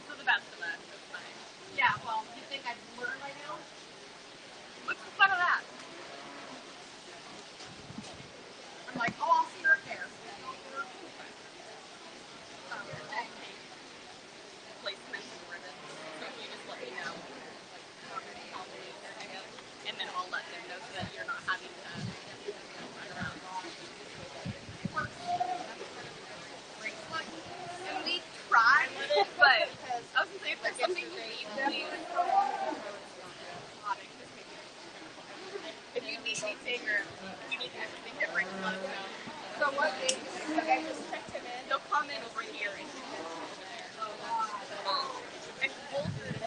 to the best of us. It's fine. Yeah, well, you think I'd learn by now? What's the fun of that? I'm like, oh, I'll see her up there. Placements and ribbons. So if you just let me know, like, how many they're together, and then I'll let them know so that you're not having to run around. And we try, but I was gonna say, if there's something you need, please. If you need anything or you need anything different, let us know. so what they like, I just checked him in. They'll come in over here and and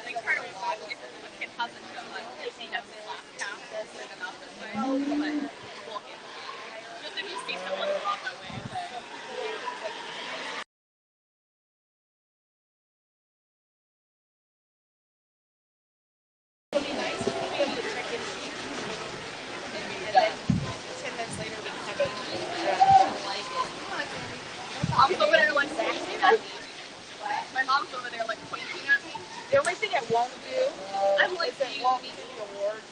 they try to walk if a kid hasn't shown up. If he has his last count, they'll send him out this way. But we'll handle it. Just if you see someone walk that way. It would be nice to be able to check in and then 10 minutes later we can have a Mom's over there like pointing at me. My mom's over there like pointing at me. The only thing it won't do I'm like, is it won't give you awards.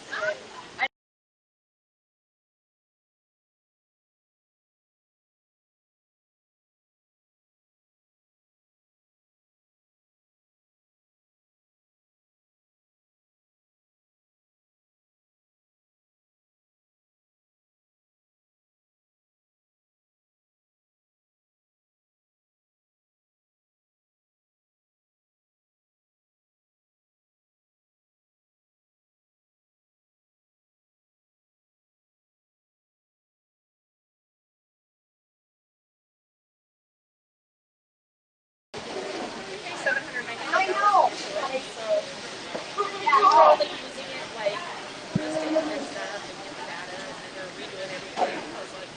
I know. We're only using it like just to get their stuff and get the data and then they're redoing everything. I was like,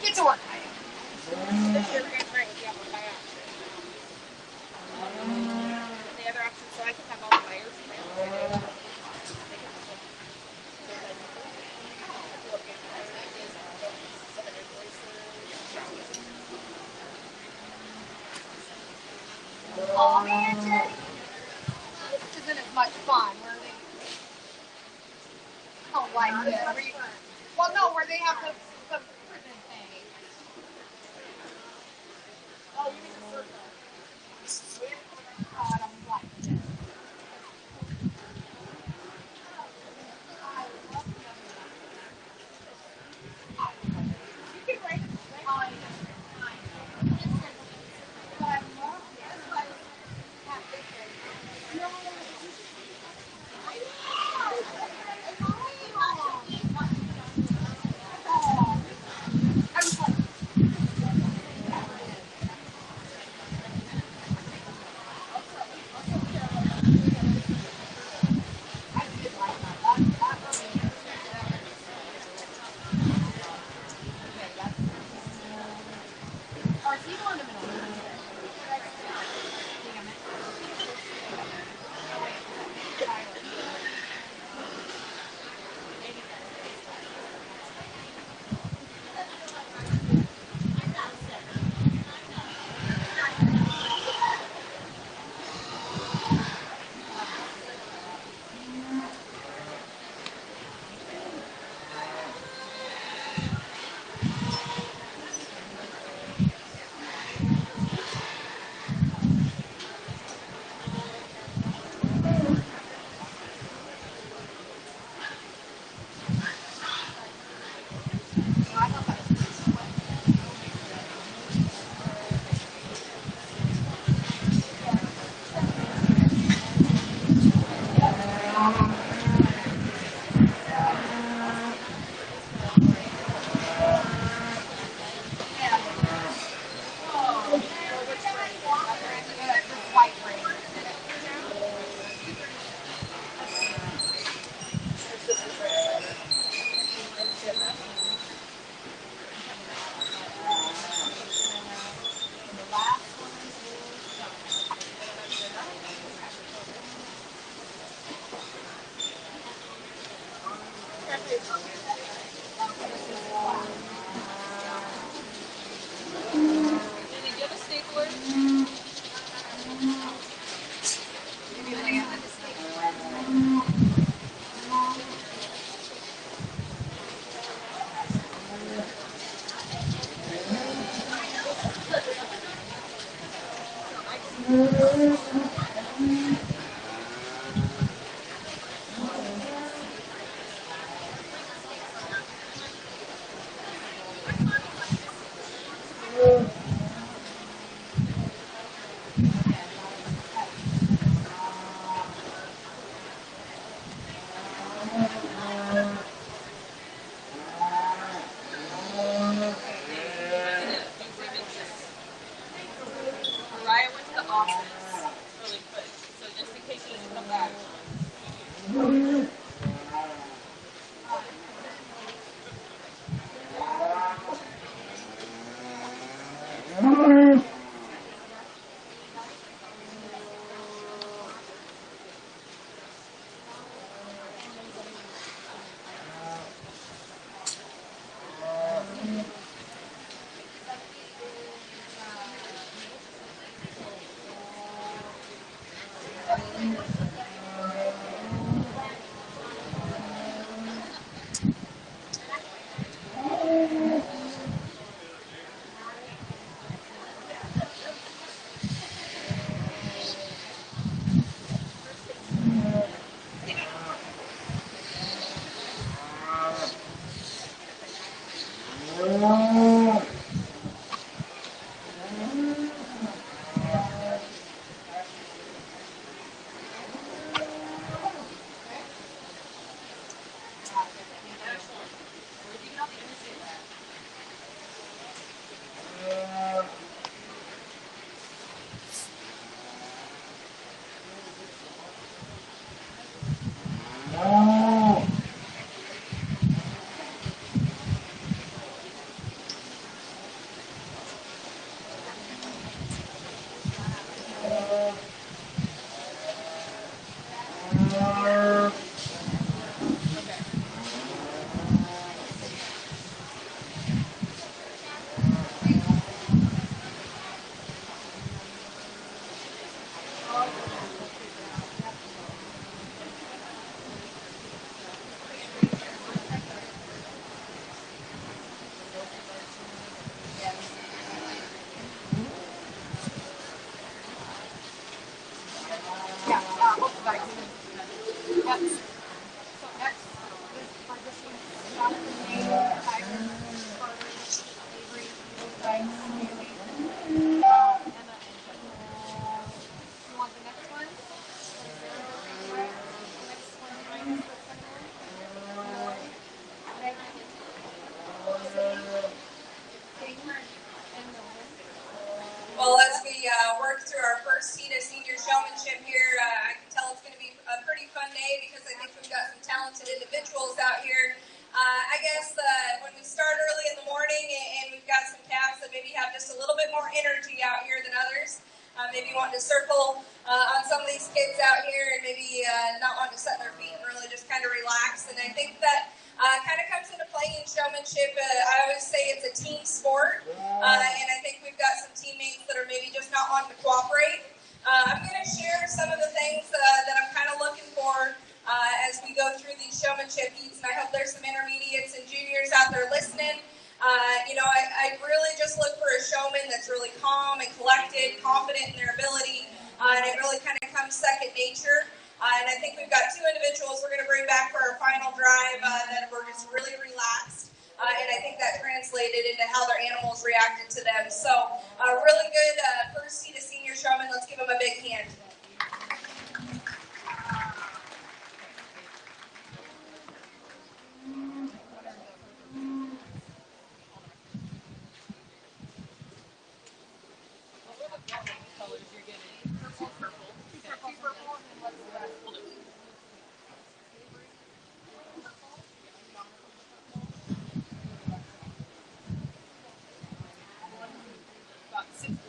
Get to work. this year we're going to try with the apple pie option. And the other option, so I can have all the buyers now. Oh man, Jenny. This isn't as much fun. Where they I don't like this. Well, no, where they have the prison thing. Oh, you mean the circle? Oh, I don't like this. You can write it. Oh, Mariah went to the office really quick, so just in case she doesn't come back. Yeah, both the bags. Yep. So next is for this one, stop the name, Tyler, Carter, Avery, those bags, Haley, Emma, and Jennifer. You want the next one? Right. Next one, minus the second one. Lloyd, Megan, Sadie, Caitlin, and Nolan. Well, as we work through our first seat of senior showmanship here, I can tell it's going to be a pretty fun day because I think we've got some talented individuals out here. I guess when we start early in the morning and we've got some calves that maybe have just a little bit more energy out here than others, maybe wanting to circle on some of these kids out here and maybe not wanting to set their feet and really just kind of relax. And I think that kind of comes into play in showmanship. I always say it's a team sport, and I think we've got some teammates that are maybe just not wanting to cooperate. I'm going to share some of the things that I'm kind of looking for as we go through these showmanship heats, and I hope there's some intermediates and juniors out there listening. I really just look for a showman that's really calm and collected, confident in their ability, and it really kind of comes second nature. And I think we've got two individuals we're going to bring back for our final drive that were just really relaxed. And I think that translated into how their animals reacted to them. So really good first seat of senior showman. Let's give them a big hand. Colors you're getting. Purple, purple. Two purple, and then what's the rest? Blue. About 6 blues.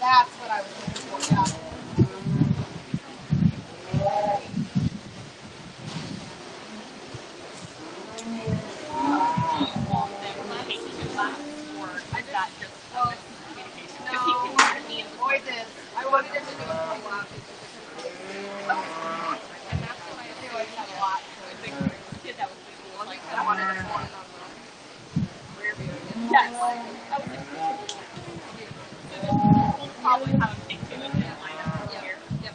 That's what I was looking for, yeah. Avoid this. I wanted him to do a full lap. And that's what I do. I had a lot. I wanted to point on the rear view. Yes. We'll probably have a take two in the lineup here. Yep.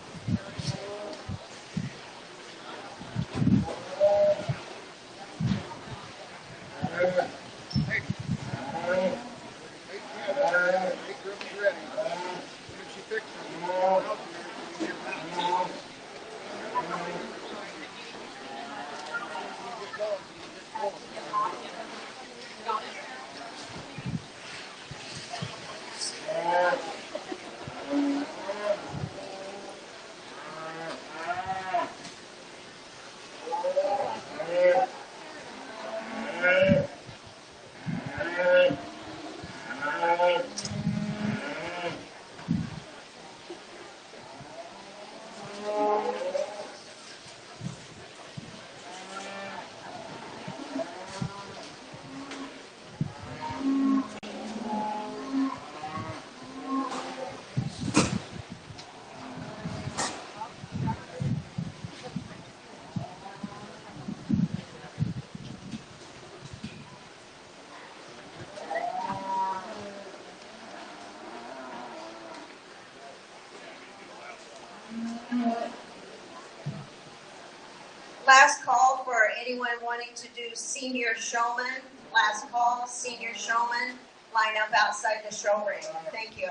Last call for anyone wanting to do senior showman. Last call, senior showman. Line up outside the show ring. Thank you.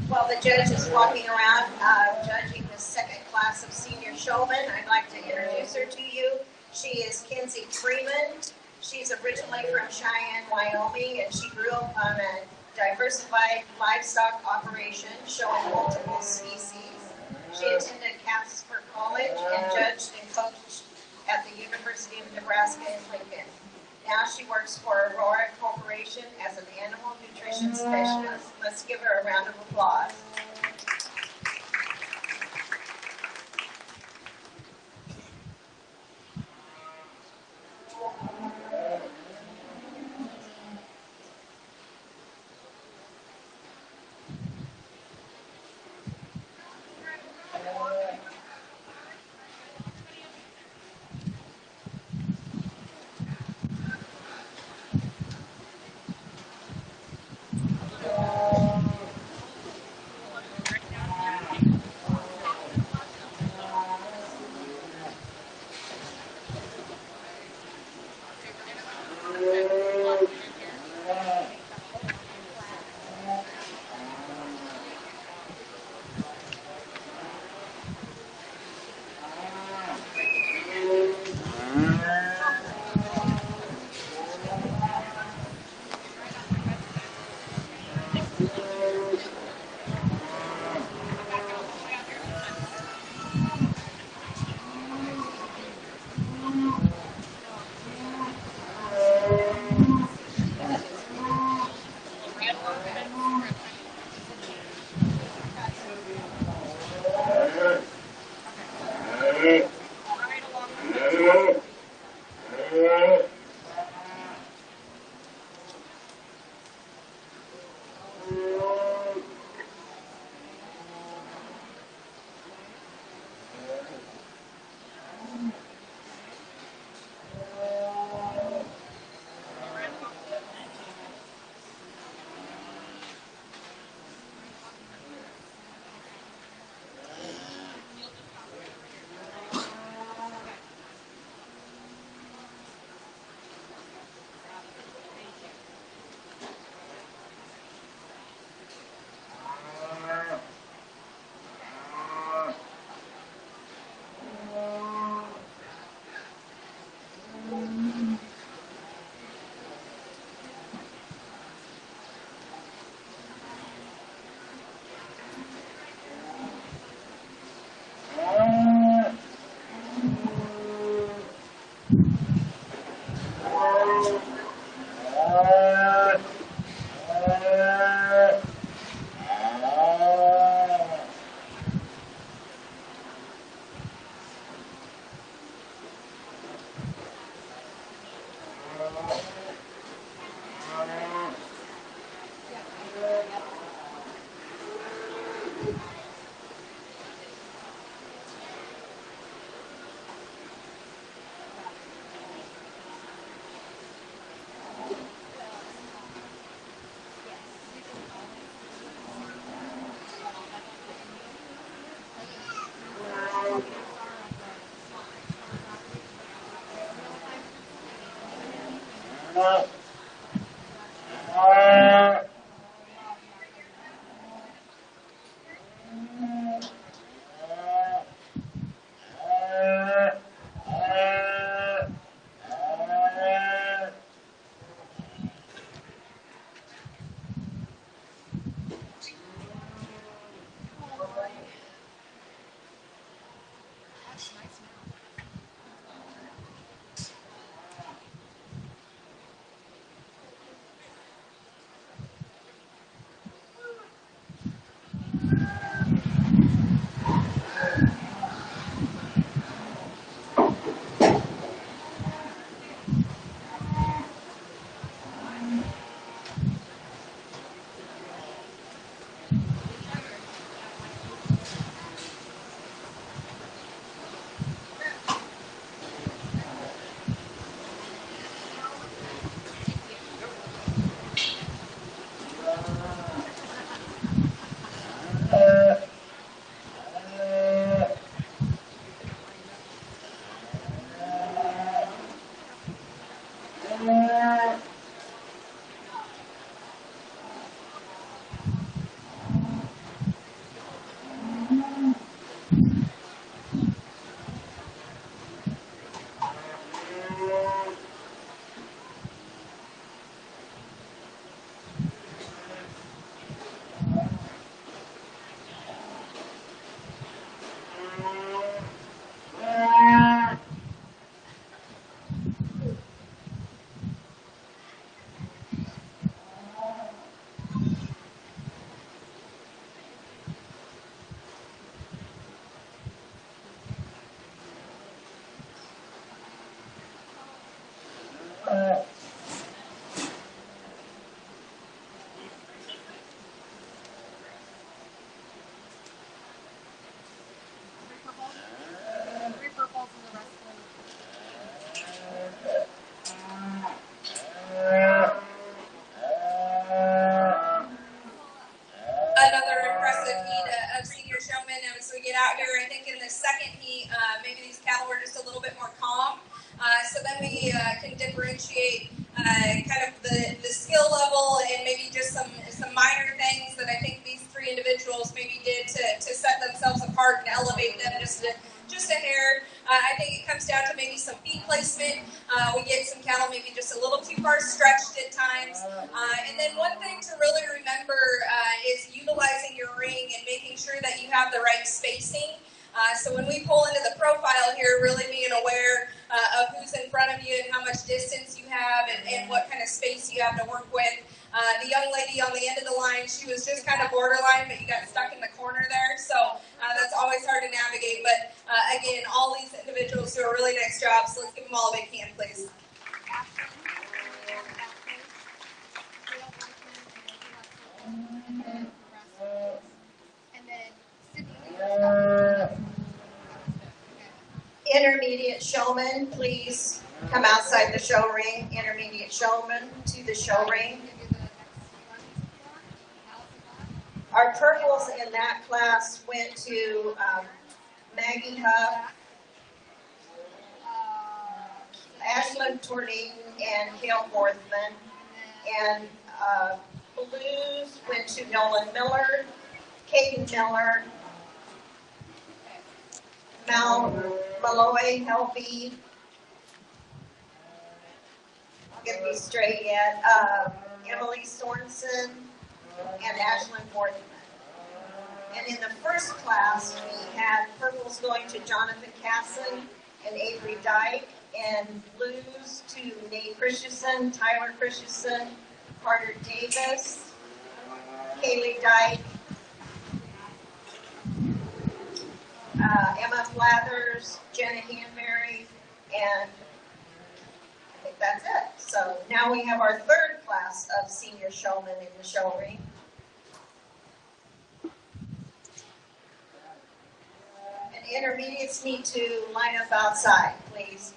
While the judge is walking around judging the second class of senior showman, I'd like to introduce her to you. She is Kinsey Freeman. She's originally from Cheyenne, Wyoming, and she grew up on a diversified livestock operation showing multiple species. She attended Casper College and judged and coached at the University of Nebraska in Lincoln. Now she works for Aurora Corporation as an animal nutrition specialist. Let's give her a round of applause. Three purples and the rest Another impressive heat of senior showmen as we get out here. I think in the second heat, maybe these cattle were just a little bit more calm. So then we can differentiate kind of the skill level and maybe just some minor things that I think these three individuals maybe did to set themselves apart and elevate them just a hair. I think it comes down to maybe some feet placement. We get some cattle maybe just a little too far stretched at times. And then one thing to really remember is utilizing your ring and making sure that you have the right spacing. So when we pull into the profile here, really being aware of who's in front of you and how much distance you have and what kind of space you have to work with. The young lady on the end of the line, she was just kind of borderline, but you got stuck in the corner there. So that's always hard to navigate. But again, all these individuals do a really nice job. So let's give them all a big hand, please. Intermediate showman, please come outside the show ring. Intermediate showman to the show ring. Our purples in that class went to Maggie Huff, Ashlyn Torney, and Gail Forthman. And blues went to Nolan Miller, Caden Miller, Mal Malloy Helby. I'll get these straight yet. Emily Sorensen and Ashlyn Fortman. And in the first class, we had purples going to Jonathan Casson and Avery Dyke, and blues to Nate Christensen, Tyler Christensen, Carter Davis, Kaylee Dyke, Emma Flathers, Jenna Hanbury, and I think that's it. So now we have our third class of senior showmen in the show ring. intermediates need to line up outside, please.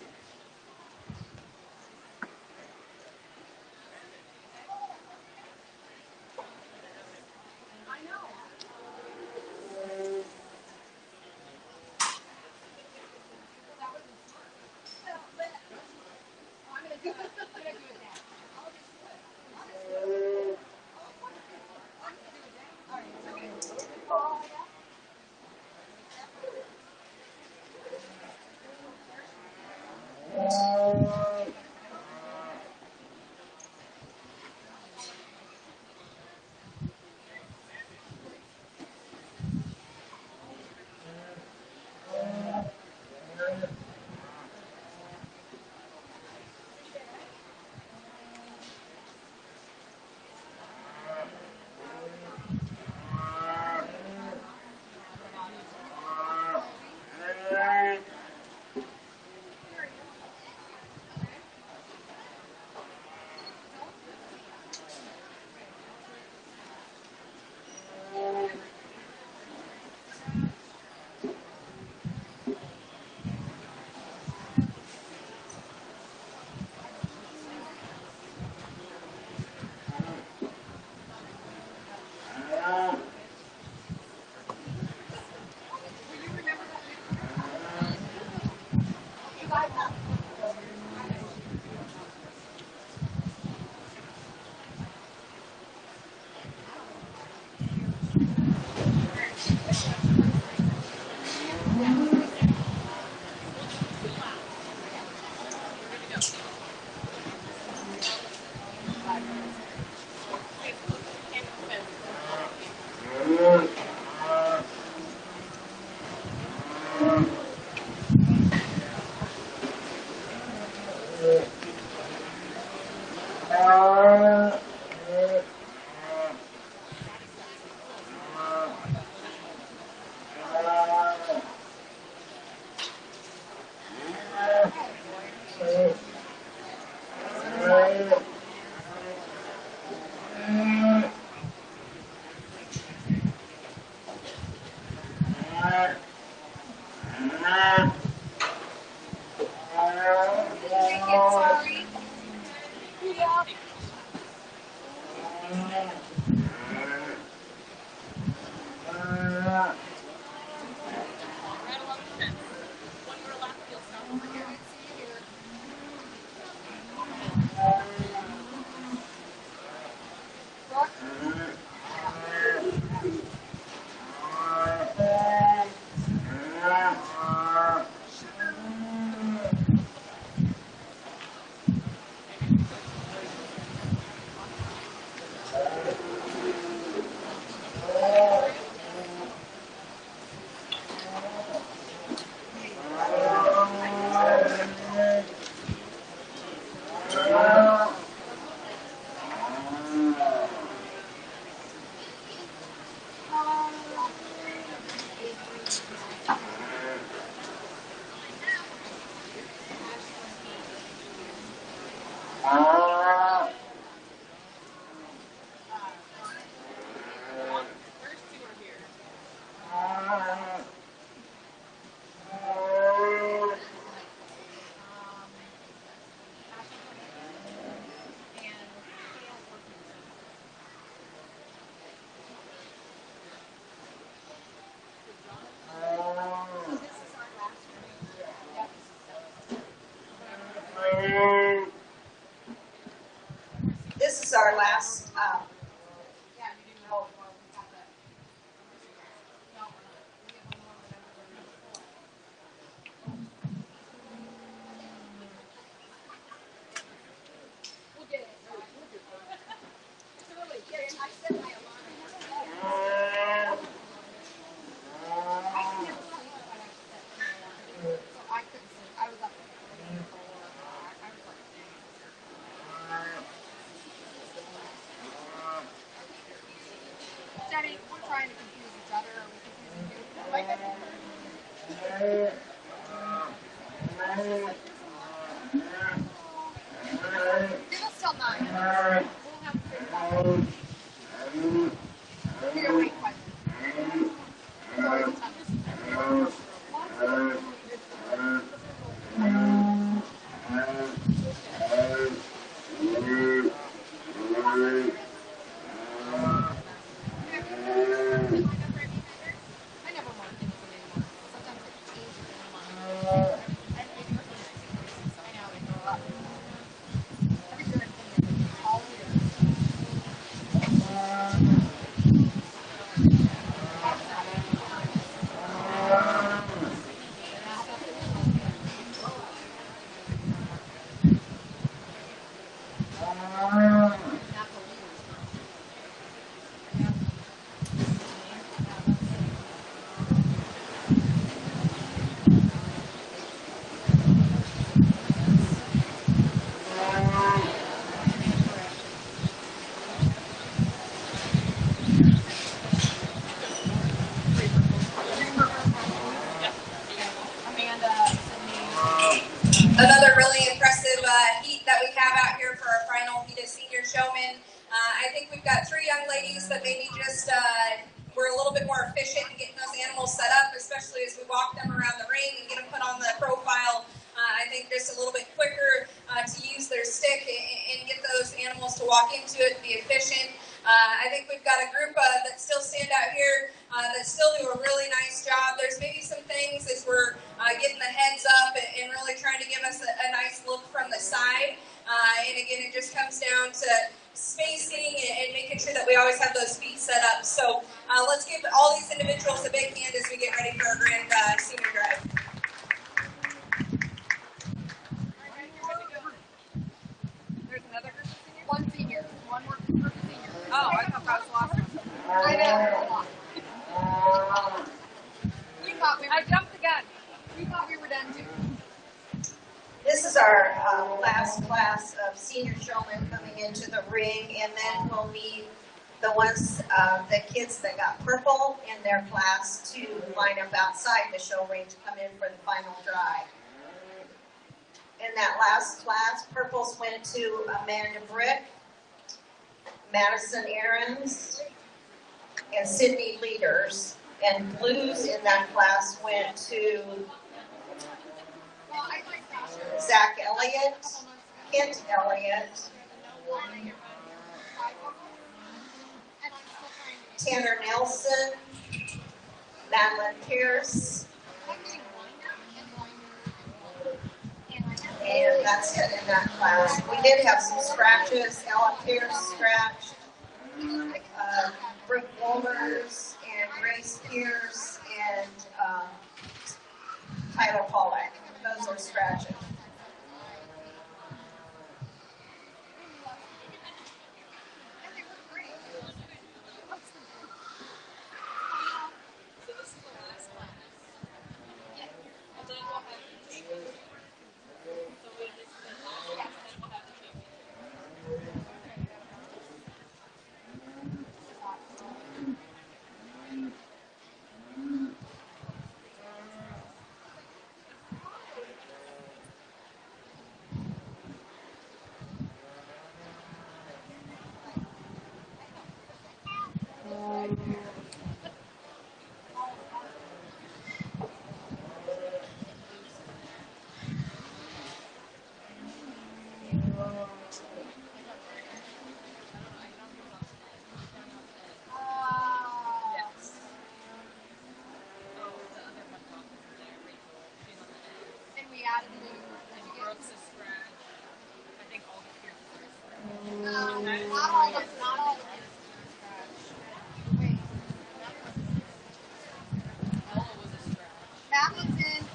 This is our last. Jenny, we're trying to confuse each other. Are we confusing you? Give us till 9. We'll have to figure it out. Here, wait, question. Sorry, us that maybe just we're a little bit more efficient in getting those animals set up, especially as we walk them around the ring and get them put on the profile. I think just a little bit quicker to use their stick and get those animals to walk into it and be efficient. I think we've got a group that still stand out here that still do a really nice job. There's maybe some things as we're getting the heads up and really trying to give us a nice look from the side. And again, it just comes down to spacing and making sure that we always have those feet set up. So let's give all these individuals a big hand as we get ready for our grand senior drive. There's another group of seniors? One senior. One more group of seniors. Oh, I thought that was the last one. I jumped the gun. We thought we were done too. This is our last class of senior showmen coming into the ring, and then we'll need the ones, the kids that got purple in their class to line up outside the show ring to come in for the final drive. In that last class, purples went to Amanda Brick, Madison Aarons, and Sydney Leaders. And blues in that class went to Zach Elliott, Kent Elliott, Tanner Nelson, Madeline Pierce, and that's it in that class. We did have some scratches. Ella Pierce scratched, Brooke Wolmers, and Grace Pierce, and Tyler Pollack. Those are scratches.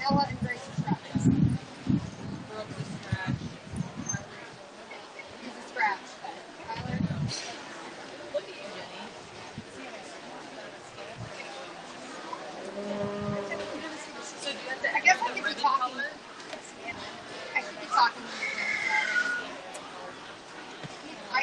Ella and Grace are scratches. Brooke the scratch. He's a scratch. Tyler? Look at you, Jenny. So do you have to I guess I the could be ribbon talking. color? I should be talking. I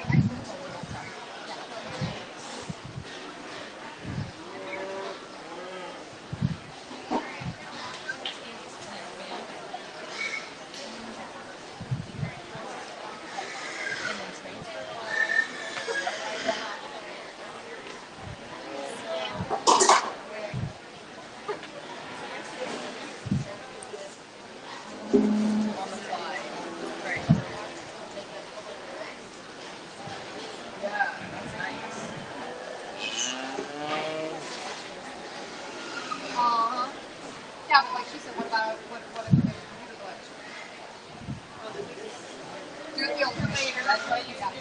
Yeah, but like she said, what about what if the computer glitch? Do it the old later. That's what you got.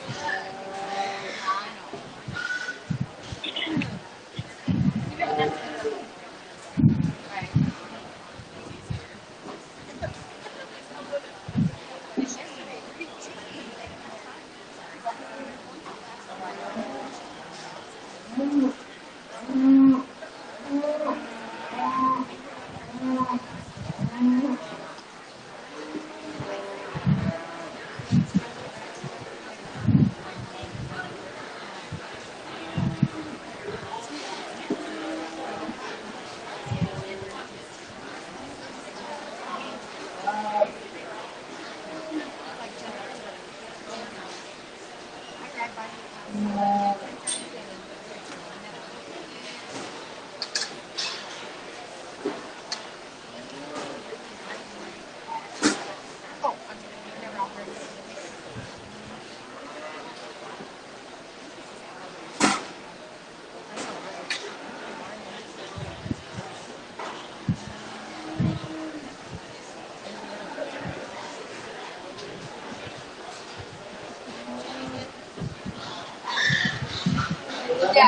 Right.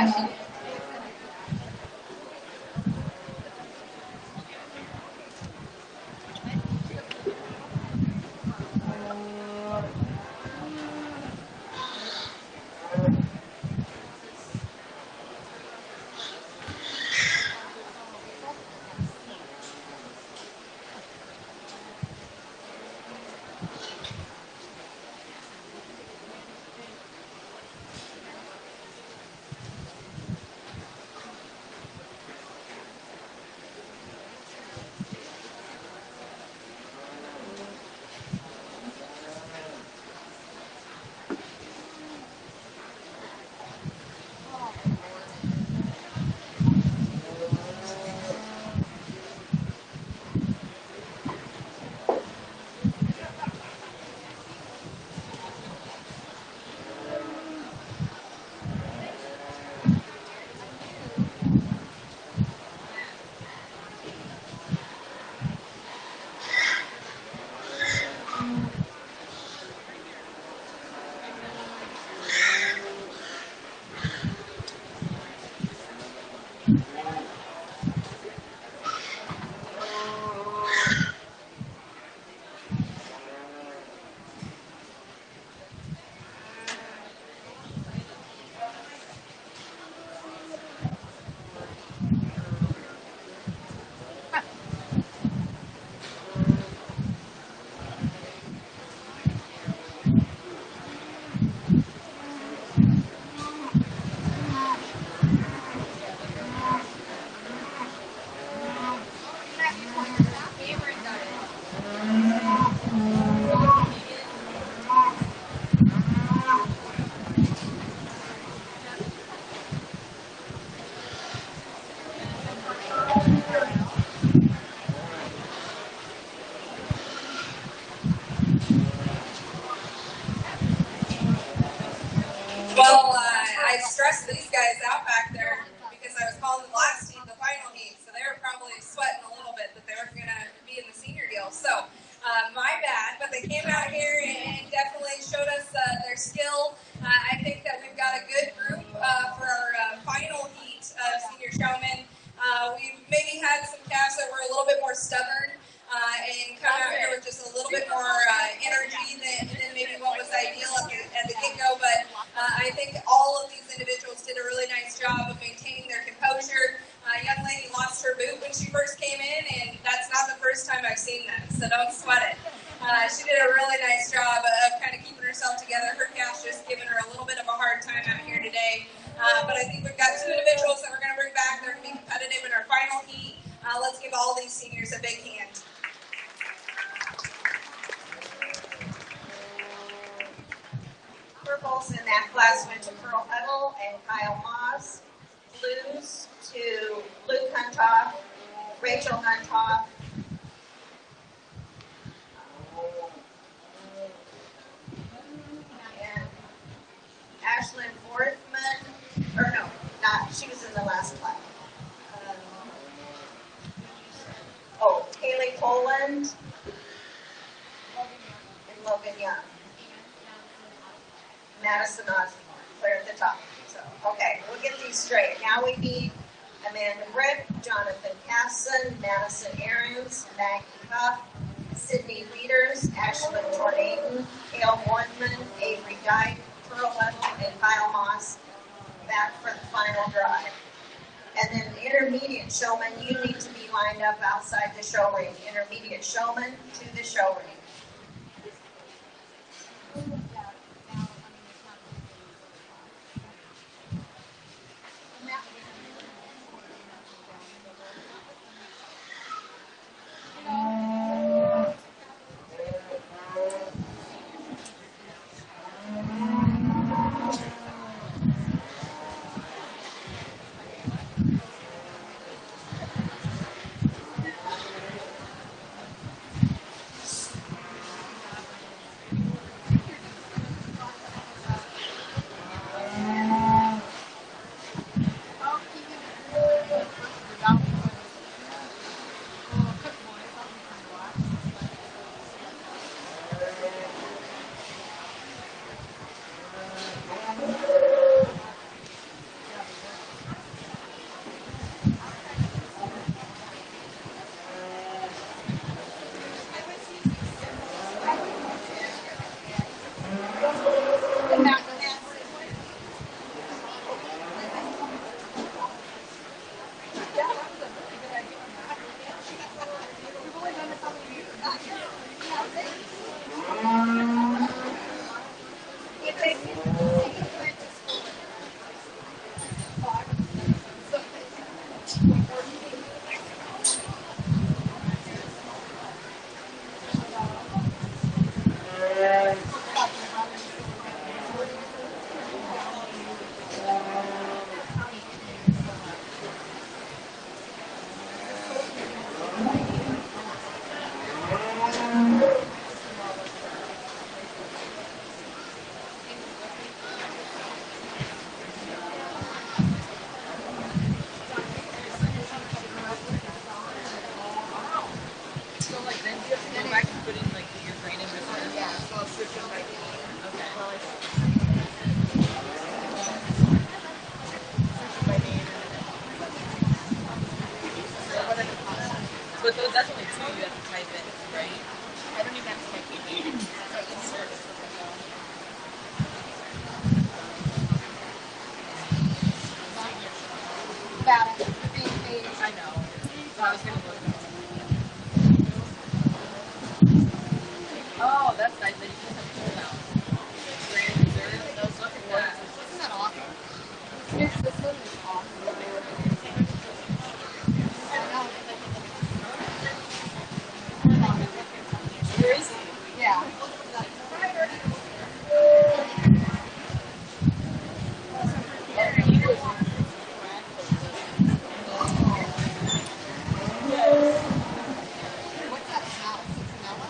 Yeah, she did. Well, I stressed these guys out back there because I was calling the last heat the final heat, so they were probably sweating a little bit that they weren't going to be in the senior deal. So, my bad, but they came out here and definitely showed us their skill. I think that we've got a good group for our final heat of senior showmen. We've maybe had some calves that were a little bit more stubborn and come out here with just a little bit more energy than maybe what was ideal at the get-go, but I think all of these individuals did a really nice job of maintaining their composure. A young lady lost her boot when she first came in, and that's not the first time I've seen that, so don't sweat it. She did a really nice job of kind of keeping herself together. Her calf's just giving her a little bit of a hard time out here today, but I think we've got two individuals that we're going to bring back. They're going to be competitive in our final heat. Let's give all these seniors a big hand. Purples in that class went to Pearl Huddle and Kyle Moss. Blues to Luke Huntoff, Rachel Huntoff, and Ashlyn Forthman, or no, not, she was in the last class. Haley Poland and Logan Young. Madison Osborne, clear at the top. So, okay, we'll get these straight. Now we need Amanda Britt, Jonathan Casson, Madison Aarons, Maggie Huff, Sydney Leaders, Ashlyn Tornaden, Hale Wardman, Avery Dyke, Pearl Huddle, and Kyle Moss back for the final drive. And then the intermediate showman, you need to be lined up outside the show ring. Intermediate showman to the show ring. So like then you have to go back and put in like your grain and business. Yeah, so I'll switch them by name. Okay. Well, it's By name. But those, that's only two you have to type in, right? I don't even have to type it. So insert is what I go. Got it. Being paid. I know. So I was gonna look. Oh, that's nice. Then you just have to pull out. Grand reserve. Those, look at that. Isn't that awesome? This one is awesome. I know. Where is he? Yeah. What's that smell? Citronella?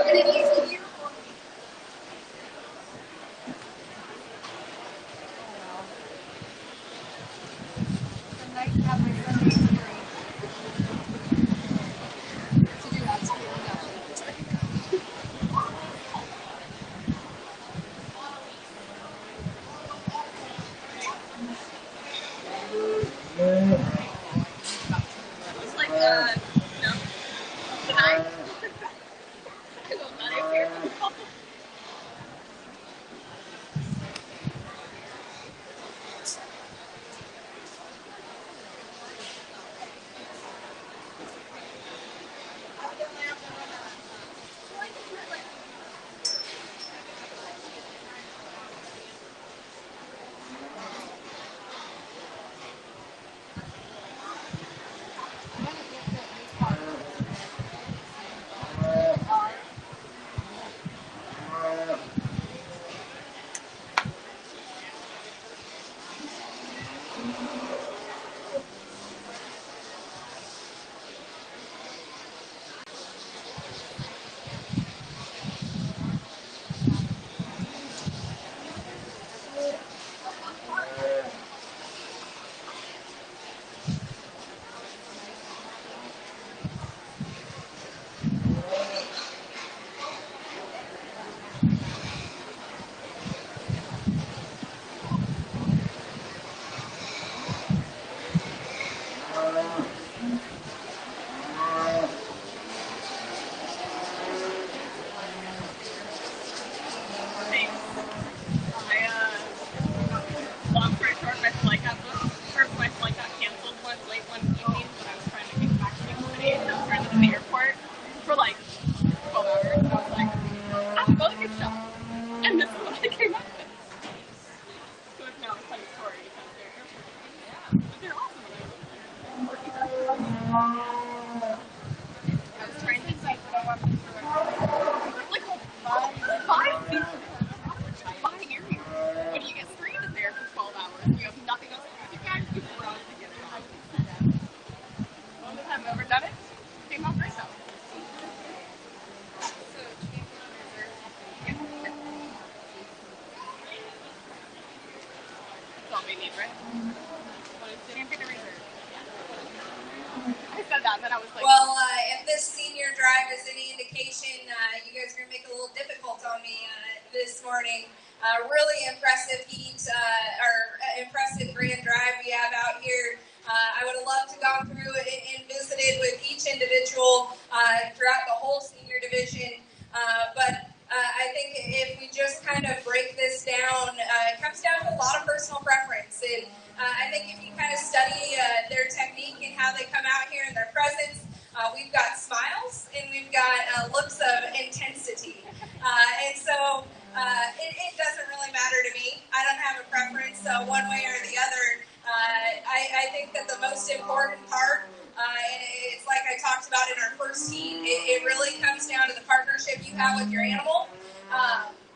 And it is a year for me. It's nice to have my Sunday free. To do absolutely nothing. It's like, no. Tonight? I don't know here. Long story short, my flight got canceled late one evening when I was trying to get back to New York City, and I was trying to the airport for like 12 hours, and I was like, I'm going to get shot. And this is what I came up with. So it's now a funny story because they're airport. But they're awesome. I was trying to decide what I wanted to do. Like, 5 feet. Buy ear here. When you get stranded there for 12 hours, you have nothing else to do. You guys do 4 hours to get it. Only time I've ever done it, came out great though. So, that's all we need, right? What is Champion or Reserve? I said that, and then I was like, Well, if this senior drive is any indication, you guys are going to make it a little difficult on me this morning. Really impressive heat, or impressive grand drive we have out here. I would have loved to go through and visited with each individual throughout the whole senior division, but I think if we just kind of break this down, it comes down to a lot of personal preference. And I think if you kind of study their technique and how they come out here in their presence, we've got smiles and we've got looks of intensity. And so it doesn't really matter to me. I don't have a preference one way or the other. I think that the most important part, and it's like I talked about in our first heat, it really comes down to the partnership you have with your animal.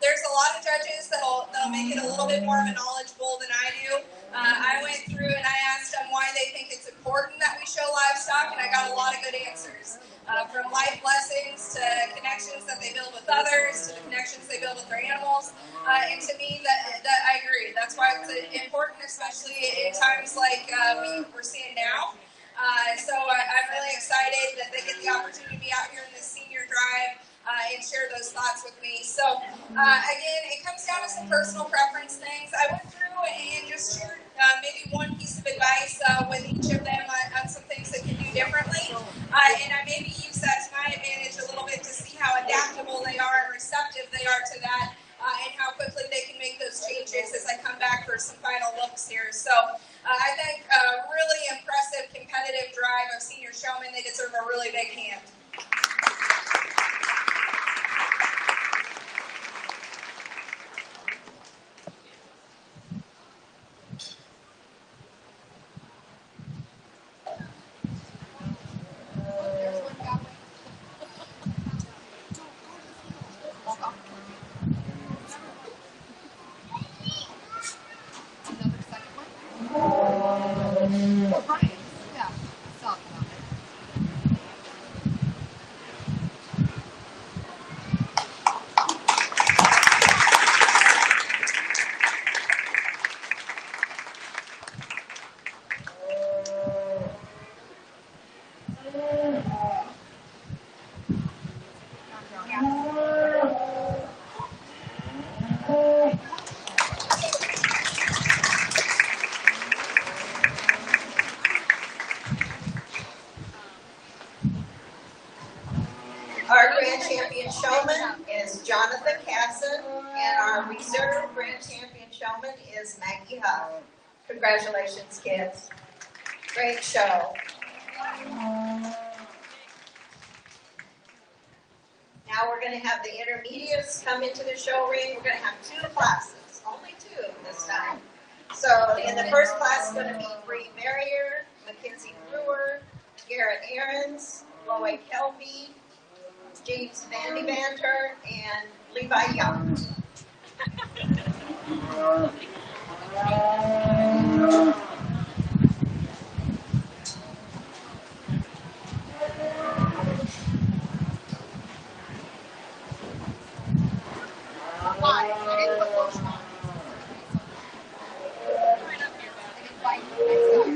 There's a lot of judges that'll make it a little bit more of a knowledge bowl than I do. I went through and I asked them why they think it's important that we show livestock, and I got a lot of good answers. From life lessons to connections that they build with others, to the connections they build with their animals. And to me, that I agree. That's why it's important, especially in times like we're seeing now. So I'm really excited that they get the opportunity to be out here in this senior drive and share those thoughts with me. So again, it comes down to some personal preference things. I went through and just shared maybe one piece of advice with each of them on some things they can do differently. And I maybe use that to my advantage a little bit to see how adaptable they are and receptive they are to that, and how quickly they can make those changes as I come back for some final looks here. So I think a really impressive competitive drive of senior showmen. They deserve a really big hand. Our Grand Champion Showman is Jonathan Casson, and our Reserve Grand Champion Showman is Maggie Huff. Congratulations, kids. Great show. Now we're going to have the intermediates come into the show ring. We're going to have 2 classes, only 2 this time. So in the first class is going to be Bree Merrier, Mackenzie Brewer, Garrett Ahrens, Lloyd Kelby, James Vandy Banter, and Levi Young. Why? I didn't put lotion on. Right up here, I didn't bite myself.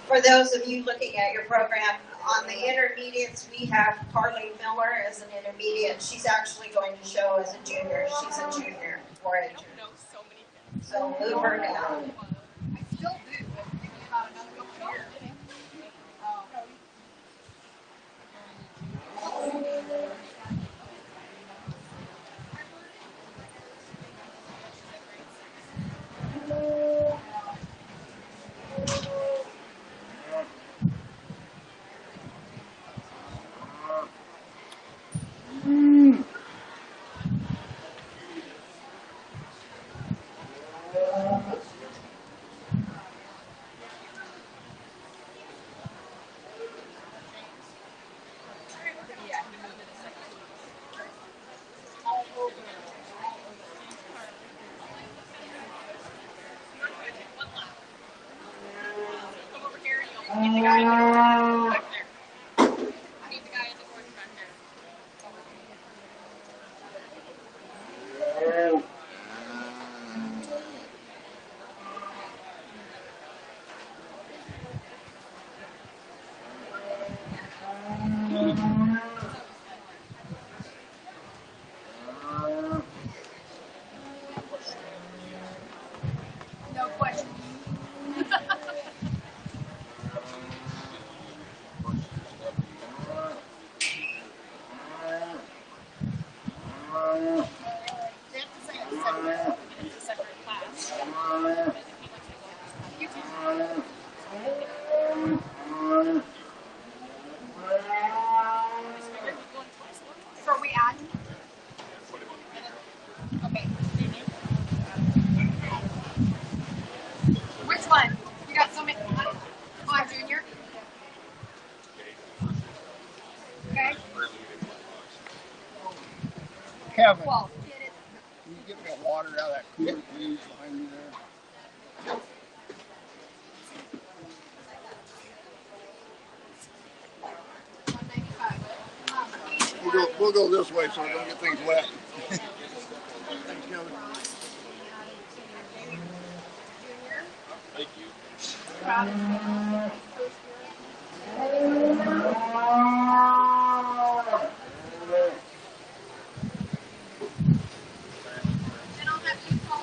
For those of you looking at your program, on the intermediates, we have Carly Miller as an intermediate. She's actually going to show as a junior. She's a junior, 4A. I don't know so many things. So move her down. I still do, but maybe about another couple years. Come over here and you'll meet the guy in the corner back there. Meet the guy in the corner back there. No question. They have to say it's separate. It's a separate class. You can. So are we adding? Okay. Which one? You got so many. Oh, junior. Okay. Kevin, Well, get it. can you get me a water out of that cooler, please, behind me there? $195. We'll go this way so we don't get things wet. Thanks, Kevin. Thank you. Proud of you. And I'll have you call.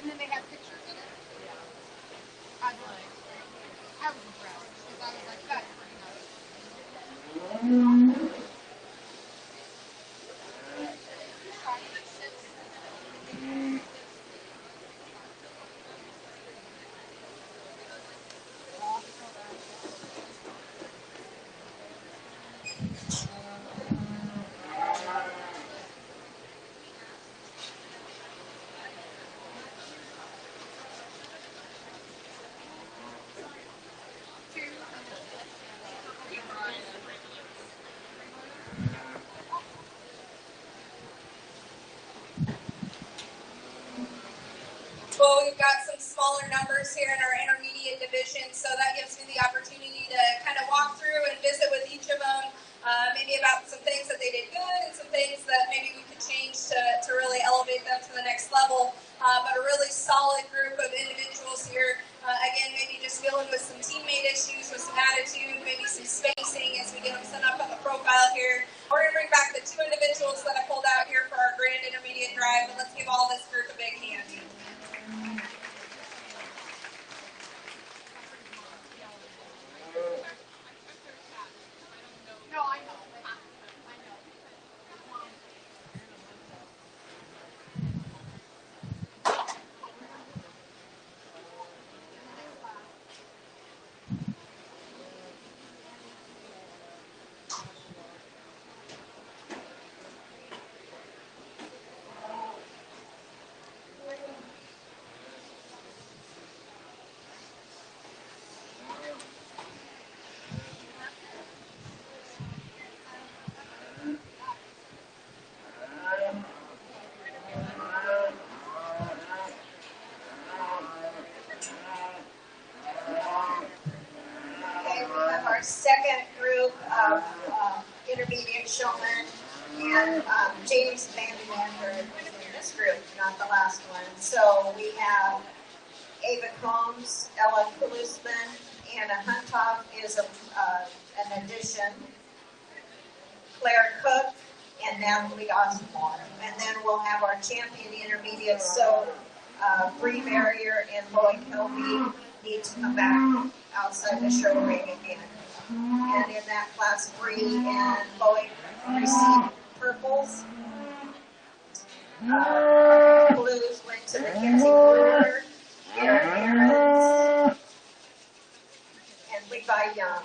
And then they had pictures in it. I was impressed because I was like, that's pretty nice. Well, we've got some smaller numbers here in our intermediate division, so that gives me the opportunity to kind of walk through and visit with each of them, maybe about some things that they did good and some things that maybe we could change to really elevate them to the next level. But a really solid group of individuals here. Again, maybe just dealing with some teammate issues, with some attitude, maybe some spacing as we get them set up on the profile here. We're going to bring back the 2 individuals that I pulled out here for our grand intermediate drive, but let's give all this group a big hand. No, I know. Okay, we have our second group of intermediate showmen, and James Vanderlander is in this group, not the last one. So we have Ava Combs, Ella Kulisman, Anna Huntoff is an addition, Claire Cook, and Natalie Osmore. And then we'll have our champion intermediate, so Bree Barrier and Lloyd Kelby need to come back outside the show ring again. And in that class, Bree and Lloyd received purples. Blues went to Mackenzie Brewer, Aaron Aarons, and Levi Young.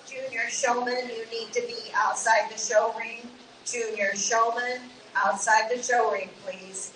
Junior showman, you need to be outside the show ring. Junior showman, outside the show ring, please.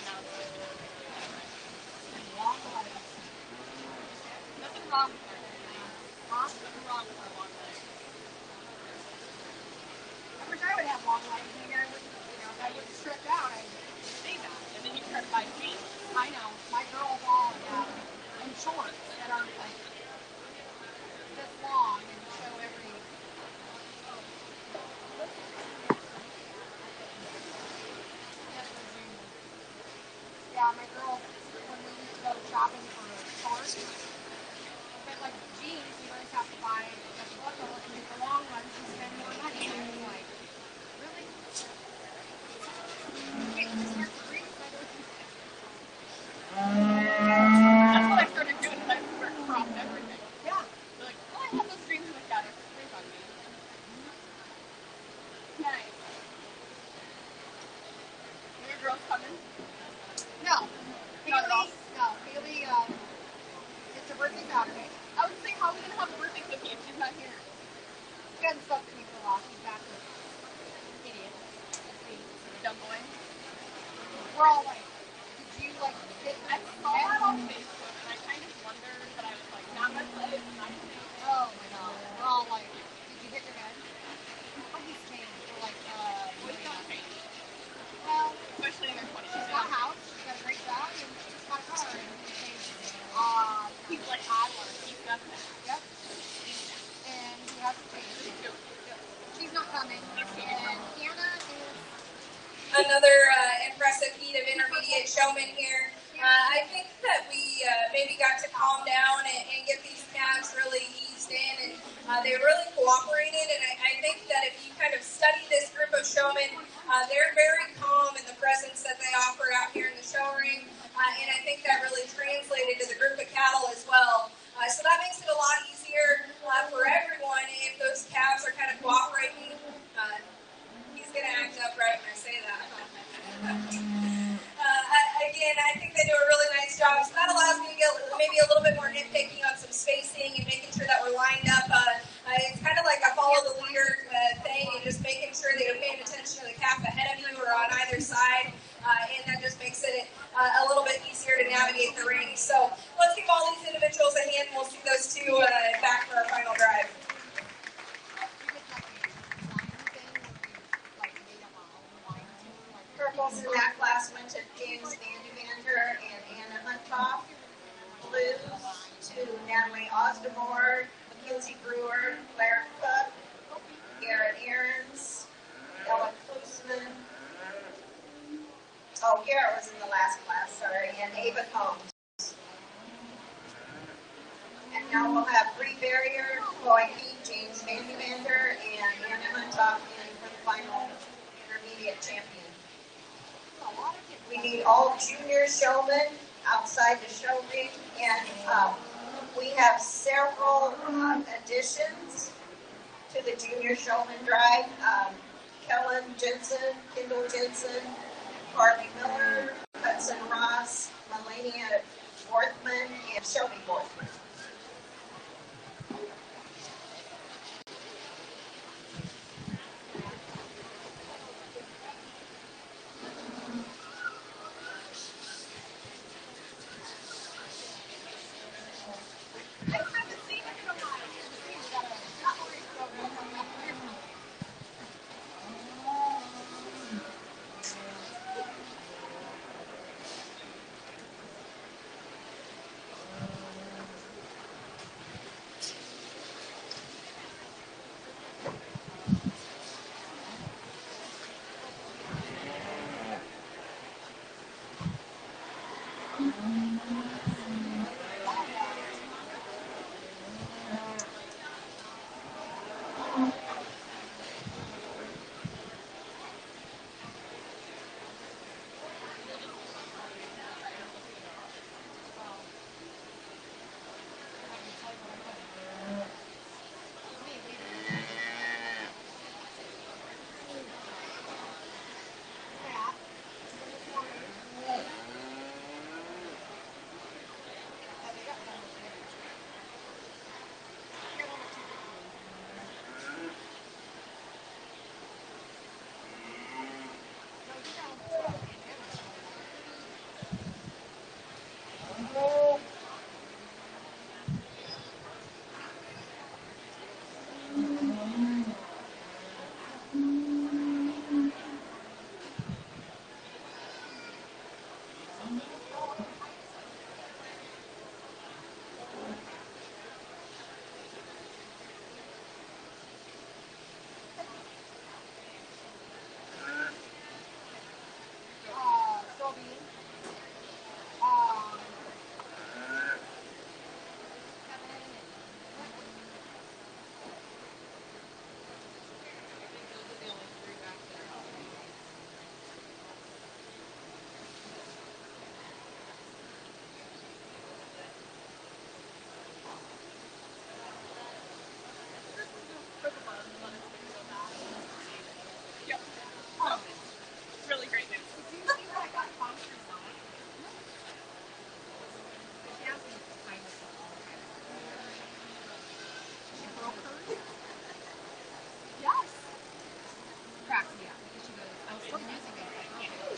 now it's like Long legs. nothing wrong with her. Nothing wrong with her long legs. I wish I would have long legs. Maybe I wouldn't, if I wouldn't stretch out. You say that, and then you try to buy jeans. I know. My girls all in shorts that are like this long and show every. Yeah, my girls, when we used to go shopping for shorts, but like jeans, you always have to buy the buckle and get the long ones and spend more money. And it's like, really? Wait, you start to read? That's what I started doing when I cropped everything. Yeah. They're like, oh, I have those dreams in the cat. It's pretty on me. Nice. Are your girls coming? No. Not at all. Haley, it's a birthday Saturday. I would say, how are we going to have a birthday cookie if she's not here? He hasn't spoken to me for a while. He's back with idiot. Dumb boy. We're all like, did you like hit I saw that on Facebook and I kind of wondered, but I was like, not my place. Oh my god. We're all like, did you hit your head? Oh, he's changed. We're like, Boys don't change. well, Especially in their 20s. she's got a house, she's got a great job, and she's got a car, and he thinks, He's like Adler. He's got that. yep. And he has to change. She's not coming. And Hannah is Another impressive feat of intermediate showman here. I think that we maybe got to calm down and get these calves really eased in, and they really cooperated. And I think that if you kind of study this group of showmen, they're very calm in the presence that they offer out here in the show ring, and I think that really translated to the group of cattle as well. So that makes it a lot easier for everyone if those calves are kind of cooperating. He's going to act up right when I say that. Again, I think they do a really nice job. So that allows me to get maybe a little bit more nitpicking on some spacing and making sure that we're lined up. It's kind of like a follow the leader thing and just making sure that you're paying attention to the calf ahead of you or on either side. And that just makes it a little bit easier to navigate the ring. So let's give all these individuals a hand and we'll see those two back for our final drive. Purples in that class went to James Vandevander and Anna Hunthoff. Blues to Natalie Osdemore, Mackenzie Brewer, Claire Cook, Garrett Ahrens, Ella Klusman. Oh, Garrett was in the last class, sorry, and Ava Combs. And now we'll have Bree Barrier, Chloe Heat, James Vandevander, and Anna Hunthoff in for the final intermediate champion. We need all junior showmen outside the show ring, and we have several additions to the junior showman drive. Kellen Jensen, Kendall Jensen, Carly Miller, Hudson Ross, Melania Borthman, and Shelby Borthman.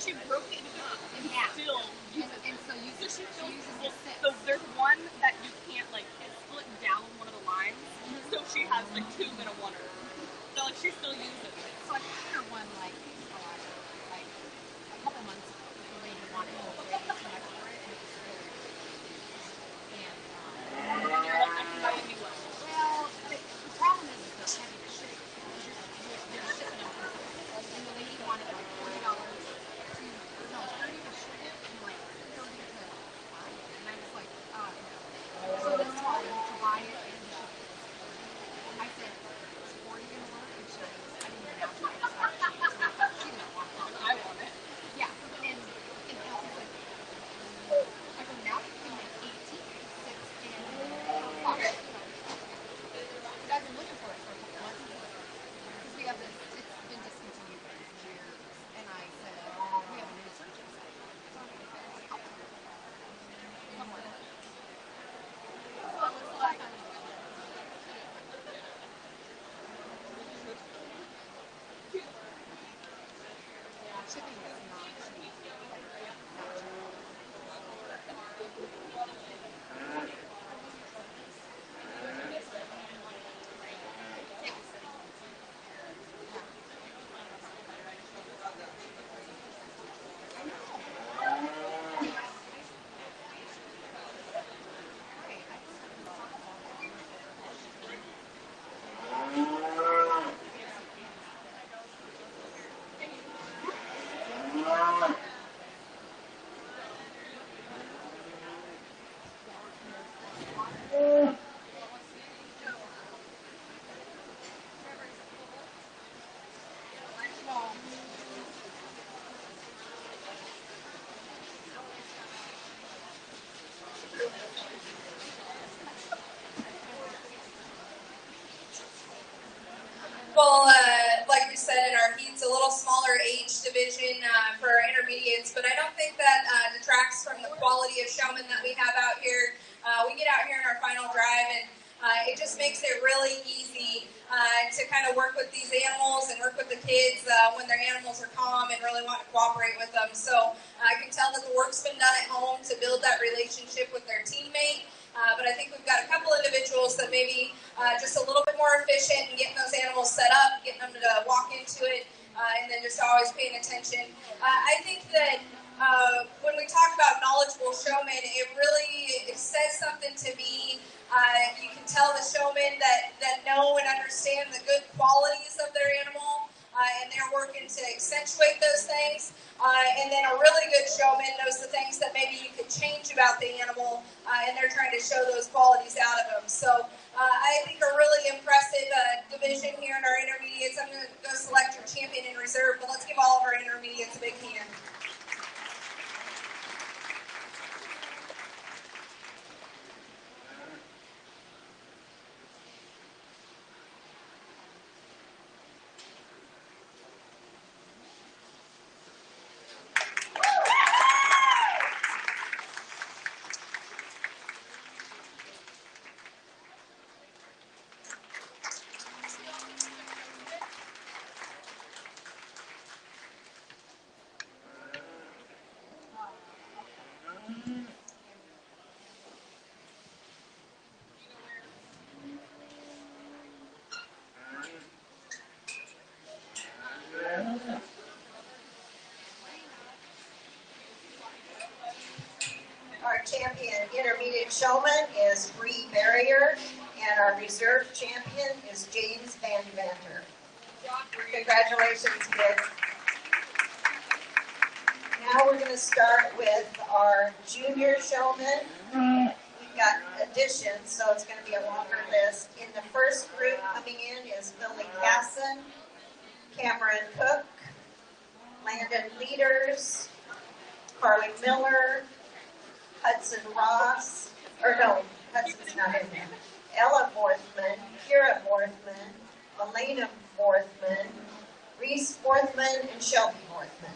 she broke it in half. Still uses it. And so you So she still uses well, the six. so there's one that you can't like it's split down one of the lines. So she has like two and a oneer. So like she still uses it. So I had her one like a couple months ago. The lady wanted to way too much for it, and it was really and You're like, I can buy a new one. well, the problem is they're heavy to ship. You're shipping them from somewhere. And the lady wanted like $40 to no 30 to ship it, and like 30 to buy it. And I was like, no. So this one to buy it and to ship it. I said, is 40 gonna work? And she goes, I didn't even ask her. She didn't want it. I want it. Yeah. And Elsie's like, I go, now you can make 18, 6, and okay. I've been looking for it for a couple months now. Because we have this, it's been discontinued for years. And I said, we have a new surgeon site. So I'm going to go, somewhere. So it was like, shipping is not cheap. Like, not cheap. Well, like we said in our heats, a little smaller age division for our intermediates, but I don't think that detracts from the quality of showmen that we have out here. We get out here in our final drive, and it just makes it really easy to kind of work with these animals and work with the kids when their animals are calm and really want to cooperate with them. So I can tell that the work's been done at home to build that relationship with their teammate. But I think we've got a couple individuals that maybe just a little bit more efficient in getting those animals set up, getting them to walk into it, and then just always paying attention. I think that when we talk about knowledgeable showmen, it says something to me. You can tell the showmen that know and understand the good qualities of their animal, and they're working to accentuate those things. And then a really good showman knows the things that maybe you could change about the animal, and they're trying to show those qualities out of them. So I think a really impressive division here in our intermediates. I'm going to go select your champion in reserve, but let's give all of our intermediates a big hand. Our champion intermediate showman is Bree Barrier, and our reserve champion is James Van Vanter. Congratulations, kids. Now we're going to start with our junior showman. We've got additions, so it's going to be a longer list. In the first group coming in is Billy Casson, Cameron Cook, Landon Leaders, Carly Miller, Hudson Ross, Hudson's not in there. Ella Borthman, Kira Borthman, Elena Borthman, Reese Borthman, and Shelby Borthman.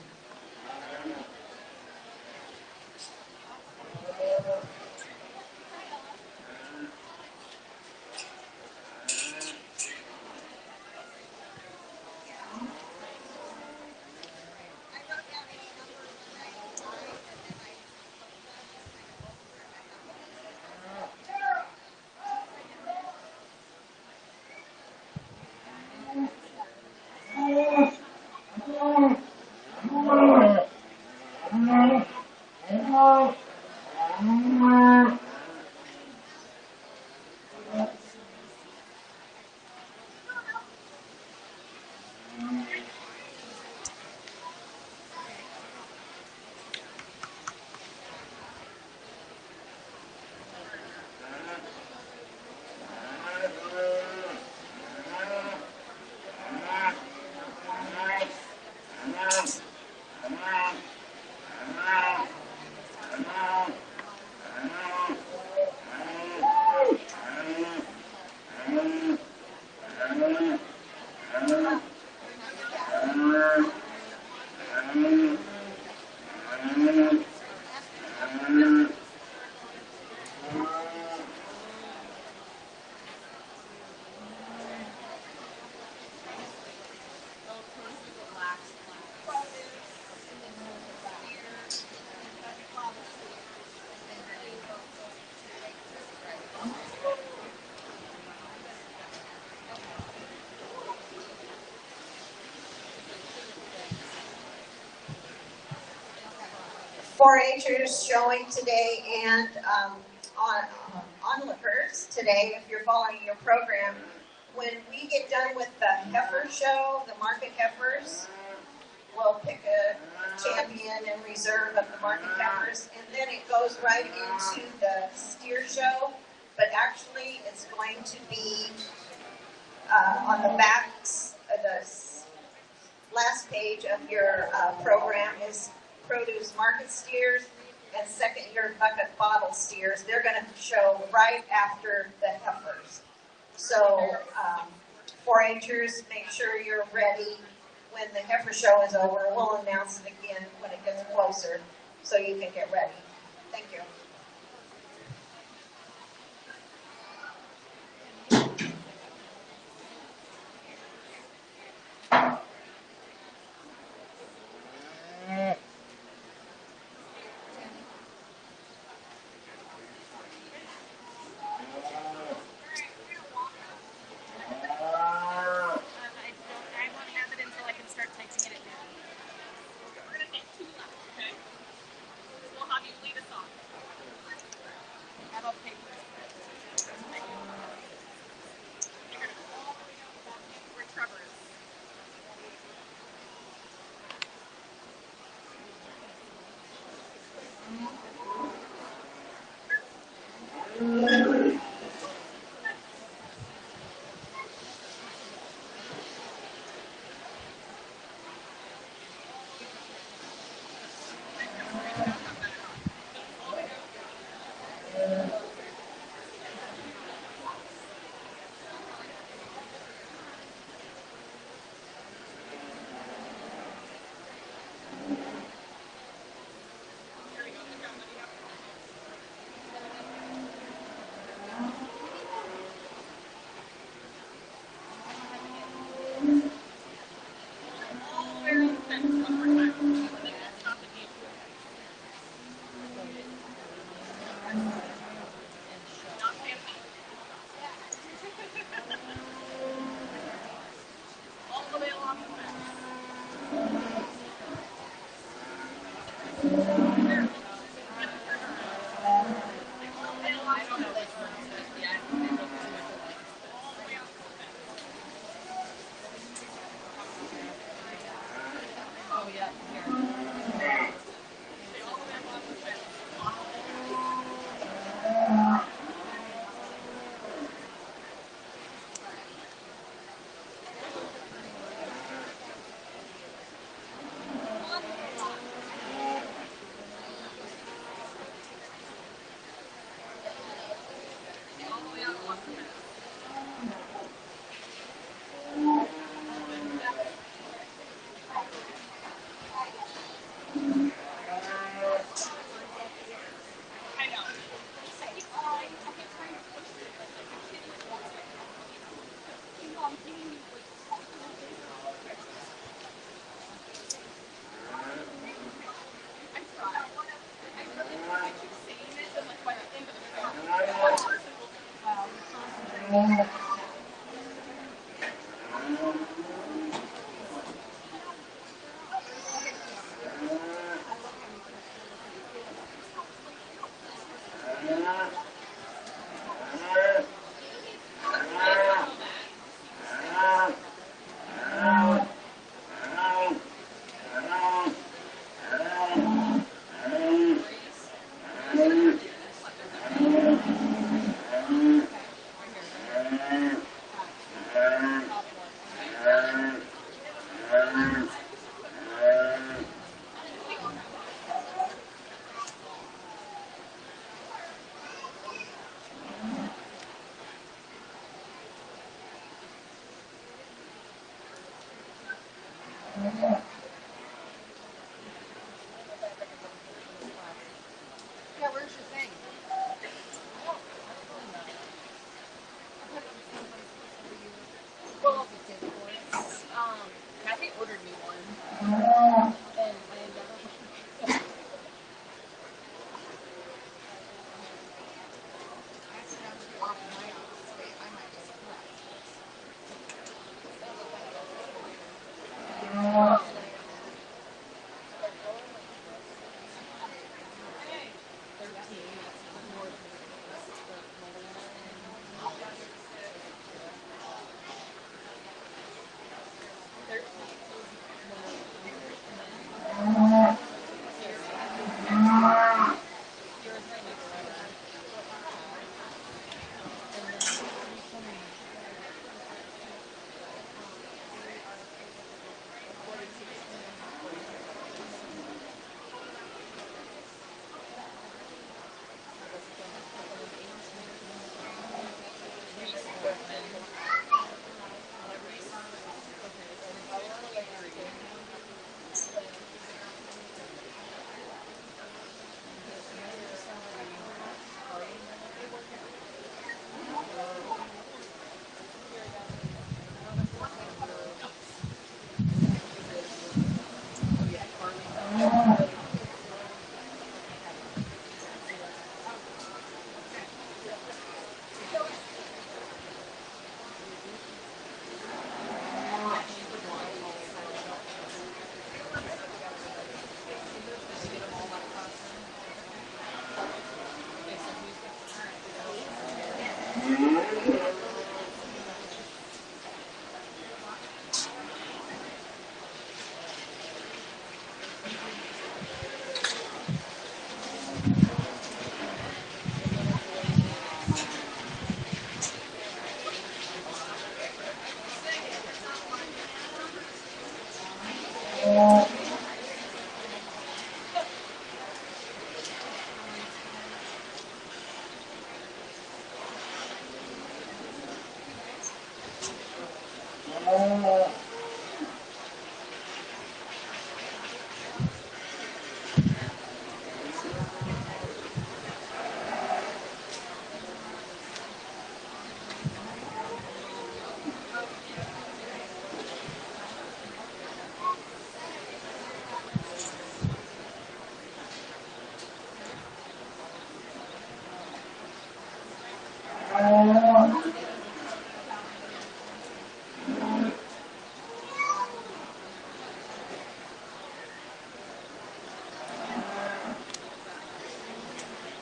4-Hers showing today, and onlookers today, if you're following your program, when we get done with the heifer show, the market heifers, we'll pick a champion and reserve of the market heifers, and then it goes right into the steer show, but actually it's going to be on the backs, the last page of your program is produce market steers and second year bucket bottle steers. They're going to show right after the heifers. So 4-Hers, make sure you're ready when the heifer show is over. We'll announce it again when it gets closer so you can get ready. Thank you.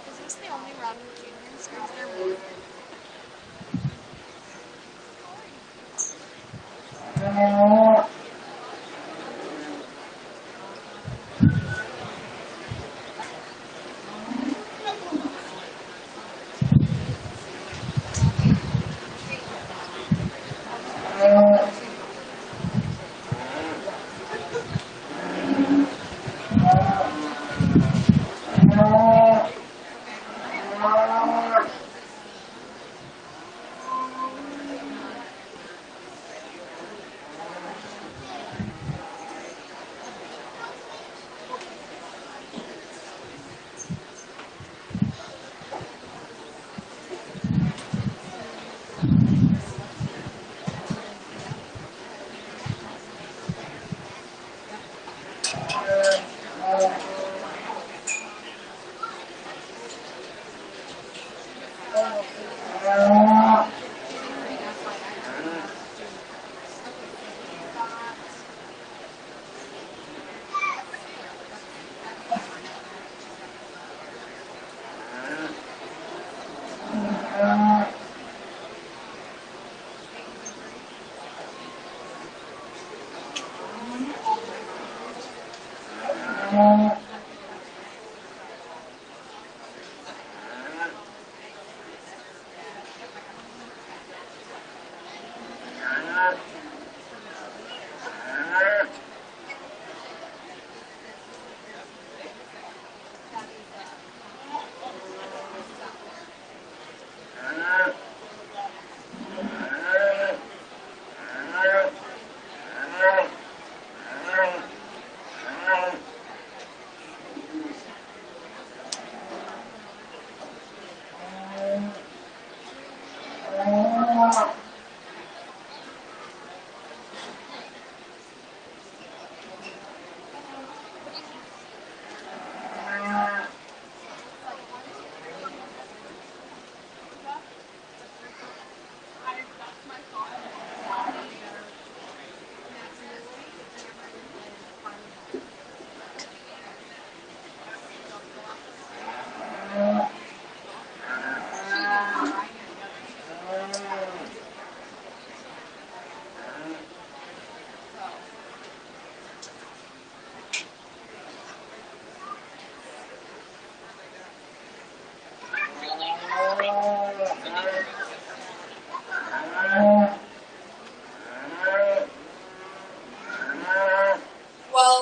Is this the only run with juniors, or is there more?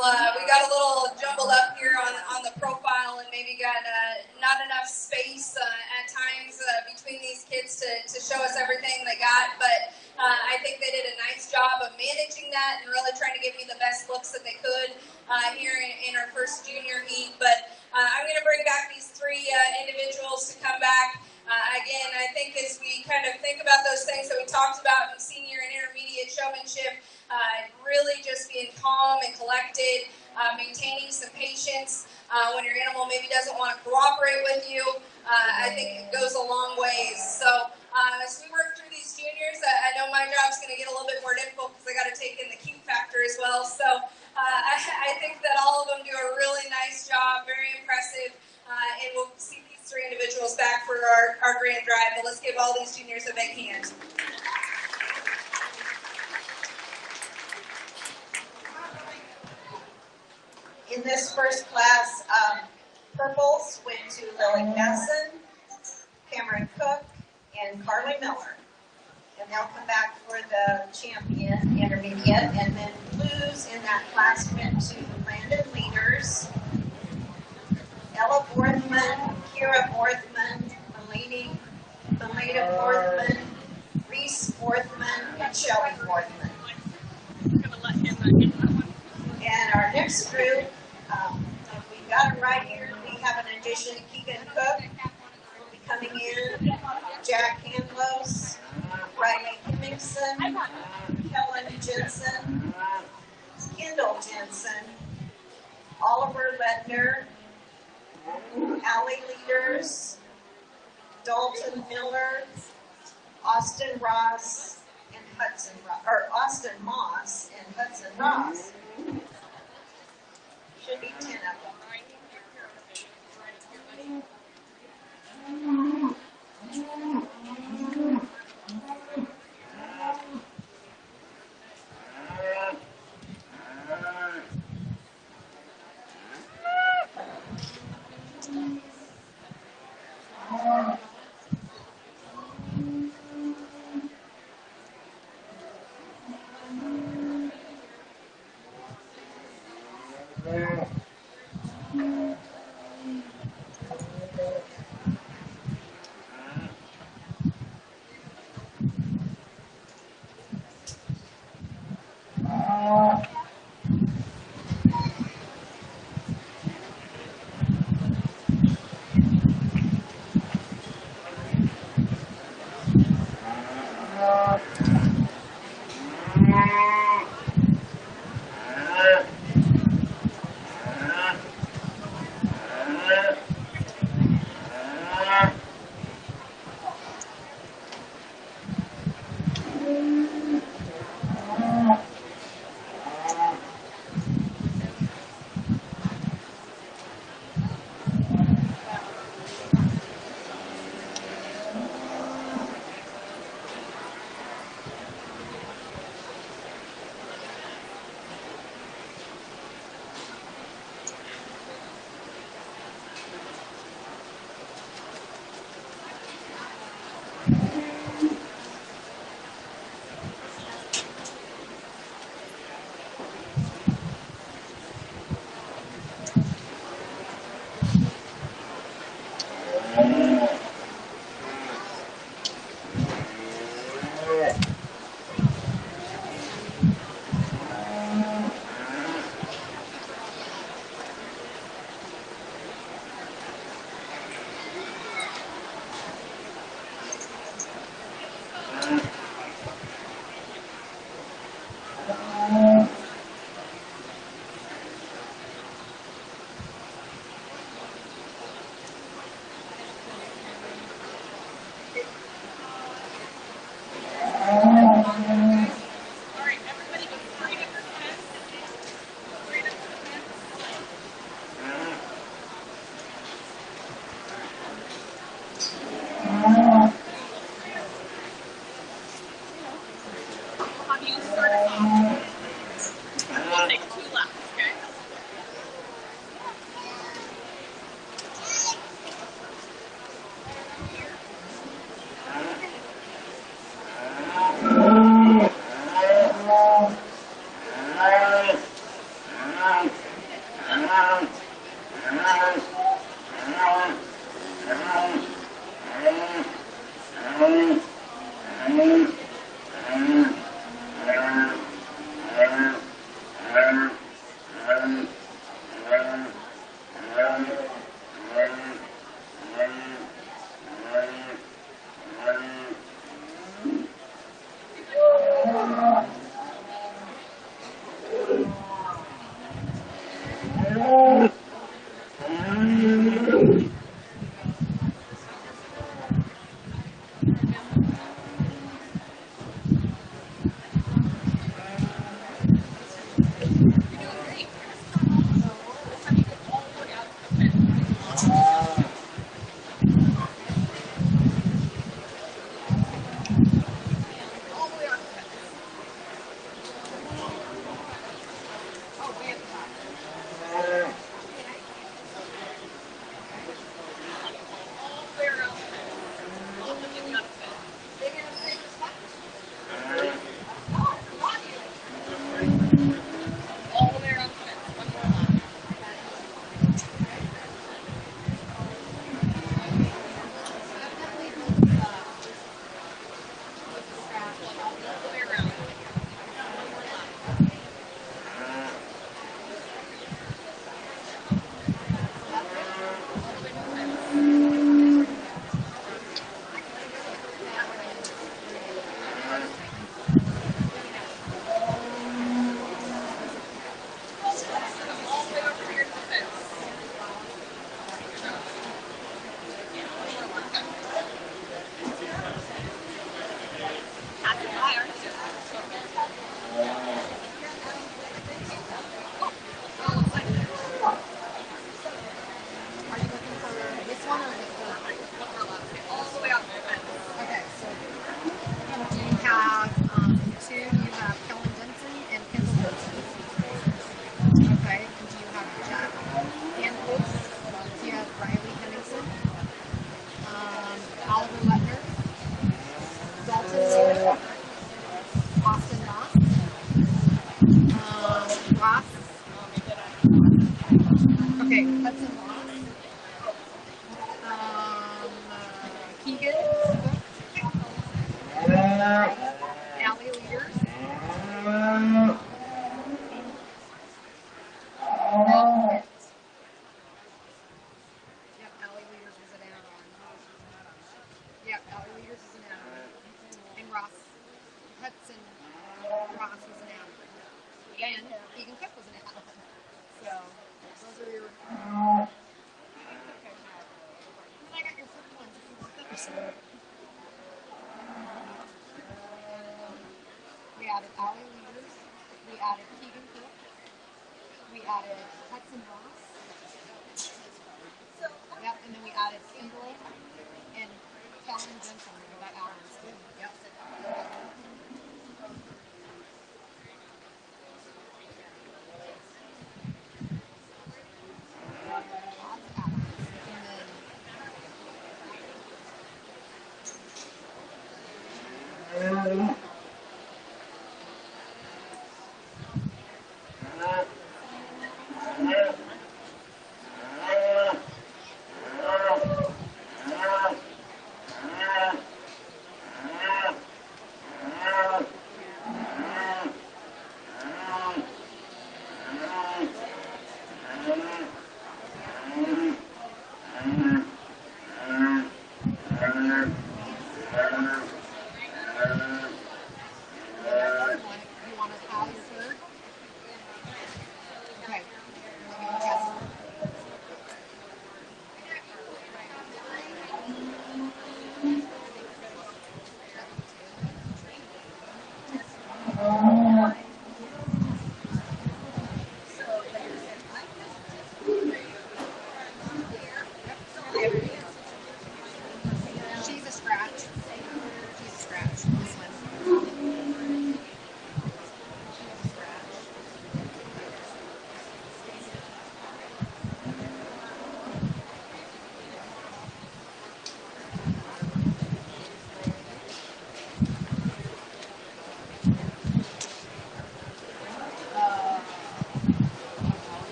we got a little jumbled up here on the profile and maybe got not enough space at times between these kids to show us everything they got. But I think they did a nice job of managing that and really trying to give me the best looks that they could here in our first junior heat. But I'm going to bring back these three individuals to come back. Again, I think as we kind of think about those things that we talked about in senior and intermediate showmanship, really just being calm and collected, maintaining some patience when your animal maybe doesn't want to cooperate with you, I think it goes a long ways. So as we work through these juniors, I know my job's going to get a little bit more difficult because I got to take in the cute factor as well. So I think that all of them do a really nice job, very impressive, and we'll see these three individuals back for our grand drive. But let's give all these juniors a big hand. In this first class, purples went to Lily Besson, Cameron Cook, and Carly Miller. And they'll come back for the champion intermediate. And then blues in that class went to Landon Leaders, Ella Borthman, Kira Borthman, Melita Borthman, Reese Borthman, and Shelly Borthman. I'm going to let him get that one. And our next group, we've got it right here. We have an addition, Keegan Cook will be coming in, Jack Handlos, Riley Hemmingson, Helen Jensen, Kendall Jensen, Oliver Ledner, Allie Leaders, Dalton Miller, Austin Moss, and Hudson Ross. Should be 10 of them.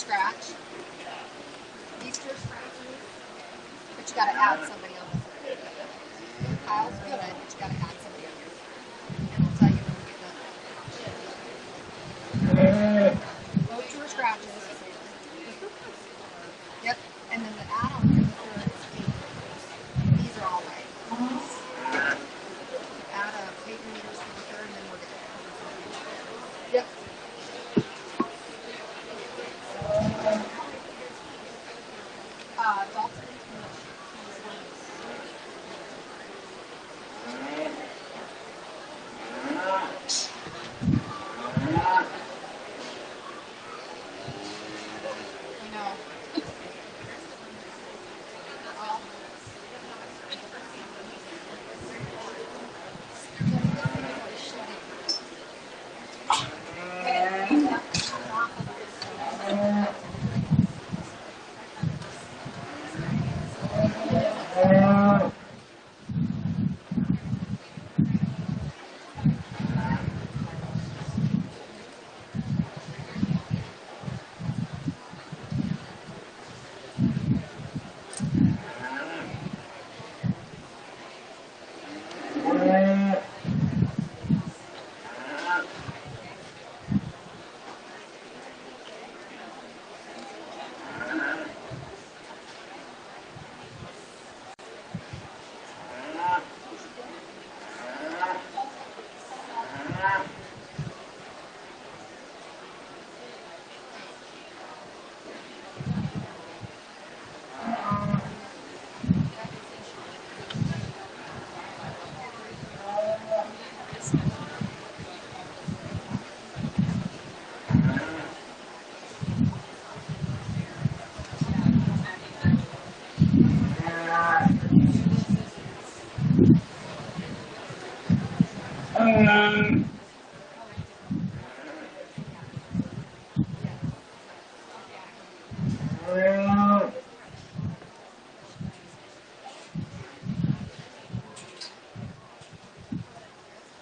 scratch. These two are scratches, but you got to add somebody on the third. Kyle's good, but you got to add somebody on your third. And we'll tell you when we get done. Those two are scratches. Yep. And then the add-on for the third is paper. These are all right. Add a paper meters for the third, and then we're good. Yep. Dalton.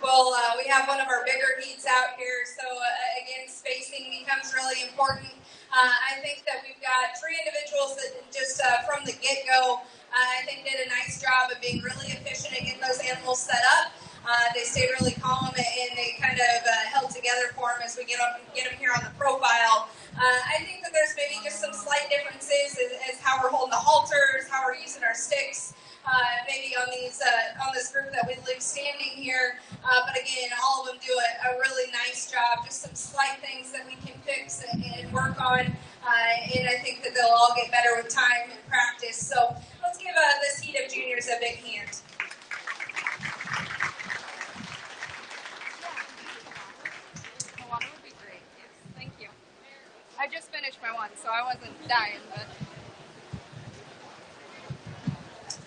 Well, we have one of our bigger heats out here, so again, spacing becomes really important. I think that we've got 3 individuals that just from the get-go, I think did a nice job of being really efficient at getting those animals set up. They stayed really calm and they kind of held together for them as we get them here on the profile. I think that there's maybe just some slight differences as how we're holding the halters, how we're using our sticks. Maybe on this group that we leave standing here, but again, all of them do a really nice job. Just some slight things that we can fix and work on, and I think that they'll all get better with time and practice. So let's give this heat of juniors a big hand. The water would be great. Yes, thank you. I just finished my one, so I wasn't dying, but.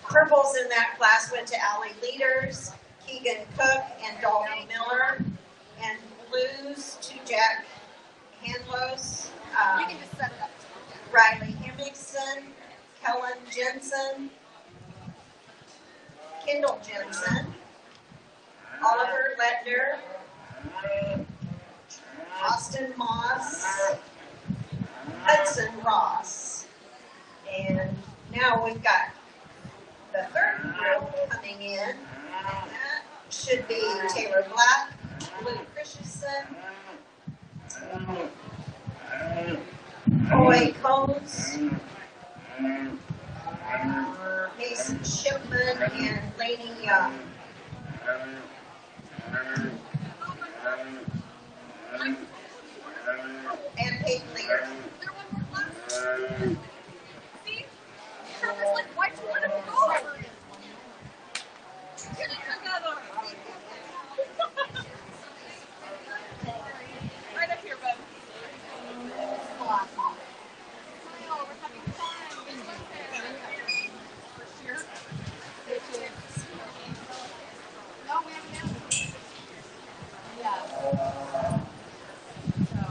Purples in that class went to Allie Leaders, Keegan Cook, and Dalton Miller. And blues to Jack Handlos, You can just set it up. Riley Hemmingson, Kellen Jensen, Kendall Jensen, Oliver Ledner, Austin Moss, Hudson Ross. And now we've got the third group coming in, and that should be Taylor Black, Luke Christensen, Roy Combs, Mason Shipman, and Laney Young. And Peyton Lear. See? Trevor's like, why'd you let him go? Get it together. Right up here, bud. We're having fun. It's Westfair. For sure. No, we haven't had it. Yeah. So.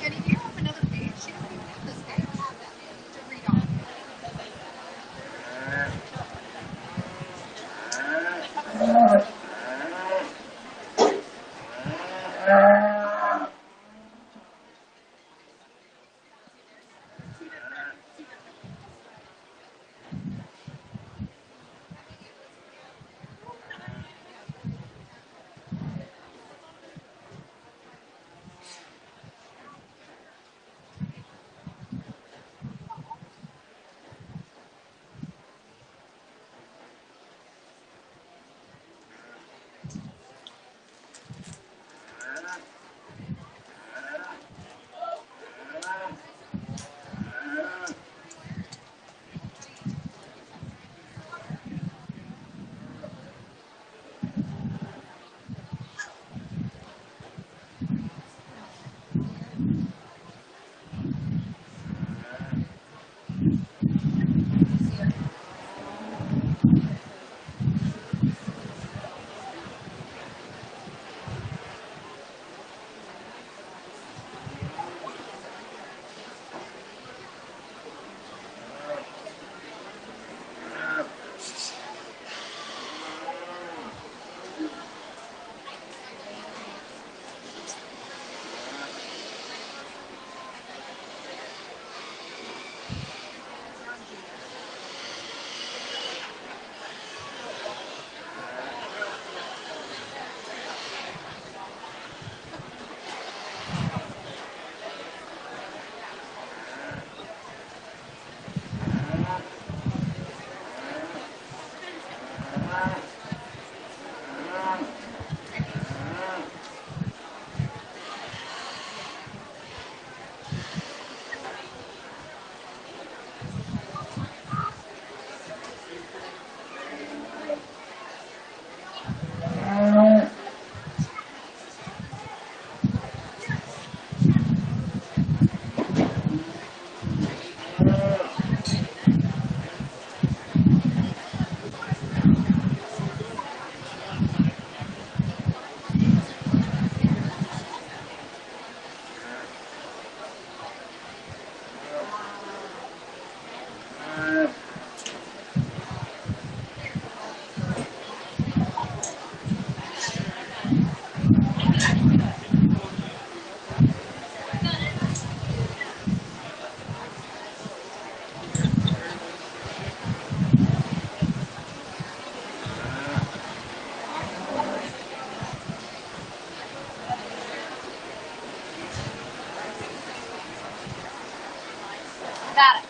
Jenny, do you have another page? She doesn't even have this page to read on. Got it.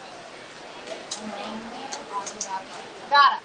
Got it.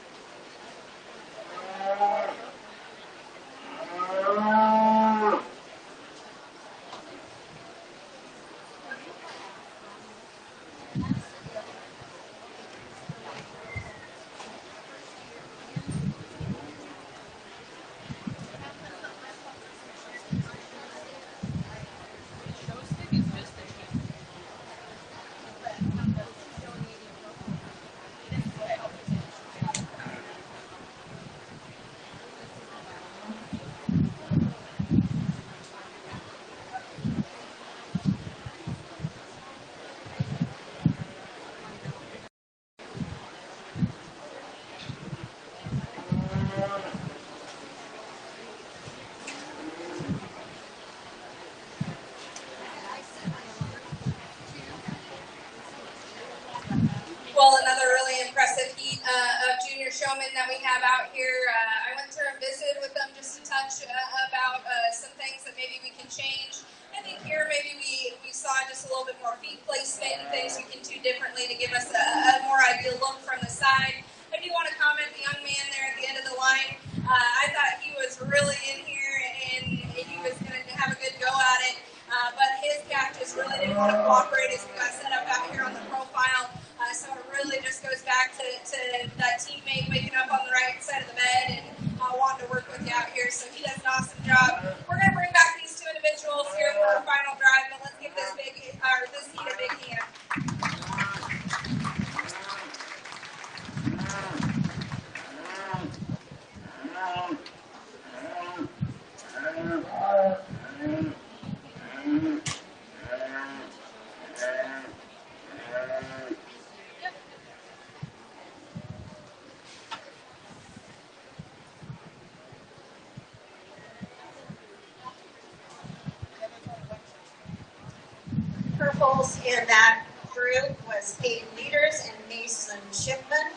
showmen that we have out here. I went through and visited with them just to touch about some things that maybe we can change. I think here maybe we saw just a little bit more feet placement and things we can do differently to give us a more ideal look from the side. I do want to comment the young man there at the end of the line. I thought he was really in here and he was going to have a good go at it. But his calf just really didn't want to cooperate as we got set up out here on the profile. So it really just goes back to that teammate waking up on the right side of the bed and wanting to work with you out here. So he does an awesome job. We're going to bring back these two individuals here for our final drive, but let's give this heat a big hand. Purples in that group was Kate Leaders and Mason Shipman.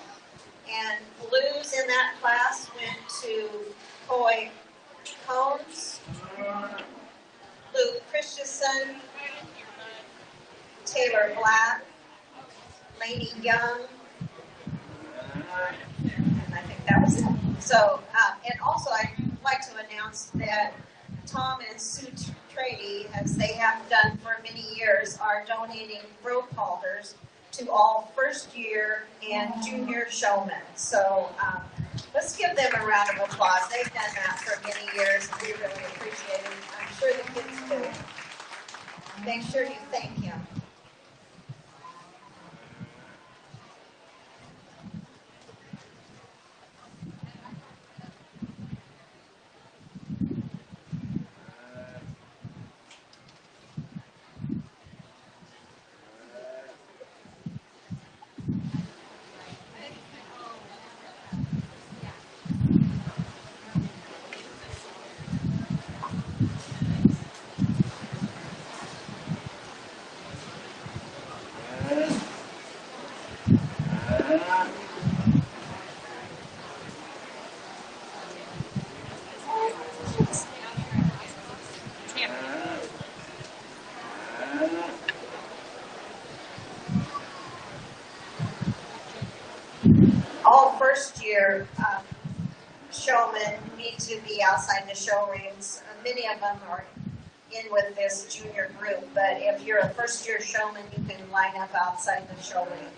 And blues in that class went to Coy Combs, Luke Christensen, Taylor Black, Lainey Young, and I think that was it. So, and also I'd like to announce that Tom and Sue Trady, as they have done for many years, are donating rope halters to all first year and junior showmen. So let's give them a round of applause. They've done that for many years, and we really appreciate it. I'm sure the kids do. Make sure you thank him. All first year showmen need to be outside the show rings. Many of them are in with this junior group, but if you're a first year showman, you can line up outside the show ring.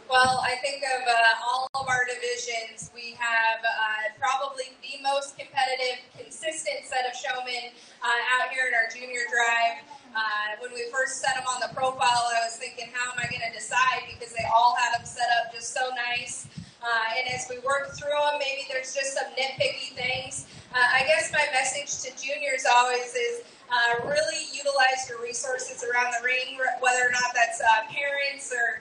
Well, I think of all of our divisions, we have probably the most competitive, consistent set of showmen out here in our junior drive. When we first set them on the profile, I was thinking, how am I going to decide? Because they all had them set up just so nice. And as we work through them, maybe there's just some nitpicky things. I guess my message to juniors always is really utilize your resources around the ring, whether or not that's parents or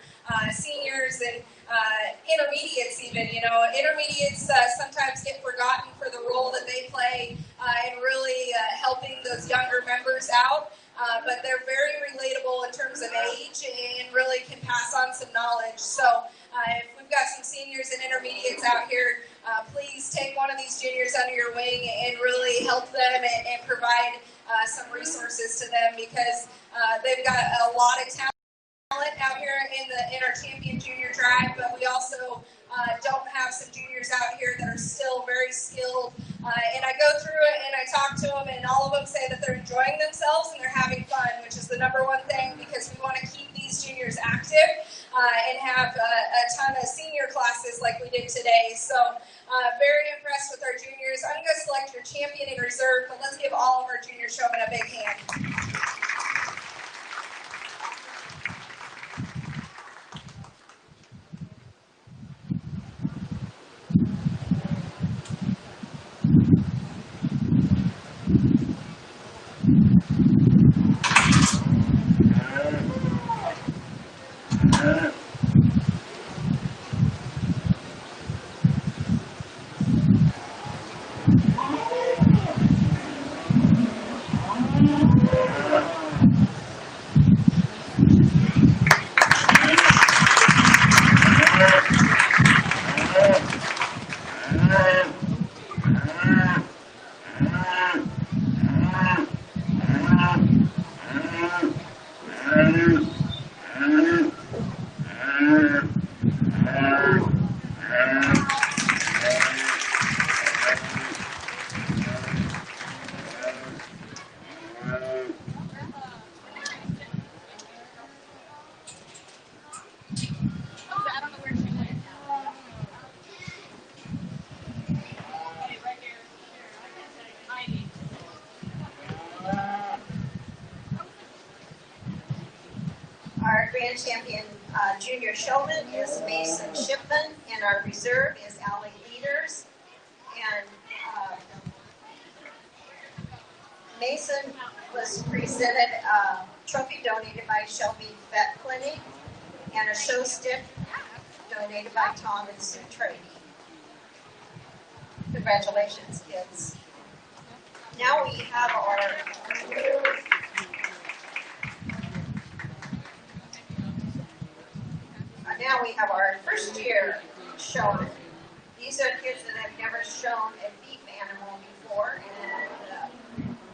seniors and intermediates even. You know, intermediates sometimes get forgotten for the role that they play in really helping those younger members out. But they're very relatable in terms of age and really can pass on some knowledge. So if we've got some seniors and intermediates out here, please take one of these juniors under your wing and really help them and provide some resources to them, because they've got a lot of talent out here in our champion junior drive, but we also don't have some juniors out here that are still very skilled. And I go through it and I talk to them, and all of them say that they're enjoying themselves and they're having fun, which is the number one thing, because we want to keep these juniors active and have a ton of senior classes like we did today. So very impressed with our juniors. I'm going to select your champion in reserve, but let's give all of our junior showmen a big hand. grand champion junior showman is Mason Shipman, and our reserve is Allie Leaders. And Mason was presented a trophy donated by Shelby Vet Clinic and a show stick donated by Tom and Sue Trady. Congratulations, kids. Now we have our first year showman. These are kids that have never shown a beef animal before, and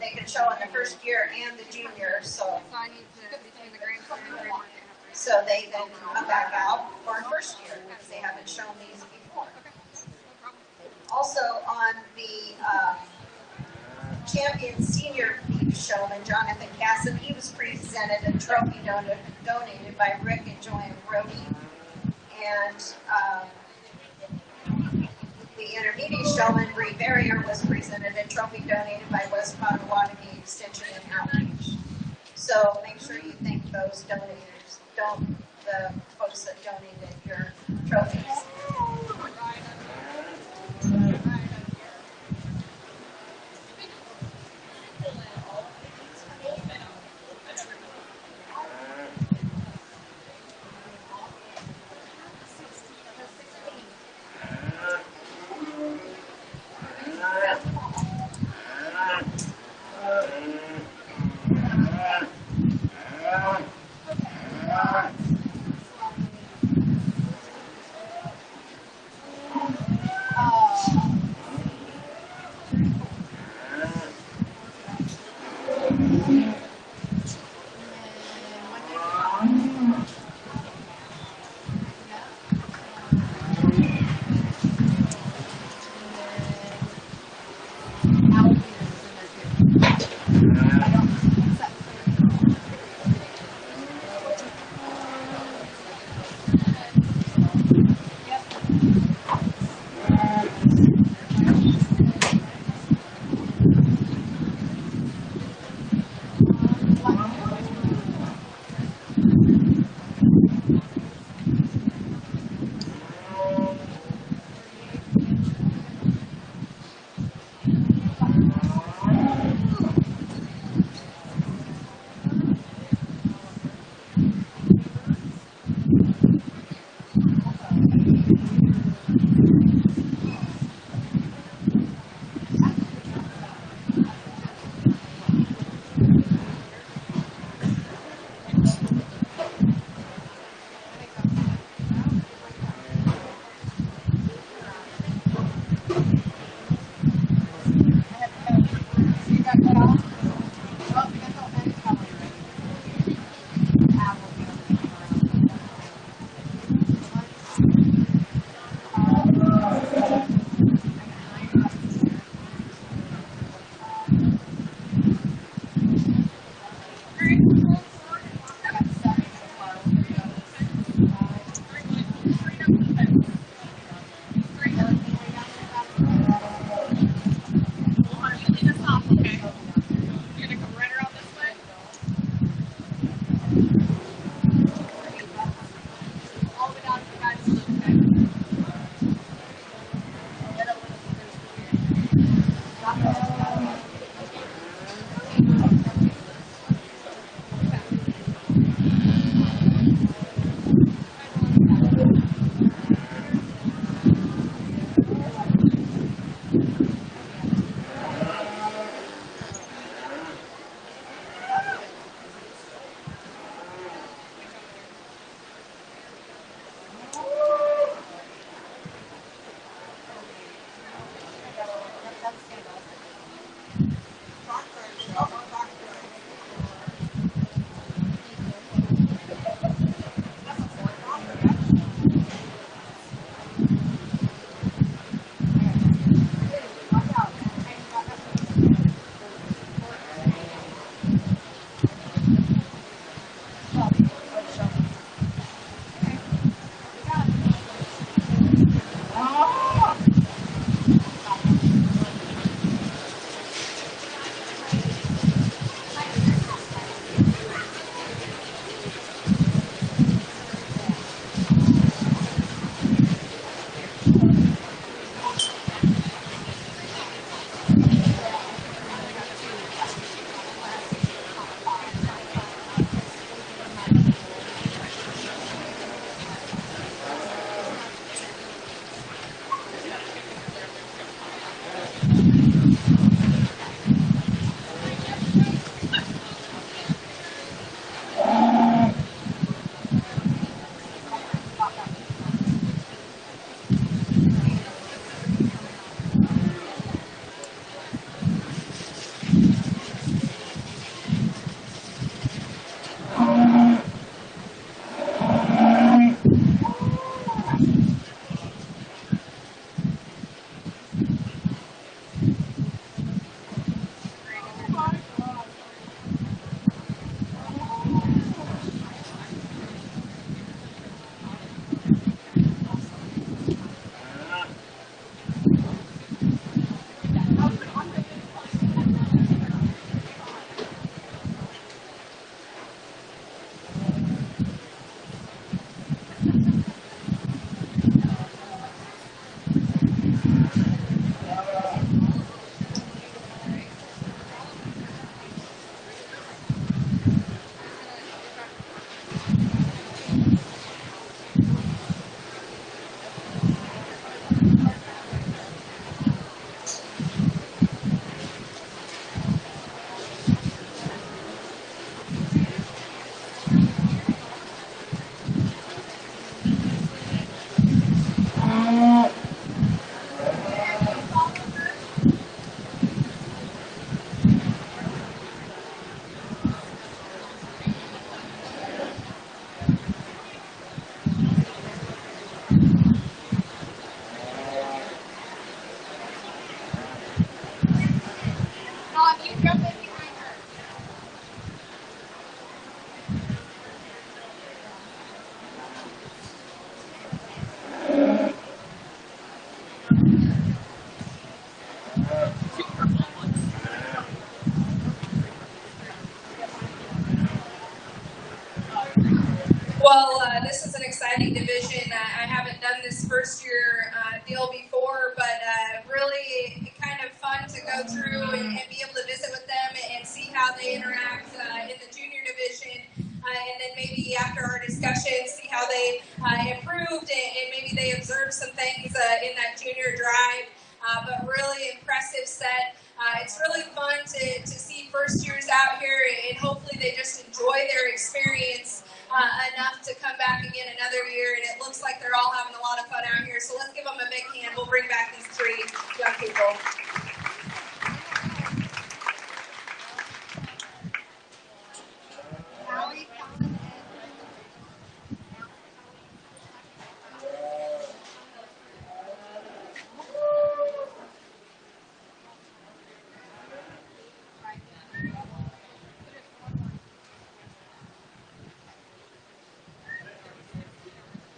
they can show in the first year and the junior. So I need to between the grandson and grandmother. So they then come back out for first year because they haven't shown these before. Also on the champion senior beef showman, Jonathan Casson, he was presented a trophy donated by Rick and Joanne Brody. And the intermediate showman, Bree Barrier, was presented a trophy donated by West Potawatomi Extension and Outreach. So make sure you thank those donators, the folks that donated your trophies. exciting division. I haven't done this first year deal before, but really kind of fun to go through and be able to visit with them and see how they interact in the junior division. And then maybe after our discussion, see how they improved and maybe they observed some things in that junior drive. But really impressive set. It's really fun to see first years out here, and hopefully they just enjoy their experience enough to come back again another year. And it looks like they're all having a lot of fun out here. So let's give them a big hand. We'll bring back these three young people.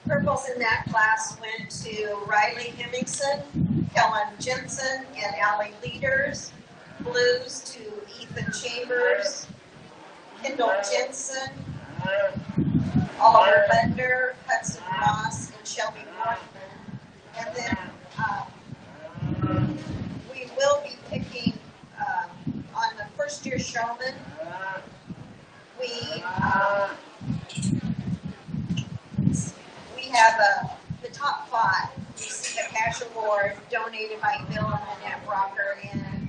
Purples in that class went to Riley Hemmingson, Kellen Jensen, and Allie Leaders. Blues to Ethan Chambers, Kendall Jensen, Oliver Bender, Hudson Ross, and Shelby Northman. And then we will be picking on the first year showman. We have the top 5 receive a cash award donated by Bill and Annette Rocker, and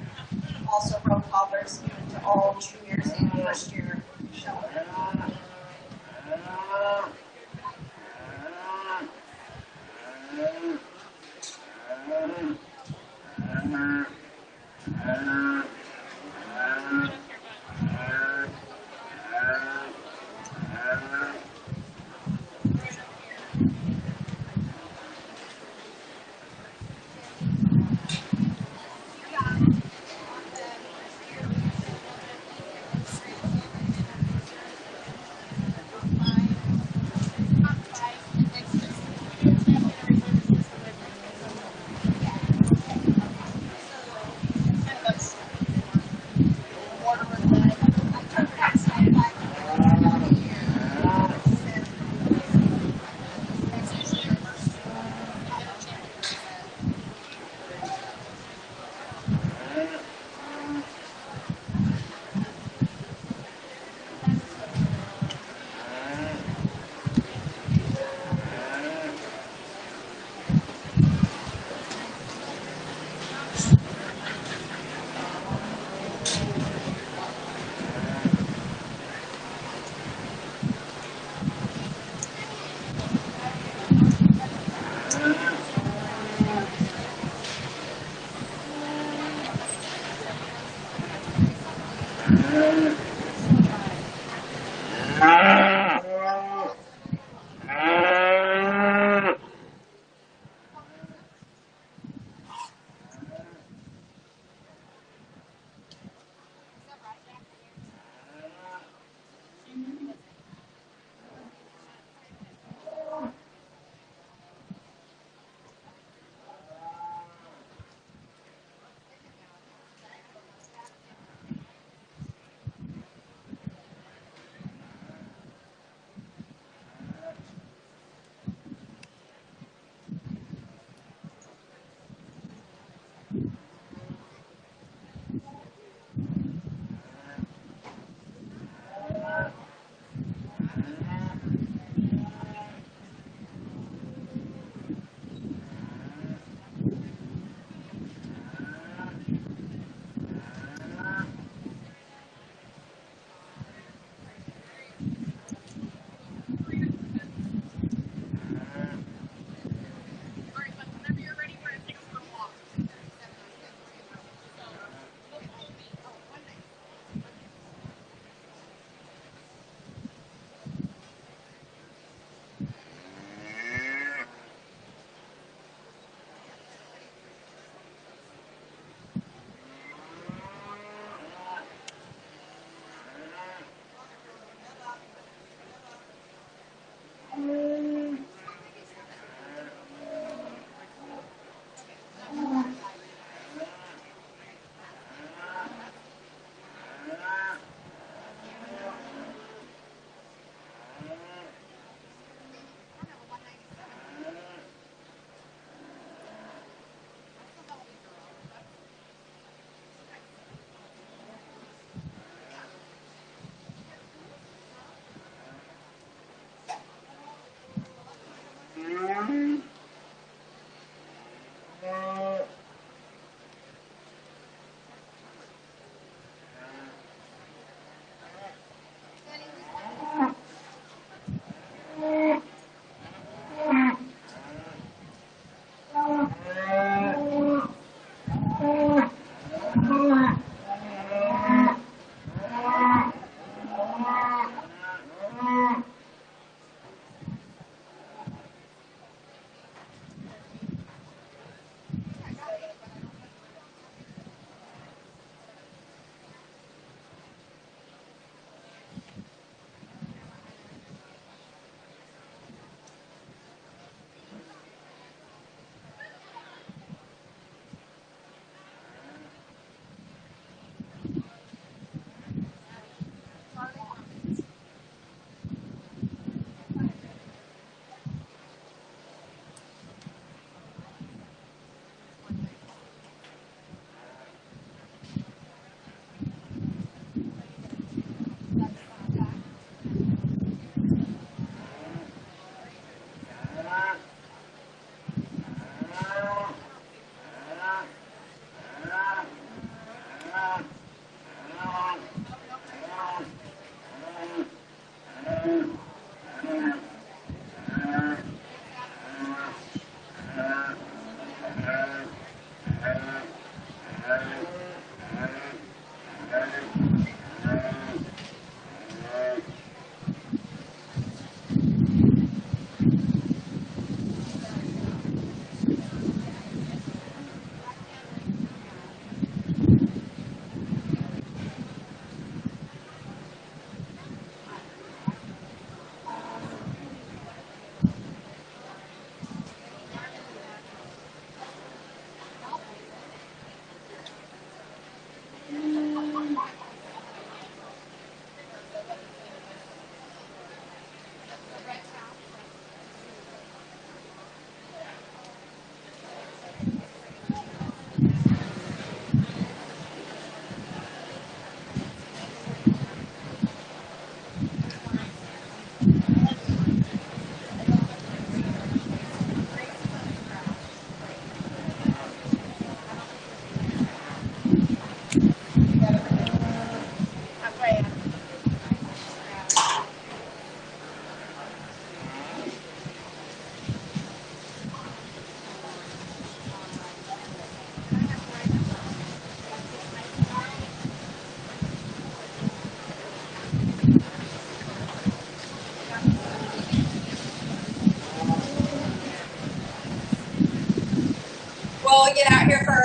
also roll callers given to all juniors and first year showmen.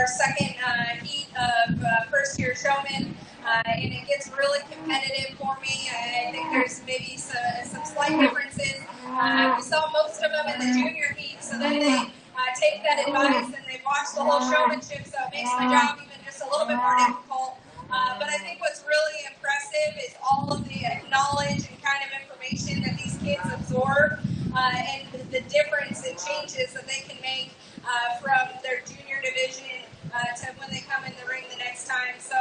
second heat of first-year showmen, and it gets really competitive for me. I think there's maybe some slight differences. We saw most of them in the junior heat, so then they take that advice and they watch the whole showmanship, so it makes my job even just a little bit more difficult. But I think what's really impressive is all of the knowledge and kind of information that these kids absorb, and the difference and changes that they can make from their junior division to when they come in the ring the next time. So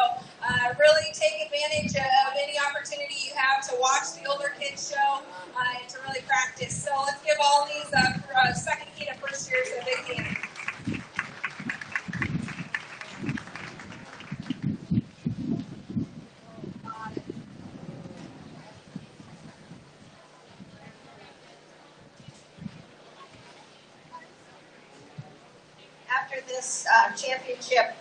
really take advantage of any opportunity you have to watch the older kids show and to really practice. So let's give all these second heat of first years a big hand. After this championship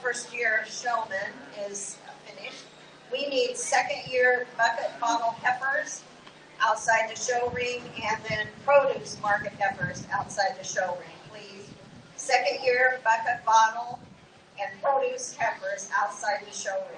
first-year showman is finished, we need second-year bucket bottle heifers outside the show ring, and then produce market heifers outside the show ring, please. Second-year bucket bottle and produce heifers outside the show ring.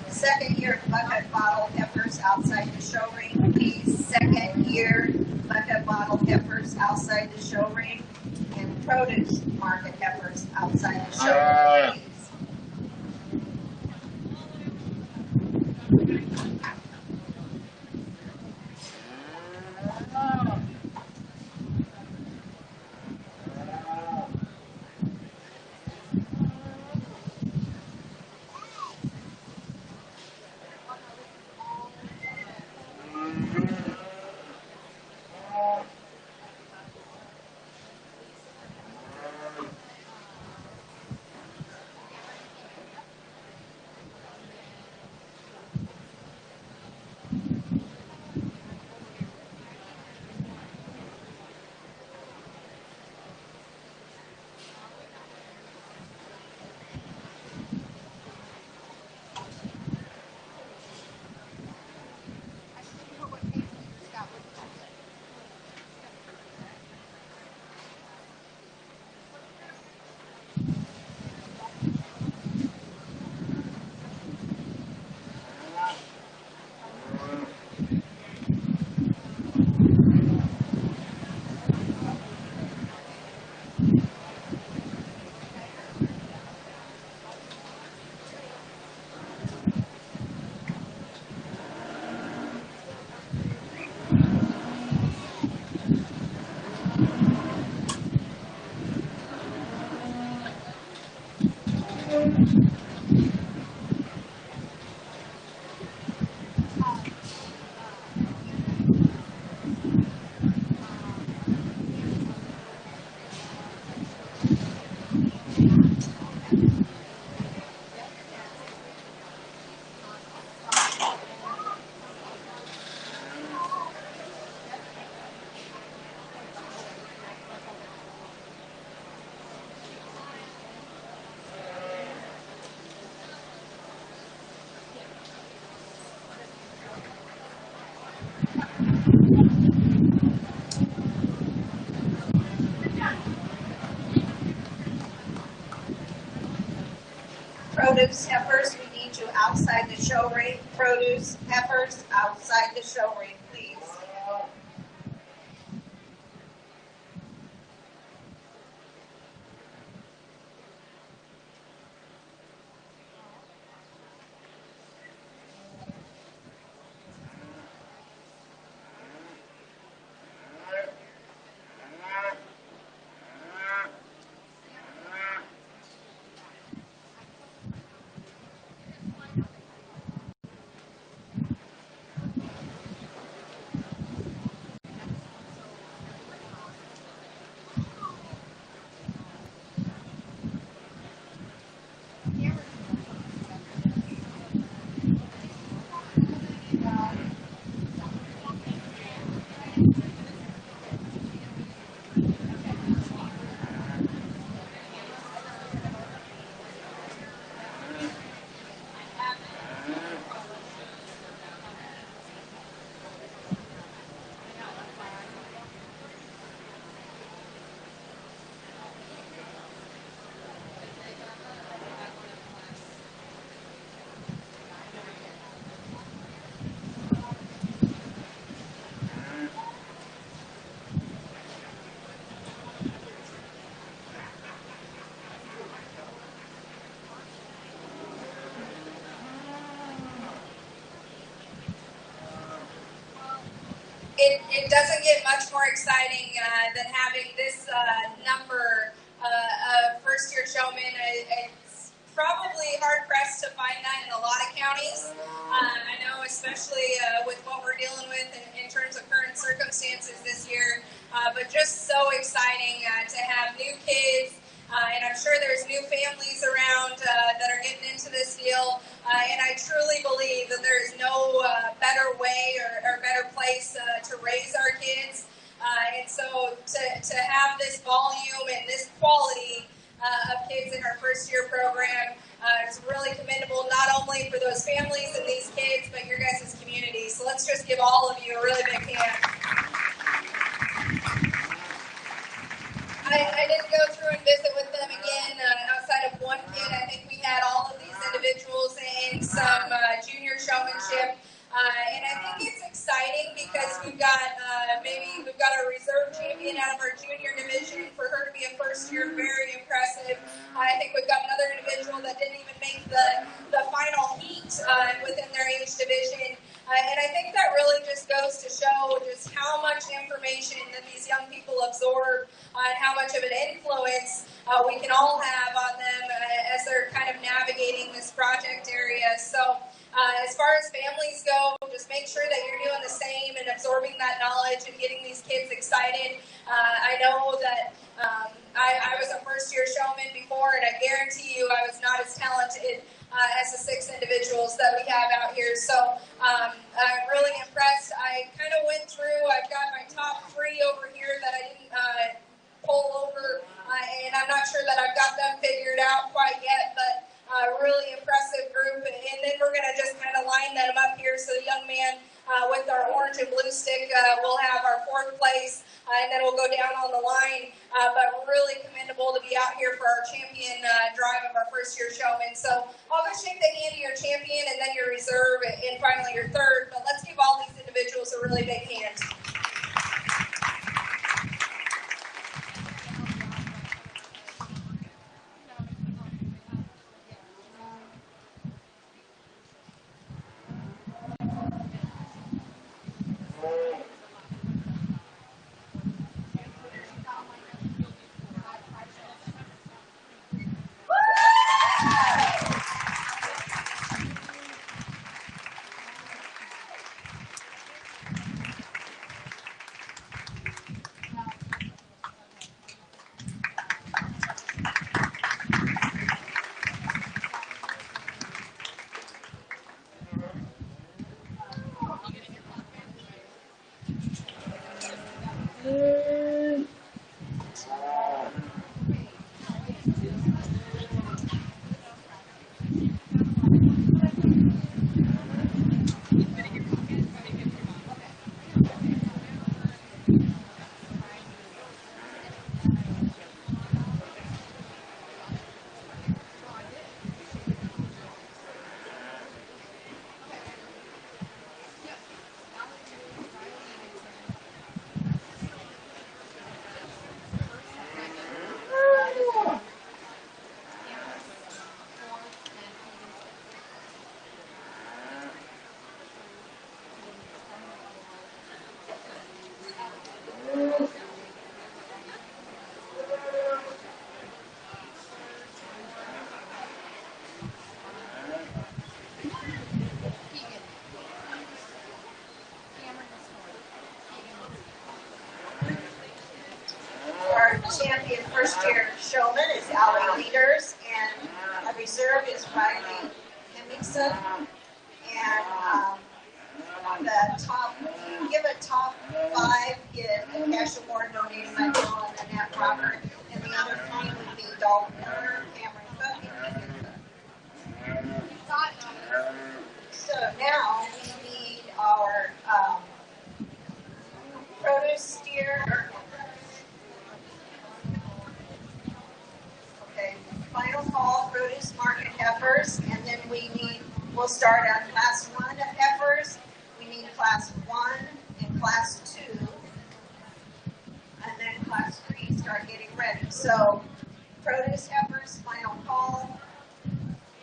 Second-year bucket bottle heifers outside the show ring, please. Second-year bucket bottle heifers outside the show ring, and produce market heifers outside the show ring, please. Produce heifers, we need you outside the show ring. Produce heifers outside the show ring, please. It doesn't get much more exciting than having this number of first-year showmen. It's probably hard-pressed to find that in a lot of counties. I know, especially with what we're dealing with in terms of current circumstances this year, but just so exciting to have new kids. And I'm sure there's new families around that are getting into this deal. And I truly believe that there is no better way or better place to raise our kids. And so to have this volume and this quality of kids in our first year program is really commendable, not only for those families and these kids, but your guys' community. So let's just give all of you a really big hand. I didn't go through and visit with them again outside of one kid. I think we had all of these individuals in some junior showmanship. And I think it's exciting because we've got a reserve champion out of our junior division. For her to be a first year, very impressive. I think we've got another individual that didn't even make the final heat within their age division. And I think that really just goes to show just how much information that these young people absorb and how much of an influence we can all have on them as they're kind of navigating this project area. So as far as families go, just make sure that you're doing the same and absorbing that knowledge and getting these kids excited. I know that I was a first-year showman before, and I guarantee you I was not as talented as the 6 individuals that we have out here. So I'm really impressed. I kind of went through, I've got my top 3 over here that I didn't pull over, and I'm not sure that I've got them figured out quite yet, but really impressive group. And then we're going to just kind of line them up here. So the young man with our orange and blue stick will have our 4th place, and then we'll go down on the line. But really commendable to be out here for our champion drive of our first-year showman. So I'll go shake the hand of your champion and then your reserve and finally your 3rd. But let's give all these individuals a really big hand. champion first-year showman is Allie Leaders, and a reserve is Riley Hemmingson. And the top, you give a top 5, get a cash award donated by Bill and Annette Robert, and the other 3 would be Dalton Miller, Cameron Cook, and Megan Cook. So now we need our produce steer. Okay, final call, produce market heifers, and then we'll start on class 1 of heifers. We need class 1 and class 2, and then class 3 start getting ready. So produce heifers, final call,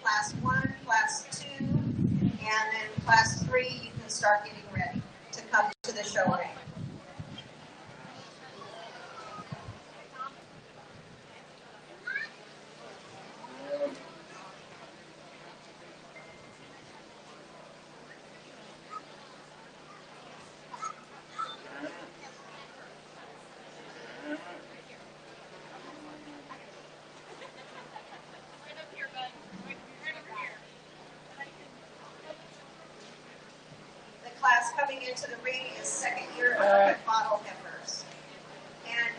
class 1, class 2, and then class 3, you can start getting ready to come to the show ring. Class coming into the ring is second year bottle heifers. And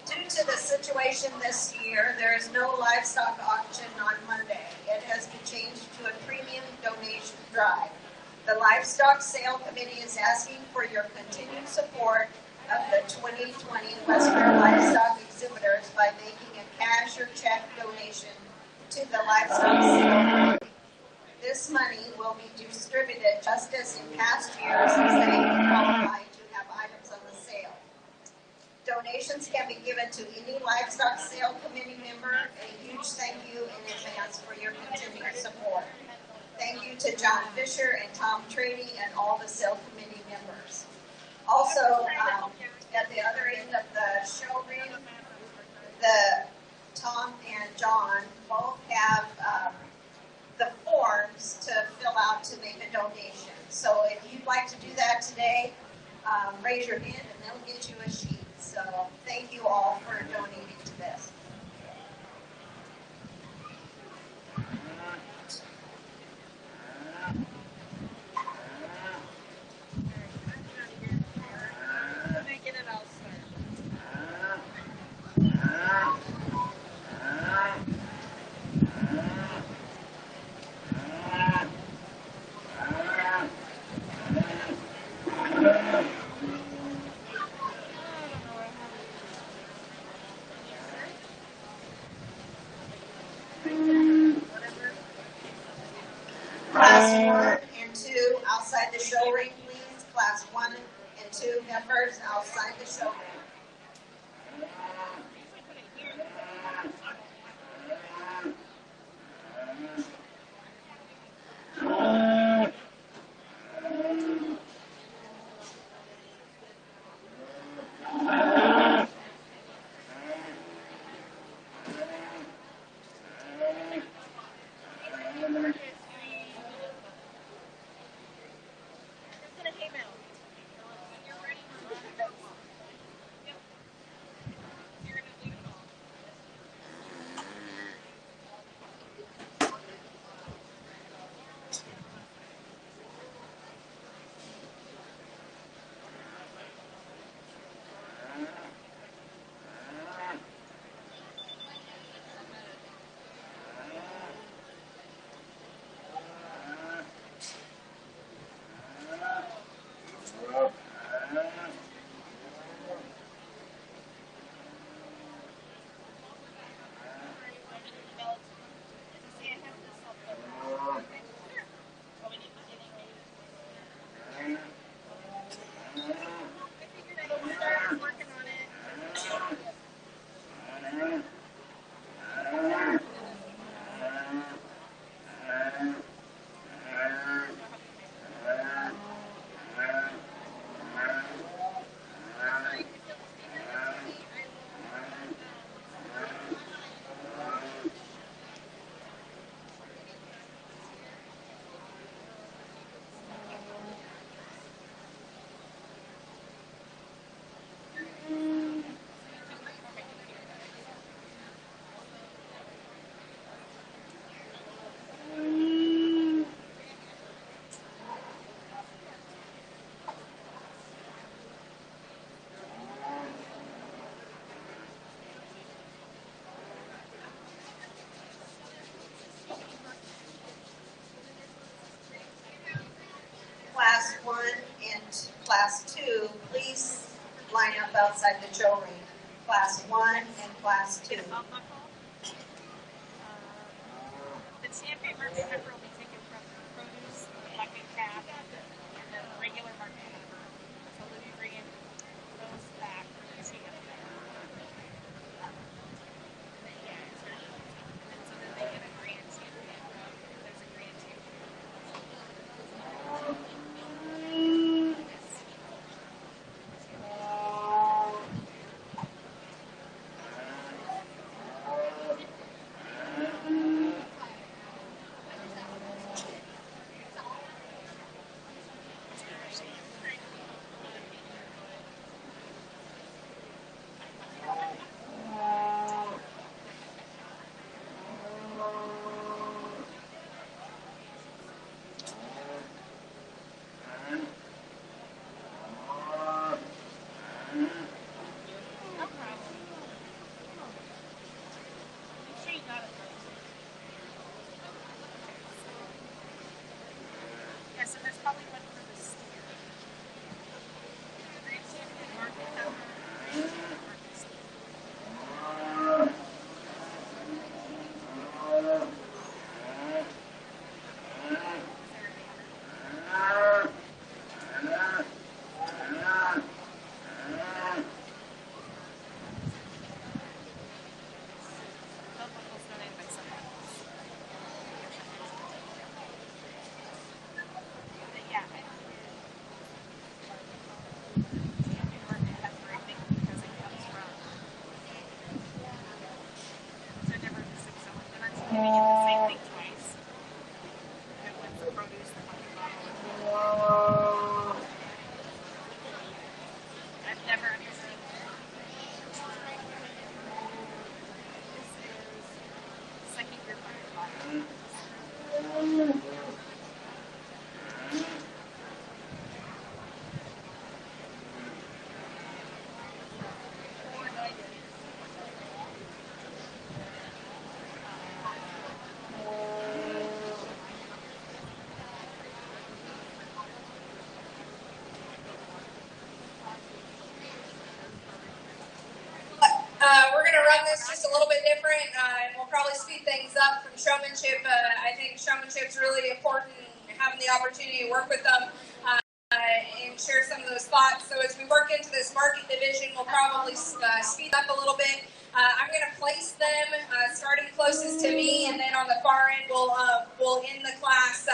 due to the situation this year, there is no livestock auction on Monday. It has been changed to a premium donation drive. The Livestock Sale Committee is asking for your continued support of the 2020 Westfair Livestock exhibitors by making a cash or check donation to the Livestock Sale Committee. This money will be distributed just as in past years as they qualify to have items on the sale. Donations can be given to any Livestock Sale Committee member. A huge thank you in advance for your continued support. Thank you to John Fisher and Tom Trady and all the Sale Committee members. Also, at the other end of the show ring, Tom and John both have the forms to fill out to make a donation. So if you'd like to do that today, raise your hand and they'll get you a sheet. So thank you all for donating to this. Class 1 and 2 outside the show ring, please. Class 1 and 2 heifers outside the show ring. Class 2, please line up outside the show ring. Class 1 and Class 2. The champion market heifer will be taken from produce, bucket calf, and the regular market heifer. So we'll be bringing those back together. And so then they get a grand champion. There's a grand champion. So there's probably one for the steer. Grand champion market heifer, grand champion market steer. We're going to run this just a little bit different, and we'll probably speed things up from showmanship. I think showmanship's really important, having the opportunity to work with them and share some of those thoughts. So as we work into this market division, we'll probably speed up a little bit. I'm going to place them starting closest to me, and then on the far end, we'll end the class.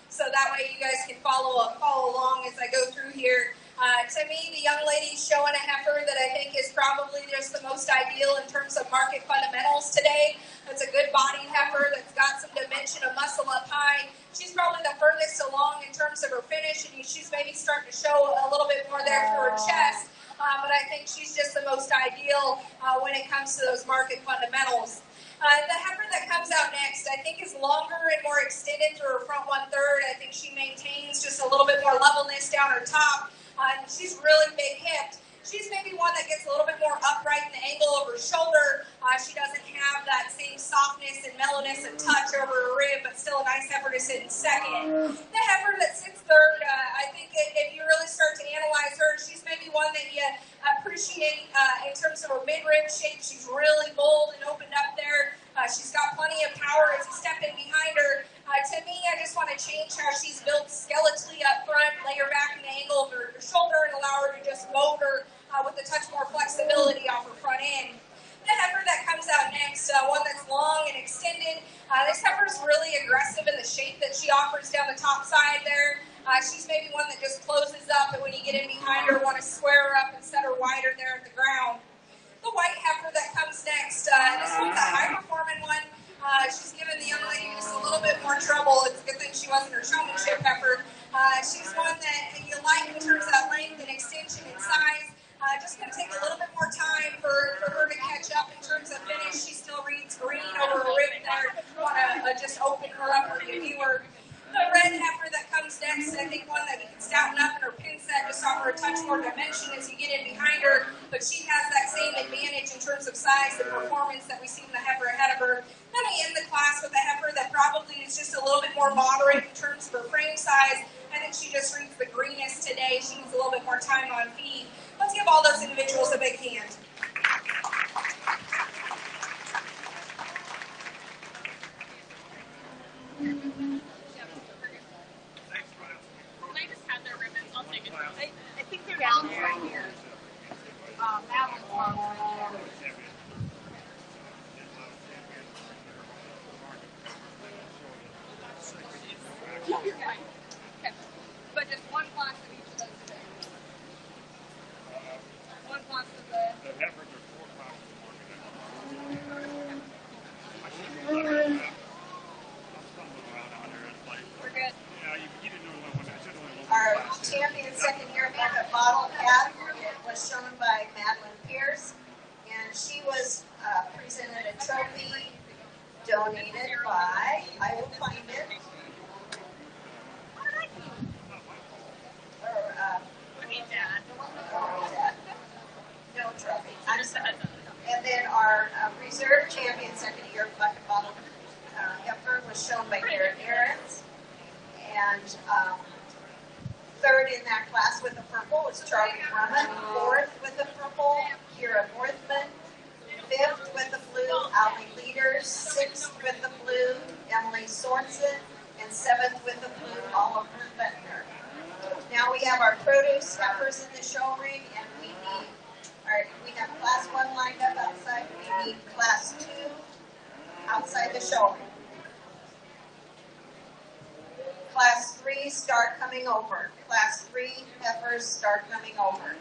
So that way you guys can follow along as I go through here. To me, the young lady's showing a heifer that I think is probably just the most ideal in terms of market fundamentals today. It's a good bodied heifer that's got some dimension of muscle up high. She's probably the furthest along in terms of her finish, and she's maybe starting to show a little bit more there through her chest. But I think she's just the most ideal when it comes to those market fundamentals. The heifer that comes out next, I think, is longer and more extended through her front 1/3. I think she maintains just a little bit more levelness down her top. She's really big hipped. She's maybe one that gets a little bit more upright in the angle of her shoulder. She doesn't have that same softness and mellowness and touch over her rib, but still a nice heifer to sit in second. The heifer that sits third, I think if you really start to analyze her, she's maybe one that you appreciate in terms of her midrib shape. She's really bold and opened up there. She's got plenty of power as you step in behind her. To me, I just want to change how she's built skeletally up front, lay her back in the angle of her shoulder, and allow her to just mold her with a touch more flexibility off her front end. The heifer that comes out next, one that's long and extended. This heifer's really aggressive in the shape that she offers down the top side there. She's maybe one that just closes up, and when you get in behind her, want to square her up and set her wider there at the ground. The white heifer that comes next, this one's a high-performing one. She's given the young lady just a little bit more trouble. It's a good thing she wasn't her showmanship heifer. She's one that you like in terms of length and extension and size. Just going to take a little bit more time for her to catch up in terms of finish. She still reads green over her rib there. Want to just open her up for your viewer. The red heifer that comes next, I think one that you can stouten up in her pin set, just offer a touch more dimension as you get in behind her, but she has that same advantage in terms of size and performance that we see in the heifer ahead of her. Then we end the class with a heifer that probably is just a little bit more moderate in terms of her frame size. I think she just reads the greenest today. She needs a little bit more those individuals a big hand. Can I just have their ribbons? I'll take it. I think they're down right here. Madeline's mom's right here. You're fine. Okay. But just one glass of each of those things. One glass of the. The heifers are 4 pounds to market. I should go let her I'm stumbling around on there. It's like, We're good. yeah, you didn't know one. I should only know Our one. champion second year bucket bottle cap was shown by Madeline Pierce, and she was presented a trophy donated by, I will find it, or, Okay, Dad. no trophy, I'm sorry. And then our reserve champion second year bucket bottle heifer was shown by Garrett Aarons, and third in that class with the purple was Charlie Drummond. Fourth with the purple, Kira Northman. Fifth with the blue, Ali Leaders. Sixth with the blue, Emily Sorensen. And seventh with the blue, Oliver Bettner. Now we have our produce heifers in the show ring, and we have class 1 lined up outside. We need class 2 outside the show ring. Class 3 start coming over. Class 3 heifers start coming over.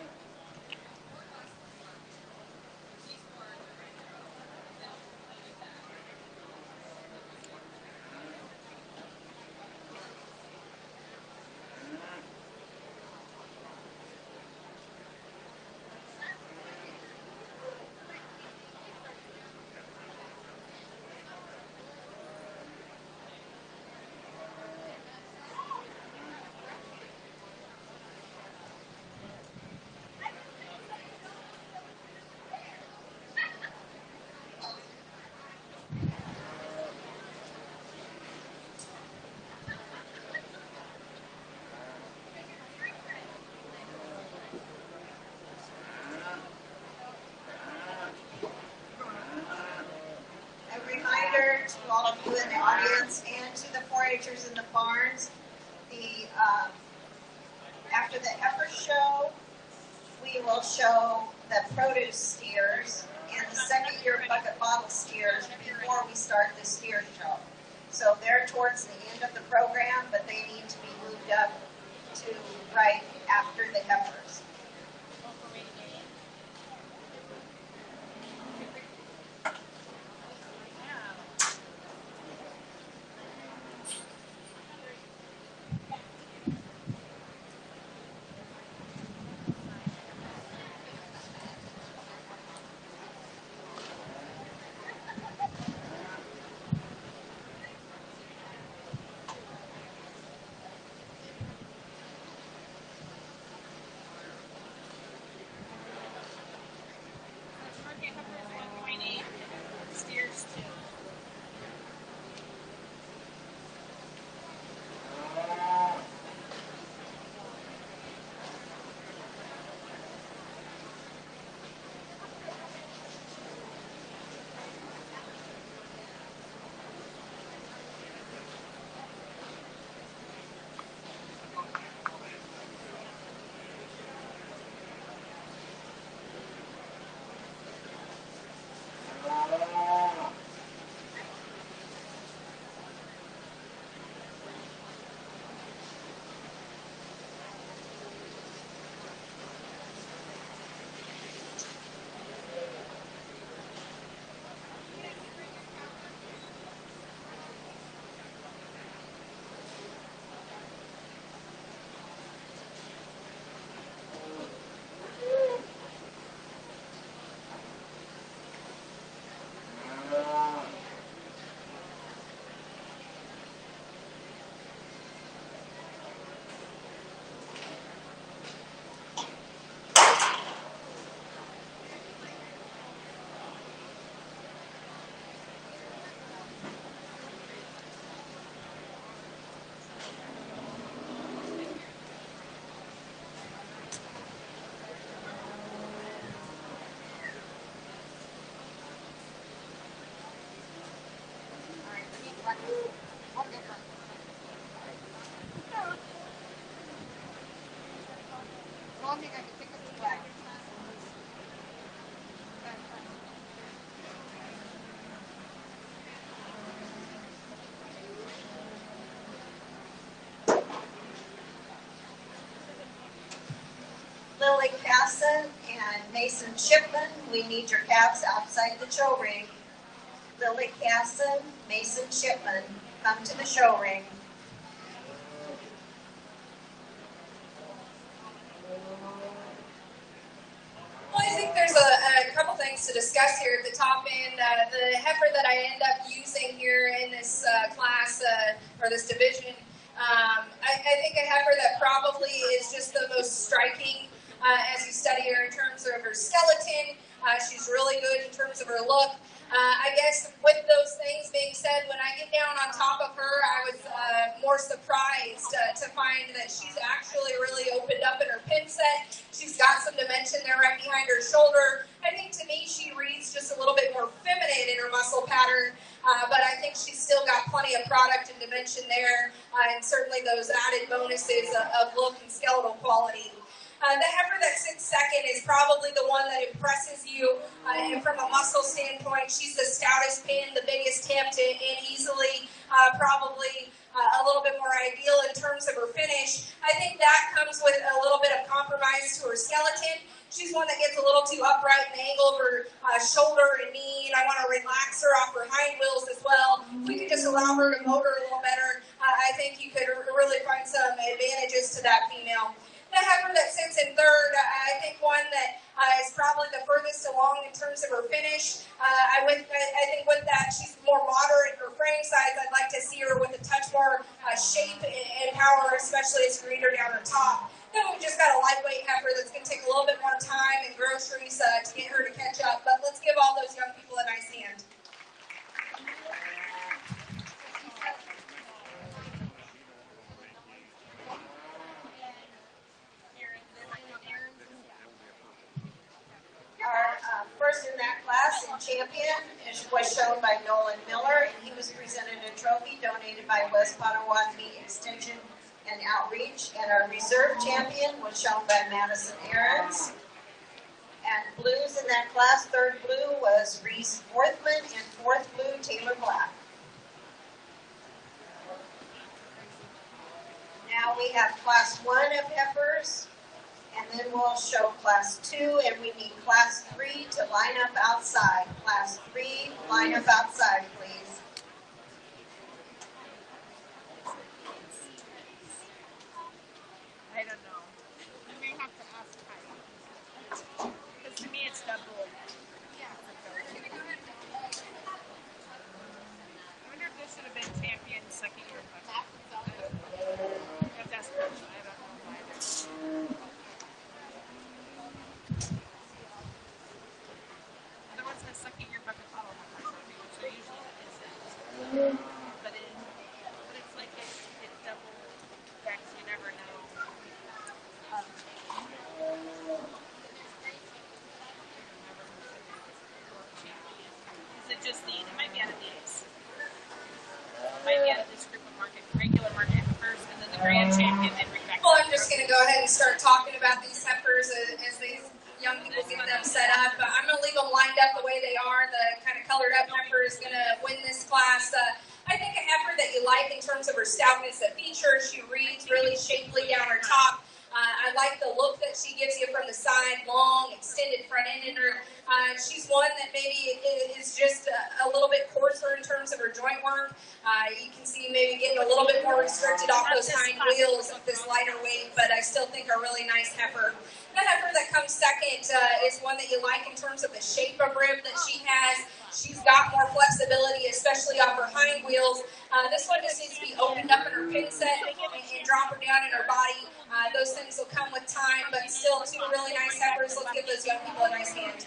To all of you in the audience and to the 4-H'ers in the barns, after the heifer show, we will show the produce steers and the second year bucket bottle steers before we start the steer show. So they're towards the end of the program, but they need to be moved up to right after the heifers. Madison and Mason Shipman, we need your calves outside the show ring. Lily Casson, Mason Shipman, come to the show ring. Well, I think there's a couple things to discuss here at the top end. The heifer that I end up using here in this class or this division, I think a heifer that probably is just the most striking as you study her in terms of her skeleton. She's really good in terms of her look. I guess with those things being said, when I get down on top of her, I was more surprised to find that she's actually really opened up in her pin set. She's got some dimension there right behind her shoulder. I think to me she reads just a little bit more feminine in her muscle pattern, but I think she's still got plenty of product and dimension there, and certainly those added bonuses of look and skeletal quality. The heifer that sits second is probably the one that impresses you, and from a muscle standpoint, she's the stoutest pin, the biggest hipped, and easily probably a little bit more ideal in terms of her finish. I think that comes with a little bit of compromise to her skeleton. She's one that gets a little too upright and angled her shoulder and knee, and I want to relax her off her hind wheels as well. If we could just allow her to motor a little better, I think you could really find some advantages to that female. The heifer that sits in third, I think one that is probably the furthest along in terms of her finish. I think with that, she's more moderate in her frame size. I'd like to see her with a touch more shape and power, especially as you read her down her top. Then we've just got a lightweight heifer that's going to take a little bit more time and groceries to get her to catch up. But let's give all those young people a nice hand. Our first in that class and champion was shown by Nolan Miller, and he was presented a trophy donated by West Potawatomi Extension and Outreach. And our reserve champion was shown by Madison Aarons. And blues in that class, third blue was Reese Forthman, and fourth blue, Taylor Black. Now we have class 1 of heifers. And then we'll show class 2, and we need class 3 to line up outside. Class 3, line up outside, please. I don't know. You may have to ask Heidi. Because to me it's double. Yeah. I wonder if this should have been champion second year. That's I don't know either. There wasn't a second year bucket bottle trophy, which there usually isn't. But it's like it double backs, you never know. Is it just it might be out of these. It might be out of this group of regular market first, and then the grand champion and Rebecca. Well, I'm just going to go ahead and start talking about these heifers as these young people get them set up. I'm going to leave them lined up the way they are. The kind of colored up heifer is going to win this class. I think a heifer that you like in terms of her stoutness of features. She reads really shapely down her top. I like the look that she gives you from the side, long, extended front end in her. She's one that maybe is just a little bit coarser in terms of her joint work. You can see maybe getting a little bit more restricted off those hind wheels with this lighter weight, but I still think a really nice heifer. The heifer that comes second is one that you like in terms of the shape of rib that she has. She's got more flexibility, especially off her hind wheels. This one just needs to be opened up in her pin set and drop her down in her body. Those things will come with time, but still two really nice heifers. Let's give those young people a nice hand.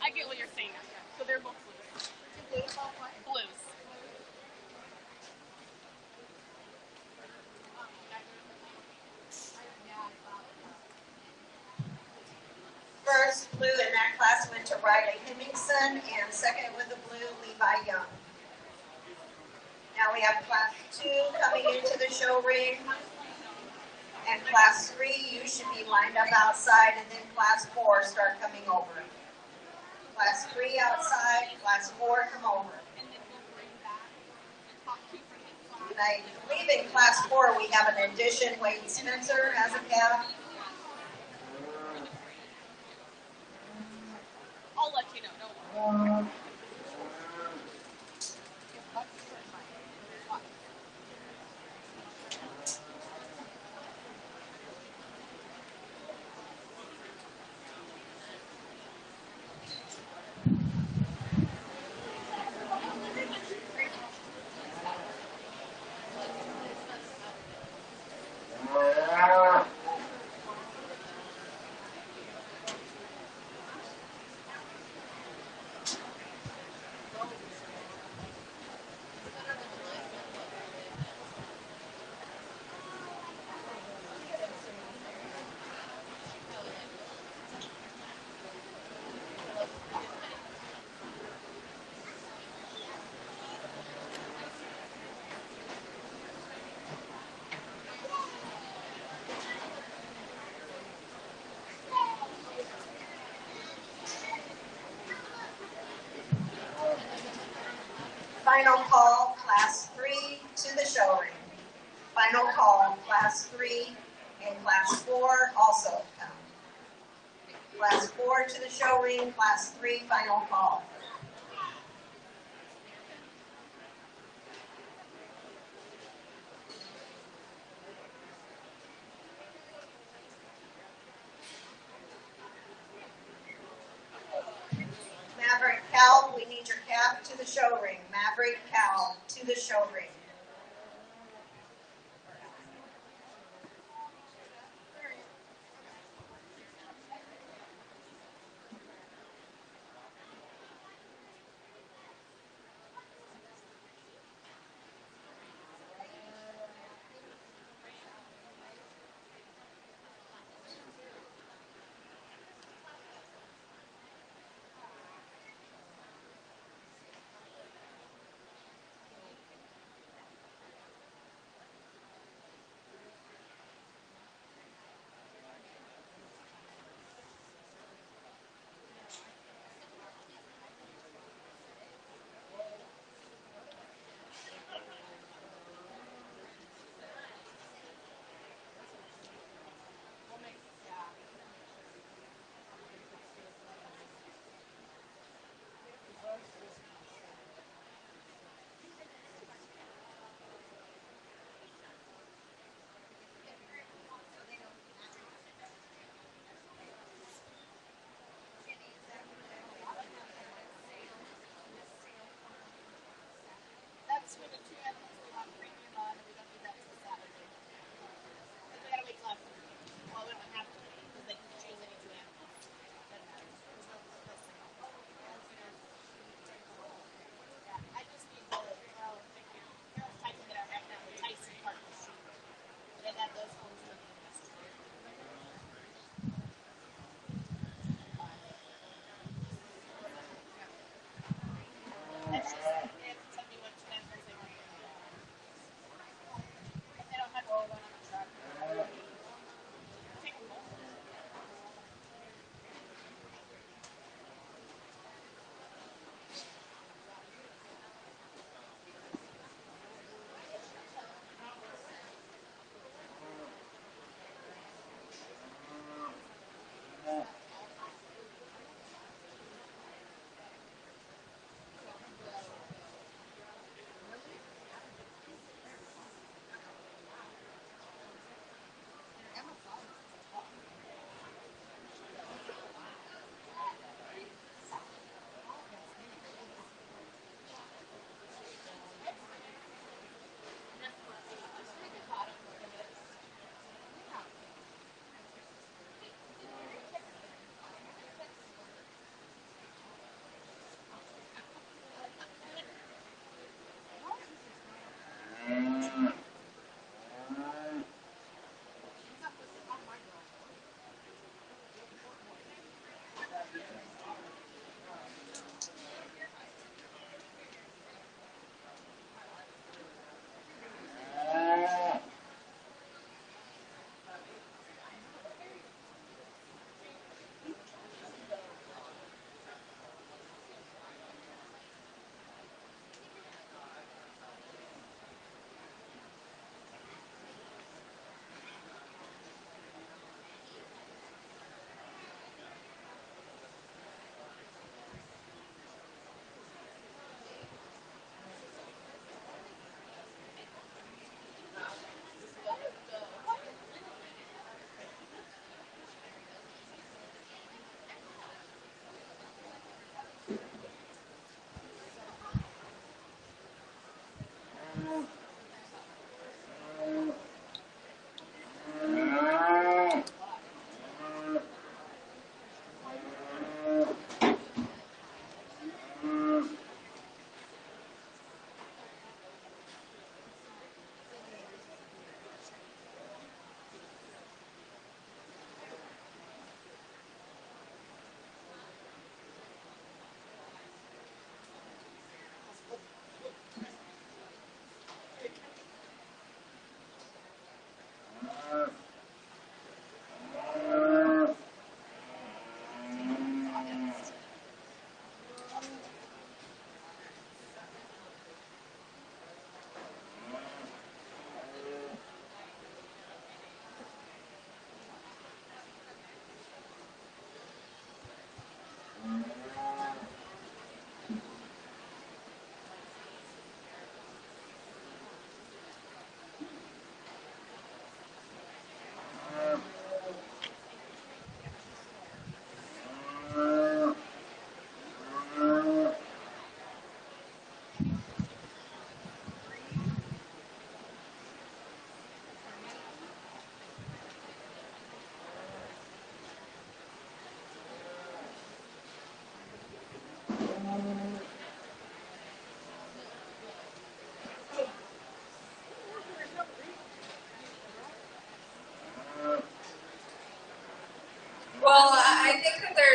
I get what you're saying. So they're both blues. Blues. First blue in that class went to Riley Hemmingson, and second with the blue, Levi Young. Now we have class 2 coming into the show ring. And class 3, you should be lined up outside, and then class 4 start coming over. Class 3 outside, class 4 come over. And then we'll bring back the top two from each class. I believe in class 4 we have an addition. Wade Spencer has a calf. I'll let you know. Don't worry. Final call, class 3 to the show ring. Final call, class 3 and class 4 also come. Class 4 to the show ring, class 3 final call. Maverick Cal, we need your calf to the show ring. Maverick Cal to the show ring.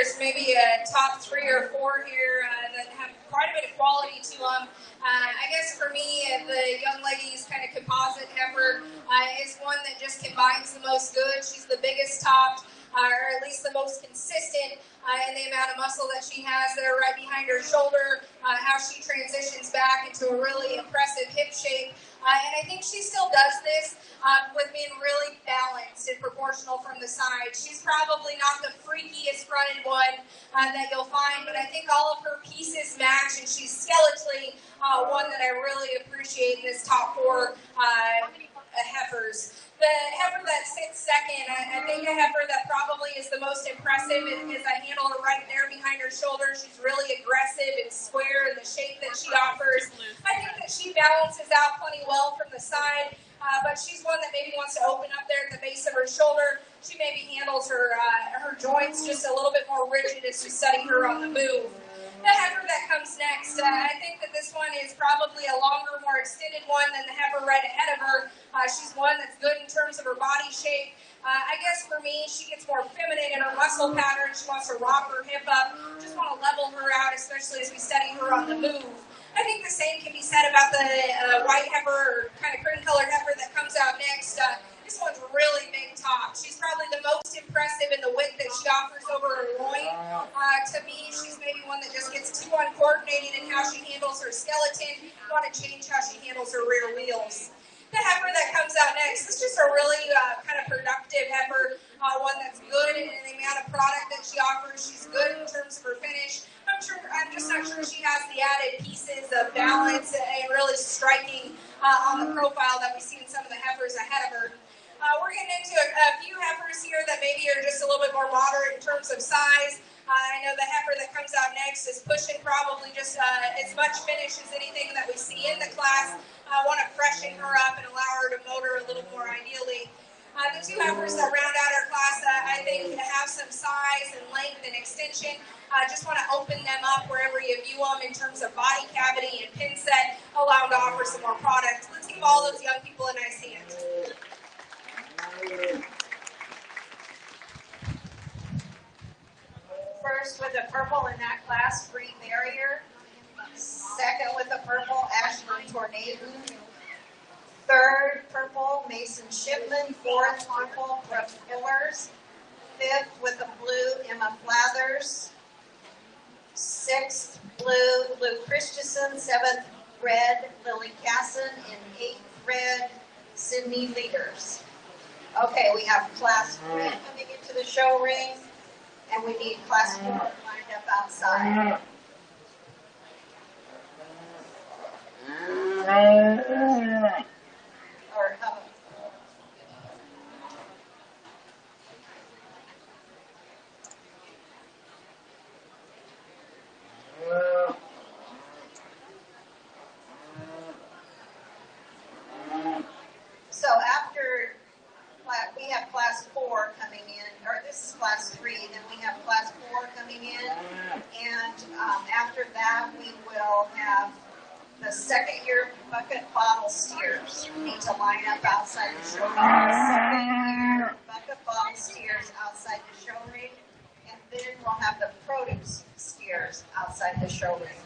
heifers, maybe a top 3 or 4 here that have quite a bit of quality to them. I guess for me, the young lady's kind of composite heifer is one that just combines the most good. She's the biggest topped, or at least the most consistent in the amount of muscle that she has there right behind her shoulder, how she transitions back into a really impressive hip shape. And I think she still does this with being really balanced and proportional from the side. She's probably not the freakiest fronted one that you'll find, but I think all of her pieces match, and she's skeletally one that I really appreciate in this top 4 heifers. The heifer that sits second, I think a heifer that probably is the most impressive is I handle her right there behind her shoulder. She's really aggressive and square in the shape that she offers. I think that she balances out plenty well from the side, but she's one that maybe wants to open up there at the base of her shoulder. She maybe handles her joints just a little bit more rigid as you study her on the move. The heifer that comes next, I think that this one is probably a longer, more extended one than the heifer right ahead of her. She's one that's good in terms of her body shape. I guess for me, she gets more feminine in her muscle pattern. She wants to rock her hip up. Just want to level her out, especially as we study her on the move. I think the same can be said about the white heifer, or kind of cream-colored heifer that comes out next. This one's really big top. She's probably the most impressive in the width that she offers over her loin. To me, she's maybe one that just gets too uncoordinated in how she handles her skeleton. You want to change how she handles her rear wheels. The heifer that comes out next is just a really kind of productive heifer, one that's good in the amount of product that she offers. She's good in terms of her finish. I'm just not sure she has the added pieces of balance and really striking on the profile that we see in some of the heifers ahead of her. We're getting into a few heifers here that maybe are just a little bit more moderate in terms of size. I know the heifer that comes out next is pushing probably just as much finish as anything that we see in the class. I want to freshen her up and allow her to motor a little more ideally. The 2 heifers that round out our class, I think, have some size and length and extension. Just want to open them up wherever you view them in terms of body cavity and pin set, allow them to offer some more product. Let's give all those young people a nice hand. First with the purple in that class, Free Barrier. Second with the purple, Ashley Tornado. Third, purple, Mason Shipman. Fourth, purple, Brooke Pillars. Fifth with the blue, Emma Flathers. Sixth, blue, Lou Christensen. Seventh, red, Lily Casson. And eighth, red, Sydney Leaders. Okay, we have class 3 coming into the show ring, and we need class 4 lined up outside. Or so after we have class 4 coming in, or this is class 3, then we have class 4 coming in, and after that we will have the second year bucket bottle steers. We need to line up outside the show ring. Second year bucket bottle steers outside the show ring, and then we'll have the produce steers outside the show ring.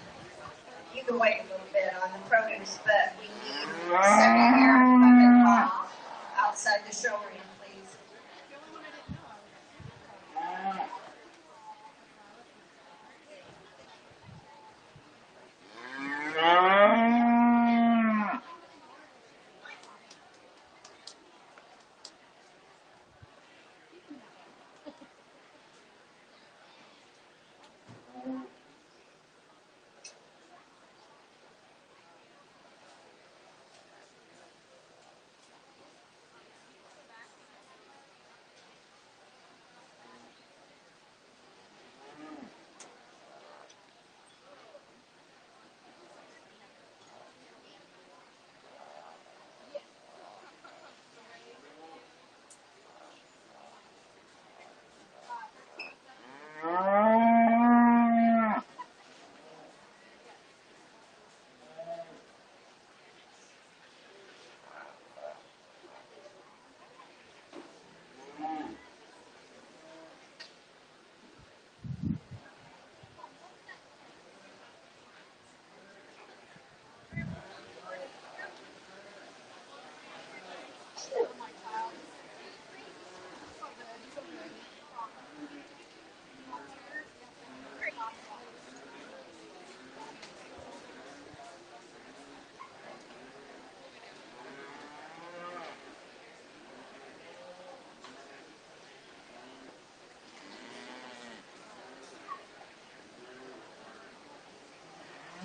You can wait a little bit on the produce, but we need second year bucket bottle outside the show ring, please.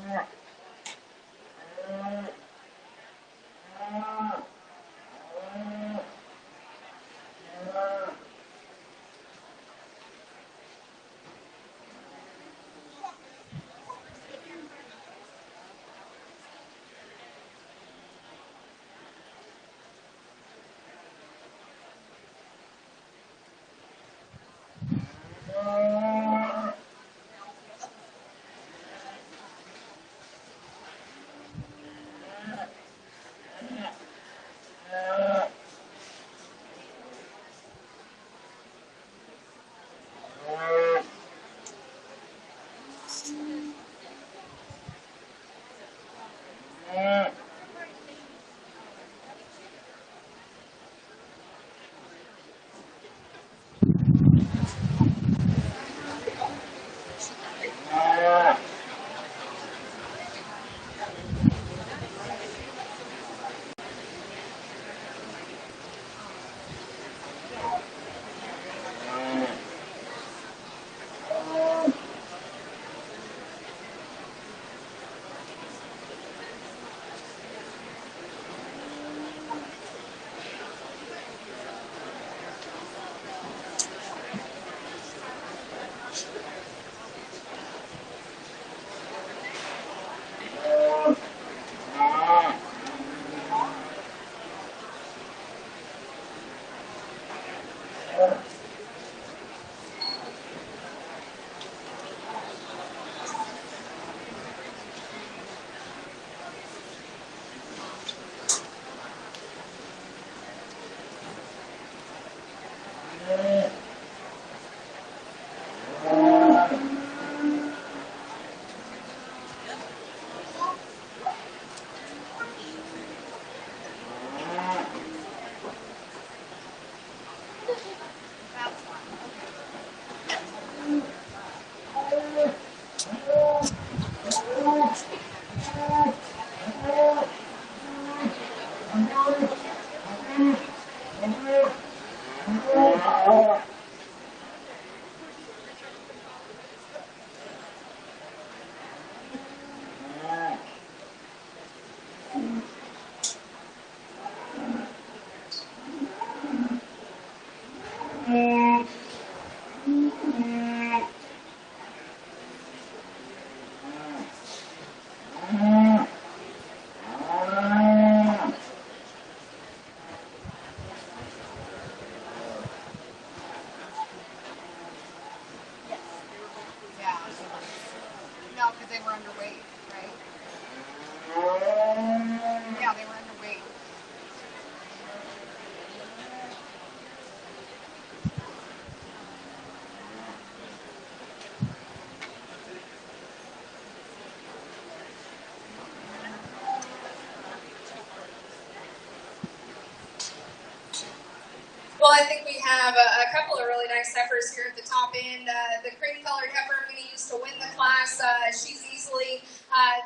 Yeah. No, because they were underweight, right? Yeah, they were underweight. Well, I think we have a couple of really nice heifers here at the top end. The cream-colored heifer I'm going to use to win the class. She's easily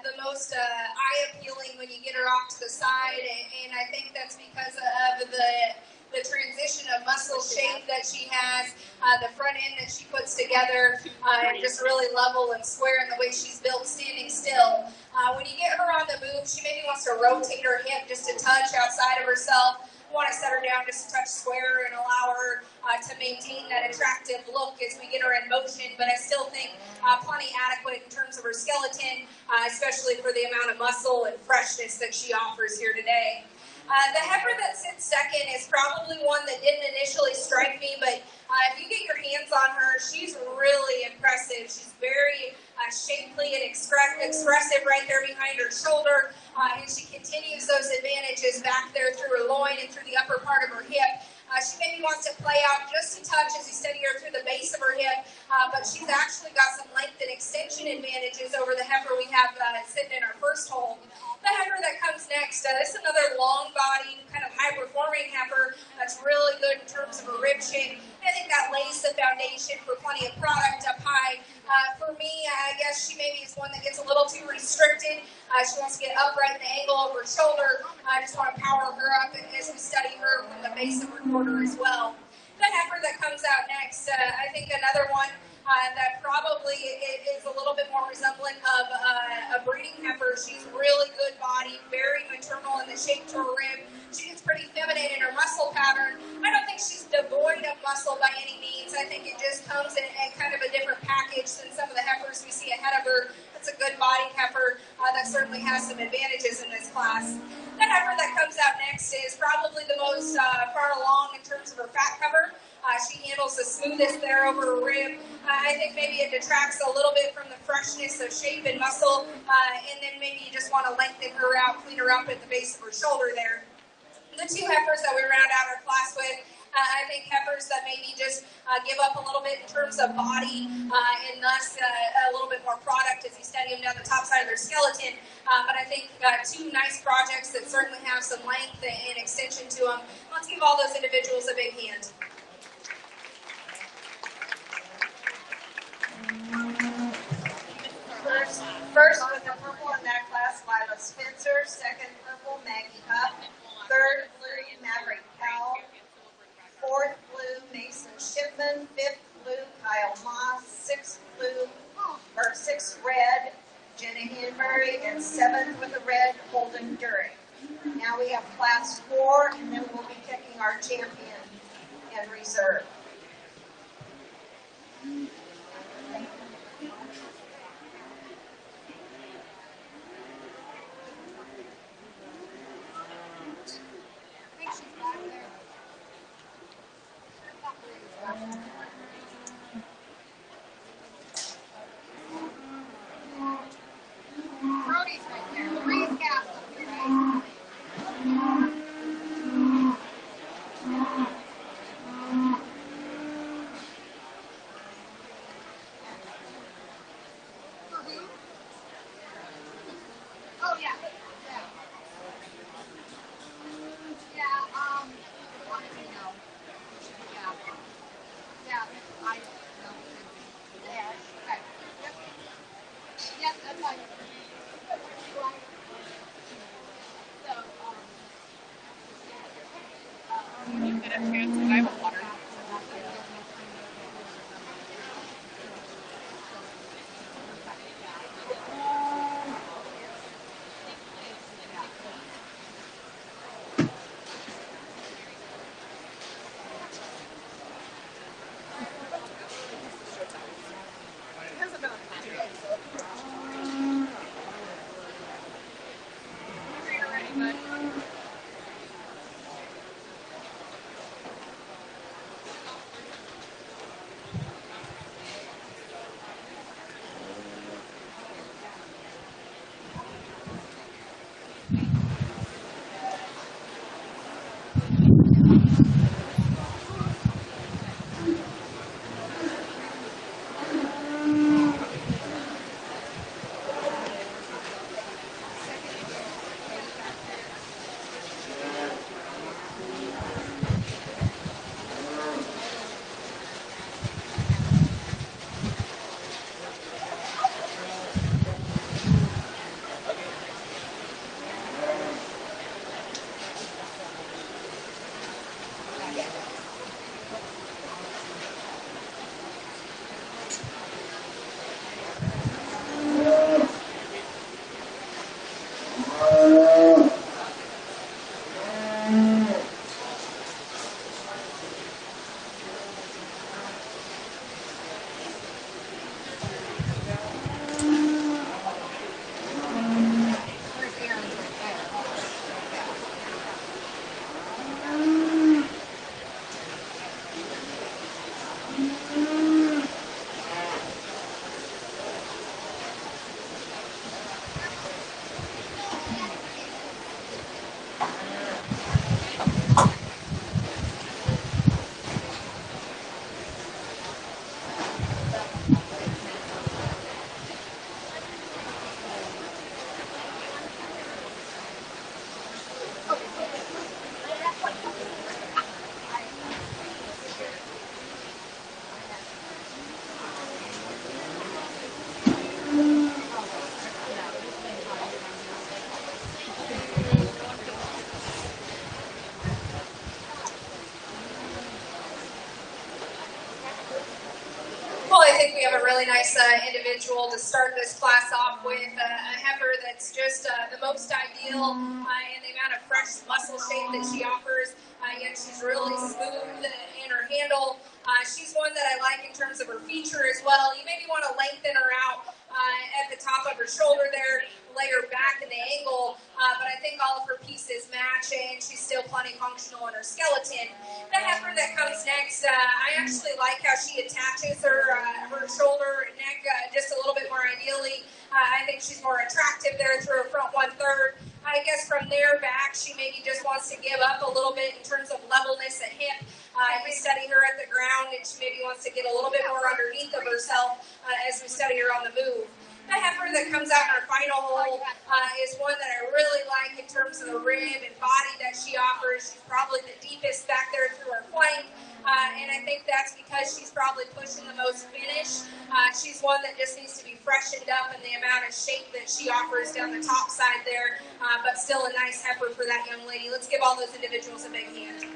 the most eye-appealing when you get her off to the side, and I think that's because of the transition of muscle shape that she has, the front end that she puts together, and just really level and square in the way she's built standing still. When you get her on the move, she maybe wants to rotate her hip just a touch outside of herself. Want to set her down just a touch square and allow her to maintain that attractive look as we get her in motion, but I still think plenty adequate in terms of her skeleton, especially for the amount of muscle and freshness that she offers here today. The heifer that sits second is probably one that didn't initially strike me, but if you get your hands on her, she's really impressive. She's very shapely and expressive right there behind her shoulder, and she continues those advantages back there through her loin and through the upper part of her hip. She maybe wants to play out just a touch as you steady her through the base of her hip, but she's actually got some length and extension advantages over the heifer we have sitting in our first hole. The heifer that comes next, this is another long-bodied, kind of high-performing heifer that's really good in terms of her rib shape. I think that lays the foundation for plenty of product up high. For me, I guess she maybe is one that gets a little too restricted. She wants to get upright in the angle of her shoulder. I just want to power her up as we study her from the base of her quarter as well. The heifer that comes out next, I think another one that probably is a little bit more resemblant of a breeding heifer. She's really good body, very maternal in the shape to her rib. She gets pretty feminine in her muscle pattern. I don't think she's devoid of muscle by any means. I think it just comes in kind of a different package than some of the heifers we see ahead of her. That's a good body heifer that certainly has some advantages in this class. The heifer that comes out next is probably the most far along in terms of her fat cover. She handles the smoothest there over her rib. I think maybe it detracts a little bit from the freshness of shape and muscle, and then maybe you just want to lengthen her out, clean her up at the base of her shoulder there. The two heifers that we round out our class with, I think heifers that maybe just give up a little bit in terms of body and thus a little bit more product as you study them down the top side of their skeleton. But I think two nice projects that certainly have some length and extension to them. Let's give all those individuals a big hand. First with the purple in that class, Lila Spencer. Second purple, Maggie Huff. Third blue, Maverick Powell. Fourth blue, Mason Shipman. Fifth blue, Kyle Moss. Sixth red, Jenna Henbury. And seventh with the red, Holden During. Now we have class 4, and then we'll be picking our champion in reserve. Brody's right there. Marie's gas up here, right? For who? Oh, yeah. Yeah, wanted to know. Yeah. Yeah, I know. Yeah, okay. Yep. Yep, that's fine. You get a chance to dive with water. I think we have a really nice individual to start this class off with, a heifer that that's just the most ideal in the amount of fresh muscle shape that she offers. Yet she's really smooth in her handle. She's one that I like in terms of her feature as well. You maybe want to lengthen her out at the top of her shoulder there, lay her back in the angle, but I think all of her pieces match, and she's still plenty functional in her skeleton. The heifer that comes next, I actually like how she attaches her shoulder and neck just a little bit more ideally. I think she's more attractive there through her front 1/3. I guess from there back, she maybe just wants to give up a little bit in terms of levelness at hip. We study her at the ground, and she maybe wants to get a little bit more underneath of herself as we study her on the move. The heifer that comes out in our final hole is one that I really like in terms of the rib and body that she offers. She's probably the deepest back there through her flank, and I think that's because she's probably pushing the most finish. She's one that just needs to be freshened up in the amount of shape that she offers down the top side there, but still a nice heifer for that young lady. Let's give all those individuals a big hand.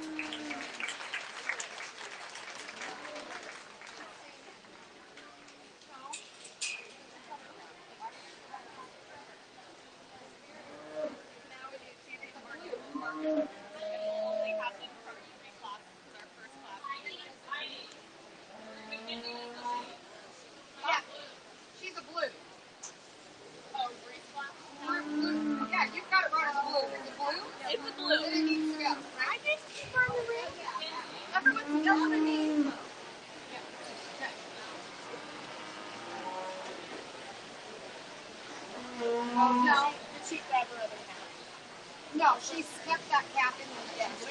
No, she stuck that cap in the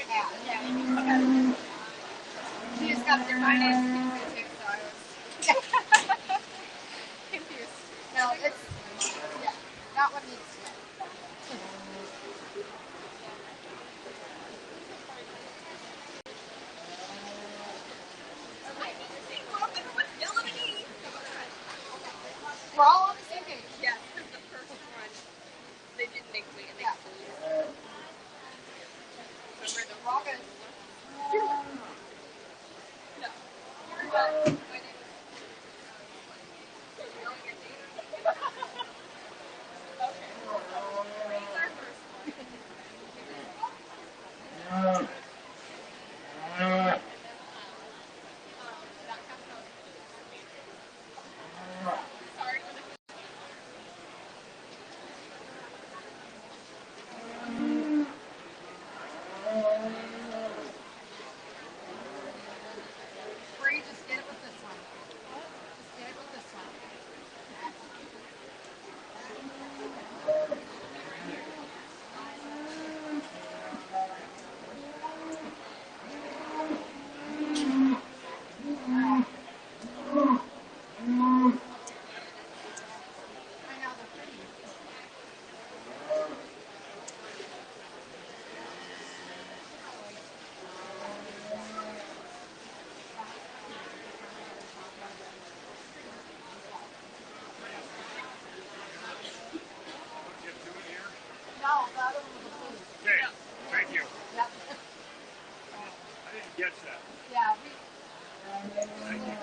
cap. She just got their finance confused, so I was confused. No, it's, yeah, that one needs to go. We're all on the same page. Yes, because the first one, they didn't make me and they flew. Remember the rocket? No. But my name is... Okay. These are first one. That comes out. Sorry for the... Bree, just get it with this one. Just get it with this one. I know they're pretty. Get to it here. No, the other one was a blue. Okay, thank you. Yep. I didn't catch that. Yeah, Thank you.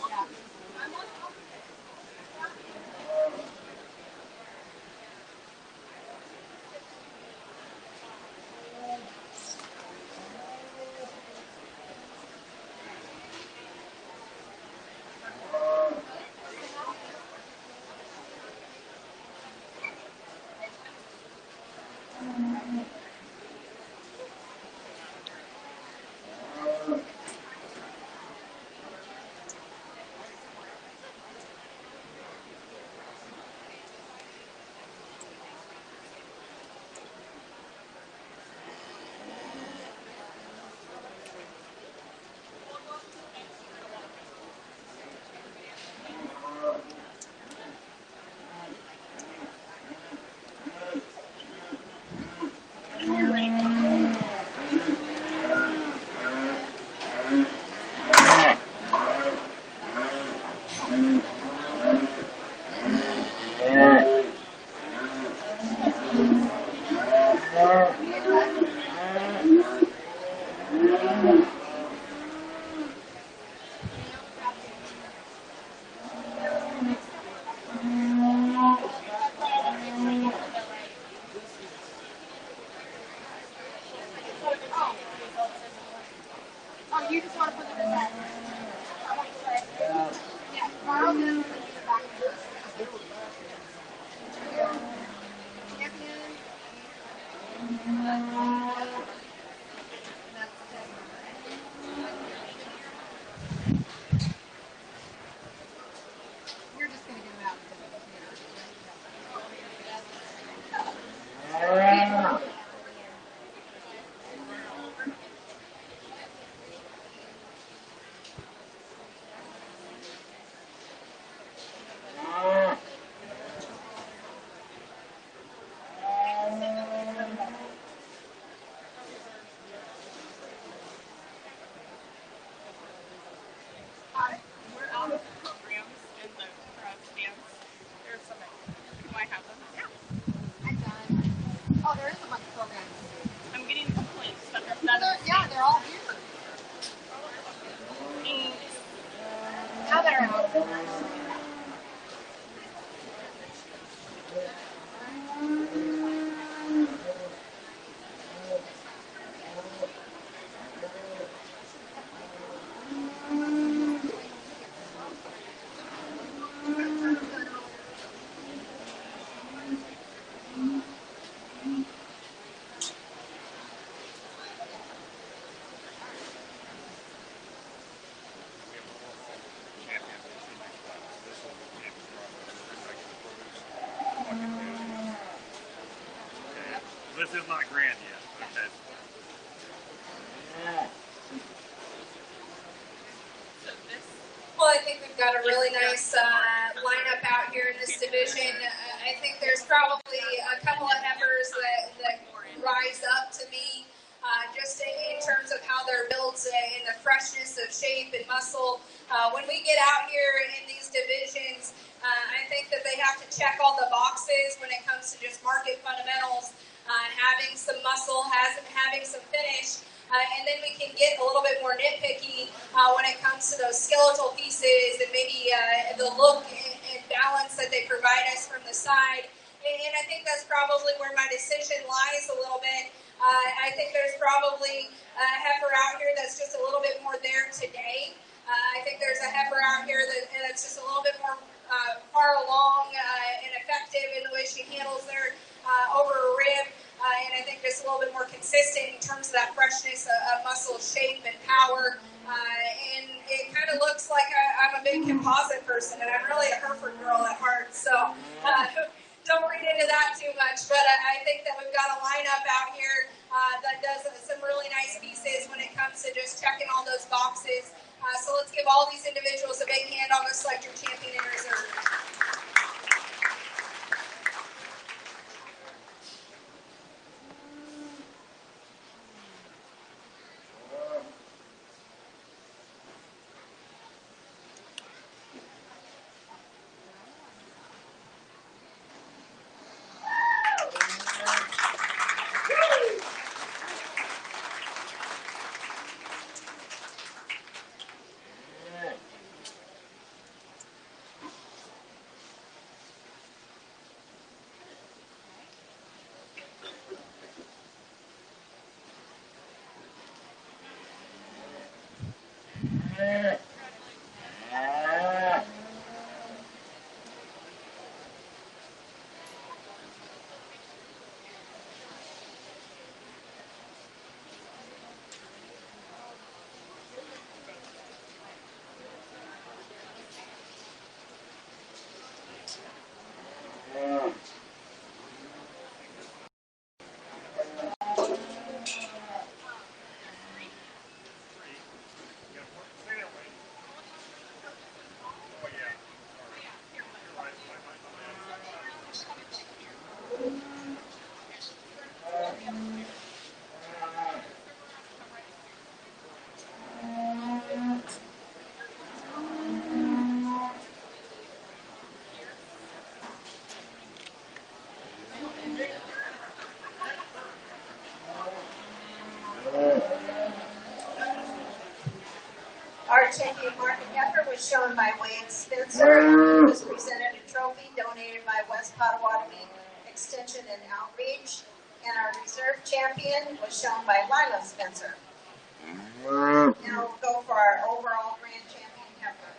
yeah. You're just going to get them out. We're out of programs in the stands. There's some. Do I have them? Yeah. I'm done. Oh, there is a bunch of programs. I'm getting complaints that there's Well, not. yeah, they're all here. Now they're out. This is not grand yet. Okay. Well, I think we've got a really nice lineup out here in this division. I think there's probably a couple of heifers that rise up to me just in terms of how they're built and the freshness of shape and muscle. When we get out here in these divisions, I think that they have to check all the boxes when it comes to just market fundamentals, having some muscle, having some finish. And then we can get a little bit more nitpicky when it comes to those skeletal pieces and maybe the look and balance that they provide us from the side. And I think that's probably where my decision lies a little bit. I think there's probably a heifer out here that's just a little bit more there today. I think there's a heifer out here that's just a little bit more far along and effective in the way she handles her over a rib. And I think just a little bit more consistent in terms of that freshness of muscle, shape, and power. And it kind of looks like I'm a big composite person, and I'm really a Hereford girl at heart. So don't read into that too much. But I think that we've got a lineup out here that does some really nice pieces when it comes to just checking all those boxes. So let's give all these individuals a big hand on the Select Your Champion in Reserve. Our champion market heifer was shown by Wade Spencer, who was presented a trophy donated by West Potawatomi Extension and Outreach. And our reserve champion was shown by Lila Spencer. Now we'll go for our overall grand champion heifer.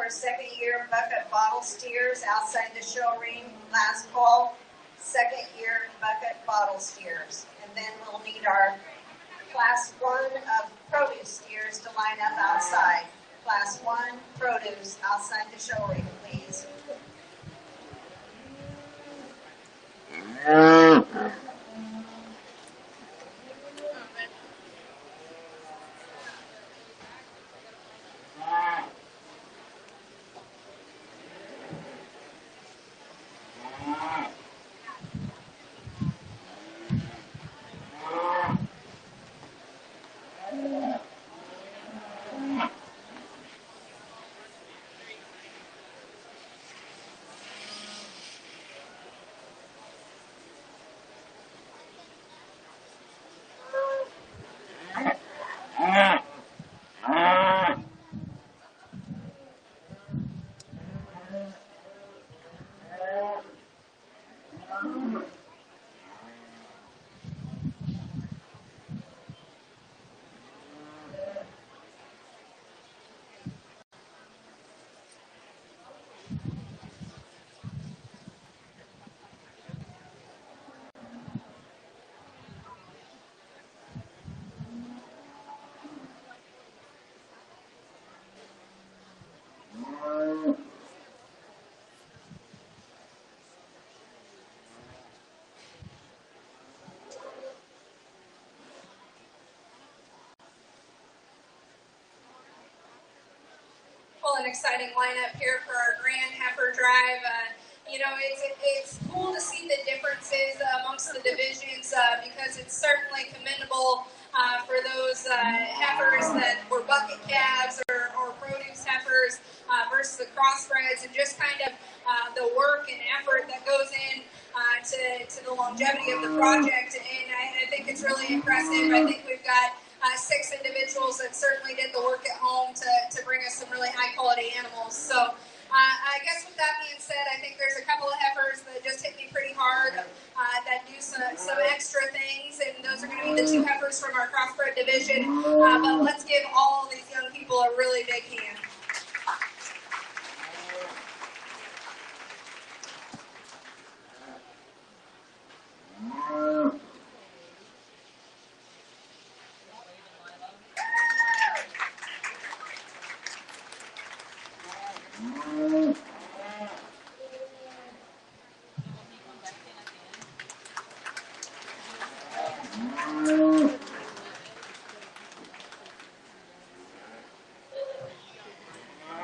for second year bucket bottle steers outside the show ring last fall. Second year bucket bottle steers. And then we'll need our Class 1 of produce steers to line up outside. Class 1 produce outside the show ring, please. Well, an exciting lineup here for our Grand Heifer Drive. It's cool to see the differences amongst the divisions because it's certainly commendable for those heifers that were bucket calves or produce heifers versus the crossbreds, and just kind of the work and effort that goes in to the longevity of the project. And I think it's really impressive. I think we've got 6 individuals that certainly did the work at home to bring us some really high quality animals. So I guess with that being said, I think there's a couple of heifers that just hit me pretty hard that do some extra things, and those are going to be the 2 heifers from our crossbred division. But let's give all these young people a really big hand.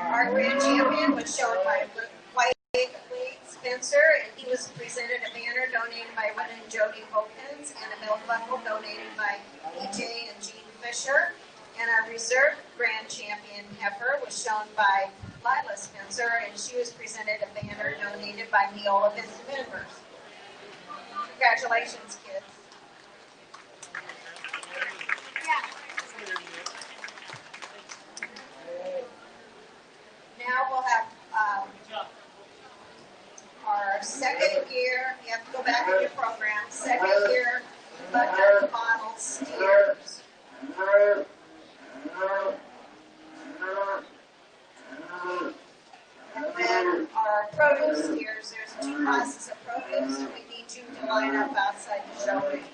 Our grand champion was shown by White Spencer, and he was presented a banner donated by Wynn and Jody Hopkins and a belt buckle donated by EJ and Gene Fisher. And our reserve grand champion heifer was shown by Lila Spencer, and she was presented a banner donated by Neola Vincent members. Congratulations, kids. Now we'll have our second year, you have to go back in your program, second year bucket bottle steers. And then our produce steers, there's 2 classes of produce, and we need you to line up outside the show ring.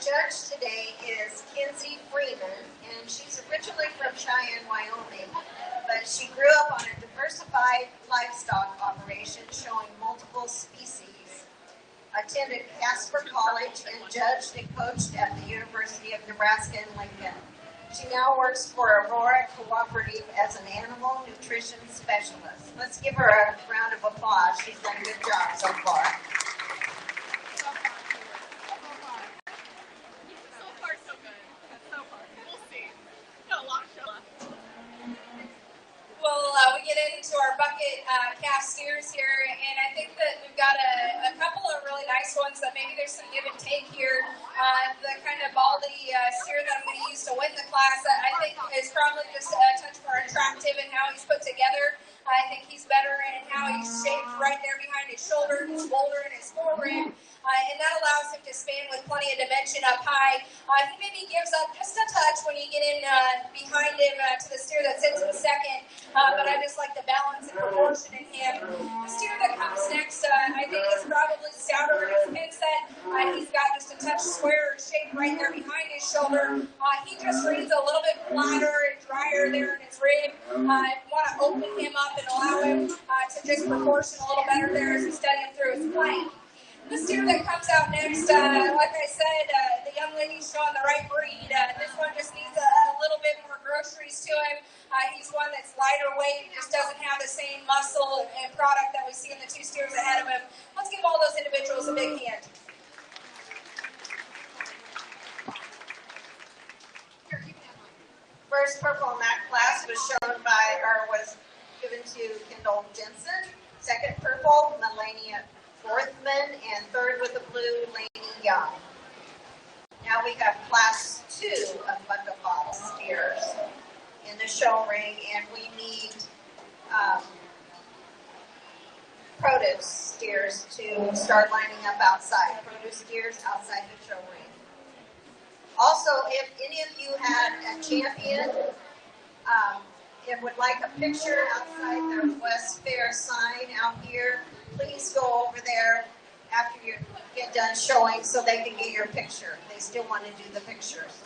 judge today is Kinsey Freeman, and she's originally from Cheyenne, Wyoming, but she grew up on a diversified livestock operation showing multiple species, attended Casper College, and judged and coached at the University of Nebraska in Lincoln. She now works for Aurora Cooperative as an animal nutrition specialist. Let's give her a round of applause. She's done a good job so far. So far, so good. So far. We'll see. Got a lot of show left. Well, we get into our bucket calf steers here, and I think that we've got a couple of really nice ones that maybe there's some give and take here. The kind of baldy steer that I'm going to use to win the class, I think is probably just a touch more attractive in how he's put together. I think he's better in how he's shaped right there behind his shoulder, his shoulder, and his forearm. And that allows him to span with plenty of dimension up high. He maybe gives up just a touch when you get in behind him to the steer that sits in second, but I just like the balance and proportion in him. The steer that comes next, I think is probably stouter in his pin set. He's got just a touch squarer shape right there behind his shoulder. He just reads a little bit flatter and drier there in his rib. I want to open him up and allow him to just proportion a little better there as he's studying through his flank. The steer that comes out next, like I said, the young lady's showing the right breed. This one just needs a little bit more groceries to him. He's one that's lighter weight, just doesn't have the same muscle and product that we see in the two steers ahead of him. Let's give all those individuals a big hand. First purple in that class was was given to Kendall Jensen. Second purple, Melania Forthman, and third with the blue, Lainey Young. Now we have class 2 of bucket bottle steers in the show ring, and we need produce steers to start lining up outside. Produce steers outside the show ring. Also, if any of you had a champion and would like a picture outside their Westfair sign out here, please go over there after you get done showing so they can get your picture. They still want to do the pictures.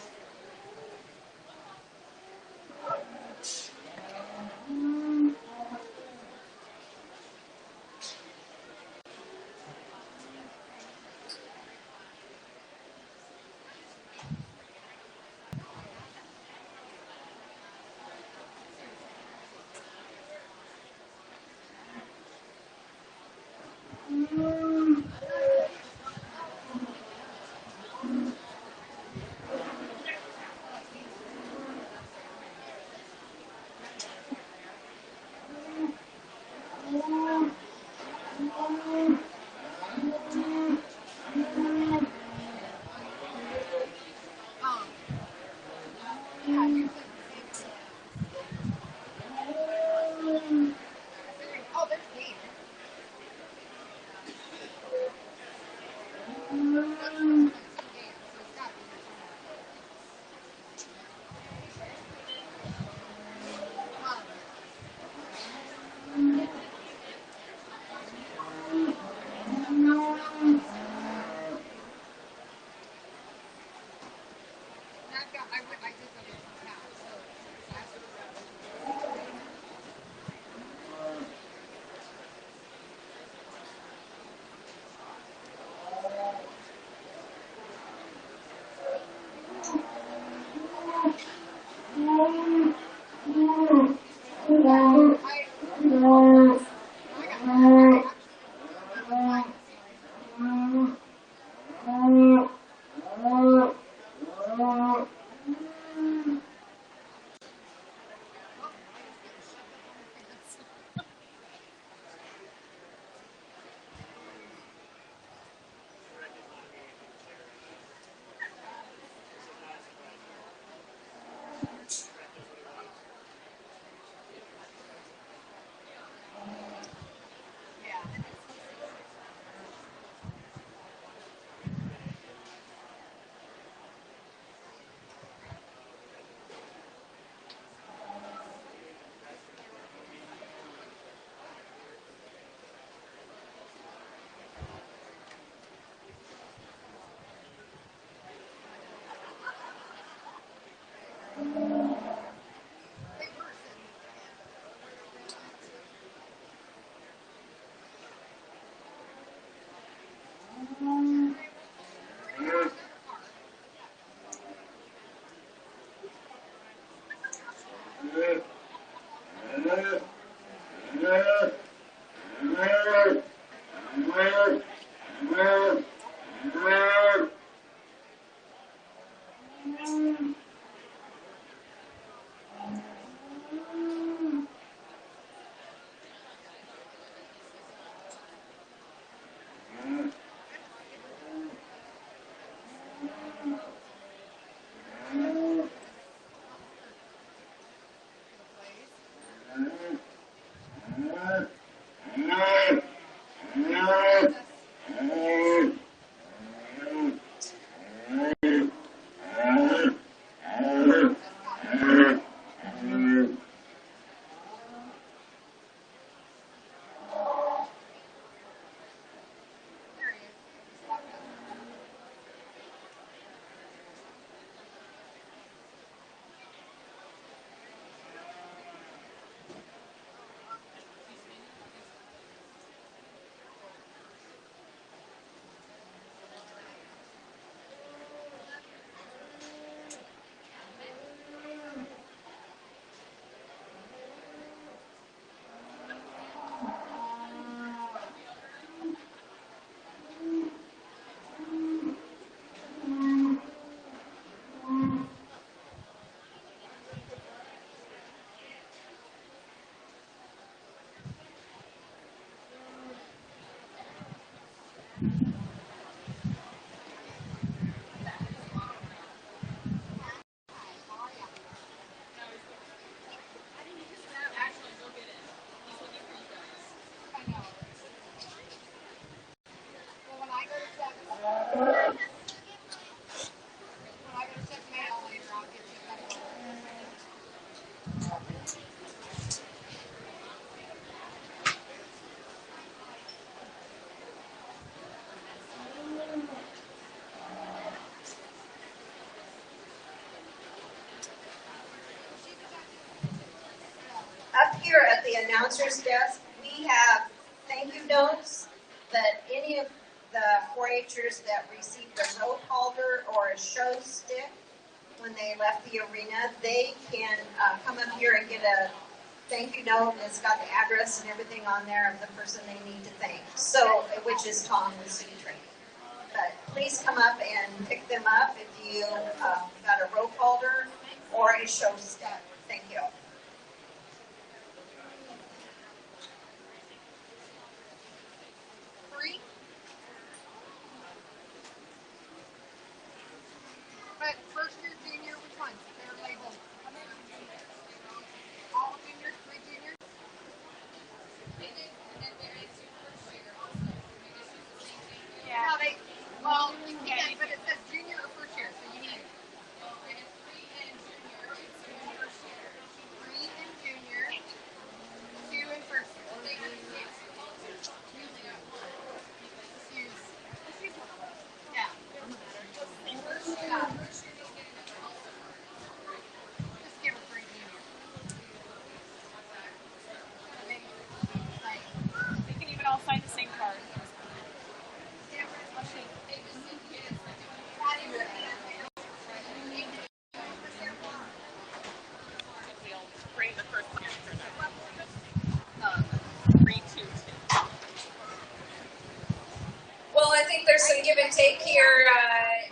Up here at the announcer's desk, we have thank you notes that any of the 4-H'ers that received a rope halter or a show stick when they left the arena, they can come up here and get a thank you note, and it's got the address and everything on there of the person they need to thank. So, which is Tom, the city trainer. But please come up and pick them up if you got a rope halter or a show stick. Thank you. But first year, junior, which ones? They're labeled. All juniors, 3 juniors? Yeah. No, well, you can, but it says junior or first year, so you need 3 in junior, 2 in first year. Yeah. Just give her 3 junior. They can even all sign the same card. We'll bring the first one in for them. 3, 2, 2. Well, I think there's some give and take here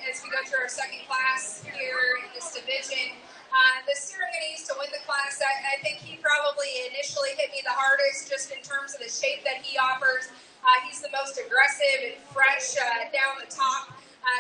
as we go through our second class here in this division. The steer I'm going to use to win the class, I think he probably initially hit me the hardest just in terms of the shape that he offers. He's the most aggressive and fresh down the top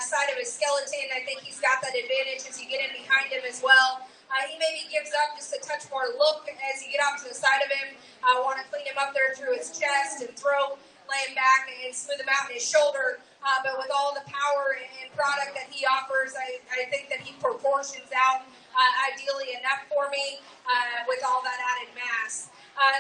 side of his skeleton. I think he's got that advantage as you get in behind him as well. He maybe gives up just a touch more look as you get off to the side of him. I want to clean him up there through his chest and throat, lay him back and smooth him out in his shoulder. But with all the power and product that he offers, I think that he proportions out ideally enough for me with all that added mass.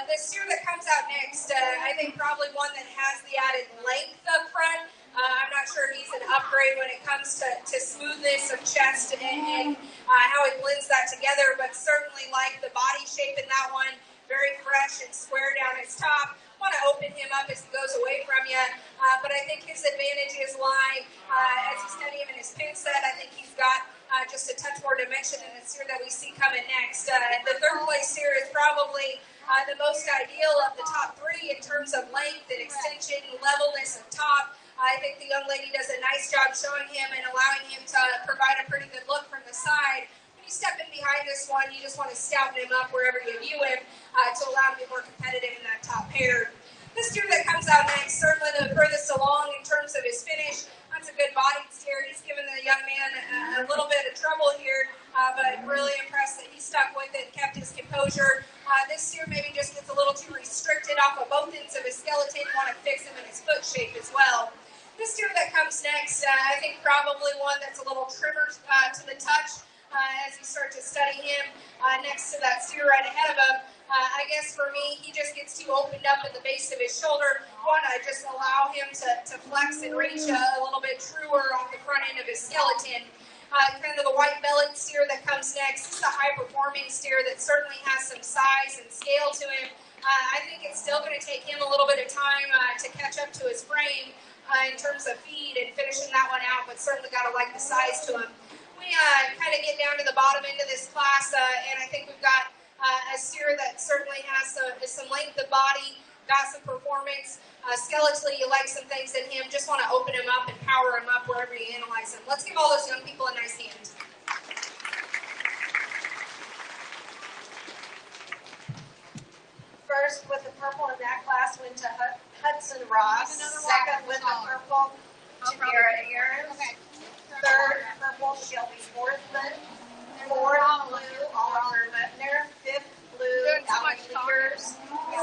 The steer that comes out next, I think probably one that has the added length up front. I'm not sure if he's an upgrade when it comes to smoothness of chest and how he blends that together, but certainly like the body shape in that one, very fresh and square down its top. want to open him up as he goes away from you. But I think his advantages lie as you study him in his pin set. I think he's got just a touch more dimension in the steer that we see coming next. The third place steer is probably the most ideal of the top three in terms of length and extension, levelness of top. I think the young lady does a nice job showing him and allowing him to provide a pretty good look from the side. When you step in behind this one, you just want to stouten him up wherever you view him to allow him to be more competitive in that top pair. The steer that comes out next, certainly the furthest along in terms of his finish. That's a good bodied steer. He's given the young man a little bit of trouble here, but I'm really impressed that he stuck with it and kept his composure. This steer maybe just gets a little too restricted off of both ends of his skeleton. You want to fix him in his foot shape as well. This steer that comes next, I think probably one that's a little trimmer to the touch as you start to study him next to that steer right ahead of him. I guess for me, he just gets too opened up at the base of his shoulder. I want to just allow him to flex and reach a little bit truer off the front end of his skeleton. Kind of the white-bellied steer that comes next. This is a high-performing steer that certainly has some size and scale to him. I think it's still going to take him a little bit of time to catch up to his frame in terms of feed and finishing that one out, but certainly got to like the size to him. We kind of get down to the bottom end of this class, and I think we've got a steer that certainly has some length of body, got some performance. Skeletally, you like some things in him. Just want to open him up and power him up wherever you analyze him. Let's give all those young people a nice hand. First with the purple in that class went to Hudson Ross. Second with the purple to Garrett Aarons. Third purple Shelby Forthman. Fourth blue Oliver Lettner. Fifth blue Allie Leaders.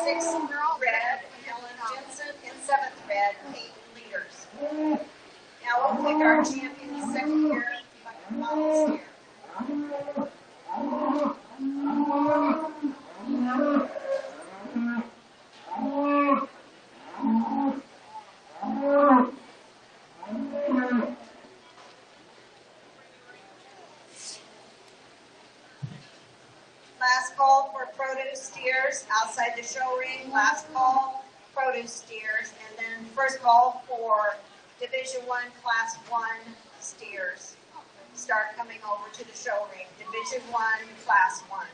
Sixth red Helen Jensen. And seventh red Kate Leaders. Now we'll pick our champion second year models here. Last call for produce steers outside the show ring. Last call, produce steers. And then first call for Division I, Class 1 steers. Start coming over to the show ring. Division I, Class 1.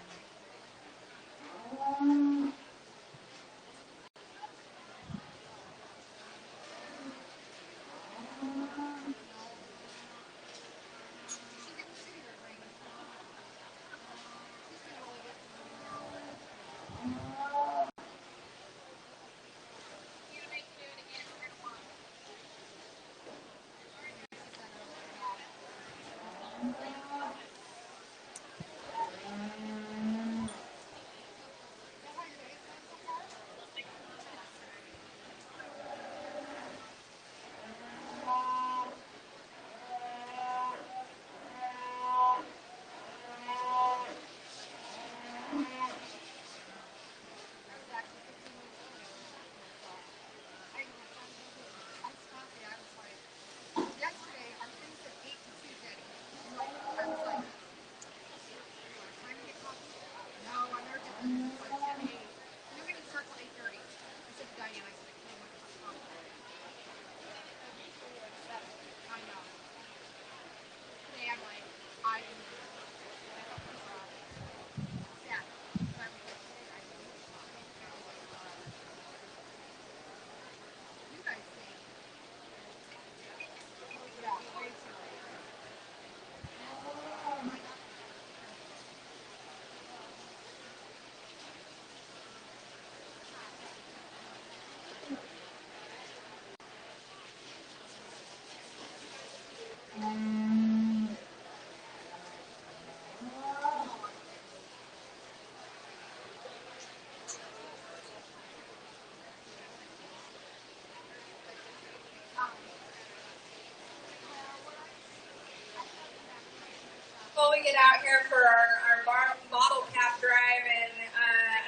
Well, we get out here for our bottle cap drive, and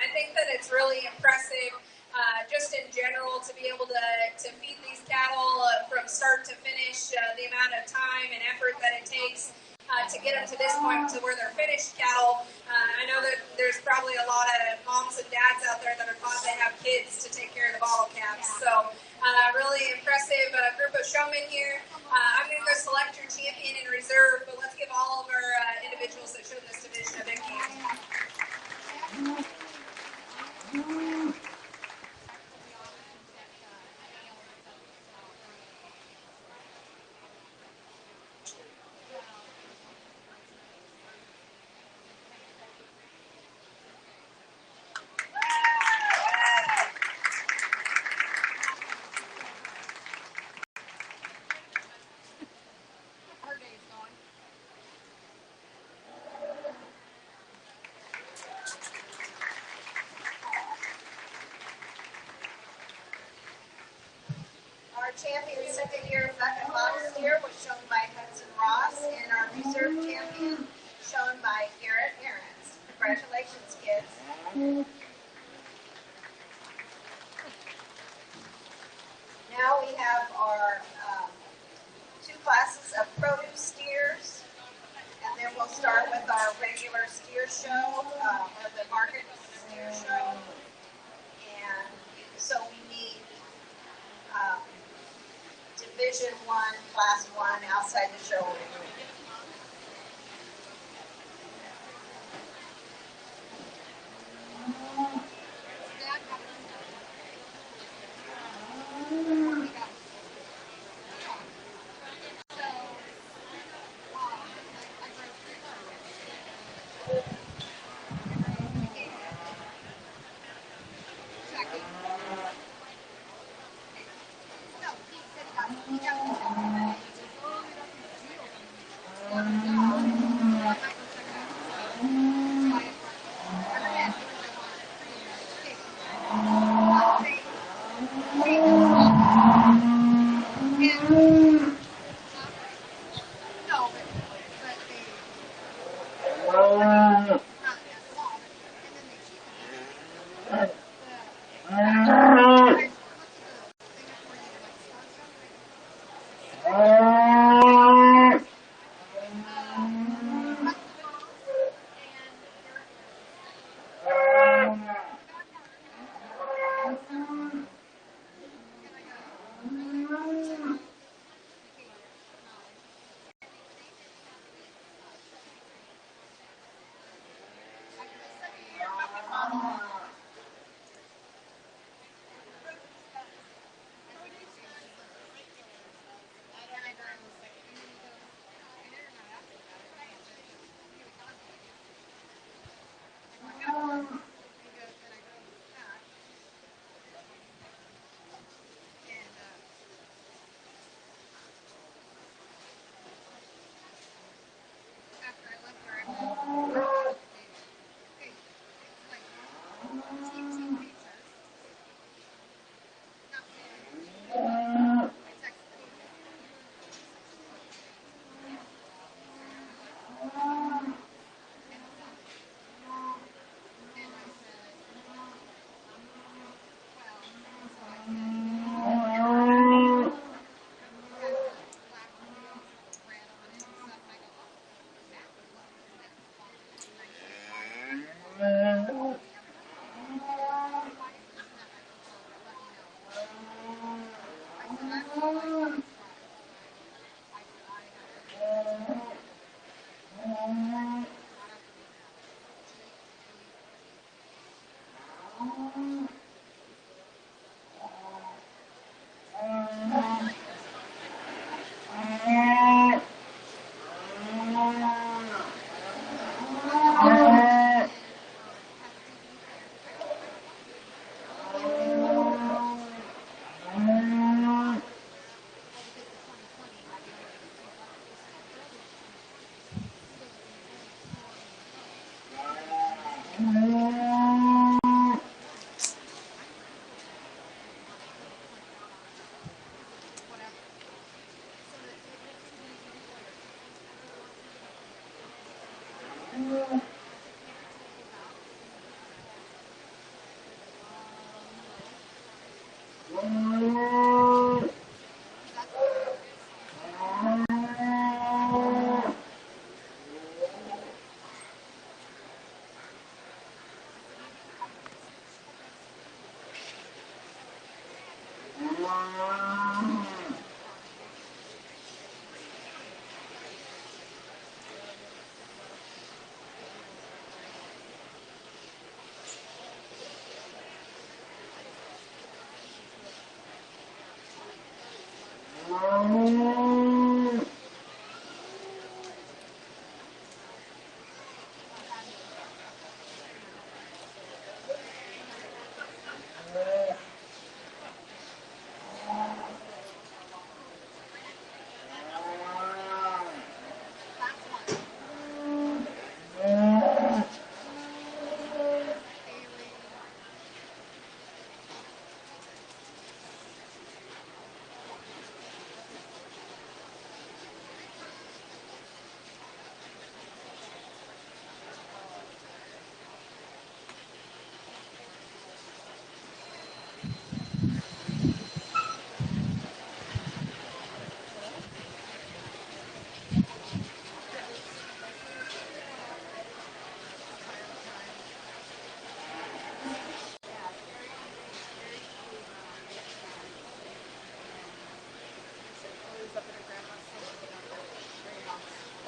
I think that it's really impressive just in general to be able to feed these cattle from start to finish, the amount of time and effort that it takes. to get them to this point to where they're finished cattle. I know that there's probably a lot of moms and dads out there that are glad they have kids to take care of the bottle caps. So really impressive group of showmen here. I'm going to go select your champion in reserve, but let's give all of our individuals that showed this division a big hand. Our champion second-year bucket model steer was shown by Hudson Ross, and our reserve champion shown by Garrett Aarons. Congratulations, kids. Now we have our two classes of produce steers, and then we'll start with our regular steer show, or the market steer show. And so we need Division 1, Class 1 outside the show ring.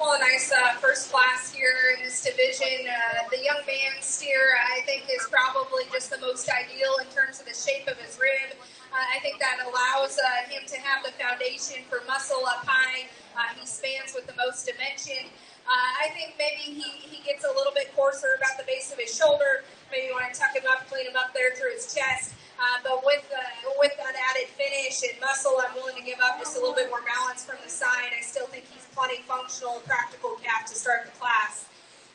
Well, a nice first class here in this division. The young man steer, I think, is probably just the most ideal in terms of the shape of his rib. I think that allows him to have the foundation for muscle up high. He spans with the most dimension. I think maybe he gets a little bit coarser about the base of his shoulder. Maybe you want to tuck him up, clean him up there through his chest. But with that added finish and muscle, I'm willing to give up just a little bit more balance from the side. I still think he's plenty functional, practical calf to start the class.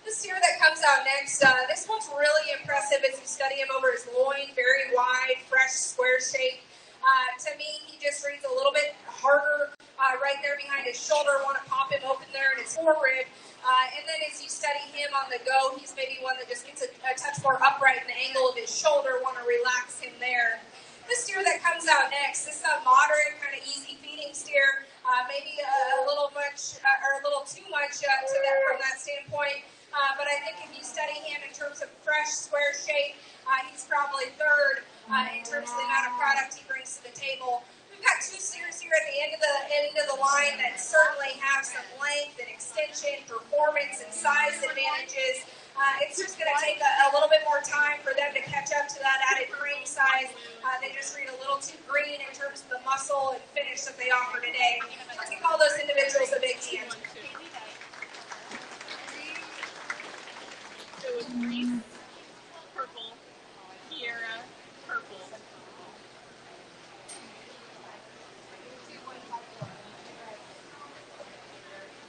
The steer that comes out next, this one's really impressive as you study him over his loin, very wide, fresh, square shape. To me, he just reads a little bit harder right there behind his shoulder. Want to pop him open there in his forehead. And then as you study him on the go, he's maybe one that just gets a touch more upright in the angle of his shoulder. Want to relax him there. The steer that comes out next, this is a moderate, kind of easy feeding steer. Maybe a little much or a little too much to that from that standpoint. But I think if you study him in terms of fresh, square shape, he's probably third in terms of the amount of product he brings to the table. We've got two steers here at the end of the line that certainly have some length and extension, performance, and size advantages. It's just going to take a little bit more time for them to catch up to that added frame size. They just read a little too green in terms of the muscle and finish that they offer today. Let's give all those individuals a big hand. It was Reese, purple, Kiera, purple.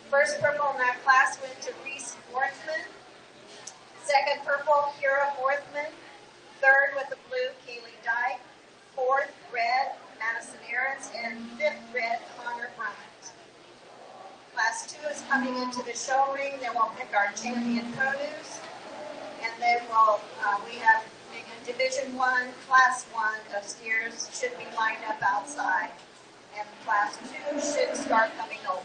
First purple in that class went to Reese Worthman. Second purple, Kira Worthman. Third with the blue, Kaylee Dyke. Fourth, red, Madison Aarons. And fifth, red, Connor Bryant. Class 2 is coming into the show ring. Then we'll pick our champion produce. And then we have Division 1, Class 1 of steers should be lined up outside. And Class 2 should start coming over.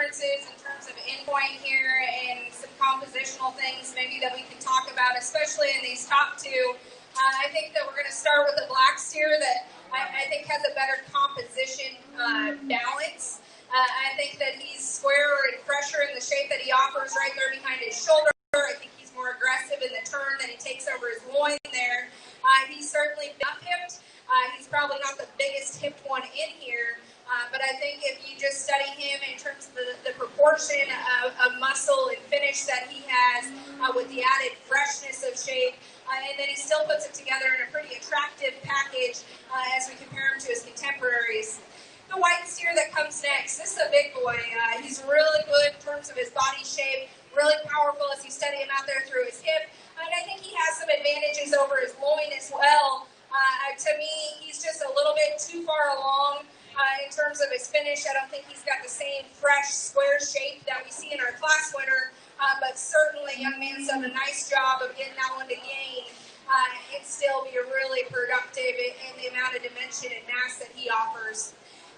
differences in terms of endpoint here and some compositional things maybe that we can talk about, especially in these top two. I think that we're going to start with the black steer that I think has a better composition balance. I think that he's squarer and fresher in the shape that he offers right there behind his shoulder. I think he's more aggressive in the turn that he takes over his loin there. He's certainly up-hipped. He's probably not the biggest hipped one in here, but I think if you just study him in terms of the proportion of muscle and finish that he has with the added freshness of shape, and then he still puts it together in a pretty attractive package as we compare him to his contemporaries. The white steer that comes next, this is a big boy. He's really good in terms of his body shape, really powerful as you study him out there through his hip. And I think he has some advantages over his loin as well. To me, he's just a little bit too far along in terms of his finish. I don't think he's got the same fresh, square shape that we see in our class winner, but certainly young man's done a nice job of getting that one to gain. It'd still be really productive in the amount of dimension and mass that he offers.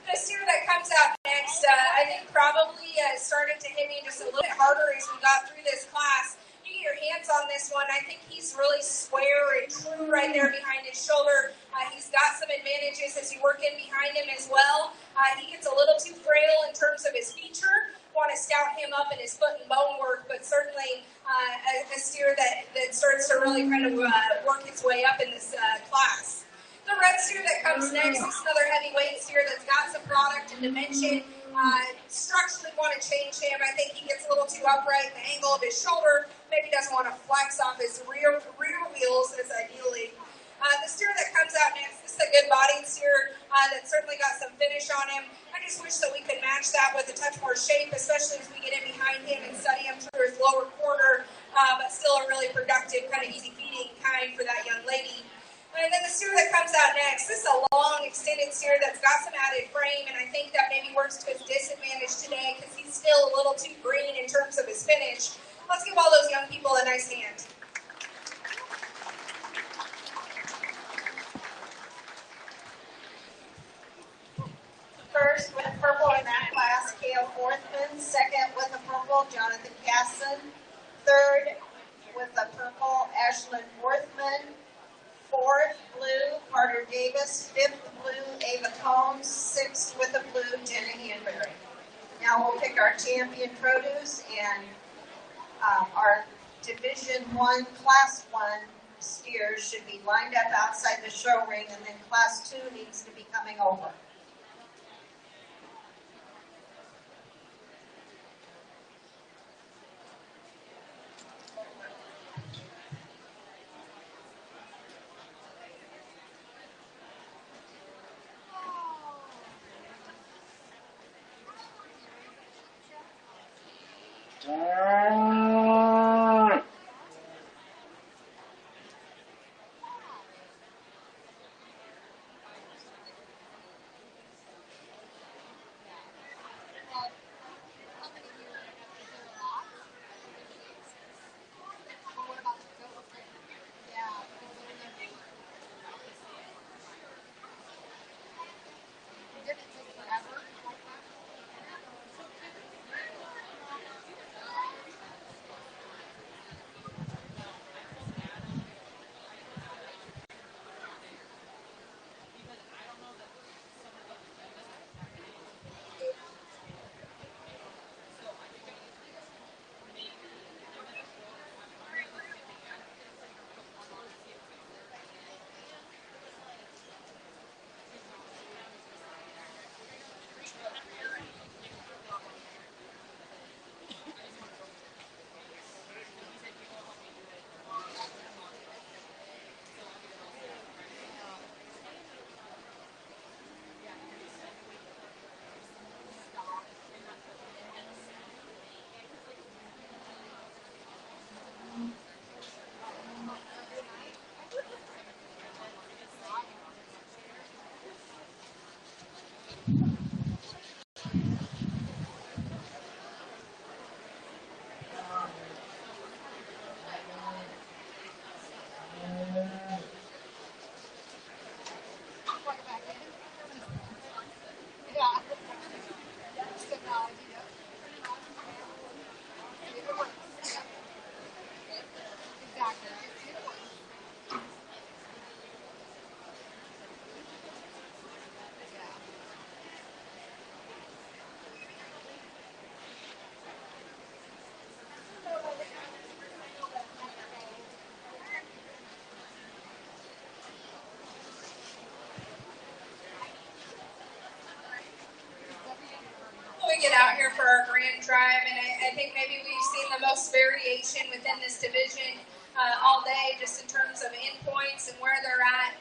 The steer that comes out next, I think probably started to hit me just a little bit harder as we got through this class. You get your hands on this one. I think he's really square and true right there behind his shoulder. He's got some advantages as you work in behind him as well. He gets a little too frail in terms of his feature. Want to scout him up in his foot and bone work, but certainly a steer that starts to really kind of work his way up in this class. The red steer that comes next is another heavyweight steer that's got some product and dimension. Structurally want to change him. I think he gets a little too upright. The angle of his shoulder maybe doesn't want to flex off his rear wheels as ideally. The steer that comes out next, this is a good bodied steer that certainly got some finish on him. I just wish that we could match that with a touch more shape, especially as we get in behind him and study him through his lower quarter, but still a really productive, kind of easy feeding kind for that young lady. And then the steer that comes out next, this is a long, extended steer that's got some added frame, and I think that maybe works to his disadvantage today because he's still a little too green in terms of his finish. Let's give all those young people a nice hand. First with purple in that class, Cale Forthman. Second with the purple, Jonathan Casson. Third with the purple, Ashlyn Worthman. Fourth, blue, Carter Davis. Fifth, blue, Ava Combs. Sixth, with the blue, Jenna Hanbury. Now we'll pick our champion produce, and our Division I, Class 1 steers should be lined up outside the show ring, and then Class 2 needs to be coming over. out here for our grand drive, and I think maybe we've seen the most variation within this division all day, just in terms of endpoints and where they're at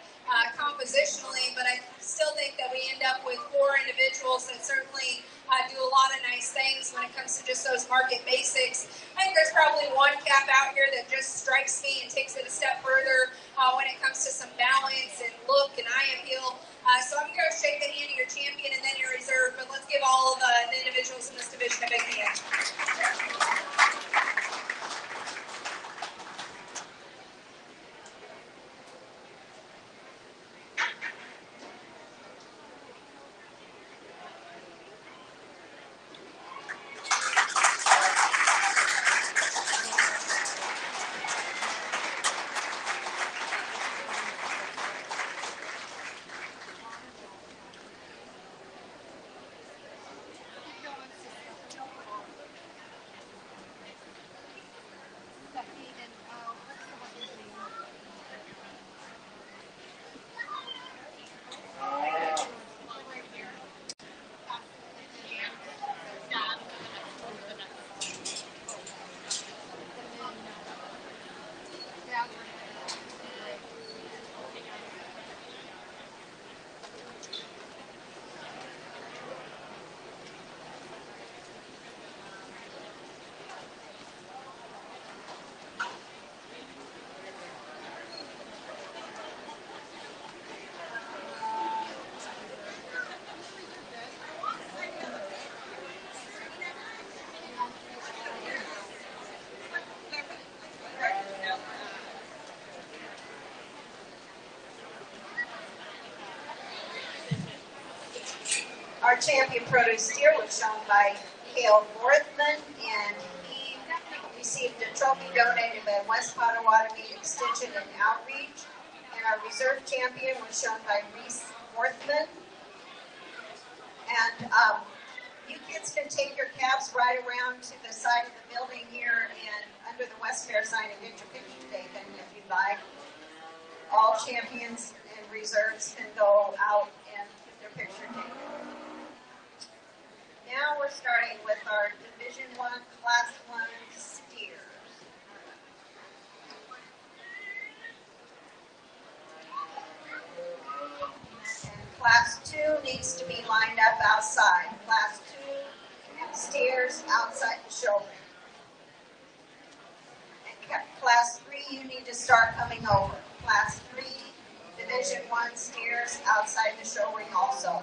compositionally, but I still think that we end up with 4 individuals that certainly do a lot of nice things when it comes to just those market basics. I think there's probably one calf out here that just strikes me and takes it a step further when it comes to some balance and look and eye appeal. So I'm going to shake the hand of your champion and then your reserve, but let's give all of the individuals in this division a big hand. Our champion produce steer was shown by Cale Northman, and he received a trophy donated by West Potawatomi Extension and Outreach. And our reserve champion was shown by Reese Northman. And you kids can take your caps right around to the side of the building here and under the Westfair sign and get your picture taken if you'd like. All champions and reserves can go out and get their picture taken. Now we're starting with our Division 1, Class 1 steers. And Class 2 needs to be lined up outside. Class 2 steers outside the show ring. And Class 3, you need to start coming over. Class 3, Division 1 steers outside the show ring also.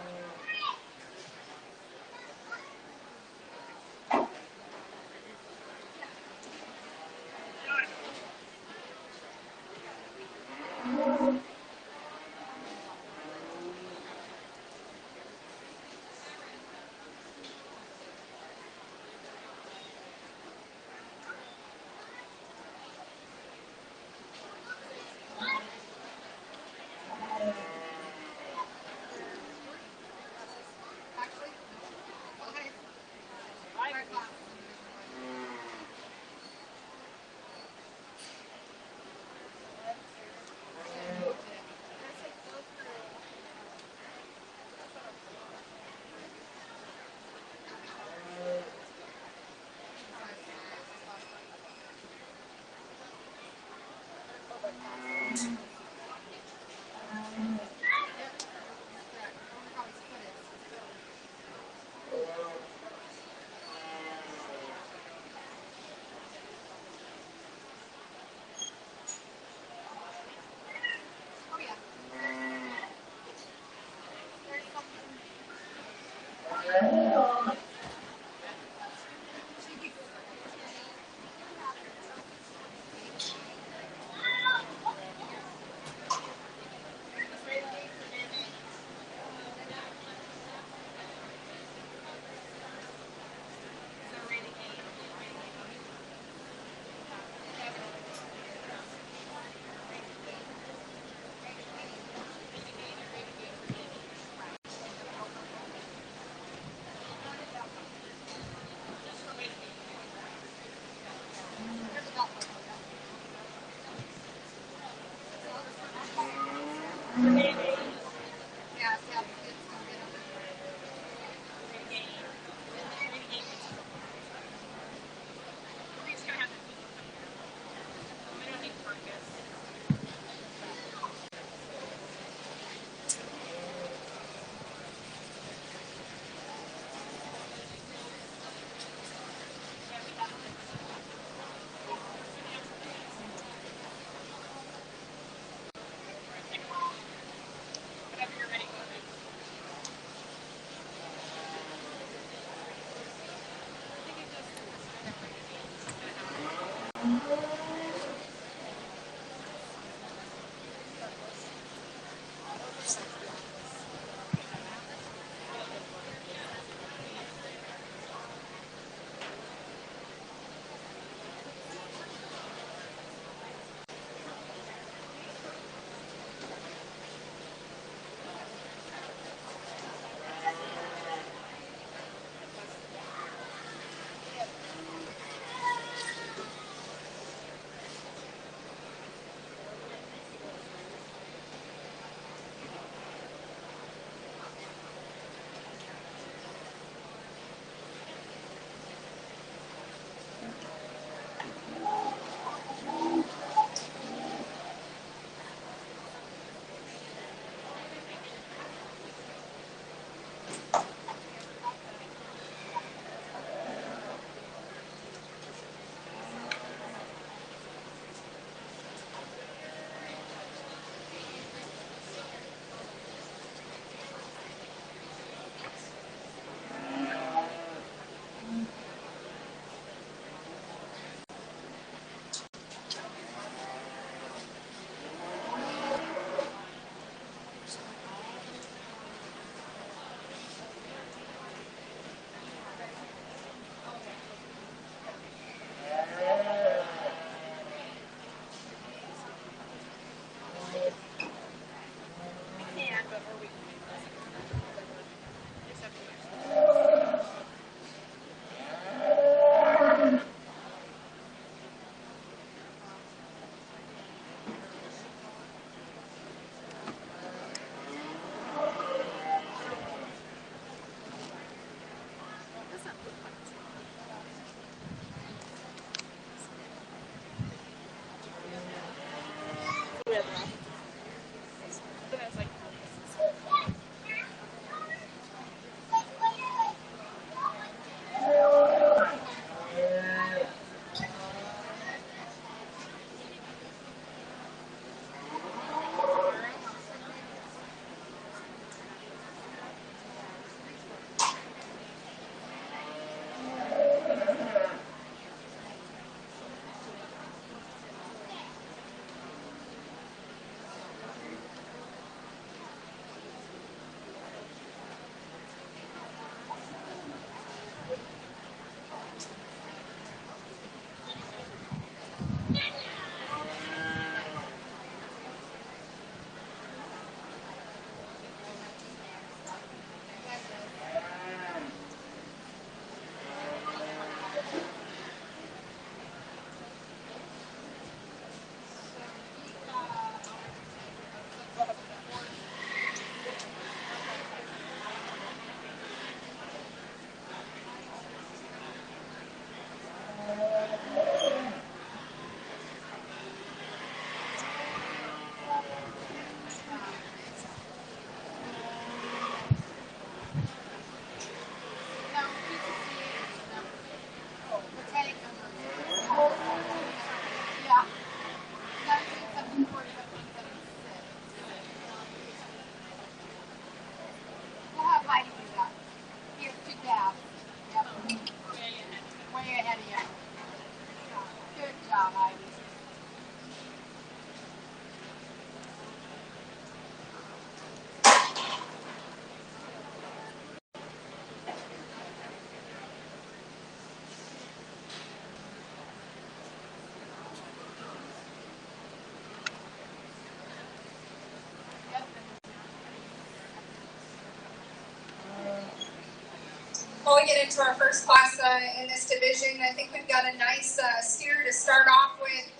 Before we get into our first class in this division, I think we've got a nice steer to start off with.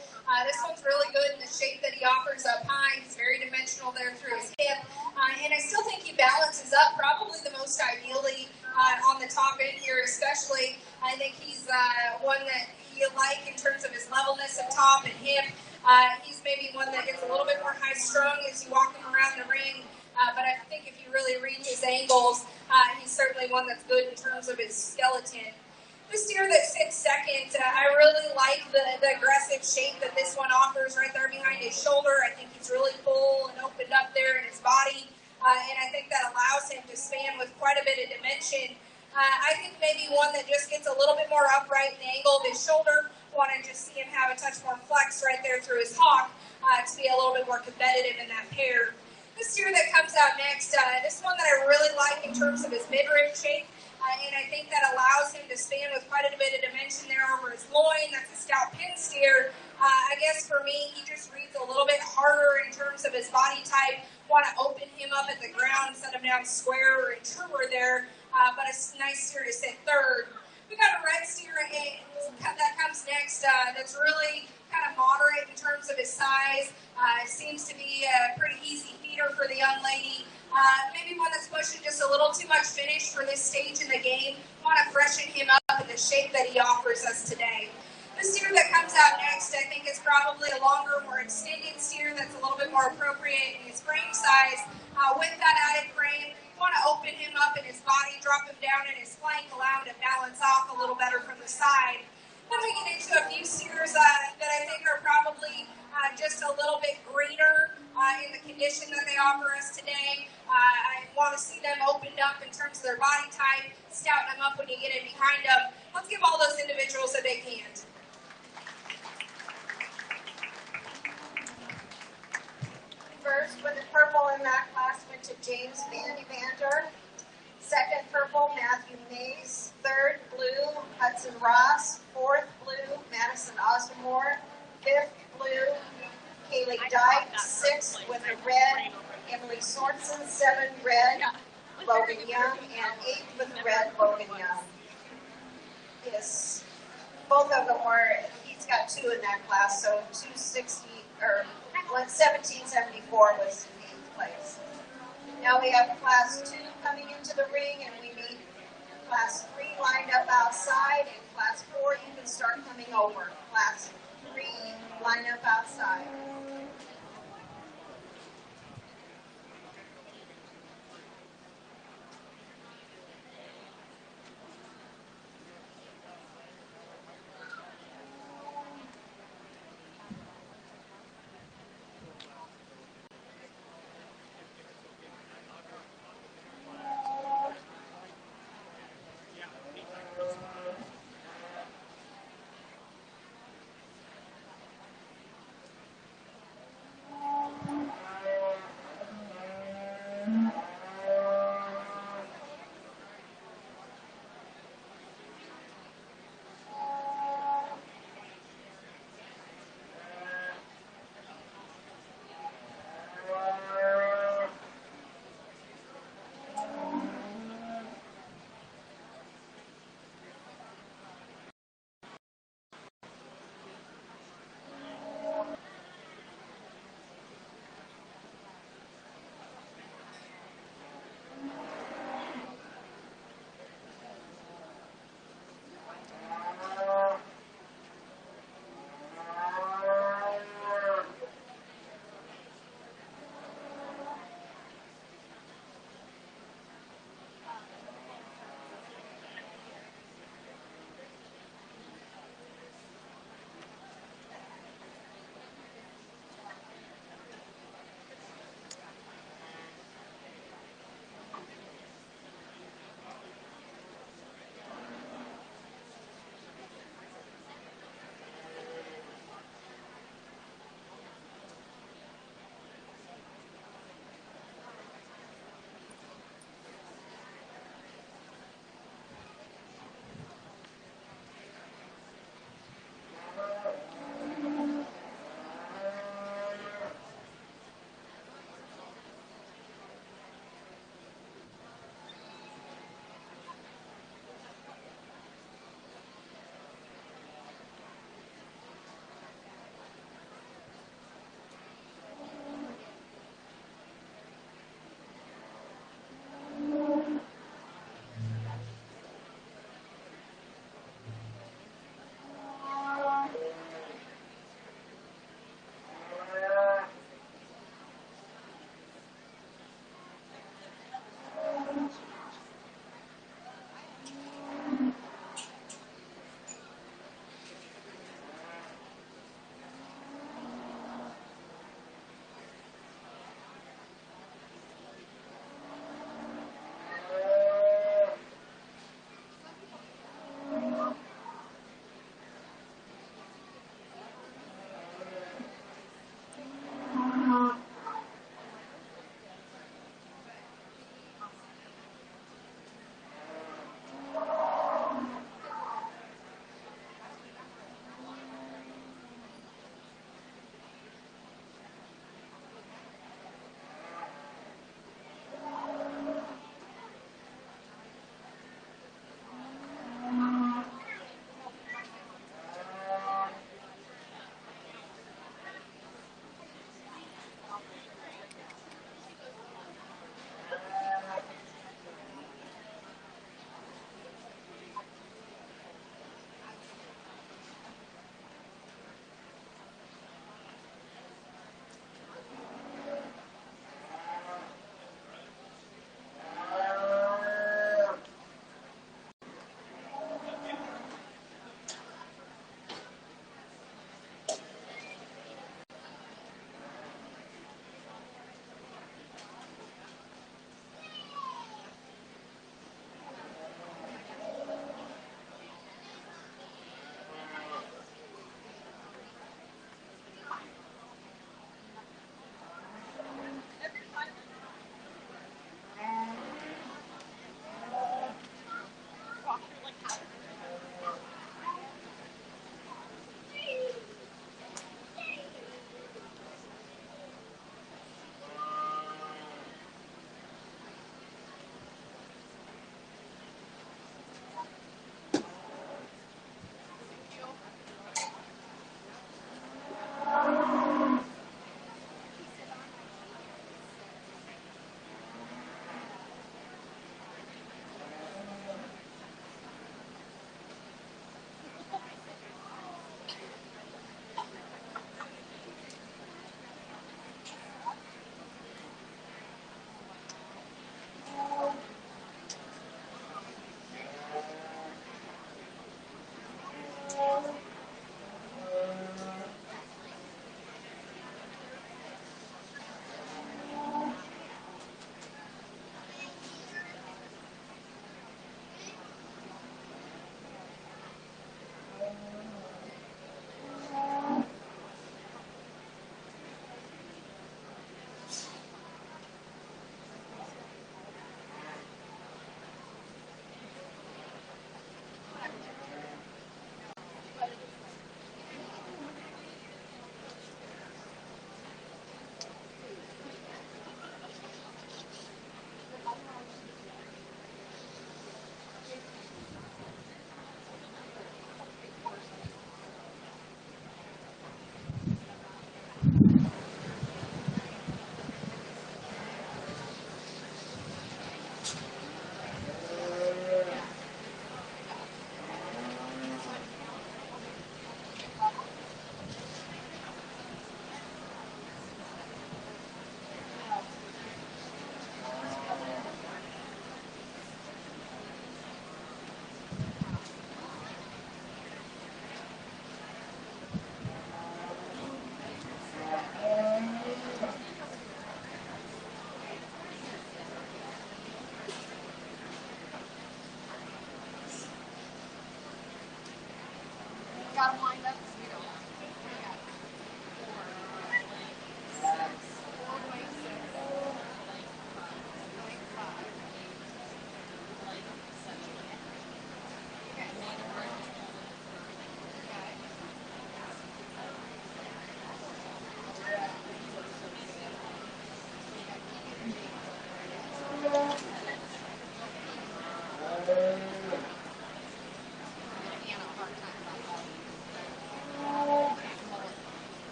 This one's really good in the shape that he offers up high. He's very dimensional there through his hip. And I still think he balances up probably the most ideally on the top end here especially. I think he's one that you like in terms of his levelness of top and hip. He's maybe one that gets a little bit more high-strung as you walk him around the ring. But I think if you really read his angles, he's certainly one that's good in terms of his skeleton. The steer that sits second, I really like the aggressive shape that this one offers right there behind his shoulder. I think he's really full and opened up there in his body, and I think that allows him to span with quite a bit of dimension. I think maybe one that just gets a little bit more upright in the angle of his shoulder Want to just see him have a touch more flex right there through his hock to be a little bit more competitive in that pair. This steer that comes out next, this one that I really like in terms of his midrib shape, and I think that allows him to span with quite a bit of dimension there over his loin. That's a stout pin steer. I guess for me, he just reads a little bit harder in terms of his body type. Want to open him up at the ground, set him down square and truer there, but a nice steer to sit third. We got a red steer that comes next that's really kind of moderate in terms of his size. Seems to be a pretty easy feeder for the young lady. Maybe one that's pushing just a little too much finish for this stage in the game. Want to freshen him up in the shape that he offers us today. The steer that comes out next, I think, is probably a longer, more extended steer that's a little bit more appropriate in his frame size. With that added frame, want to open him up in his body, drop him down in his flank, allow him to balance off a little better from the side. Then we get into a few steers that I think are probably just a little bit greener in the condition that they offer us today. I want to see them opened up in terms of their body type, stouting them up when you get in behind them. Let's give all those individuals a big hand. First, with the purple in that class, went to James Van Evander. Second, purple, Matthew Mays. Third, blue, Hudson Ross. Fourth, blue, Madison Osmore. Fifth, blue, Kaylee Dyke. Sixth, with the red, Emily Sorensen. Seven, red, Logan Young. And eighth, with the red, Logan Young. Yes, both of them were, he's got two in that class, so 260, or 1774 was in eighth place. Now we have class 2 coming into the ring, and we meet class 3 lined up outside, and class 4 you can start coming over. Class 3 line up outside.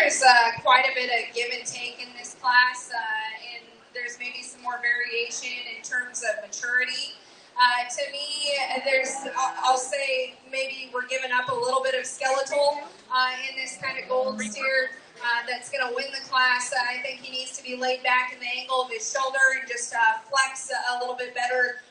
there's quite a bit of give and take in this class, and there's maybe some more variation in terms of maturity. To me, I'll say maybe we're giving up a little bit of skeletal in this kind of gold steer that's going to win the class. I think he needs to be laid back in the angle of his shoulder and just flex a little bit better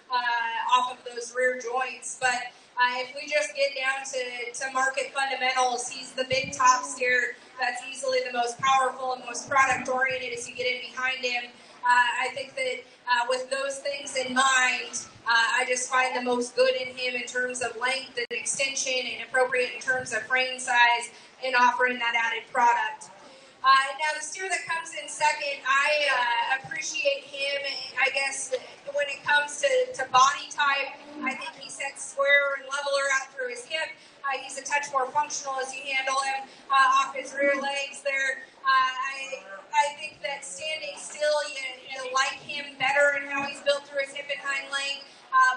off of those rear joints. But if we just get down to market fundamentals, he's the big top steer that's easily the most powerful and most product oriented as you get in behind him. I think that with those things in mind, I just find the most good in him in terms of length and extension and appropriate in terms of frame size and offering that added product. Now the steer that comes in second, I appreciate him, I guess, when it comes to body type. I think he sets square and leveler out through his hip. He's a touch more functional as you handle him off his rear legs there. I think that standing still, you like him better in how he's built through his hip and hind leg.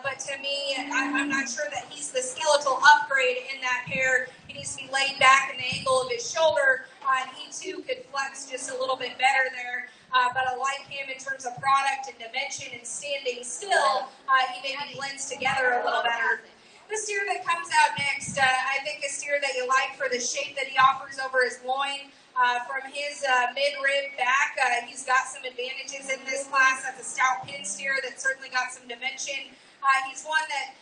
But to me, I'm not sure that he's the skeletal upgrade in that pair. He needs to be laid back in the angle of his shoulder, and he too could flex just a little bit better there. But I like him in terms of product and dimension and standing still. He maybe blends together a little better. The steer that comes out next, I think a steer that you like for the shape that he offers over his loin. From his mid-rib back, he's got some advantages in this class. That's a stout pin steer that's certainly got some dimension. He's one that,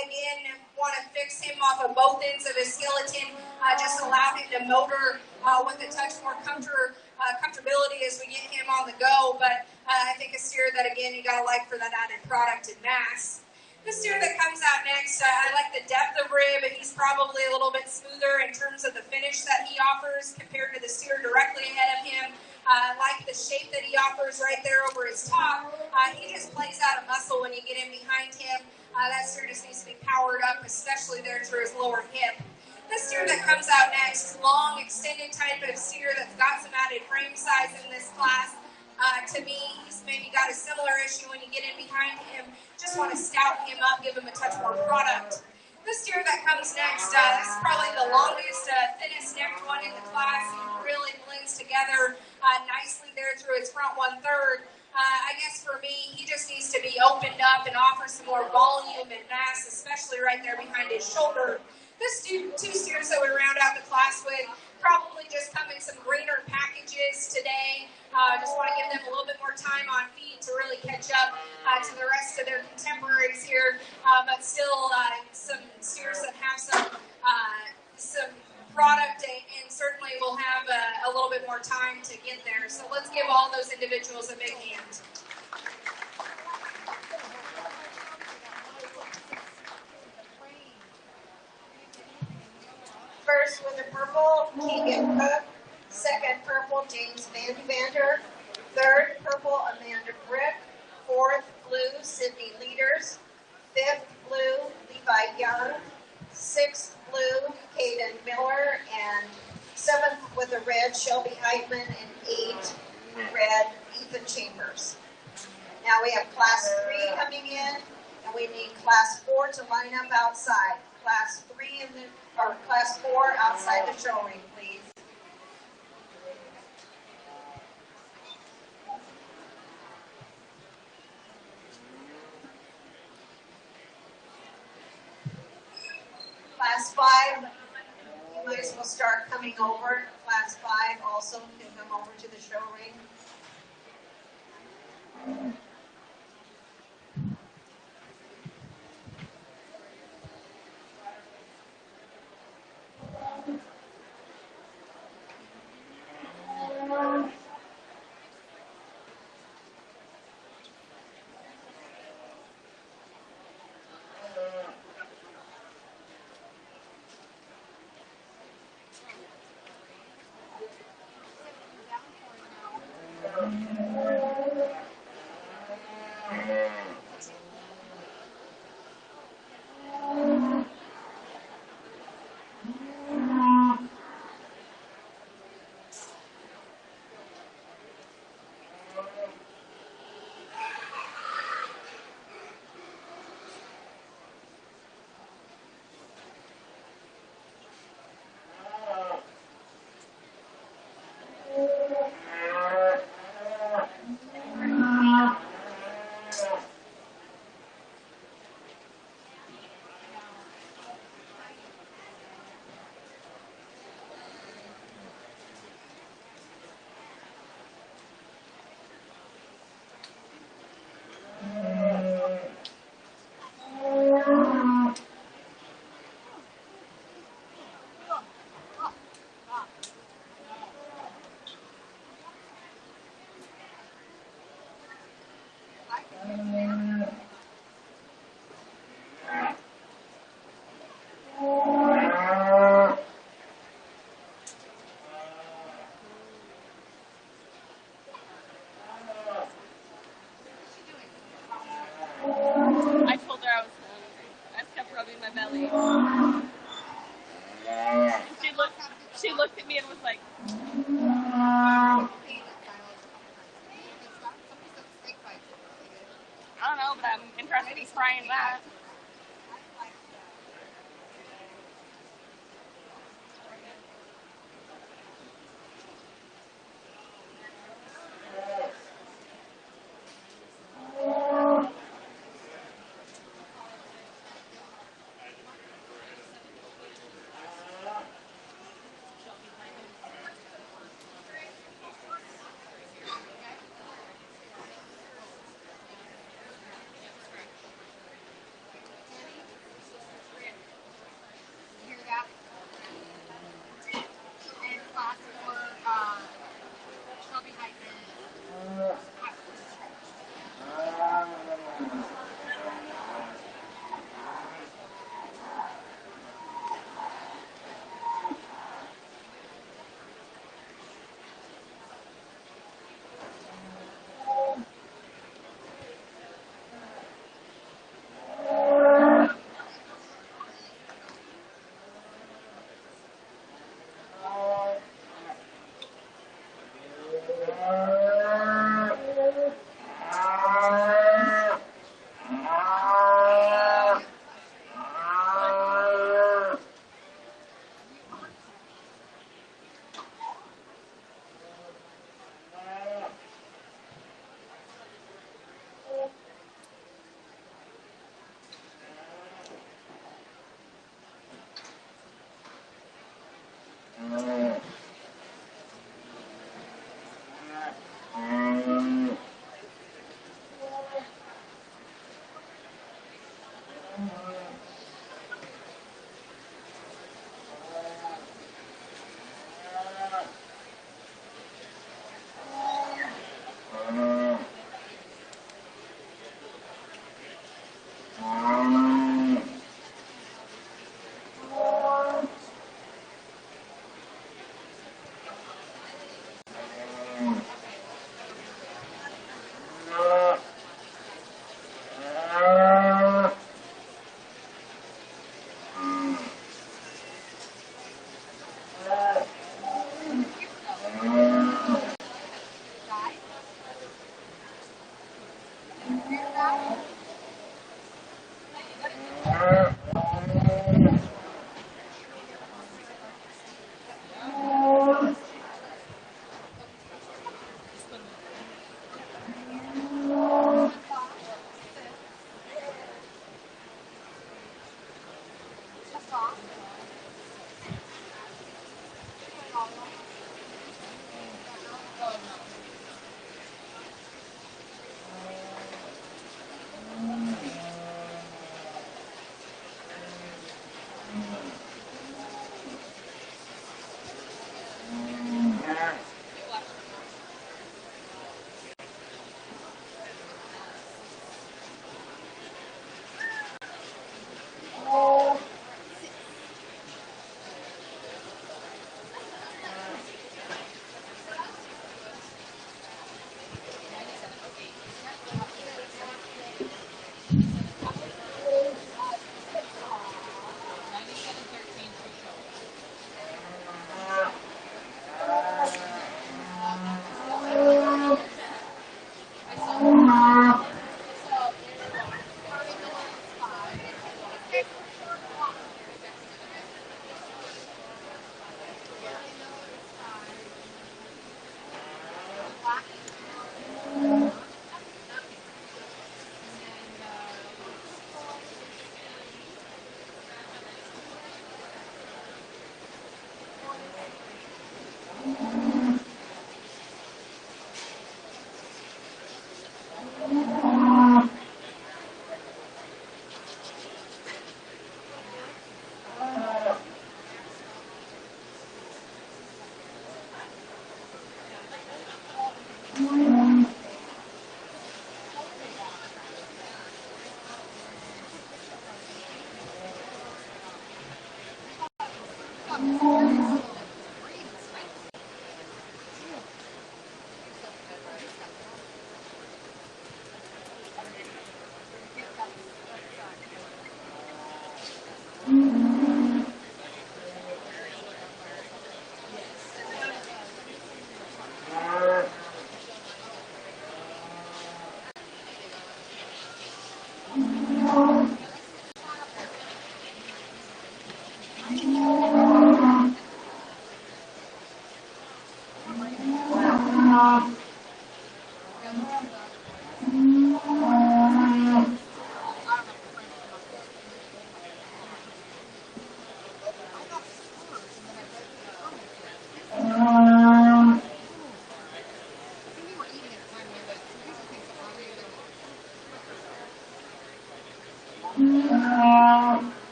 again, want to fix him off of both ends of his skeleton, just allow him to motor with a touch more comfortability as we get him on the go. But I think a steer that, again, you got to like for that added product and mass. The steer that comes out next, I like the depth of rib, and he's probably a little bit smoother in terms of the finish that he offers compared to the steer directly ahead of him. I like the shape that he offers right there over his top. He just plays out a muscle when you get in behind him. That steer just needs to be powered up, especially there through his lower hip. The steer that comes out next, long, extended type of steer that's got some added frame size in this class. To me, he's maybe got a similar issue when you get in behind him. Just want to stout him up, give him a touch more product. The steer that comes next, this is probably the longest, thinnest necked one in the class. He really blends together nicely there through his front 1/3. I guess for me, he just needs to be opened up and offer some more volume and mass, especially right there behind his shoulder. This two steers that we round out the class with probably just come in some greener packages today. Just want to give them a little bit more time on feed to really catch up to the rest of their contemporaries here. But still, some steers that have some product and certainly will have a little bit more time to get there. So let's give all those individuals a big hand. First with the purple, Keegan Cook. Second purple, James Vander. Third purple, Amanda Brick. Fourth blue, Sydney Leaders. Fifth blue, Levi Young. Sixth blue, Caden Miller. And seventh with the red, Shelby Heitman. And eight red, Ethan Chambers. Now we have class 3 coming in, and we need class 4 to line up outside. Class 4 outside the show ring, please. Class 5, you might as well start coming over. Class 5 also can come over to the show ring. me and was like, I don't know, but I'm interested in trying that.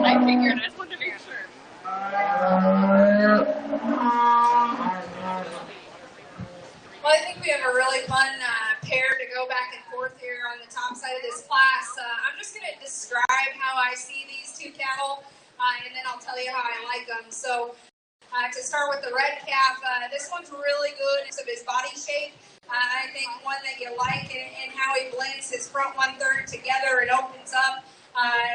I figured. I just wanted to make sure. Well, I think we have a really fun pair to go back and forth here on the top side of this class. I'm just going to describe how I see these two cattle, and then I'll tell you how I like them. So, to start with the red calf, this one's really good because of his body shape. I think one that you like and how he blends his front 1/3 together and opens up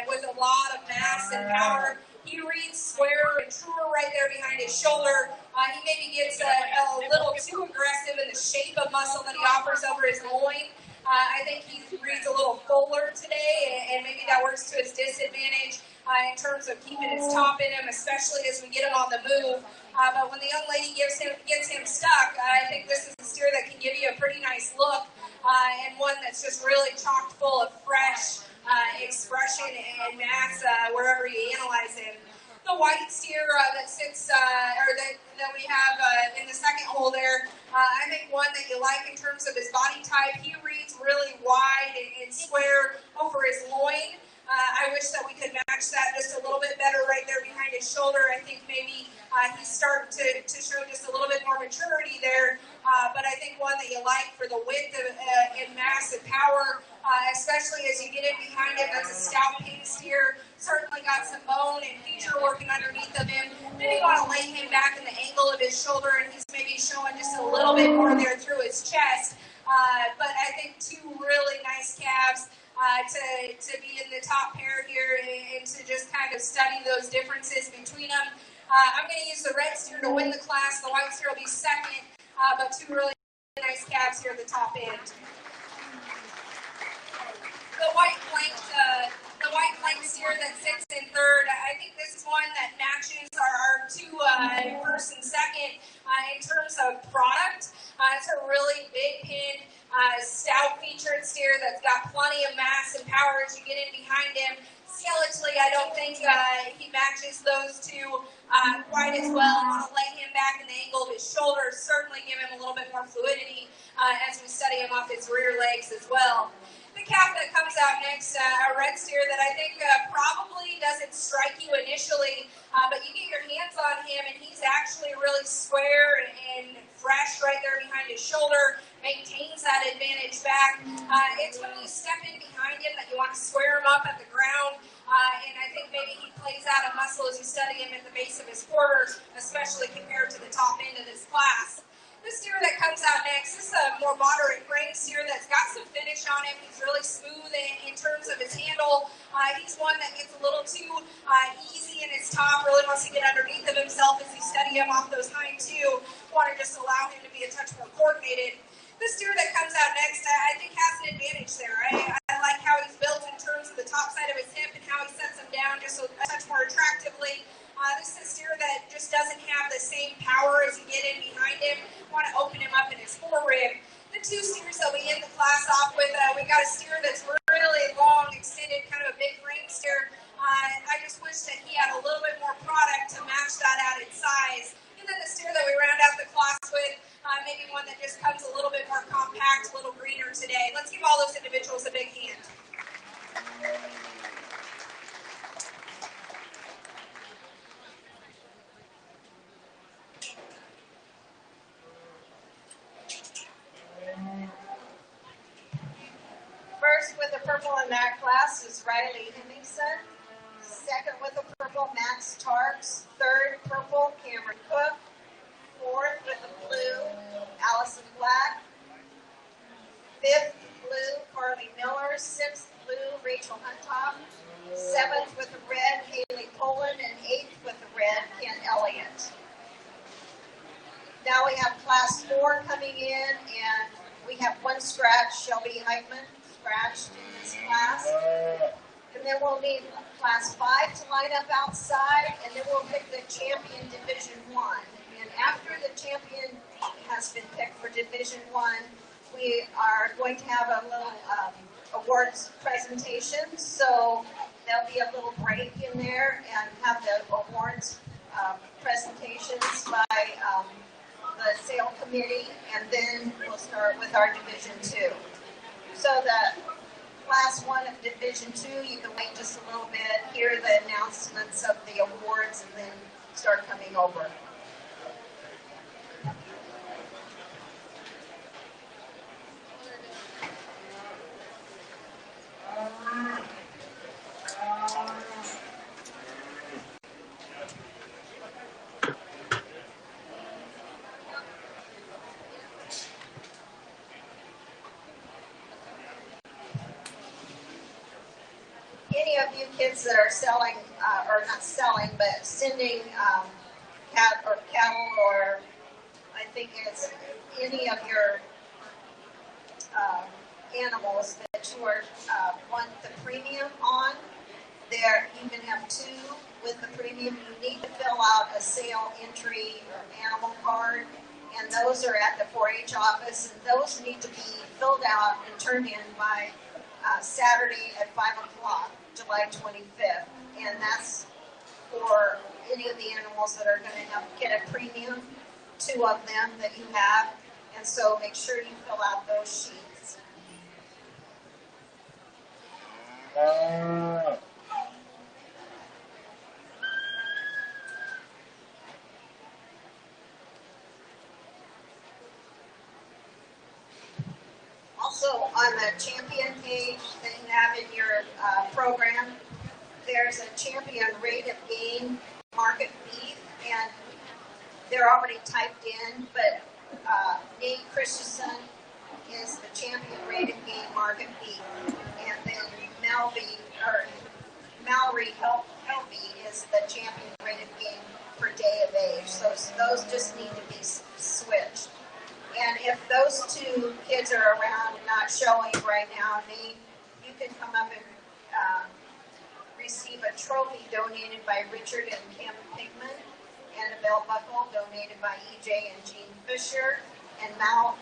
with a lot of mass and power. He reads square and truer right there behind his shoulder. He maybe gets a little too aggressive in the shape of muscle that he offers over his loin. I think he reads a little fuller today, and maybe that works to his disadvantage in terms of keeping his top in him, especially as we get him on the move. But when the young lady gets him stuck, I think this is a steer that can give you a pretty nice look, and one that's just really chock full of fresh expression and mass wherever you analyze him. The white steer that sits, or that we have in the second hole there, I think one that you like in terms of his body type. He reads really wide and square over his loin. I wish that we could match that just a little bit better right there behind his shoulder. I think maybe he's starting to show just a little bit more maturity there. But I think one that you like for the width and mass and power, especially as you get in behind him. That's a stout pink steer. Certainly got some bone and feature working underneath of him. Then you want to lay him back in the angle of his shoulder, and he's maybe showing just a little bit more there through his chest. But I think two really nice calves to be in the top pair here and to just kind of study those differences between them. I'm going to use the red steer to win the class. The white steer will be second, but two really nice calves here at the top end. The white flanked steer that sits in third, I think this is one that matches our two first and second in terms of product. It's a really big pin, stout featured steer that's got plenty of mass and power as you get in behind him. Skeletally, I don't think he matches those two quite as well. I want to lay him back in the angle of his shoulders, certainly give him a little bit more fluidity as we study him off his rear legs as well. The calf that comes out next, a red steer that I think probably doesn't strike you initially, but you get your hands on him and he's actually really square and fresh right there behind his shoulder, maintains that advantage back. It's when you step in behind him that you want to square him up at the ground, and I think maybe he plays out a muscle as you study him at the base of his quarters, especially compared to the top end of this class. This steer that comes out next, this is a more moderate frame steer that's got some finish on him. He's really smooth in terms of his handle. He's one that gets a little too easy in his top, really wants to get underneath of himself as you study him off those hind two. Want to just allow him to be a touch more coordinated. This steer that comes out next, I think has an advantage there. I like how he's built in terms of the top side of his hip and how he sets him down just a touch more attractively. This is a steer that just doesn't have the same power as you get in behind him. Want to open him up in his forerib. The two steers that we end the class off with, we got a steer that's really long, extended, kind of a big frame steer. I just wish that he had a little bit more product to match that added size. And then the steer that we round out the class with, maybe one that just comes a little bit more compact, a little greener today. Let's give all those individuals a big hand. First with the purple in that class is Riley Henningson. Second with the purple, Max Tarks. Third, purple, Cameron Cook. Fourth with the blue, Allison Black. Fifth, blue, Carly Miller. Sixth, blue, Rachel Huntop. Seventh with the red, Haley Poland. And eighth with the red, Ken Elliott. Now we have class 4 coming in, and we have one scratch, Shelby Heitman, scratched in this class. And then we'll need class 5 to line up outside, and then we'll pick the champion Division 1. And after the champion has been picked for Division 1, we are going to have a little awards presentation. So there'll be a little break in there and have the awards presentations by the sale committee, and then we'll start with our Division 2. So the Class 1 of Division 2, you can wait just a little bit, hear the announcements of the awards, and then start coming over. Any of you kids that are selling, or not selling, but sending cattle, or I think it's any of your animals that you are want the premium on, there you can have 2 with the premium. You need to fill out a sale entry or animal card, and those are at the 4-H office, and those need to be filled out and turned in by Saturday at 5 o'clock, July 25th, and that's for any of the animals that are going to get a premium, 2 of them that you have, and so make sure you fill out those sheets. Also, on the champion page that you have in your program, there's a champion rate of gain market beef, and they're already typed in, but Nate Christensen is the champion rate of gain market beef, and then Mallory Helby is the champion rate of gain per day of age. So those just need to be switched. And if those 2 kids are around and not showing right now, you can come up and receive a trophy donated by Richard and Kim Pigman, and a belt buckle donated by EJ and Gene Fisher, and Mal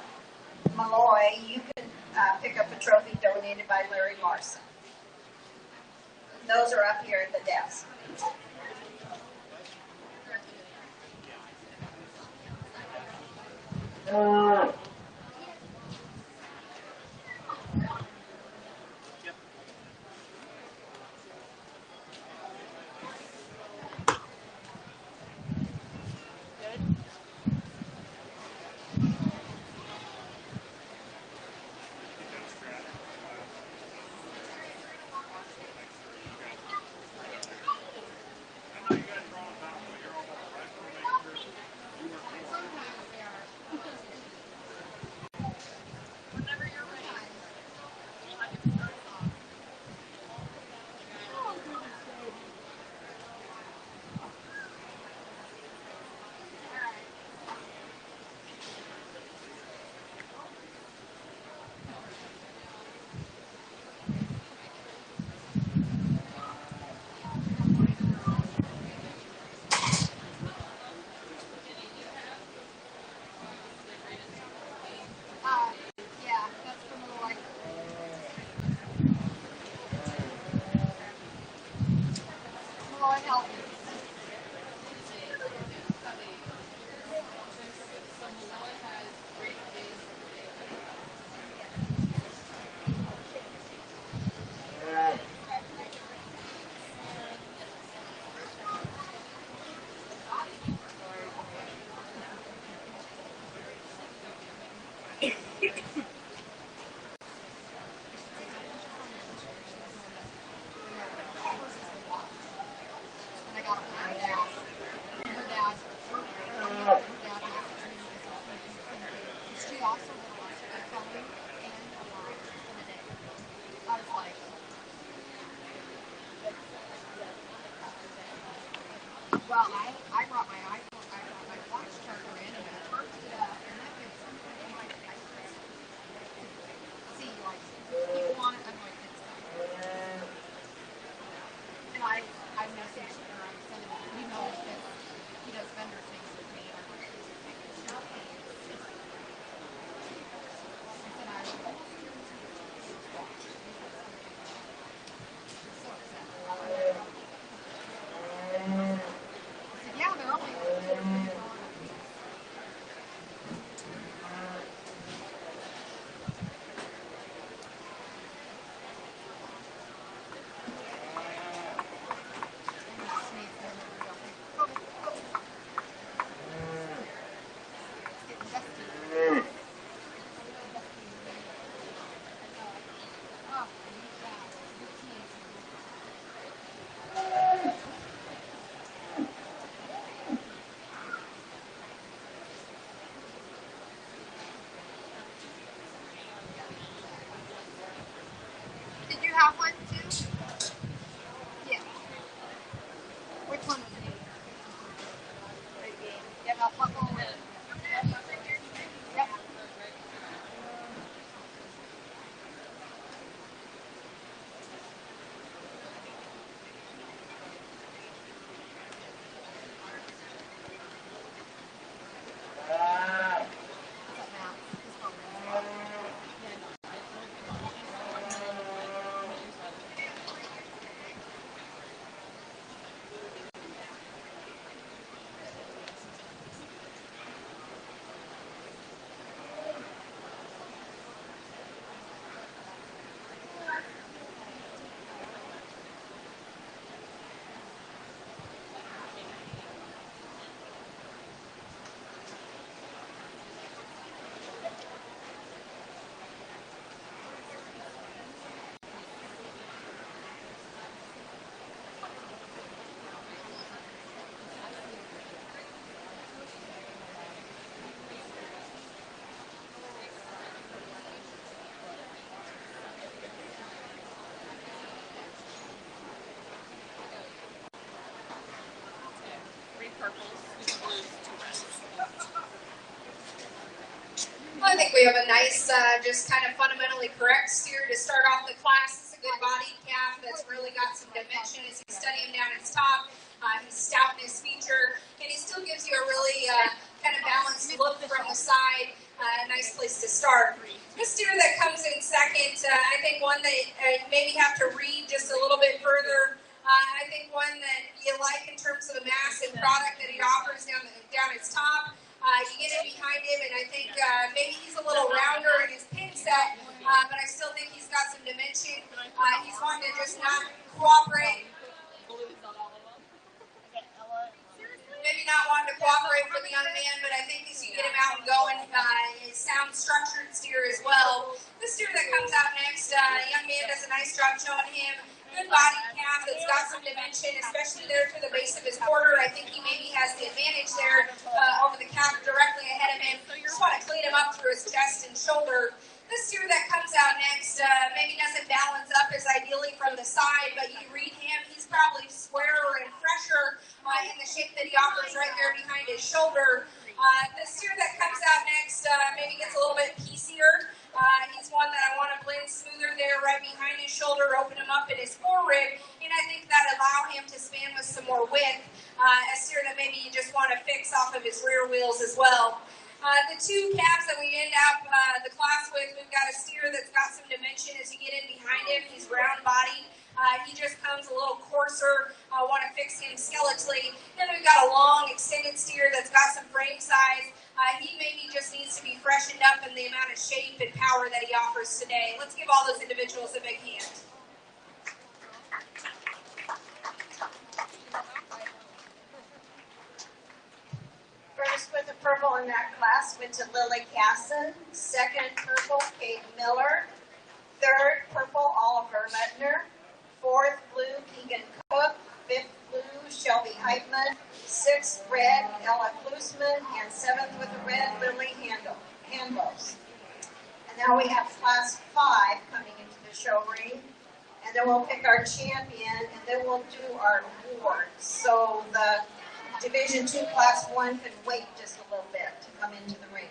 Malloy, you can pick up a trophy donated by Larry Larson. Those are up here at the desk. Well, I brought my iPhone, I brought my watch charger in, and it worked like people want it, I'm like, it's done. And I messaged or I sent him an email because he does vendor things with me. I'm like, it's not me. I said, I will almost guarantee it's washed. So upset. I said, yeah, they're only like $2 or $3 a piece. Did you have one too? Yeah. Which one was it? Yeah, alpaca or... Yep. Well, I think we have a nice, just kind of fundamentally correct steer to start off the class. It's a good bodied calf that's really got some dimension as you study him down his top. His stoutness feature, and he still gives you a really kind of balanced look from the side. A nice place to start. The steer that comes in second, I think one that maybe have to read just a little bit further. I think one that you like in terms of the mass and product that he offers down his top. You get in behind him, and I think maybe he's a little rounder in his pin set, but I still think he's got some dimension. He's wanting to just not cooperate. Maybe not wanting to cooperate for the young man, but I think as you get him out and going, his sound structured steer as well. The steer that comes out next, young man does a nice job showing him. Good body calf that's got some dimension, especially there to the base of his quarter. I think he maybe has the advantage there over the calf directly ahead of him. Just want to clean him up through his chest and shoulder. This steer that comes out next maybe doesn't balance up as ideally from the side, but you read him, he's probably squarer and fresher in the shape that he offers right there behind his shoulder. The steer that comes out next maybe gets a little bit piecier. He's one that I want to blend smoother there right behind his shoulder, open him up in his forerib, and I think that allow him to span with some more width. A steer that maybe you just want to fix off of his rear wheels as well. The two calves that we end up the class with, we've got a steer that's got some dimension as you get in behind him. He's round-bodied. He just comes a little coarser. I want to fix him skeletally. Then we've got a long, extended steer that's got some frame size. He maybe just needs to be freshened up in the amount of shape and power that he offers today. Let's give all those individuals a big hand. First with the purple in that class went to Lily Casson. Second, purple, Kate Miller. Third, purple, Oliver Ledner. Fourth, blue, Keegan Cook. Fifth, blue, Shelby Heitman. Sixth, red, Ella Klusman. And seventh with the red, Lily Handlos. And now we have class 5 coming into the show ring. And then we'll pick our champion, and then we'll do our awards. So the Division 2 Class 1 can wait just a little bit to come into the ring.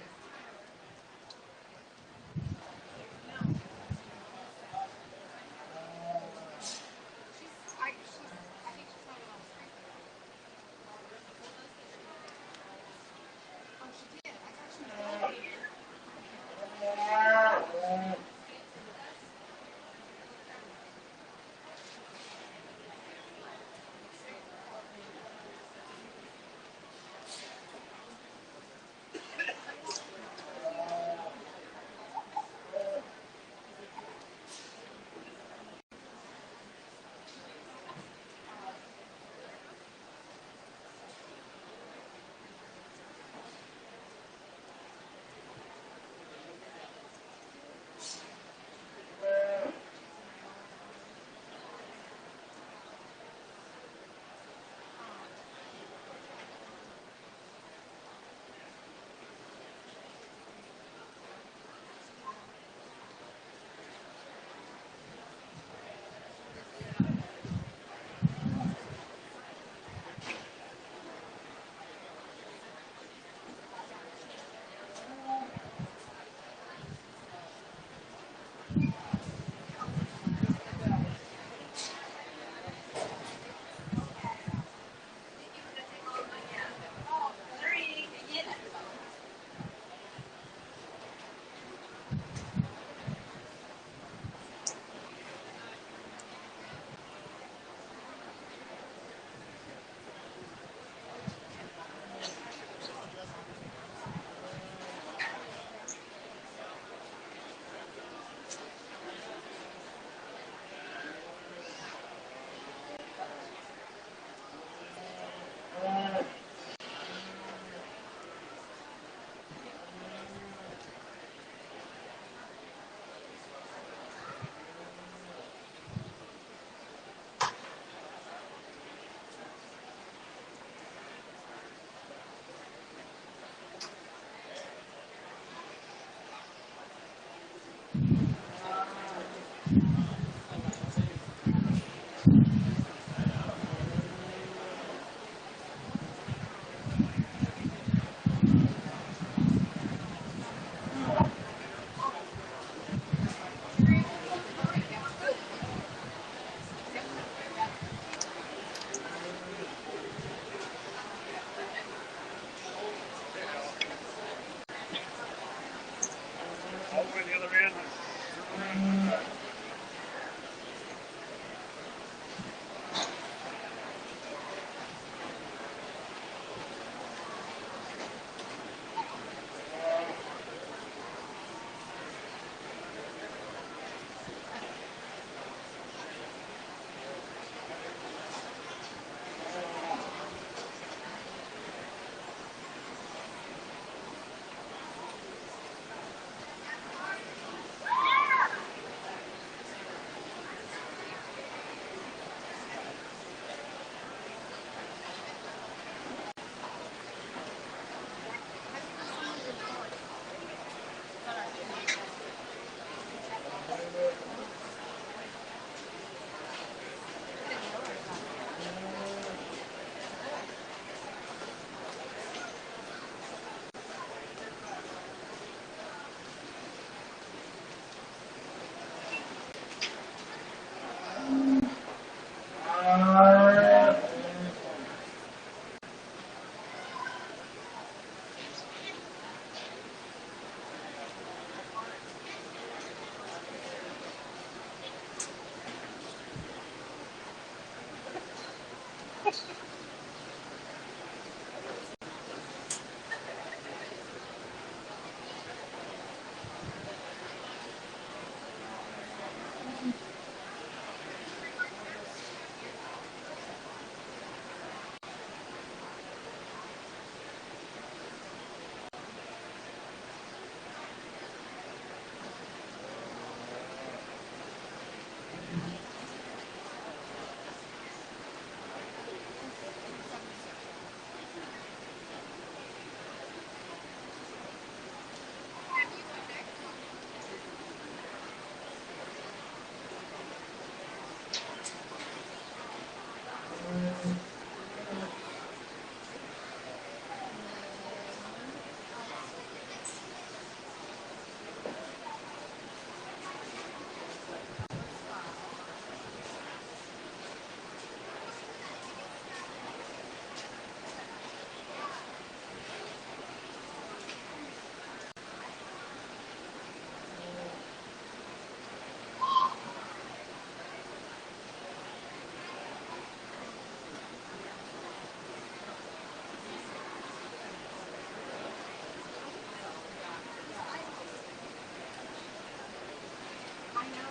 know.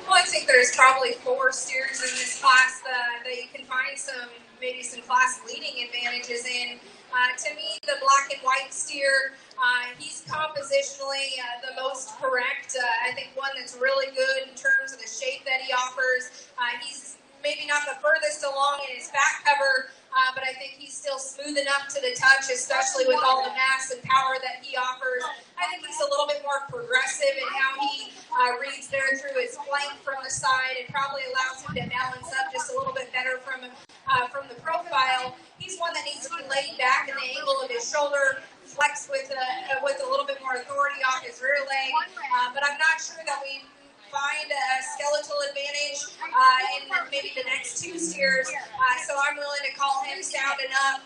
Well, I think there's probably 4 steers in this class that you can find maybe some class leading advantages in. To me, the black and white steer, he's compositionally the most correct. I think one that's really good in terms of the shape that he offers. He's maybe not the furthest along in his back cover, but I think he's still smooth enough to the touch, especially with all the mass and power that he offers. I think he's a little bit more progressive in how he reads there through his flank from the side. It probably allows him to balance up just a little bit better from the profile. He's one that needs to be laid back in the angle of his shoulder, flex with a little bit more authority off his rear leg. But I'm not sure that we find a skeletal advantage in maybe the next 2 steers. So I'm willing to call him sound enough,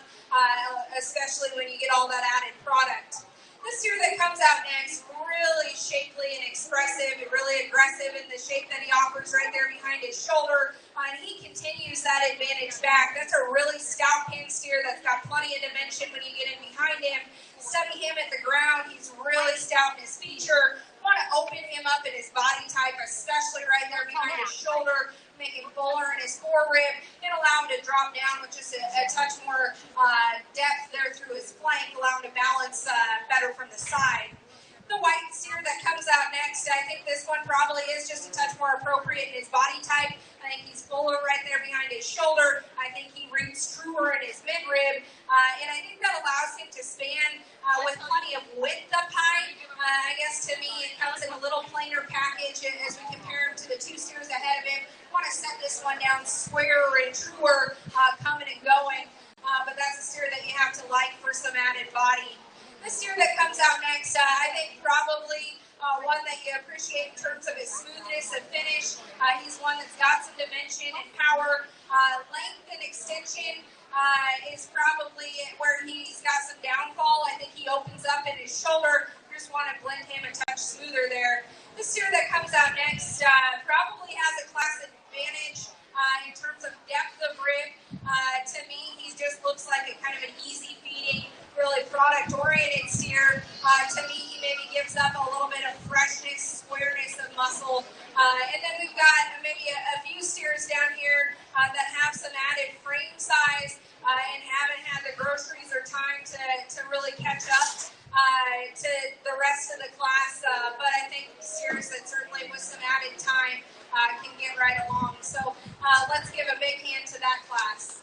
especially when you get all that added product. The steer that comes out next, really shapely and expressive, and really aggressive in the shape that he offers right there behind his shoulder. And he continues that advantage back. That's a really stout pin steer that's got plenty of dimension when you get in behind him. Study him at the ground. He's really stout in his feature. Want to open him up in his body type, especially right there behind his shoulder, make him fuller in his forearm, and allow him to drop down with just a touch more depth there through his flank, allow him to balance better from the side. The white steer that comes out next, I think this one probably is just a touch more appropriate in his body type. I think he's fuller right there behind his shoulder. I think he reads truer in his midrib. And I think that allows him to span with plenty of width up high. I guess to me it comes in a little plainer package as we compare him to the 2 steers ahead of him. Want to set this one down squarer and truer coming and going. But that's a steer that you have to like for some added body. The steer that comes out next, I think probably one that you appreciate in terms of his smoothness and finish. He's one that's got some dimension and power. Length and extension is probably where he's got some downfall. I think he opens up in his shoulder. Just want to blend him a touch smoother there. The steer that comes out next probably has a class advantage in terms of depth of rib. To me, he just looks like a kind of an easy feeding, really product-oriented steer. To me, he maybe gives up a little bit of freshness, squareness of muscle. And then we've got maybe a few steers down here that have some added frame size and haven't had the groceries or time to really catch up to the rest of the class. But I think steers that certainly with some added time can get right along. So let's give a big hand to that class.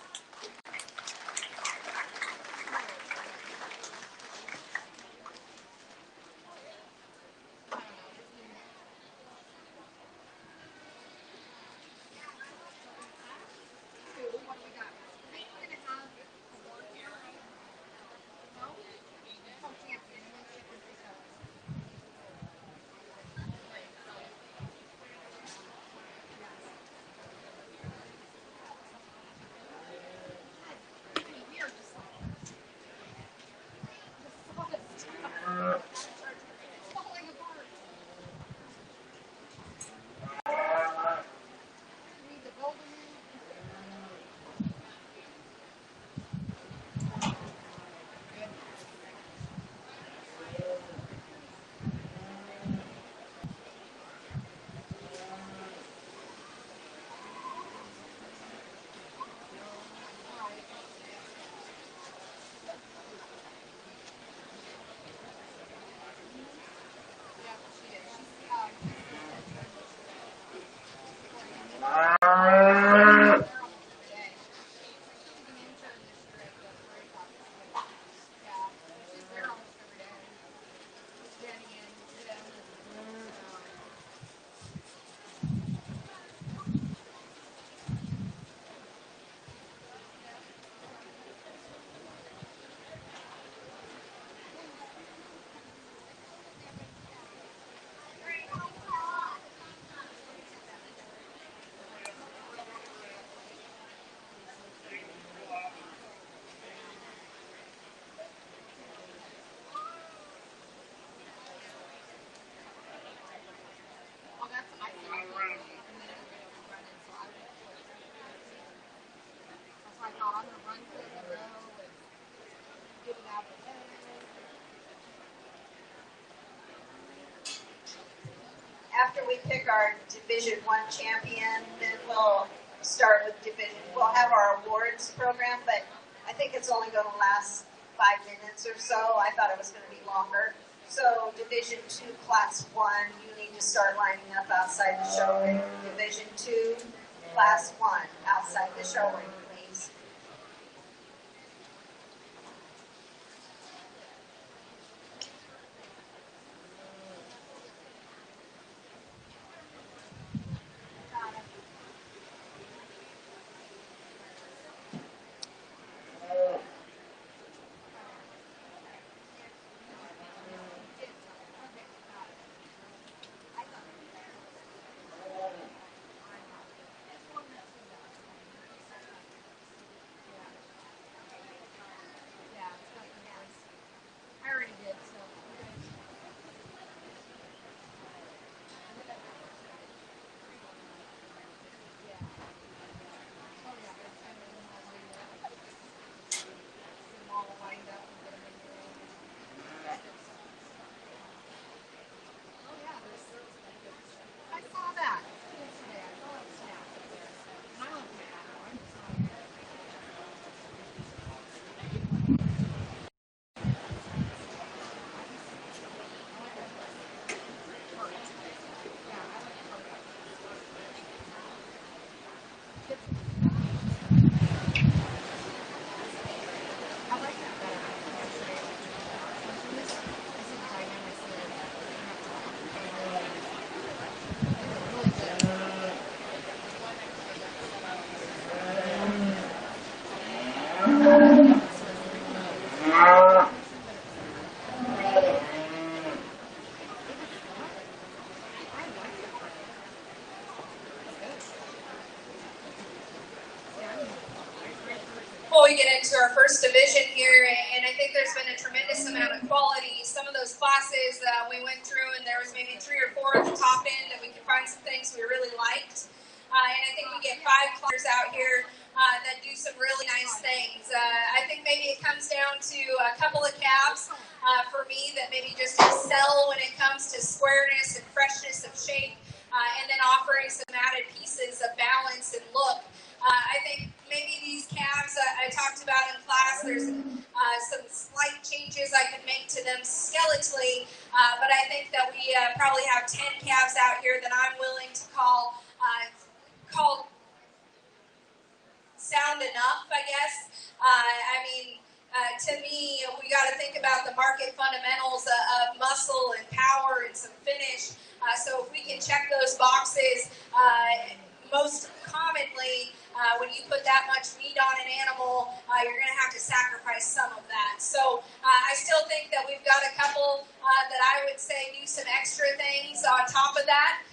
thing and go and get it out of the way. After we pick our Division I champion, then we'll start with we'll have our awards program, but I think it's only going to last 5 minutes or so. I thought it was going to be longer. So Division II, Class 1, you need to start lining up outside the show ring. Division II, Class 1, outside the show ring, please. I already did, so. I saw that yesterday. I saw it snap. And I looked at that one. I like that better. This is dynamic. Before we get into our first division here, and I think there's been a tremendous amount of quality. Some of those classes we went through, and there was maybe 3 or 4 at the top end that we could find some things we really liked. And I think we get 5 players out here that do some really nice things. I think maybe it comes down to a couple of calves for me that maybe just excel when it comes to squareness and freshness of shape, and then offering some added pieces of balance and look. I think maybe these calves I talked about in class, there's some slight changes I could make to them skeletally, but I think that we probably have 10 calves out here that I'm willing to call sound enough, I guess. To me, we got to think about the market fundamentals of muscle and power and some finish. So if we can check those boxes, most commonly, when you put that much meat on an animal, you're going to have to sacrifice some of that. So I still think that we've got a couple that I would say do some extra things on top of that.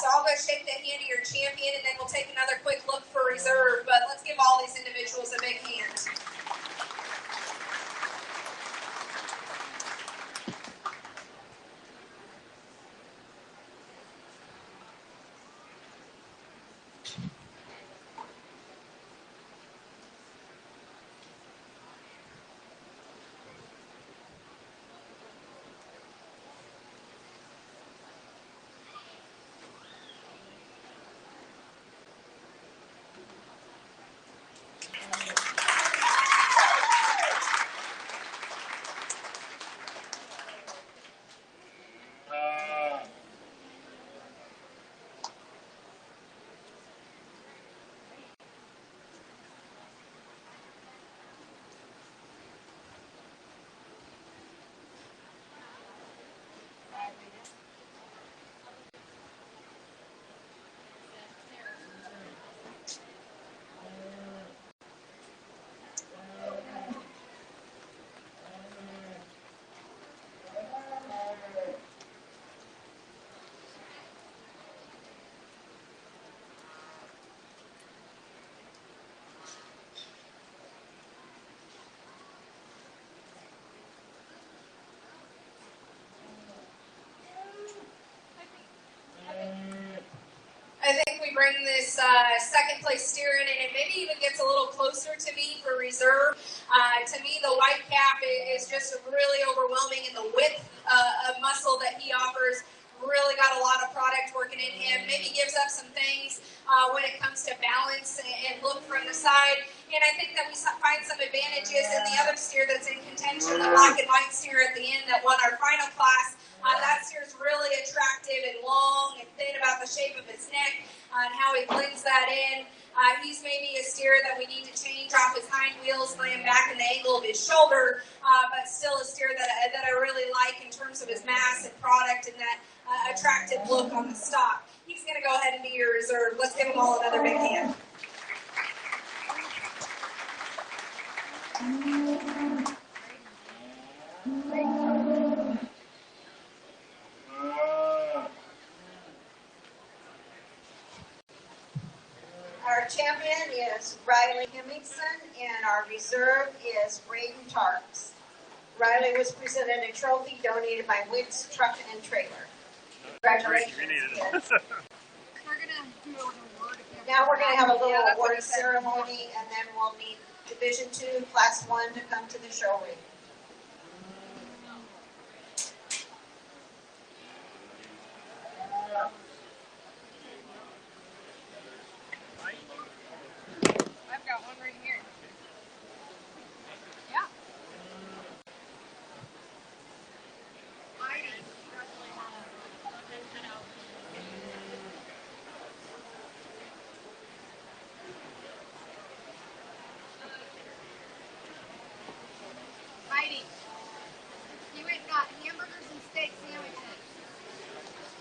So I'll go shake the hand of your champion, and then we'll take another quick look for reserve. But let's give all these individuals a big hand. bring this second place steer in, and it maybe even gets a little closer to me for reserve. To me, the white cap is just really overwhelming, and the width of muscle that he offers really got a lot of product working in him. Maybe gives up some things when it comes to balance and look from the side. And I think that we find some advantages in the other steer that's in contention, the black and white steer at the end that won our final class. That steer is really attractive and long and thin about the shape of his neck and how he blends that in. He's maybe a steer that we need to change off his hind wheels, lay him back in the angle of his shoulder, but still a steer that I really like in terms of his mass and product and that attractive look on the stock. He's going to go ahead and be your reserve. Let's give them all another big hand. Our champion is Riley Hemmingson, and our reserve is Braden Tarks. Riley was presented a trophy donated by Wicks Truck and Trailer. Congratulations. You needed it. We're gonna do an award. Now we're going to have a little award ceremony, and then we'll need Division 2, Class 1 to come to the show ring. I've got one right here. Yeah. Heidi, you went and got hamburgers and steak sandwiches.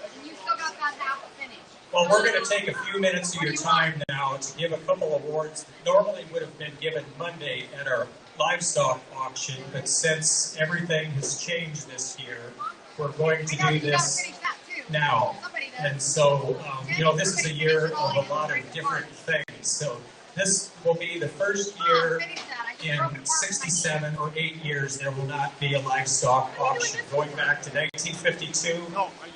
And you still got that half finished. Well, we're going to take a few minutes of your time now to give a couple awards that normally would have been given Monday at our livestock auction, but since everything has changed this year, we're going to do this now. And so, this is a year of a lot of different things. So this will be the first year in 67 or 8 years there will not be a livestock auction. Going back to 1952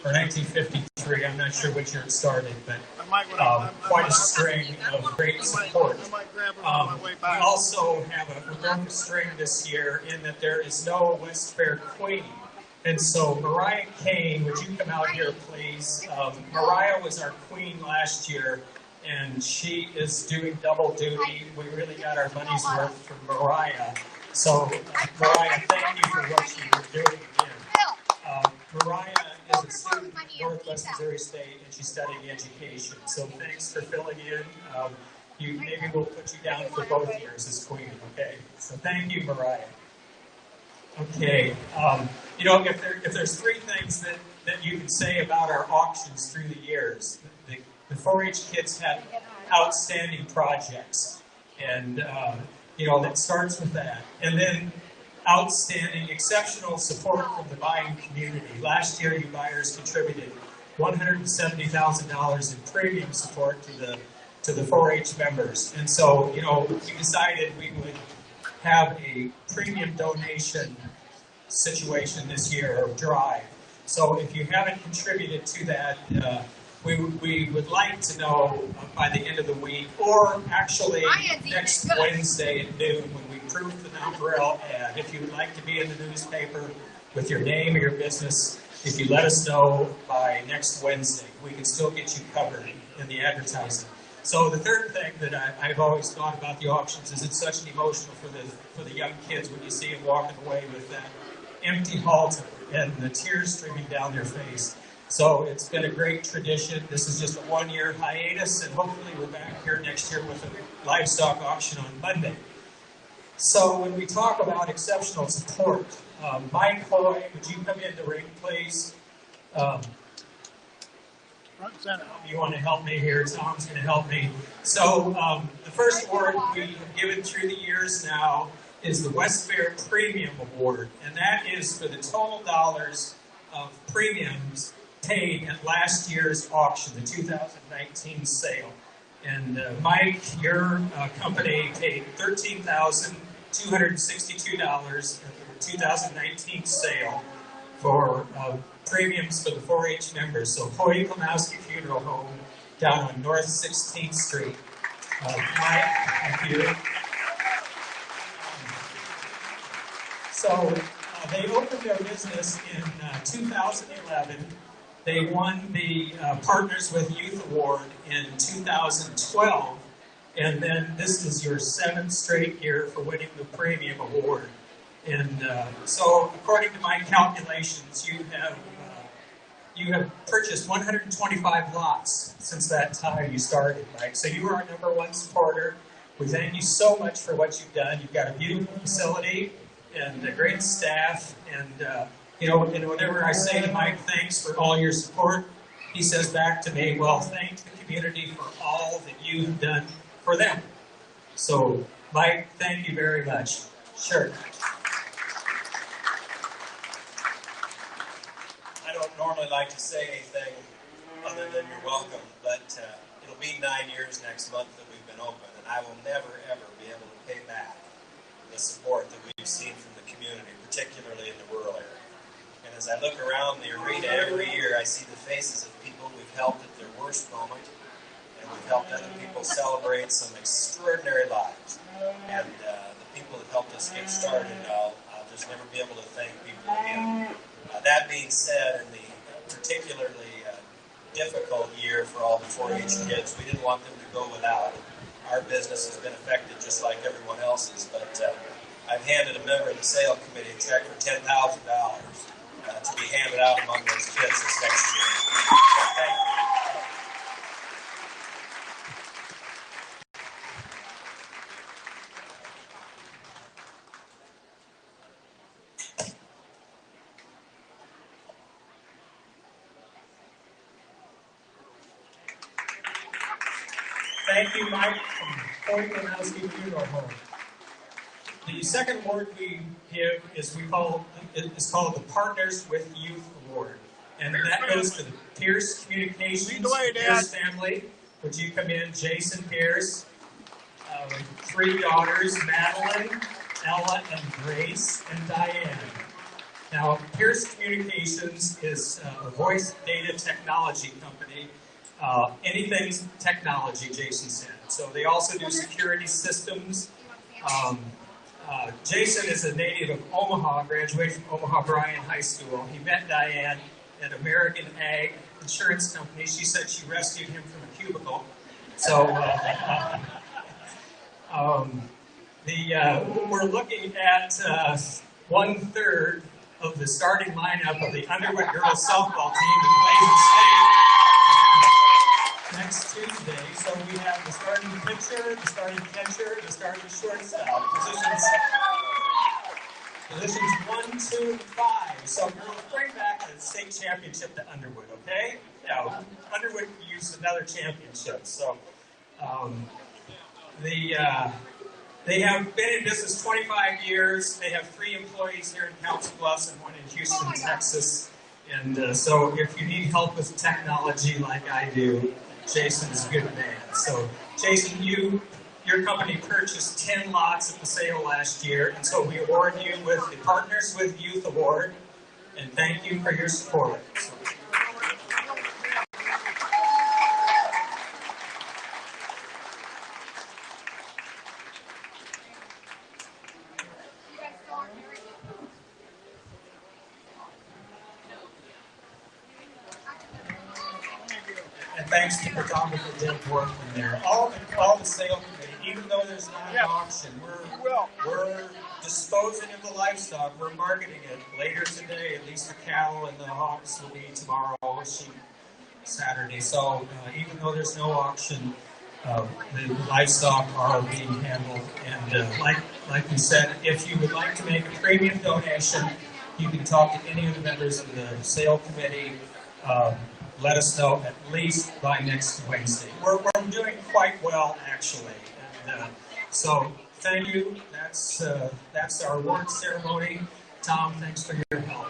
or 1953, I'm not sure which year it started, but quite a string of great support. We also have a broken string this year in that there is no Westfair Queen. And so Mariah Kane, would you come out here, please? Mariah was our queen last year, and she is doing double duty. We really got our money's worth from Mariah. So, Mariah, thank you for what you were doing again. Mariah is a student at Northwest Missouri State, and she's studying education. So thanks for filling in. Maybe we'll put you down for both years as queen, okay? So thank you, Mariah. Okay, if there's three things that you can say about our auctions through the years, the 4-H kids had outstanding projects, and that starts with that. And then outstanding, exceptional support from the buying community. Last year, you buyers contributed $170,000 in premium support to the 4-H members, and so we decided we would have a premium donation situation this year, or drive. So if you haven't contributed to that, we would like to know by the end of the week, or actually next Wednesday at noon when we proof the Nonpareil ad. If you would like to be in the newspaper with your name or your business, if you let us know by next Wednesday, we can still get you covered in the advertising. So the third thing that I've always thought about the auctions is it's such an emotional for the young kids when you see them walking away with that empty halter and the tears streaming down their face. So it's been a great tradition. This is just a one-year hiatus, and hopefully we're back here next year with a livestock auction on Monday. So when we talk about exceptional support, Mike Hoy, would you come in the ring, please? You want to help me here? Tom's going to help me. So the first award we have given through the years now is the Westfair Premium Award, and that is for the total dollars of premiums paid at last year's auction, the 2019 sale. And Mike, your company paid $13,262 at the 2019 sale for premiums for the 4-H members. So Hoy Klimowski Funeral Home down on North 16th Street. Mike, thank you. So they opened their business in 2011. They won the Partners with Youth Award in 2012. And then this is your 7th straight year for winning the Premium Award. And so according to my calculations, you have purchased 125 lots since that time you started, Mike. So you are our #1 supporter. We thank you so much for what you've done. You've got a beautiful facility and a great staff. And, whenever I say to Mike, thanks for all your support, he says back to me, well, thank the community for all that you've done for them. So, Mike, thank you very much. Sure. I don't normally like to say anything other than you're welcome, but it'll be 9 years next month that we've been open, and I will never, ever be able to pay back the support that we've seen from the community, particularly in the rural area. And as I look around the arena every year, I see the faces of people we've helped at their worst moment, and we've helped other people celebrate some extraordinary lives. And the people that helped us get started, I'll just never be able to thank people again. That being said, in the particularly difficult year for all the 4-H kids, we didn't want them to go without. Our business has been affected just like everyone else's, but I've handed a member of the sale committee a check for $10,000 to be handed out among those kids this next year. So thank you. Thank you, Mike, from Point Kanowski Funeral Home. The second award we give is called the Partners with Youth Award. And that goes to the Pierce Communications Pierce family. Would you come in, Jason Pierce, with 3 daughters, Madeline, Ella, and Grace, and Diane. Now, Pierce Communications is a voice data technology company. Anything technology, Jason said. So they also do security systems. Jason is a native of Omaha, graduated from Omaha Bryan High School. He met Diane at American Ag Insurance Company. She said she rescued him from a cubicle. So we're looking at 1/3 of the starting lineup of the Underwood girls softball team that plays in state next Tuesday. So we have the starting pitcher, the starting catcher, the starting shortstop. Positions 1, 2, and 5. So we'll bring back the state championship to Underwood, okay? Yeah, Underwood used another championship. So they have been in business 25 years. They have 3 employees here in Council Bluffs and 1 in Houston, Texas. And so if you need help with technology like I do, Jason is a good man. So, Jason, your company purchased 10 lots at the sale last year, and so we award you with the Partners with Youth Award, and thank you for your support. So, and thanks to photographer Dave Workman there. All the sale committee, even though there's not an auction, we're disposing of the livestock. We're marketing it later today. At least the cattle and the hogs will be tomorrow, sheep Saturday. So even though there's no auction, the livestock are being handled. And like we said, if you would like to make a premium donation, you can talk to any of the members of the sale committee. Let us know at least by next Wednesday. We're doing quite well, actually. And, so thank you. That's our award ceremony. Tom, thanks for your help.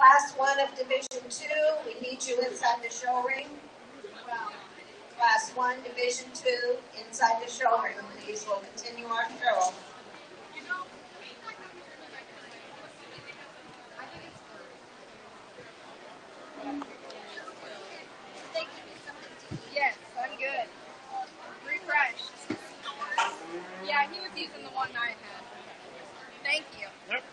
Class 1 of Division 2, we need you inside the show ring. Class 1, Division 2, inside the show ring, please. We'll continue our show. Yes, I'm good. Refreshed. Yeah, he was using the one I had. Thank you. Yep.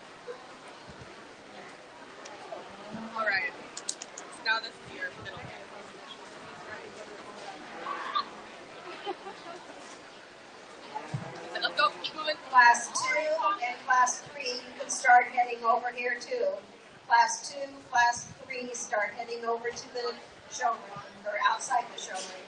All right. So now this is your middle name. Let's go. Keep moving. Class 2 and Class 3, you can start heading over here too. Class 2, Class 3, start heading over to the show ring, or outside the show ring.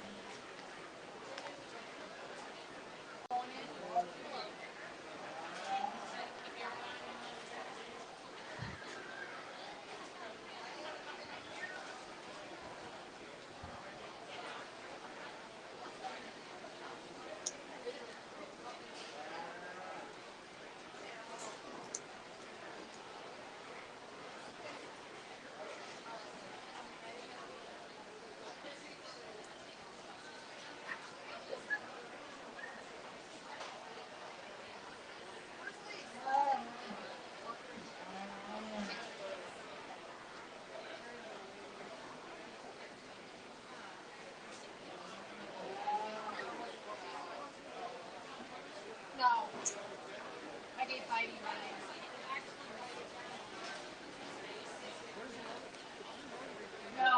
No. I gave Heidi mine. No,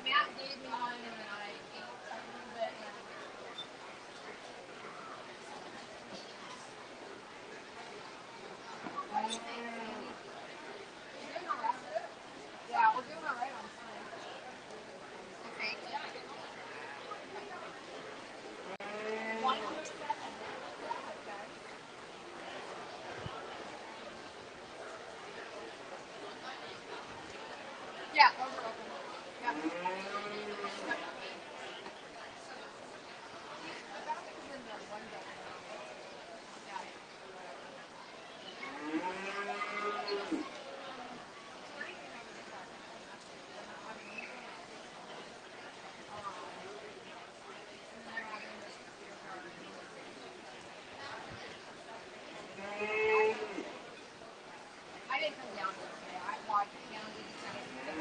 Matt gave me one and then I ate a little bit and yeah, we're doing all right on time. Okay. One. Yeah, those are open. Yep. Yep. The basket was in the one day. Yeah. I didn't come down today. I walked down to the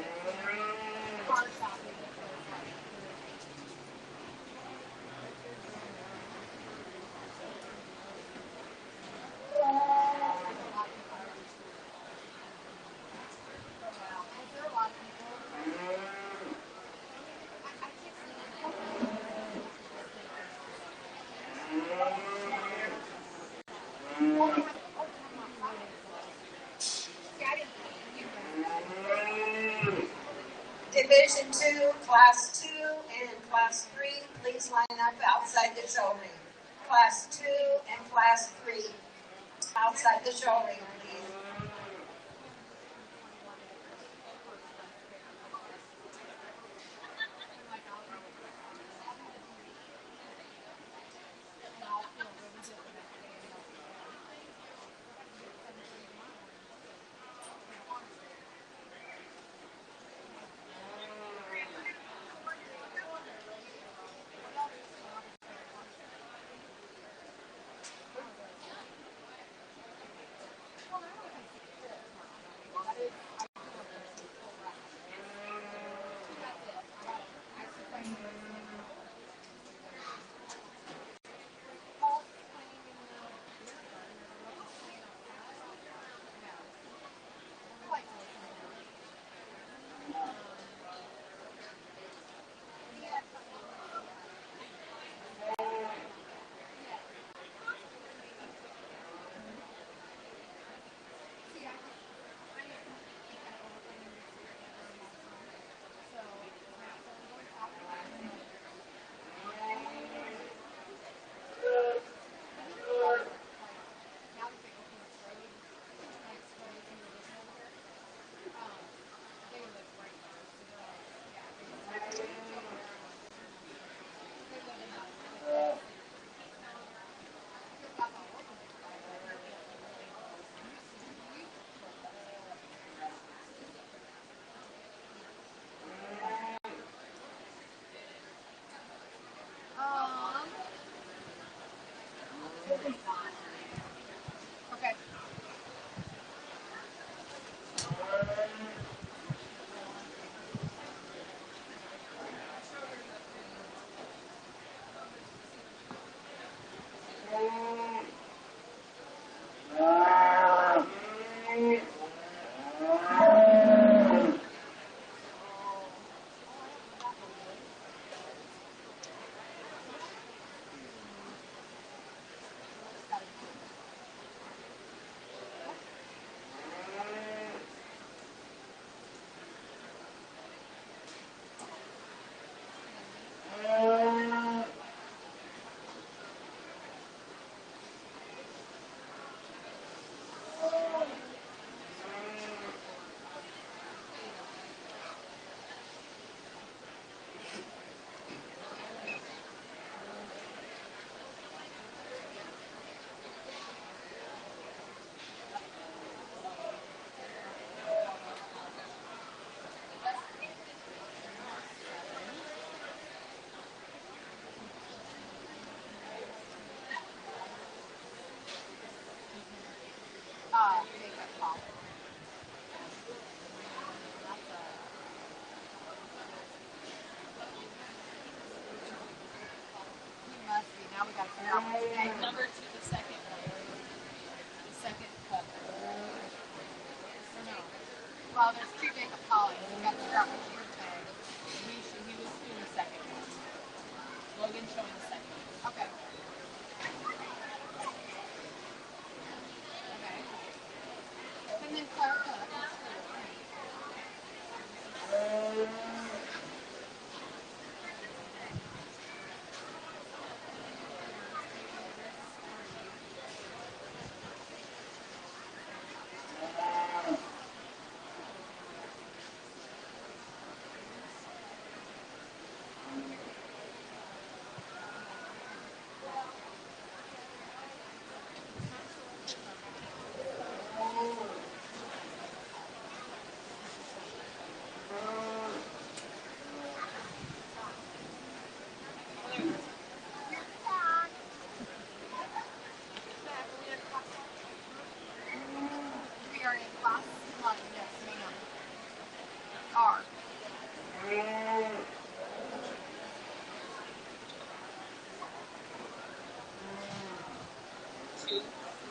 car shopping. Division 2, Class 2, and Class 3, please line up outside the show ring. Class 2 and Class 3, outside the show ring, please. top. Must be. Now we got to figure out what's next. Number 2, the second one. The second cup. No. Well, there's 2 Jacob Collins. We got to figure out which year tag. He was doing the second one. Logan showing the second one. Okay. Okay. And then Clark Cook. We are in class 1. Yes, ma'am. R. 2, 3.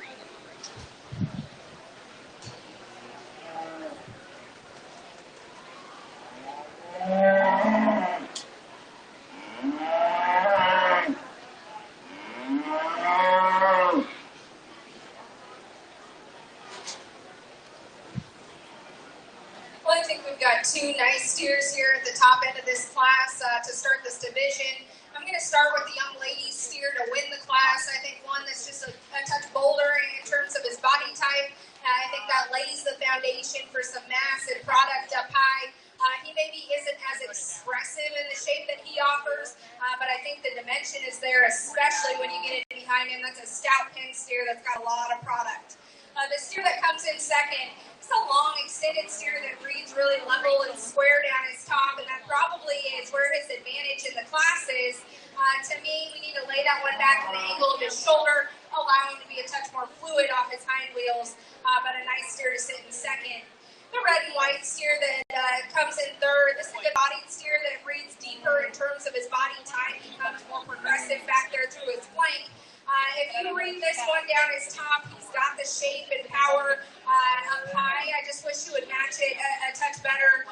Well, I think we've got 2 nice steers here at the top end of this class to start this division. I'm going to start with the young ladies steer to win the class. I think one that's just a touch bolder in terms of his body type. I think that lays the foundation for some mass and product up high. He maybe isn't as expressive in the shape that he offers, but I think the dimension is there, especially when you get it behind him. That's a stout pen steer that's got a lot of product. The steer that comes in second is a long, extended steer that breathes really level and square down his top, and that probably is where his advantage in the class is. To me, we need to lay that one back in the angle of his shoulder, allow him to be a touch more fluid off his hind wheels, but a nice steer to sit in second. The red and white steer that comes in third. This is a good-bodied steer that breathes deeper in terms of his body type. He becomes more progressive back there through his flank. If you read this one down his top, he's got the shape and power up high. I just wish you would match it a touch better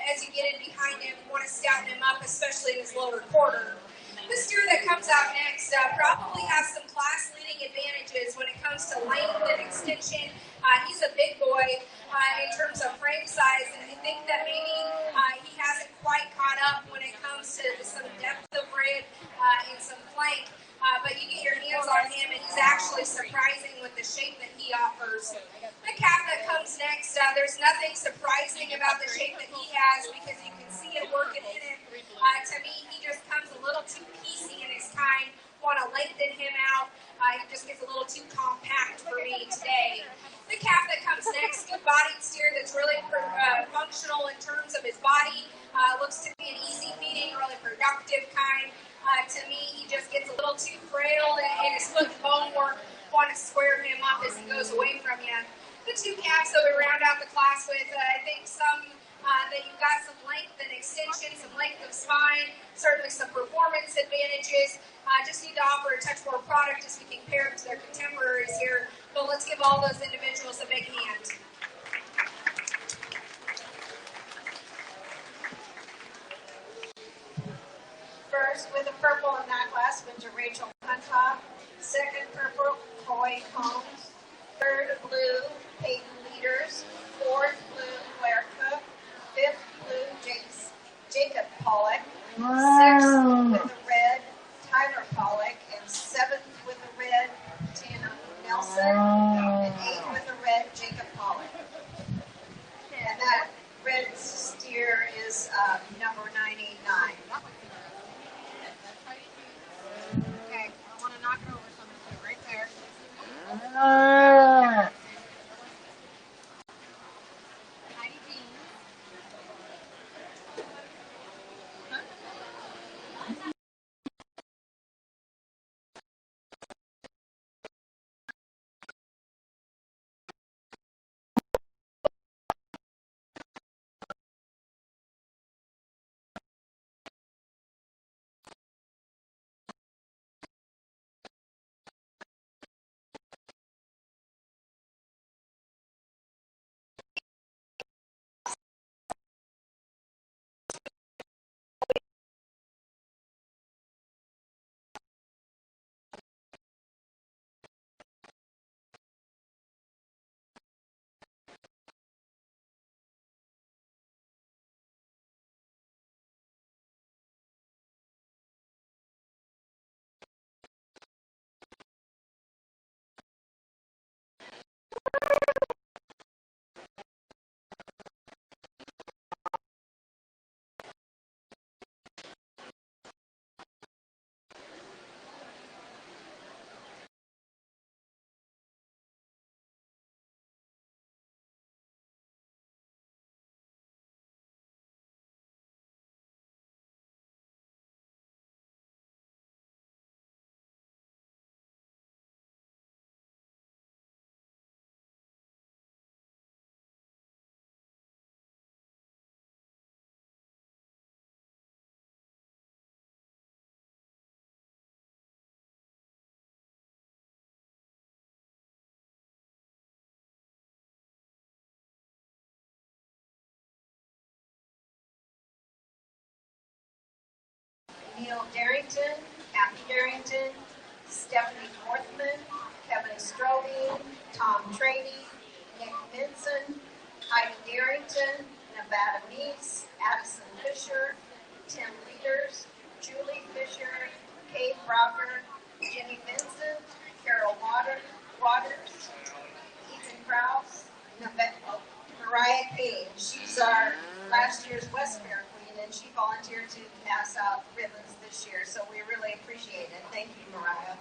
as you get in behind him. You want to scout him up, especially in his lower quarter. The steer that comes out next probably has some class-leading advantages when it comes to length and extension. He's a big boy in terms of frame size, and I think that maybe he hasn't quite caught up when it comes to some depth of rib and some flank. But you get your hands on him, and he's actually surprising with the shape that he offers. The calf that comes next, there's nothing surprising about the shape that he has because you can see it working in him. To me, he just comes a little too piecey in his kind. Want to lengthen him out. He just gets a little too compact for me today. The calf that comes next, good-bodied steer that's really functional in terms of his body. Looks to be an easy feeding, really productive kind. To me, he just gets a little too frail in his foot and bone work. Want to square him up as he goes away from you. The 2 calves that we round out the class with, I think some that you've got some length and extension, some length of spine, certainly some performance advantages. Just need to offer a touch more product as we compare them to their contemporaries here. But let's give all those individuals a big hand. First, with the purple in that class, went to Rachel Huntop. Second, purple, Coy Combs. Third, blue, Peyton Leaders. Fourth, blue, Claire Cook. Fifth, blue, Jacob Pollock. Sixth, with the red, Tyler Pollock. And seventh, with the red, Tana Nelson. And eighth, with the red, Jacob Pollock. And that red steer is number 989. Okay, I want to knock it over something right there. Neil Darrington, Kathy Darrington, Stephanie Northman, Kevin Strobing, Tom Trady, Nick Minson, Heidi Darrington, Nevada Meese, Addison Fisher, Tim Leaders, Julie Fisher, Kate Brocker, Jenny Vincent, Carol Waters, Ethan Krause, Mariah Kane. She's our last year's Westfair queen, and she volunteered to pass out ribbons this year, so we really appreciate it. Thank you, Mariah.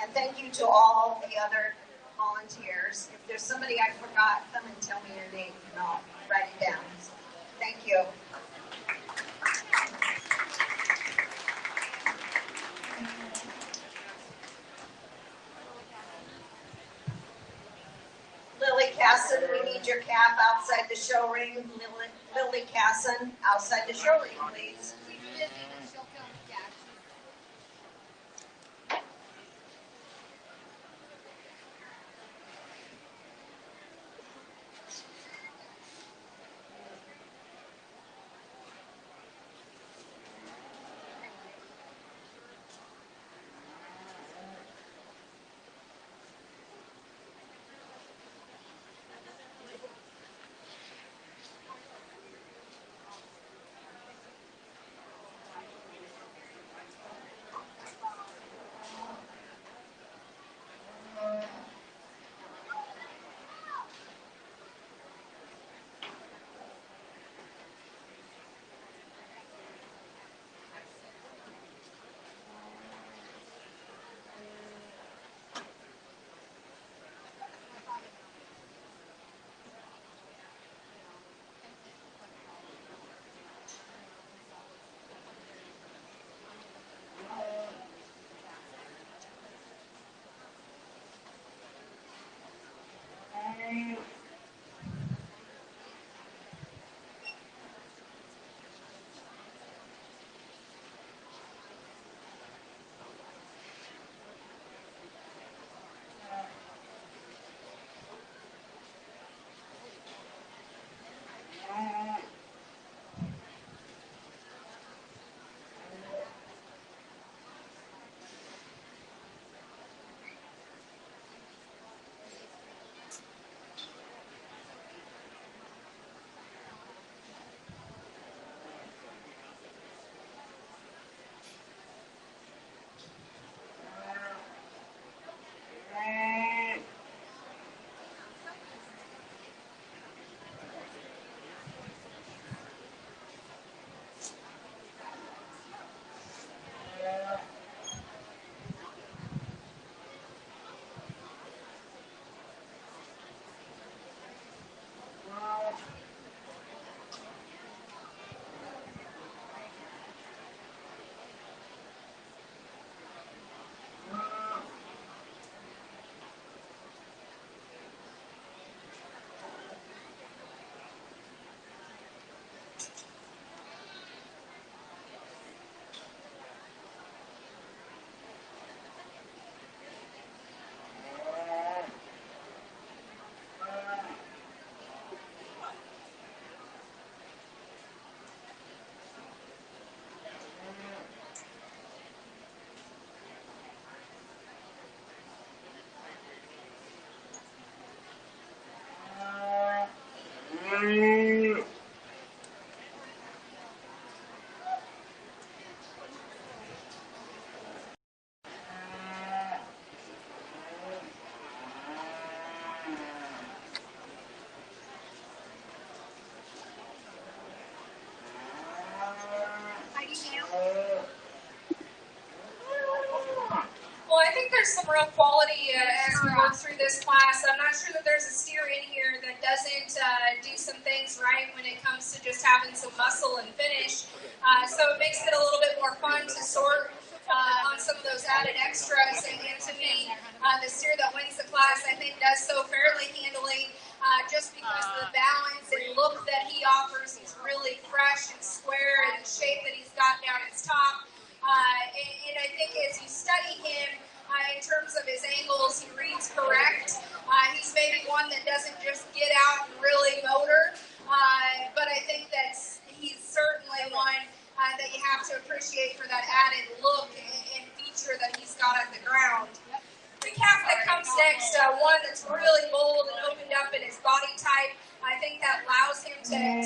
And thank you to all the other volunteers. If there's somebody I forgot, come and tell me your name, and I'll write it down. Thank you. Lily Casson, we need your cap outside the show ring. Lily Casson, outside the show ring, please. Well, I think there's some real quality as we go through this class. I'm not sure that there's a steer in here that doesn't do some things right when it comes to just having some muscle and finish. So it makes it a little bit more fun to sort on some of those added extras. And to me, the steer that wins the class, I think, does so fairly handily just because of the balance and look that he offers. He's really fresh and square, and the shape that he's got down his top. And I think as you study him in terms of his angles, he reads correct. He's maybe one that doesn't just get out and really motor, but I think that he's certainly one that you have to appreciate appreciate for that added look and feature that he's got at the ground. The calf that comes next, one that's really bold and opened up in his body type. I think that allows him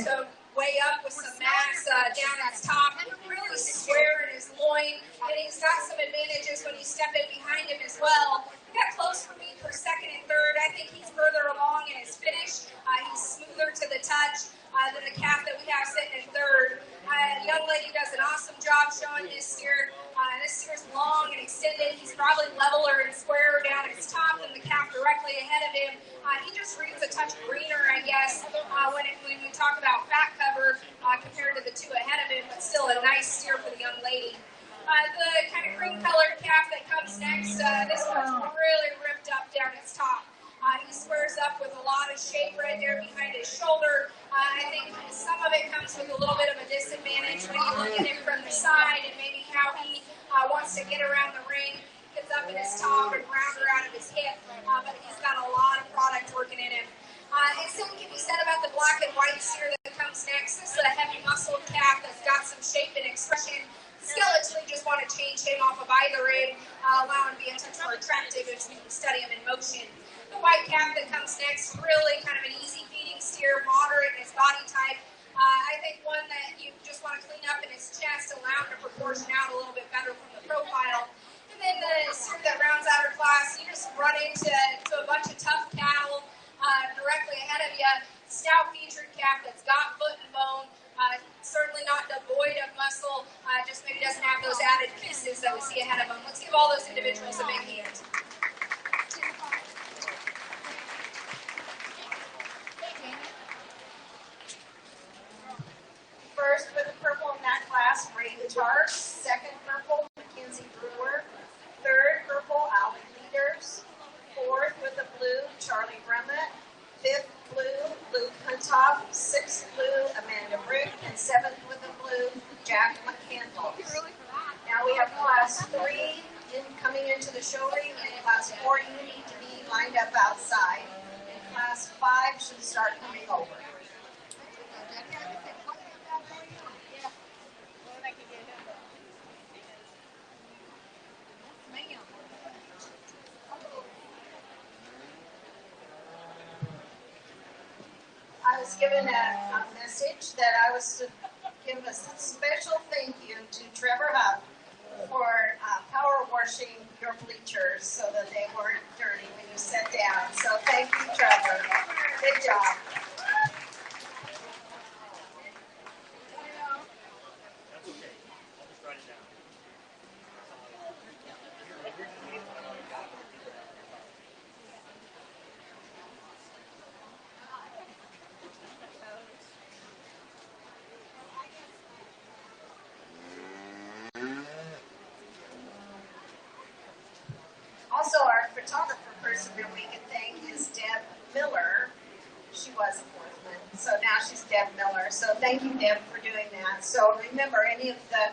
to weigh up with some mass down at his top, really square in his loin, and he's got some advantages when you step in behind him as well. He got close for me for second and third. I think he's further along in his finish. He's smoother to the touch than the calf that we have sitting in third. Young lady does an awesome job showing this steer. This steer's long and extended. He's probably leveler and squarer down at his top than the calf directly ahead of him. He just reads a touch greener, I guess, when we talk about fat cover compared to the two ahead of him, but still a nice steer for the young lady. The kind of cream-colored calf that comes next, this one's really ripped up down its top. He squares up with a lot of shape right there behind his shoulder. I think some of it comes with a little bit of a disadvantage when you look at him from the side and maybe how he wants to get around the ring. Gets up in his top and rounder out of his hip, but he's got a lot of product working in him. And same can be said about the black and white steer that comes next. This is a heavy muscled calf that's got some shape and expression. Skeletally just want to change him off of either end, allow him to be a touch more attractive as we can study him in motion. The white calf that comes next, really kind of an easy feeding steer, moderate in his body type. I think one that you just want to clean up in his chest, allow him to proportion out a little bit better from the profile. And then the steer that rounds out her class, you just run into a bunch of tough cattle directly ahead of you. Stout featured calf that's got foot and bone, certainly not devoid of muscle, just maybe doesn't have those added pieces that we see ahead of him. Let's give all those individuals a big hand. First for the purple in that class, Brayden Tark. Second purple, Mackenzie Brewer. Third purple, Alvin Leaders. Fourth with the blue, Charlie Brummett. Fifth blue, Luke Huntoff. Sixth blue, Amanda Brick. And seventh with the blue, Jack McCandles. Now we have class 3 coming into the show ring. In class 4, you need to be lined up outside. And class 5 should start coming over. I was given a message that I was to give a special thank you to Trevor Huff for power washing your bleachers so that they weren't dirty when you sat down. So thank you, Trevor. Good job. That's okay. I'll just write it down. Also, our photographer person that we can thank is Deb Miller. She was a fourthman, so now she's Deb Miller. So thank you, Deb, for doing that. So remember, any of the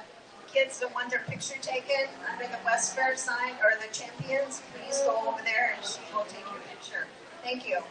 kids that want their picture taken under the Westfair sign or the champions, please go over there and she will take your picture. Thank you.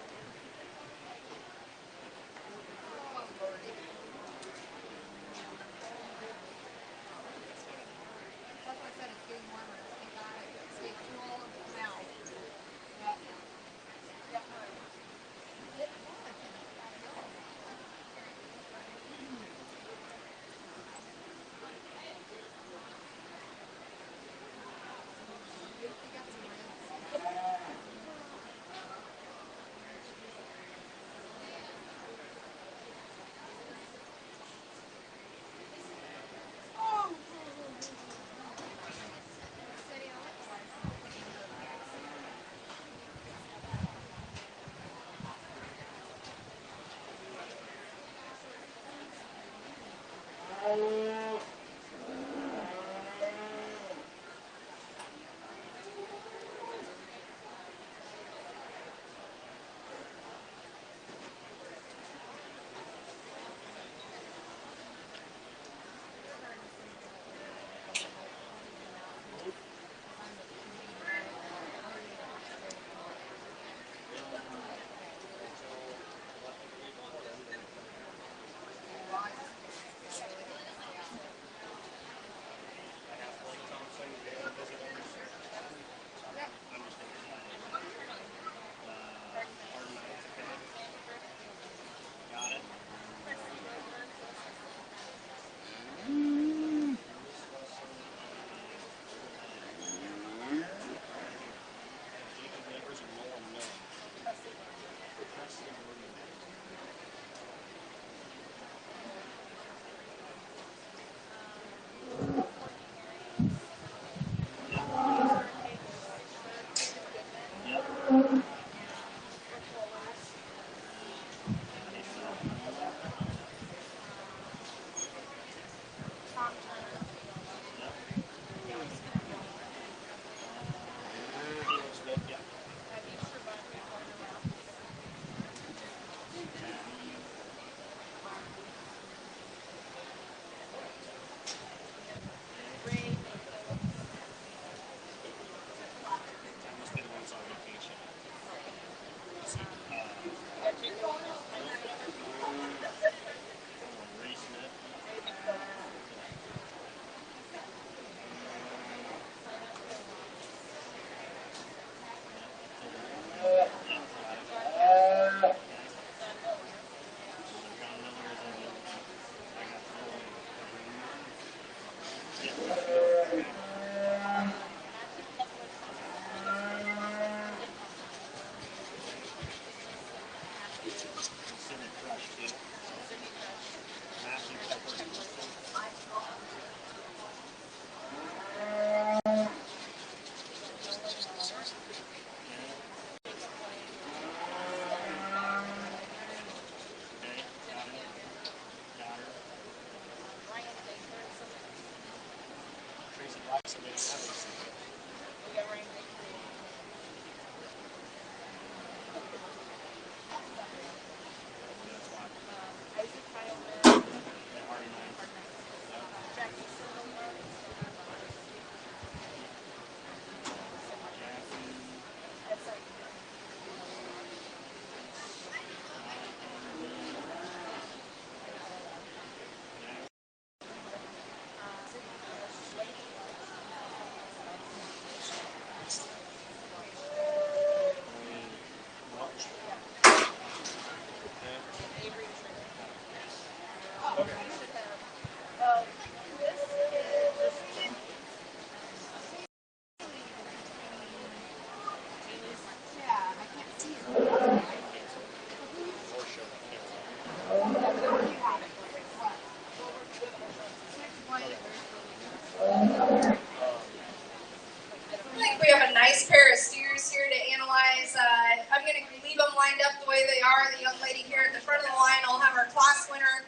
Laura, the young lady here at the front of the line, will have our class winner.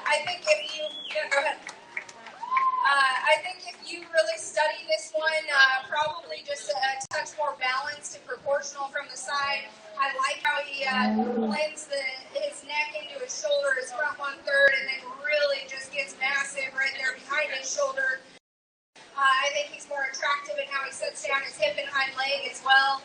I think if you, go ahead. I think if you really study this one, probably just a touch more balanced and proportional from the side. I like how he blends his neck into his shoulder, his front 1/3, and then really just gets massive right there behind his shoulder. I think he's more attractive in how he sets down his hip and hind leg as well.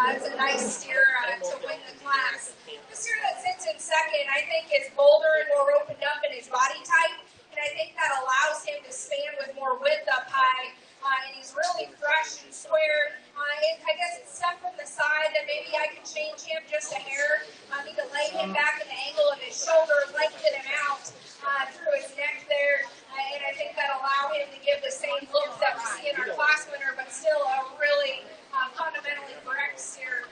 It's a nice steer to win the class. The steer that sits in second, I think, is bolder and more opened up in his body type, and I think that allows him to stand with more width up high, and he's really fresh and square. I guess it's stuff from the side that maybe I could change him just a hair. I need to lay him back in the angle of his shoulder, lengthen him out through his neck there, and I think that allow him to give the same look that we see in our class winner, but still a really fundamentally correct steer.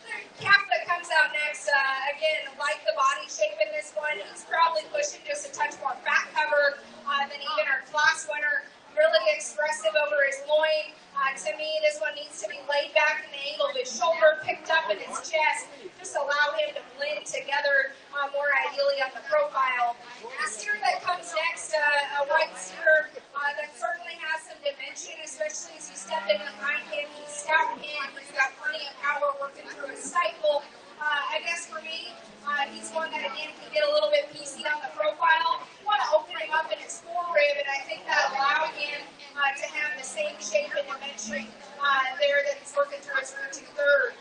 The calf that comes out next, again, like the body shape in this one, he's probably pushing just a touch more fat cover than even our class winner. Really expressive over his loin. To me, this one needs to be laid back in the angle of his shoulder, picked up in his chest. Just allow him to blend together more ideally on the profile. The steer that comes next, a white steer that certainly has some dimension, especially as you step in behind him. He's stout in, he's got plenty of power working through his stifle. I guess for me, he's one that again can get a little bit PC on the profile. I want to open him up in his forearm, and I think that allows him to have the same shape and dimension there that he's working through his rear 2/3.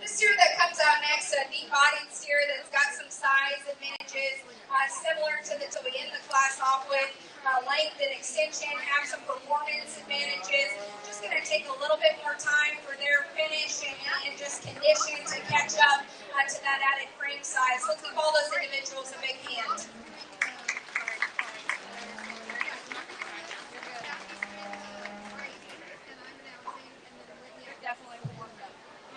The steer that comes out next, a deep-bodied steer that's got some size advantages, similar to we end the class off with. Length and extension have some performance advantages. Just going to take a little bit more time for their finish and just condition to catch up to that added frame size. Let's give all those individuals a big hand.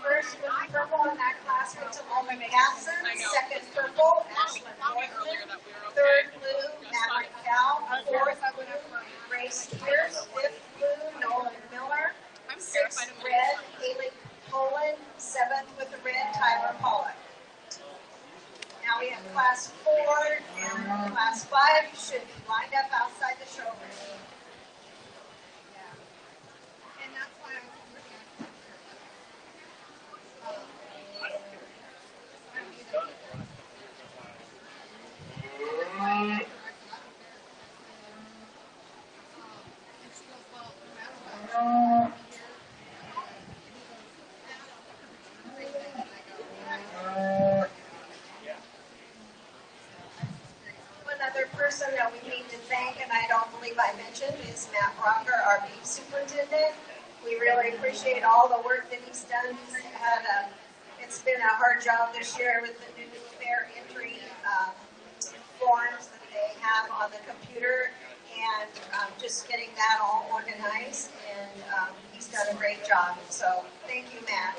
First with purple in that class went to Logan Casson. Second purple, Ashlyn Northman. Third blue, Maverick Cal. Fourth blue, Grace Pierce. Fifth blue, Nolan Miller. Sixth red, Haley Poland. Seventh with the red, Tyler Pollock. Now we have class 4 and class 5 should be lined up outside the showroom. And that's why I was looking at One other person that we need to thank, and I don't believe I mentioned, is Matt Rocker, our beef superintendent. We really appreciate all the work that he's done. It's been a hard job this year with the new fair entry forms that they have on the computer, and just getting that all organized, and he's done a great job. So thank you, Matt.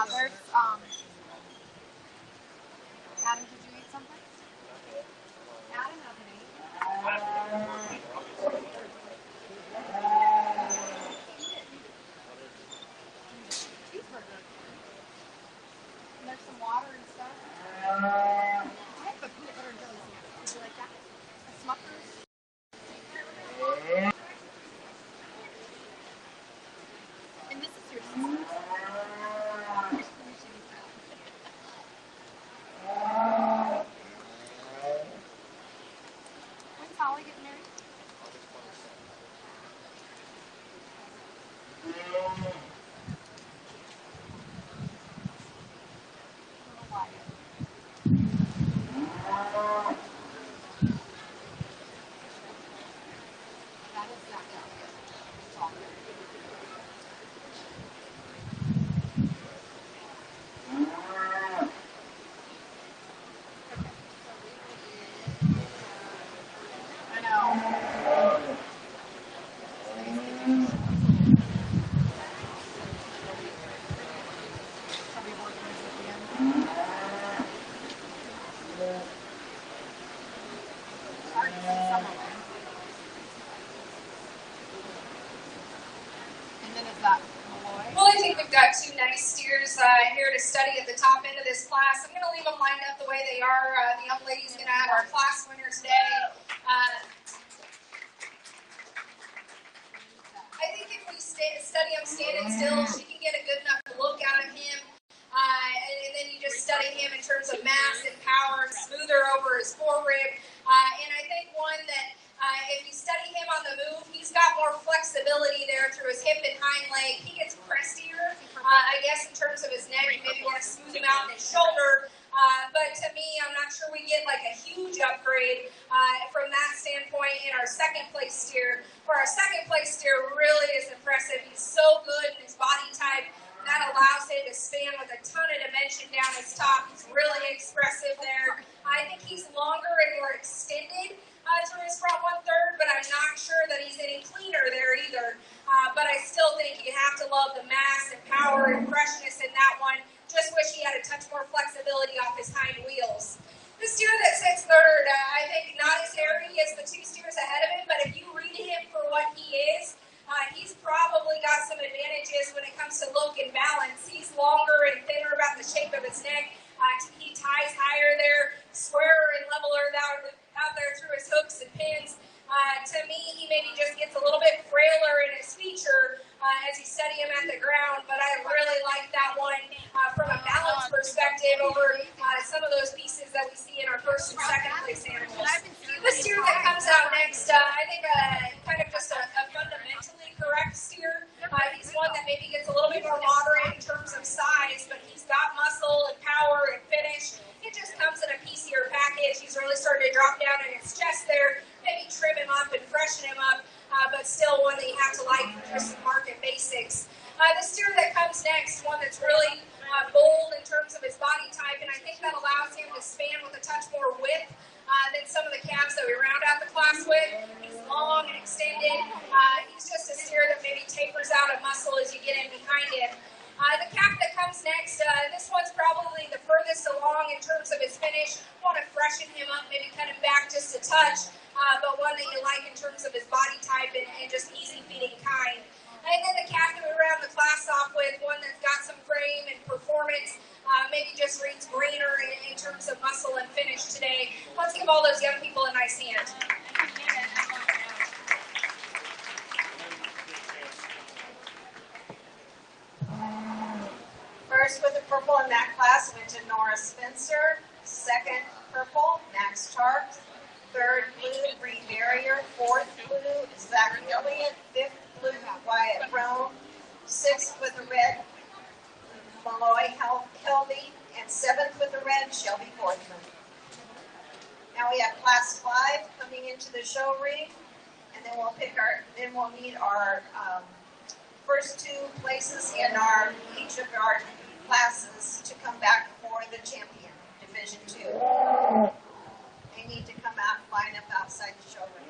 Yeah, there's, Adam, did you eat something? Adam hasn't eaten. Cheeseburger. And there's some water and stuff. I have a peanut butter and jelly sandwich. Would you like that? A Smucker's? And this is your sister. When's Holly getting married? That is Zach out here. I know. I'll be working this weekend. Hard to see some of them. And then is that Malloy? Well, I think we've got two nice steers here to study at the top end of this class. I'm going to leave them lined up the way they are. The young lady's going to have our class winner today. I think if we study him standing still, she can get a good enough look out of him. And then you just study him in terms of mass and power, smoother over his forearm. And I think one that if you study him on the move, he's got more flexibility there through his hip and hind leg. He gets crestier, I guess, in terms of his neck. You maybe want to smooth him out in his shoulder. But to me, I'm not sure we get like a huge upgrade from that standpoint in our second place steer. For our second place steer really is impressive. He's so good in his body type. That allows him to span with a ton of dimension down his top. He's really expressive there. I think he's longer and more extended through his front 1/3, but I'm not sure that he's any cleaner there either. But I still think you have to love the mass and power and freshness in that one. Just wish he had a touch more flexibility off his hind wheels. The steer that sits third, I think not as hairy as the two steers ahead of him, but if you read him for what he is, he's probably got some advantages when it comes to look and balance. He's longer and thinner about the shape of his neck. He ties higher there, squarer and leveler out there through his hooks and pins. To me, he maybe just gets a little bit frailer in his feature as you study him at the ground, but I really like that one from a balance perspective over some of those pieces that we see in our first and second place animals. The steer that comes out next, I think kind of just a fundamentally correct steer. He's one that maybe gets a little bit more moderate in terms of size, but he's got muscle and power and finish. It just comes in a piecier package. He's really starting to drop down in his chest there. Maybe trim him up and freshen him up, but still one that you have to like for just some market basics. The steer that comes next, one that's really bold in terms of his body type, and I think that allows him to span with a touch more width than some of the calves that we round out the class with. He's long and extended. He's just a steer that maybe tapers out of muscle as you get in behind him. The calf that comes next, this one's probably the furthest along in terms of his finish. Want to freshen him up, maybe cut him back just a touch, but one that you like in terms of his body type and just easy feeding kind. And then the calf that we round the class off with, one that's got some frame and performance, maybe just reads greener in terms of muscle and finish today. Let's give all those young people a nice hand. First with the purple in that class went to Nora Spencer. Second, purple, Max Tarps. Third, blue, Bree Barrier. Fourth, blue, Zach Elliott. Fifth, blue, Wyatt Roan. Sixth with the red, Malloy Kelby. And seventh with the red, Shelby Portman. Now we have class 5 coming into the show ring. And then we'll need our first 2 places in each of our classes to come back for the champion, Division 2. They need to come out and line up outside the show ring.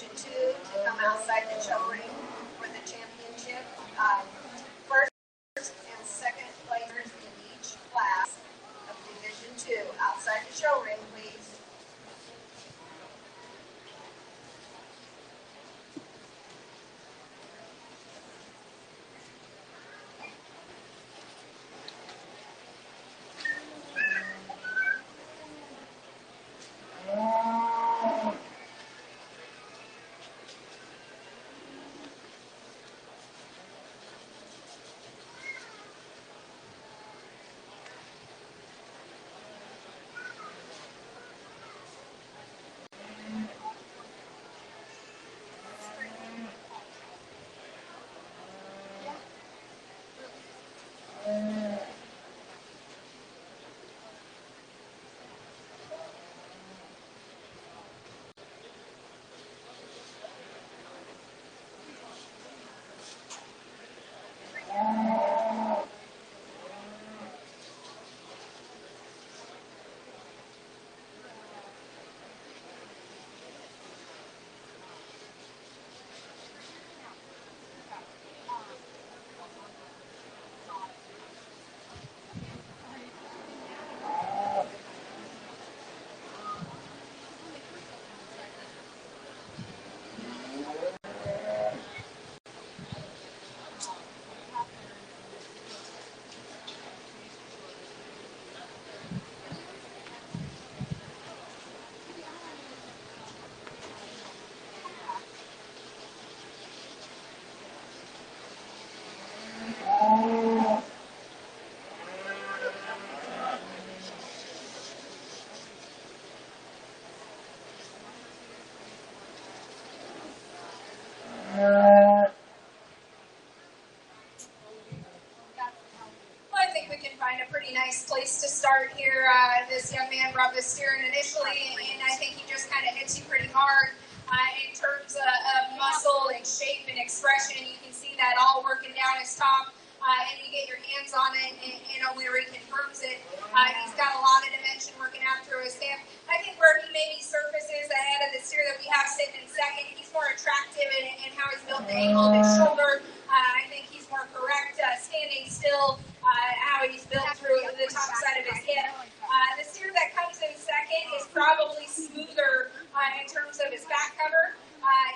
Division 2 to come outside the show ring for the championship. First and second players in each class of Division 2 outside the show ring, please. I think we can find a pretty nice place to start here. This young man brought this steer in initially, and I think he just kind of hits you pretty hard in terms of muscle and shape and expression. You can see that all working down his top, and you get your hands on it, and O'Leary confirms it. He's got a lot of dimension working out through his hip. I think where he maybe surfaces ahead of the steer that we have sitting in second, he's more attractive in how he's built the angle of his shoulder. I think he's more correct standing still, how he's built through the top side of his hip. The steer that comes in second is probably smoother in terms of his back cover.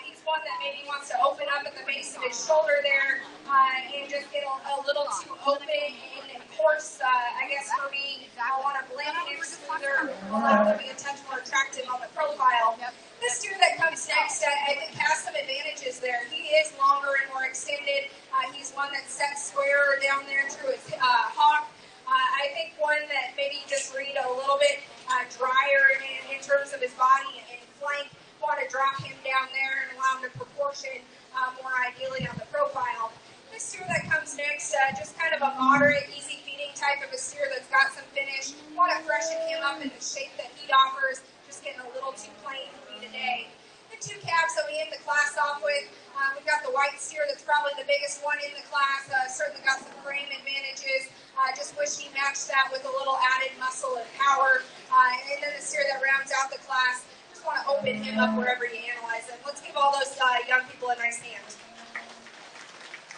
He's one that maybe wants to open up at the base of his shoulder there and just get a little too open and coarse. I guess for me, I want to blend it in smoother, to be a touch more attractive on the profile. This steer that comes next, I think, has some advantages there. He is longer and more extended. He's one that's set square down there through his hock. I think one that maybe just read a little bit drier in terms of his body and flank. Want to drop him down there and allow him to proportion more ideally on the profile. This steer that comes next, just kind of a moderate, easy feeding type of a steer that's got some finish. Want to freshen him up in the shape that he offers. Just getting a little too plain for me today. The two calves that we end the class off with, we've got the white steer that's probably the biggest one in the class. Certainly got some frame advantages. Just wish he matched that with a little added muscle and power. And then the steer that rounds out the class, just want to open him up wherever you analyze him. Let's give all those young people a nice hand. So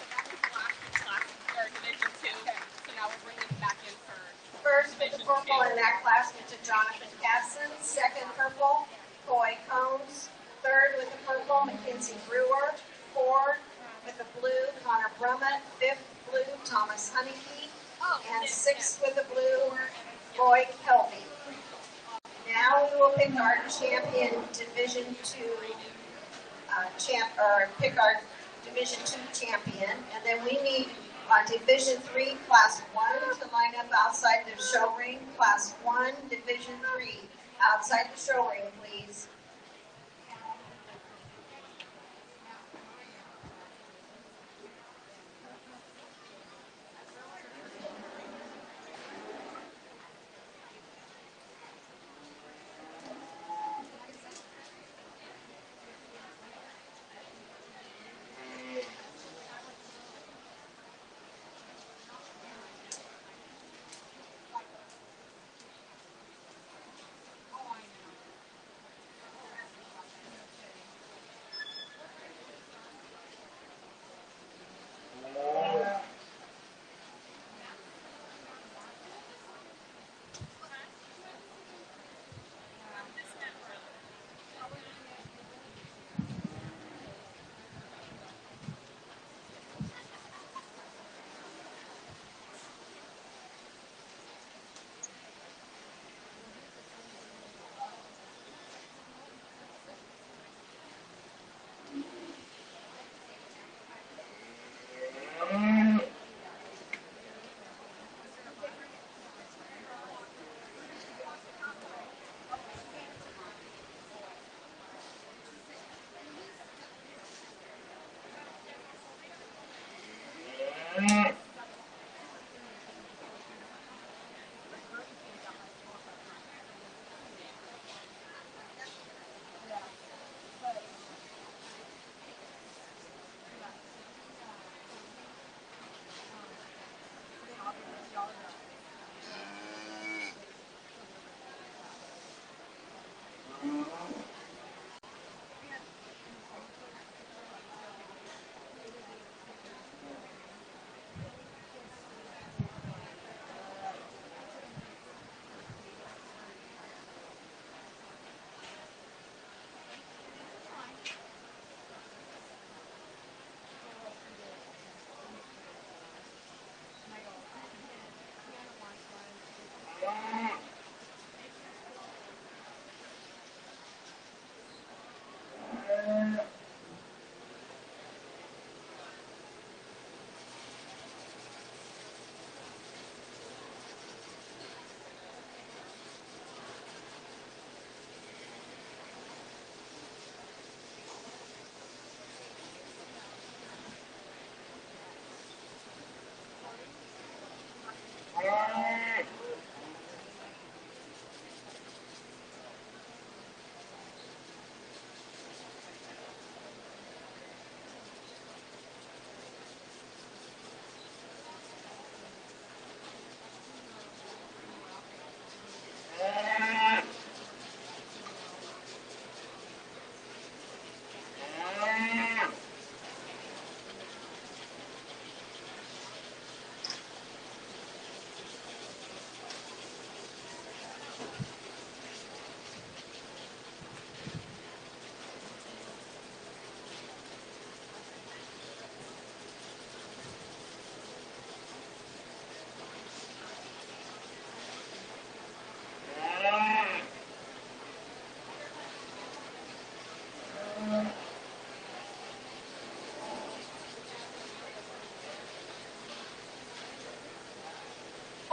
that was the last class for Division 2. So now we're bringing it back in for First with the purple in that class went to Jonathan Casson. Second purple, Coy Combs. Third with the purple, Mackenzie Brewer. Fourth with the blue, Connor Brummett. Fifth blue, Thomas Honeyke. And sixth with the blue, Roy Kelby. Now we will pick our champion Division 2 pick our Division 2 champion, and then we need Division 3 Class 1 to line up outside the show ring. Class 1, Division 3 outside the show ring, please.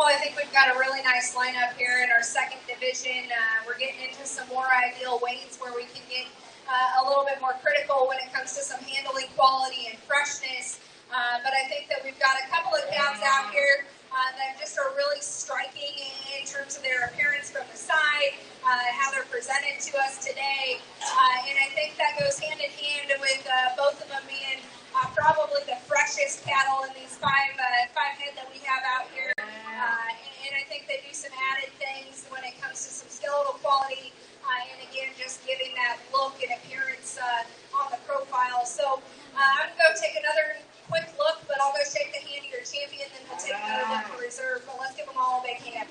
Well, I think we've got a really nice lineup here in our second division. We're getting into some more ideal weights where we can get a little bit more critical when it comes to some handling quality and freshness. But I think that we've got a couple of calves out here that just are really striking in terms of their appearance from the side, how they're presented to us today. And I think that goes hand in hand with both of them being probably the freshest cattle in these five head that we have out here. And I think they do some added things when it comes to some skeletal quality, and again, just giving that look and appearance on the profile. So I'm going to go take another quick look, but I'll go shake the hand of your champion, then we'll take another look at reserve. But let's give them all a big hand.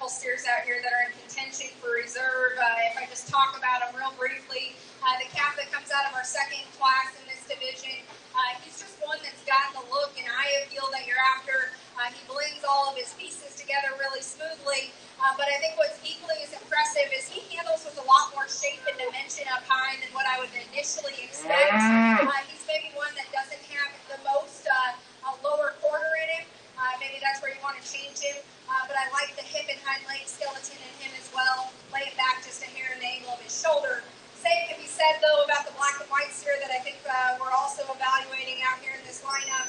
several steers out here that are in contention for reserve. If I just talk about them real briefly, the calf that comes out of our second class in this division, he's just one that's got the look and eye appeal that you're after. He blends all of his pieces together really smoothly. But I think what's equally as impressive is he handles with a lot more shape and dimension up high than what I would initially expect. He's maybe one that doesn't have the most lower quarter in him. Maybe that's where you want to change him. But I like the hip and hind leg skeleton in him as well. Lay it back just a hair in the angle of his shoulder. Same can be said, though, about the black and white steer that I think we're also evaluating out here in this lineup.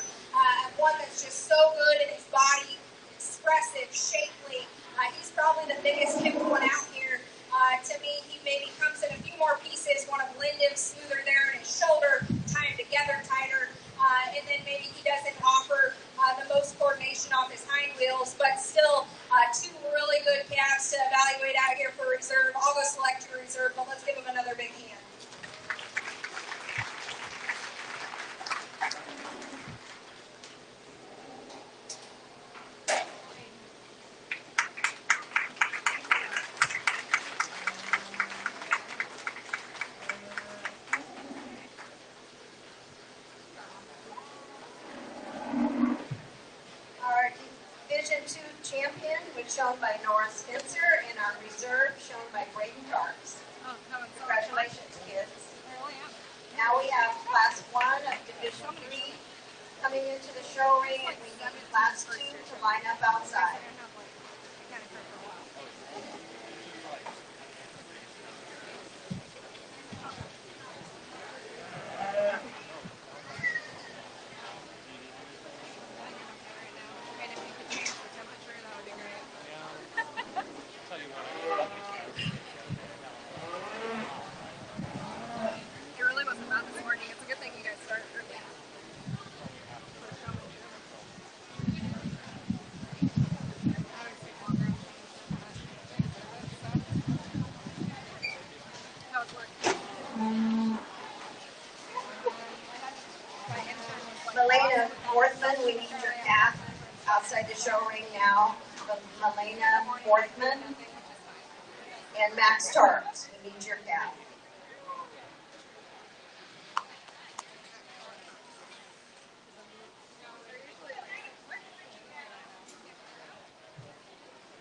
One that's just so good in his body, expressive, shapely. He's probably the biggest hipped one out here. To me, he maybe comes in a few more pieces, want to blend him smoother there in his shoulder, tie him together tighter, and then maybe he doesn't offer the most coordination off his hind wheels, but still two really good calves to evaluate out here for reserve. I'll go select to reserve, but let's give him another big hand. Champion was shown by Nora Spencer, and our reserve shown by Braden Tarks. Congratulations, kids. Now we have Class 1 of Division 3 coming into the show ring, and we need Class 2 to line up outside. Milena Borthman, we need your calf outside the show ring now. Milena Borthman and Max Tarks, we need your calf.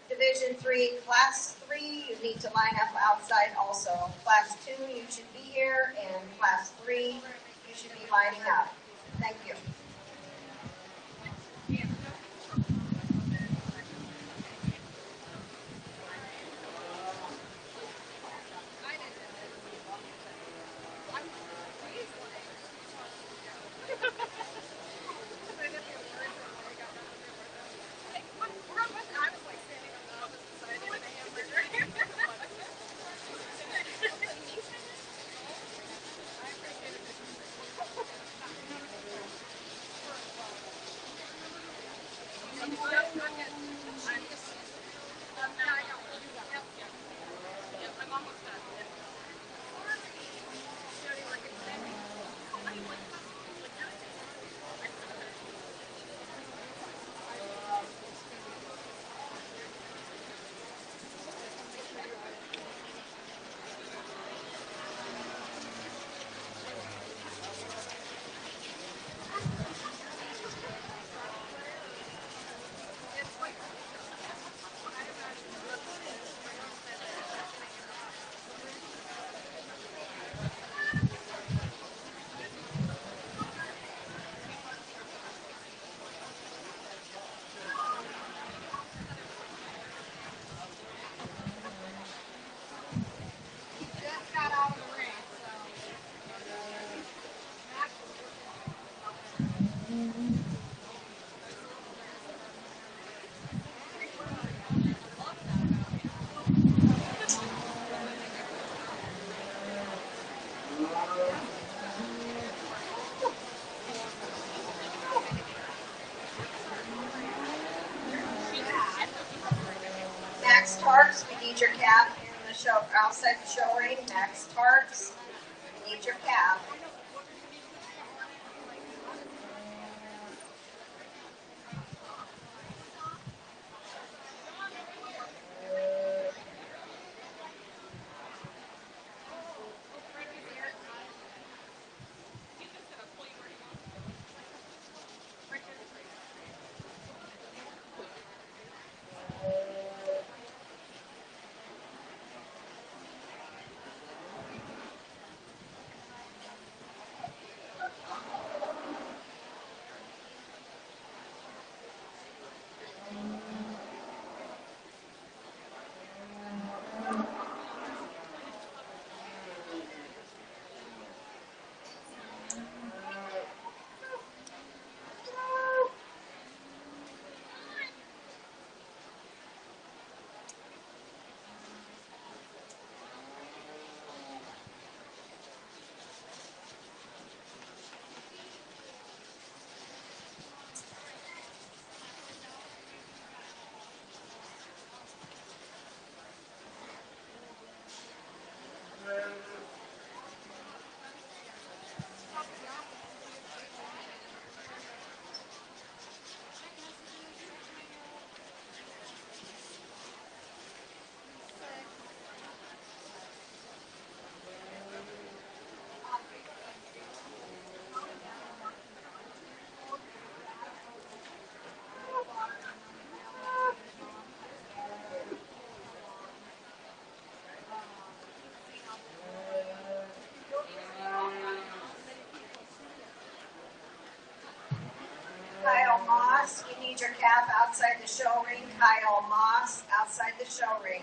Division 3, Class 3, you need to line up outside also. Class 2, you should be here, and Class 3, you should be lining up. Thank you. Max Tarks, we need your calf in the show, outside the show ring. Max Tarks, we need your calf. Moss, you need your calf outside the show ring. Kyle Moss, outside the show ring.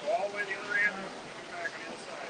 All the way to the other end, back on the other side.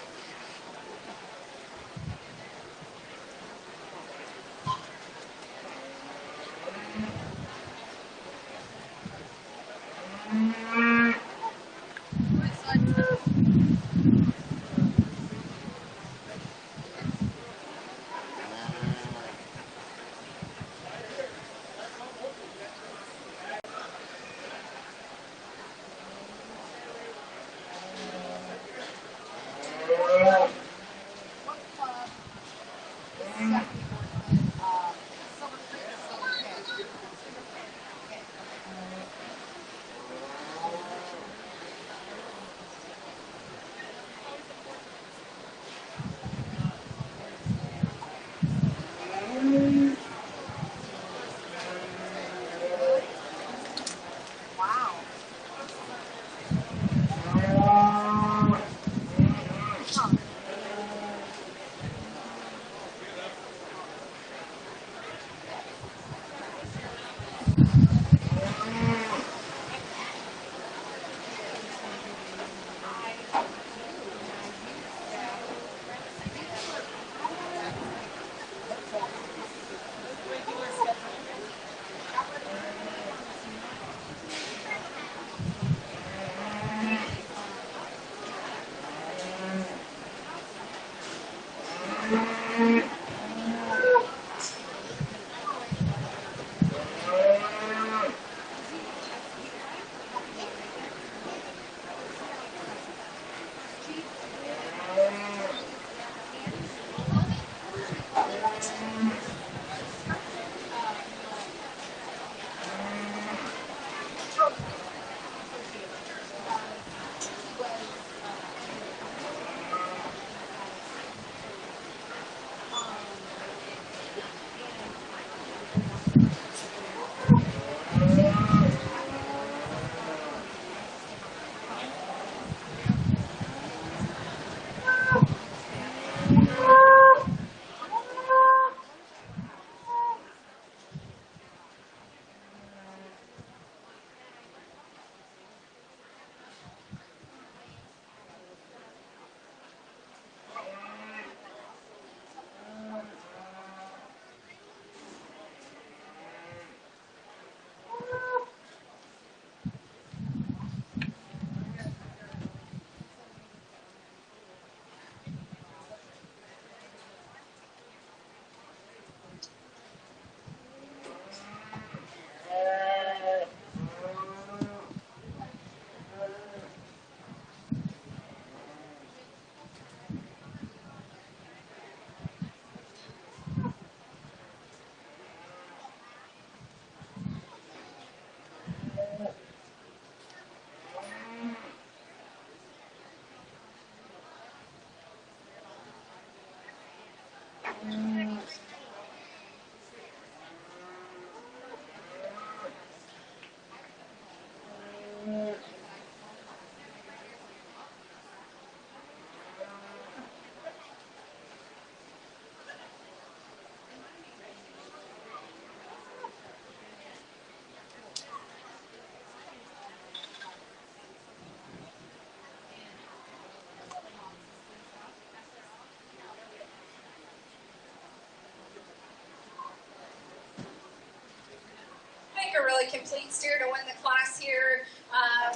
really complete steer to win the class here.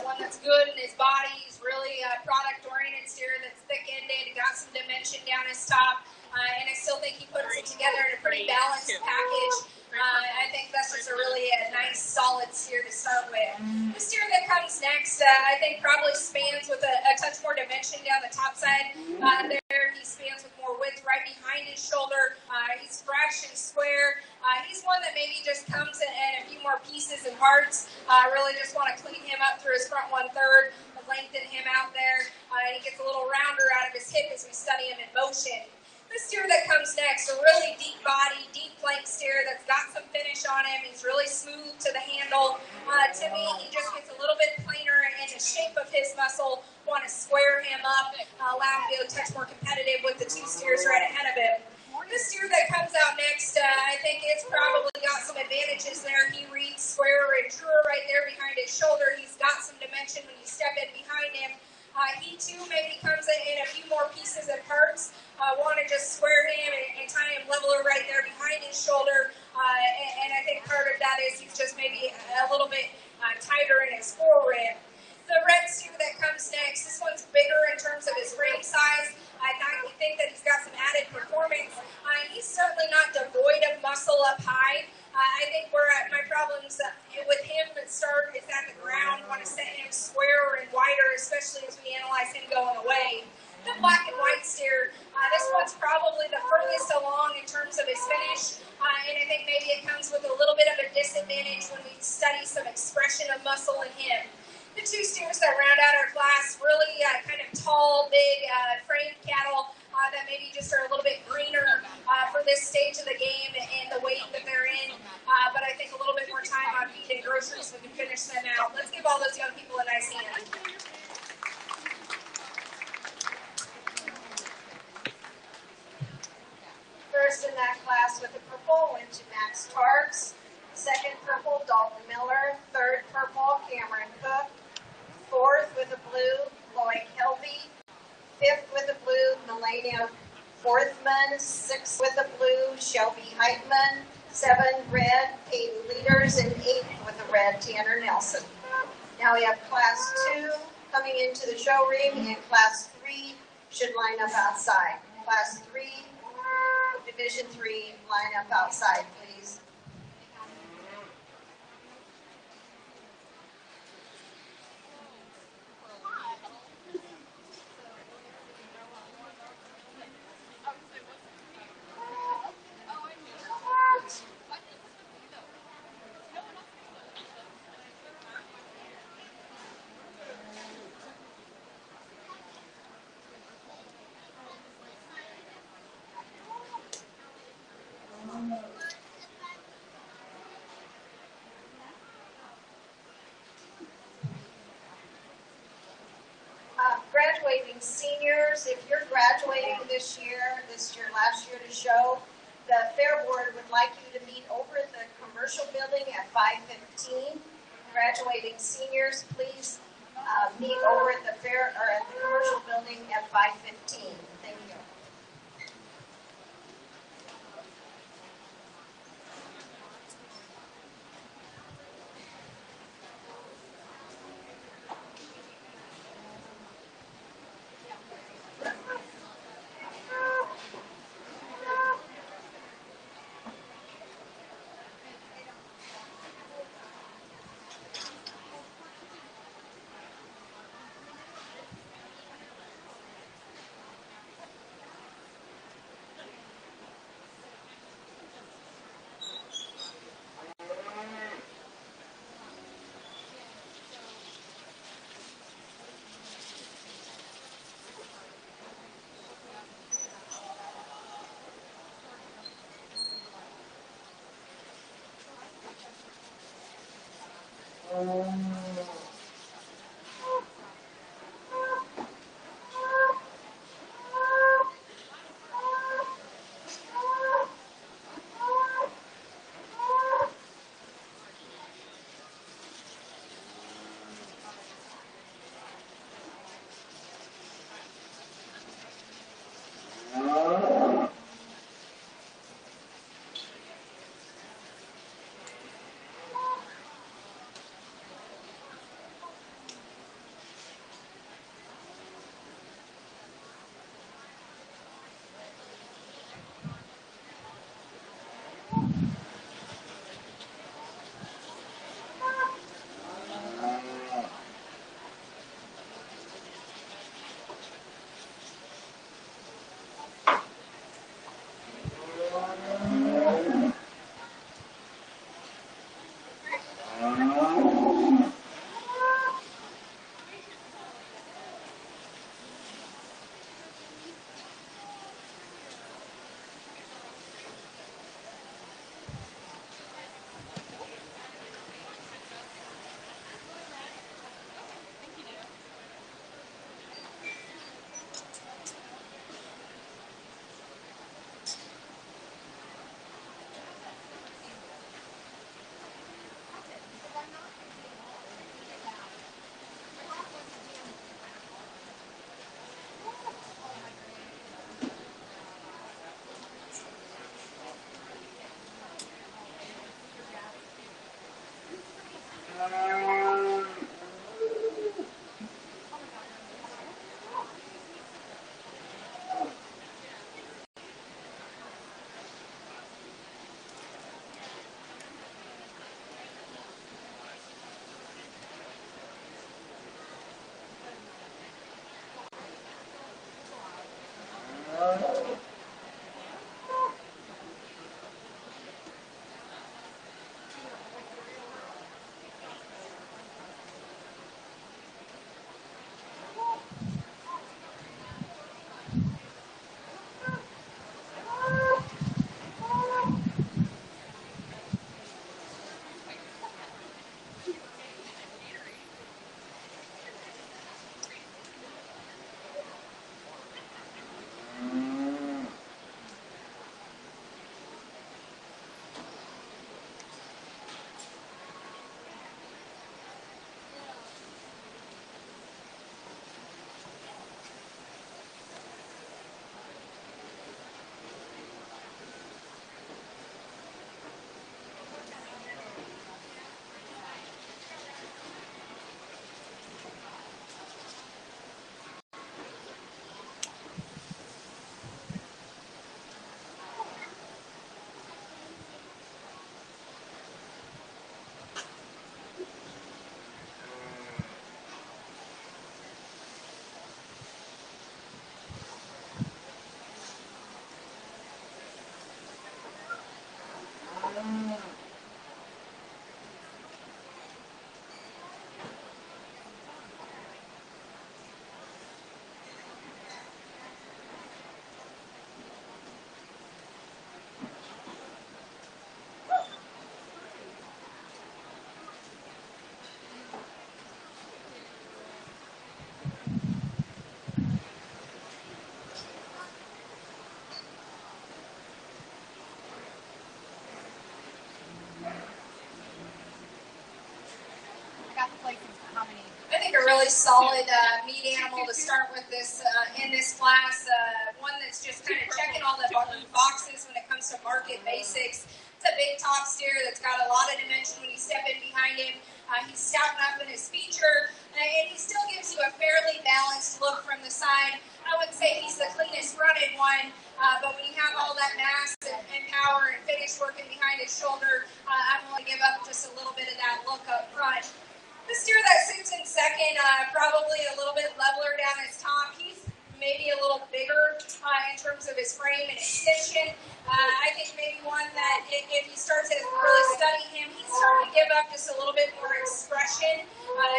One that's good in his body. He's really a product-oriented steer that's thick-ended, got some dimension down his top, and I still think he puts it together in a pretty balanced package. I think that's just a nice, solid steer to start with. The steer that comes next, I think probably spans with a touch more dimension down the top side. There, he spans with more width right behind his shoulder. He's fresh and square. He's one that maybe just comes in a few more pieces and parts. Really just want to clean him up through his front 1/3, lengthen him out there. He gets a little rounder out of his hip as we study him in motion. The steer that comes next, a really deep body, deep flank steer that's got some finish on him. He's really smooth to the handle. To me, he just gets a little bit plainer in the shape of his muscle. Want to square him up, allow him to be a touch more competitive with the two steers right ahead of him. The steer that comes out next, I think it's probably got some advantages there. He reads squarer and truer right there behind his shoulder. He's got some dimension when you step in behind him. He too maybe comes in a few more pieces and parts. Want to just square him and tie him leveler right there behind his shoulder. And I think part of that is he's just maybe a little bit tighter in his forearm. The red steer that comes next, this one's bigger in terms of his frame size. I think that he's got some added performance. He's certainly not devoid of muscle up high. I think my problems with him start is at the ground. Want to set him squarer and wider, especially as we analyze him going away. The black and white steer, this one's probably the furthest along in terms of his finish, and I think maybe it comes with a little bit of a disadvantage when we study some expression of muscle in him. The two steers that round out our class, really kind of tall, big, framed cattle that maybe just are a little bit greener for this stage of the game and the weight that they're in, but I think a little bit more time on feed and groceries so we can finish them out. Let's give all those young people a nice hand. First in that class with the purple went to Max Tarks. Second purple, Dalton Miller. Third purple, Cameron Cook. Fourth with the blue, Lloyd Kelby. Fifth with the blue, Melania Forthman. Sixth with the blue, Shelby Heitman. 7 red, Peyton Leaders. And 8 with the red, Tanner Nelson. Now we have class 2 coming into the show ring, and class 3 should line up outside. Class 3, Division 3, line up outside, please. Graduating seniors, if you're graduating this year, last year to show, the Fair Board would like you to meet over at the commercial building at 5:15. Graduating seniors, please meet over at the commercial building at 5:15. Thank you. really solid meat animal to start with this in this class. One that's just kind of checking all the boxes when it comes to market basics. It's a big top steer that's got a lot of dimension when you step in behind him. He's stouting up in his feature, and he still gives you a fairly balanced look from the side. I wouldn't say he's the cleanest fronted one, but when you have all that mass and power and finish working behind his shoulder, I'm going to give up just a little bit of that look up front. The steer that sits in second, probably a little bit leveler down his top. He's maybe a little bigger in terms of his frame and extension. I think maybe one that if you start to really study him, he's starting to give up just a little bit more expression,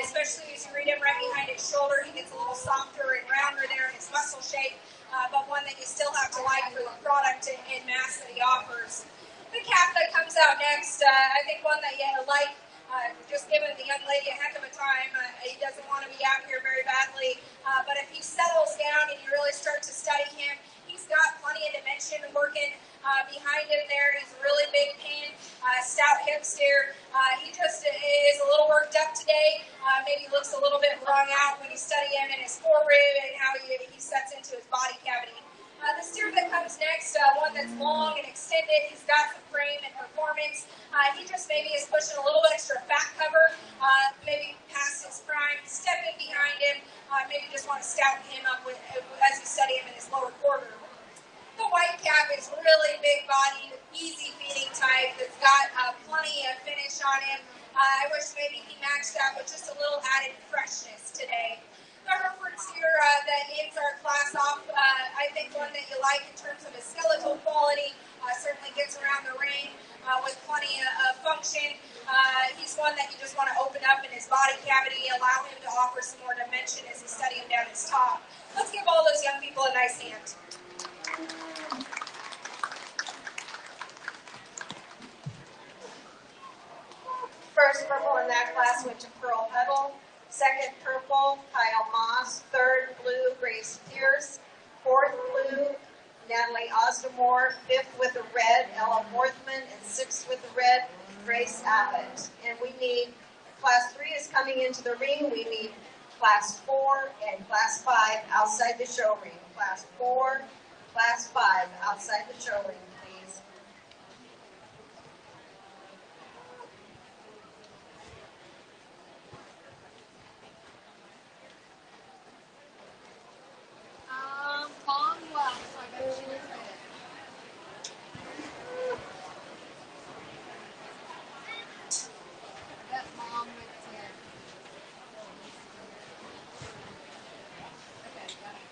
especially as you read him right behind his shoulder. He gets a little softer and rounder there in his muscle shape, but one that you still have to like for the product and mass that he offers. The calf that comes out next, I think one that you like. Just giving the young lady a heck of a time. He doesn't want to be out here very badly, but if he settles down and you really start to study him, he's got plenty of dimension working behind him there. He's a really big pin, stout hip steer. He just is a little worked up today. Maybe looks a little bit wrung out when you study him in his forearm and how he sets into his body cavity. The steer that comes next, one that's long and extended, he's got some frame and performance. He just maybe is pushing a little extra fat cover, maybe past his prime. Step in behind him, maybe just want to stout him up as you study him in his lower quarter. The white cap is really big-bodied, easy feeding type that's got plenty of finish on him. I wish maybe he matched that with just a little added freshness today. The Hereford steer that ends our class off, I think one that you like in terms of his skeletal quality, certainly gets around the ring with plenty of function. He's one that you just want to open up in his body cavity, allow him to offer some more dimension as you study him down his top. Let's give all those young people a nice hand. First purple in that class went to Pearl Huddle. Second purple, Kyle Moss. Third blue, Grace Pierce. Fourth blue, Natalie Osdemore. Fifth with the red, Ella Worthman. And sixth with the red, Grace Abbott. And we need, class 3 is coming into the ring. We need class 4 and class 5 outside the show ring. Class 4, class 5 outside the show ring, please. Tom left, so I bet she was in. That mom with 10. Okay, got it.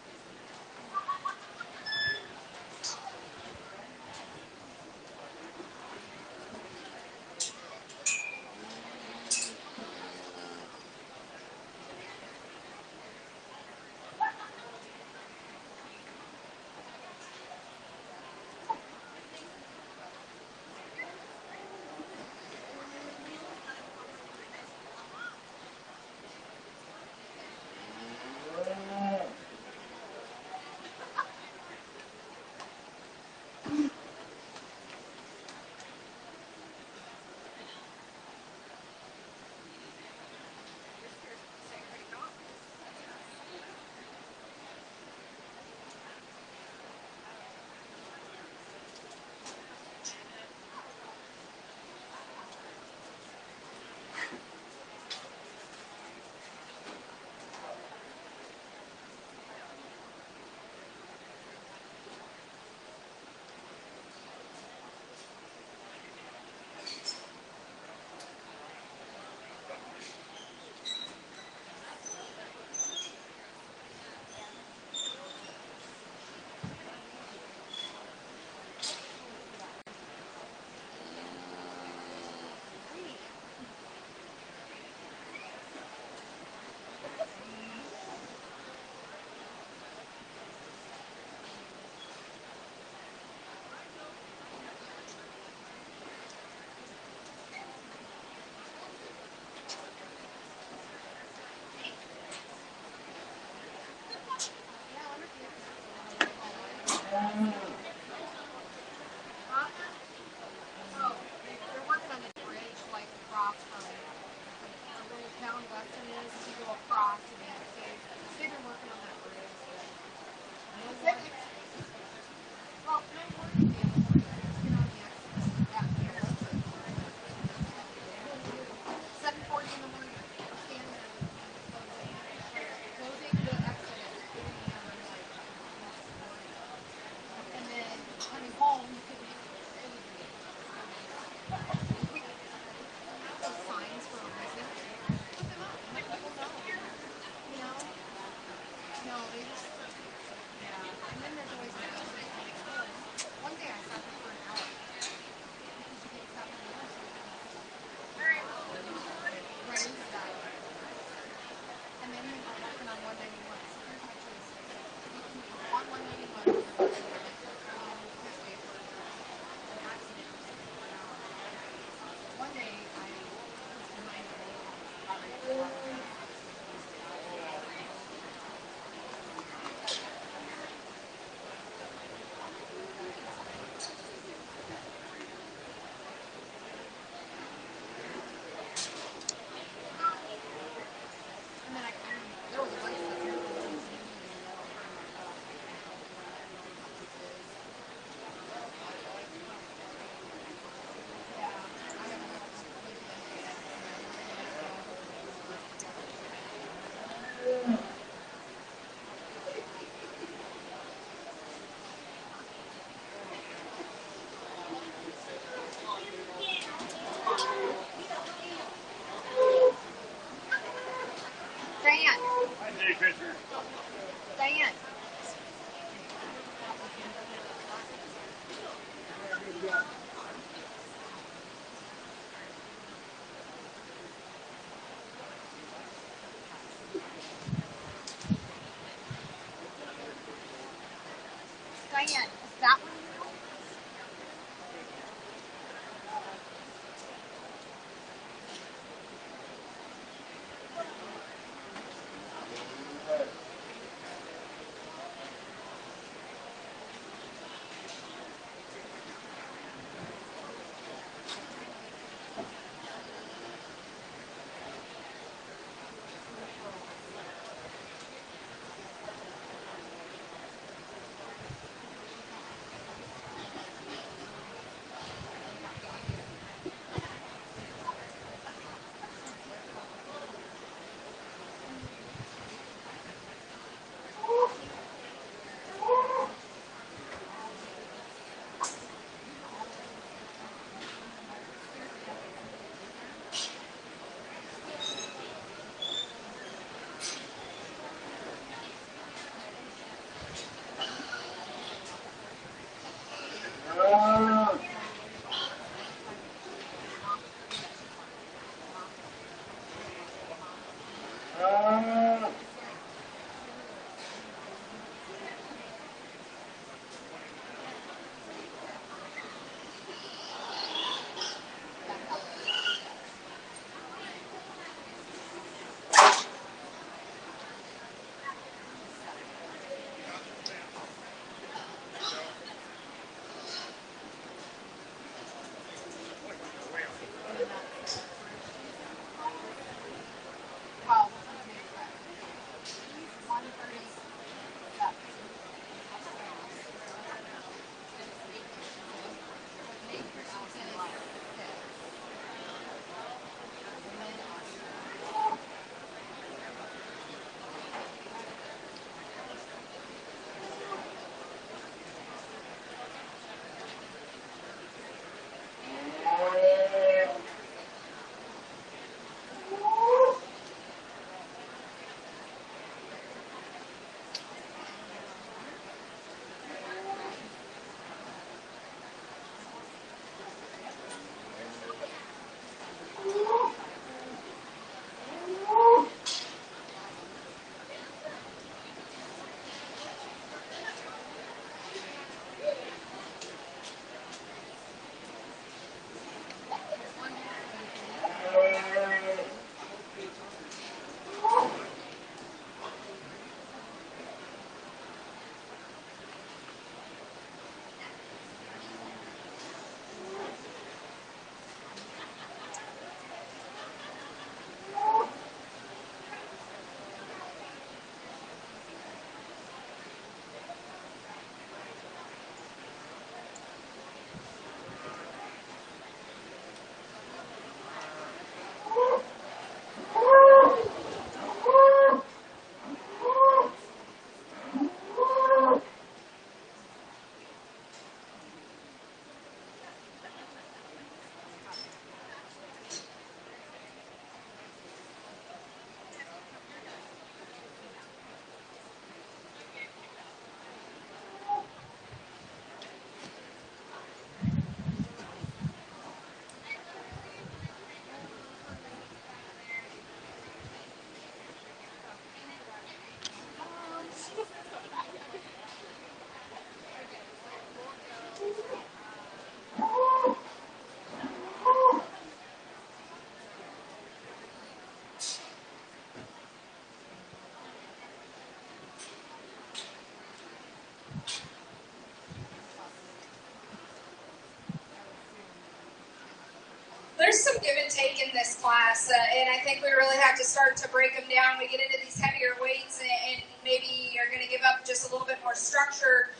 take in this class, and I think we really have to start to break them down. We get into these heavier weights, and maybe you're going to give up just a little bit more structure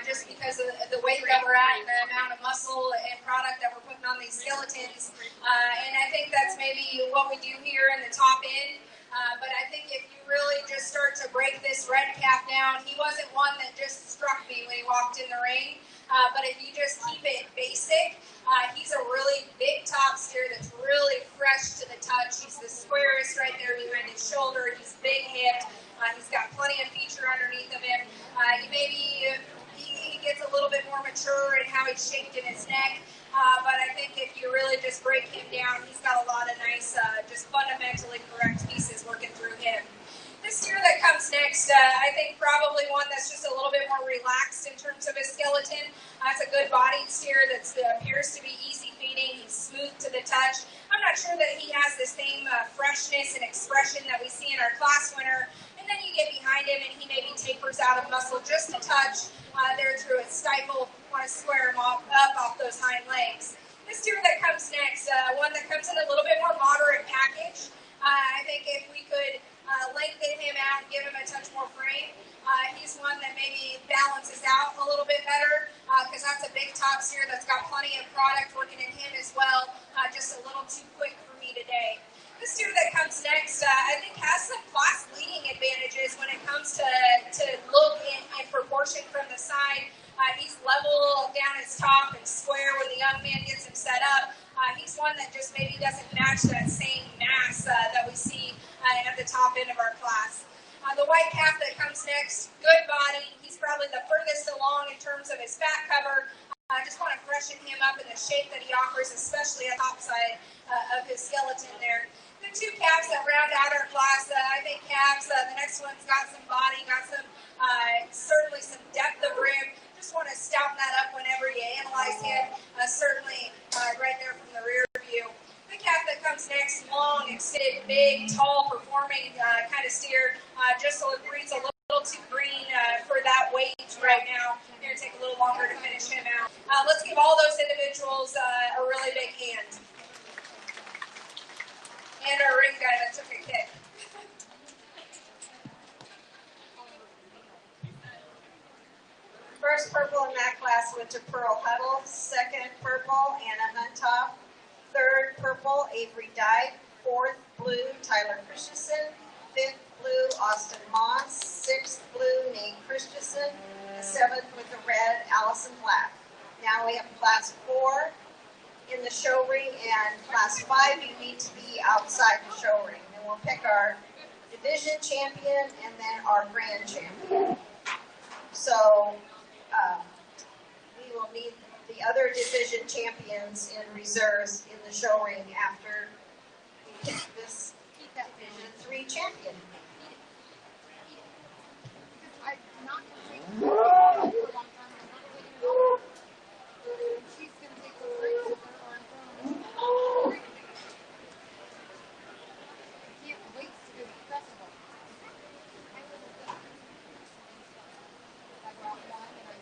just because of the weight that we're at and the amount of muscle and product that we're putting on these skeletons. And I think that's maybe what we do here in the top end. But I think if you really just start to break this red calf down, he wasn't one that just struck me when he walked in the ring. But if you just keep it basic, he's a really big top steer that's really fresh to the touch. He's the squarest right there behind his shoulder. He's big hipped. He's got plenty of feature underneath of him. He gets a little bit more mature in how he's shaped in his neck. But I think if you really just break him down, he's got a lot of nice, just fundamentally correct pieces working through him. This steer that comes next, I think probably one that's just a little bit more relaxed in terms of his skeleton. It's a good-bodied steer that appears to be easy feeding. He's smooth to the touch. I'm not sure that he has the same freshness and expression that we see in our class winner. And then you get behind him, and he maybe tapers out of muscle just a touch there through his stifle. Want to square him off those hind legs. This steer that comes next, one that comes in a little bit more moderate package. I think if we could lengthen him out and give him a touch more frame, he's one that maybe balances out a little bit better because that's a big top steer that's got plenty of product working in him as well. Just a little too quick for me today. This steer that comes next, I think has some class leading advantages when it comes to look and proportion from the side. He's level down his top and square when the young man gets him set up. He's one that just maybe doesn't match that same mass that we see at the top end of our class. The white calf that comes next, good body. He's probably the furthest along in terms of his fat cover. I just want to freshen him up in the shape that he offers, especially at the top side of his skeleton there. The two calves that round out our class, I think calves, the next one's got some body, got some, certainly some depth of rib. Just want to stouten that up whenever you analyze him, certainly right there from the rear view. The calf that comes next, long, extended, big, tall, performing kind of steer, just so it breeds a little too green for that weight right now. It's going to take a little longer to finish him out. Let's give all those individuals a really big hand. And our ring guy that took a kick. First purple in that class went to Pearl Huddle. Second purple, Anna Huntoff. Third purple, Avery Dyke. Fourth blue, Tyler Christensen. Fifth blue, Austin Moss. Sixth blue, Nate Christensen. And seventh with the red, Allison Black. Now we have class 4 in the show ring, and class 5 you need to be outside the show ring. And we'll pick our division champion and then our grand champion. So we will need the other division champions in reserves in the show ring after we pick this Division 3 champion. I'm not going to take for a long time. She's going to take the breaks. I can't wait to go to the festival. I brought one and I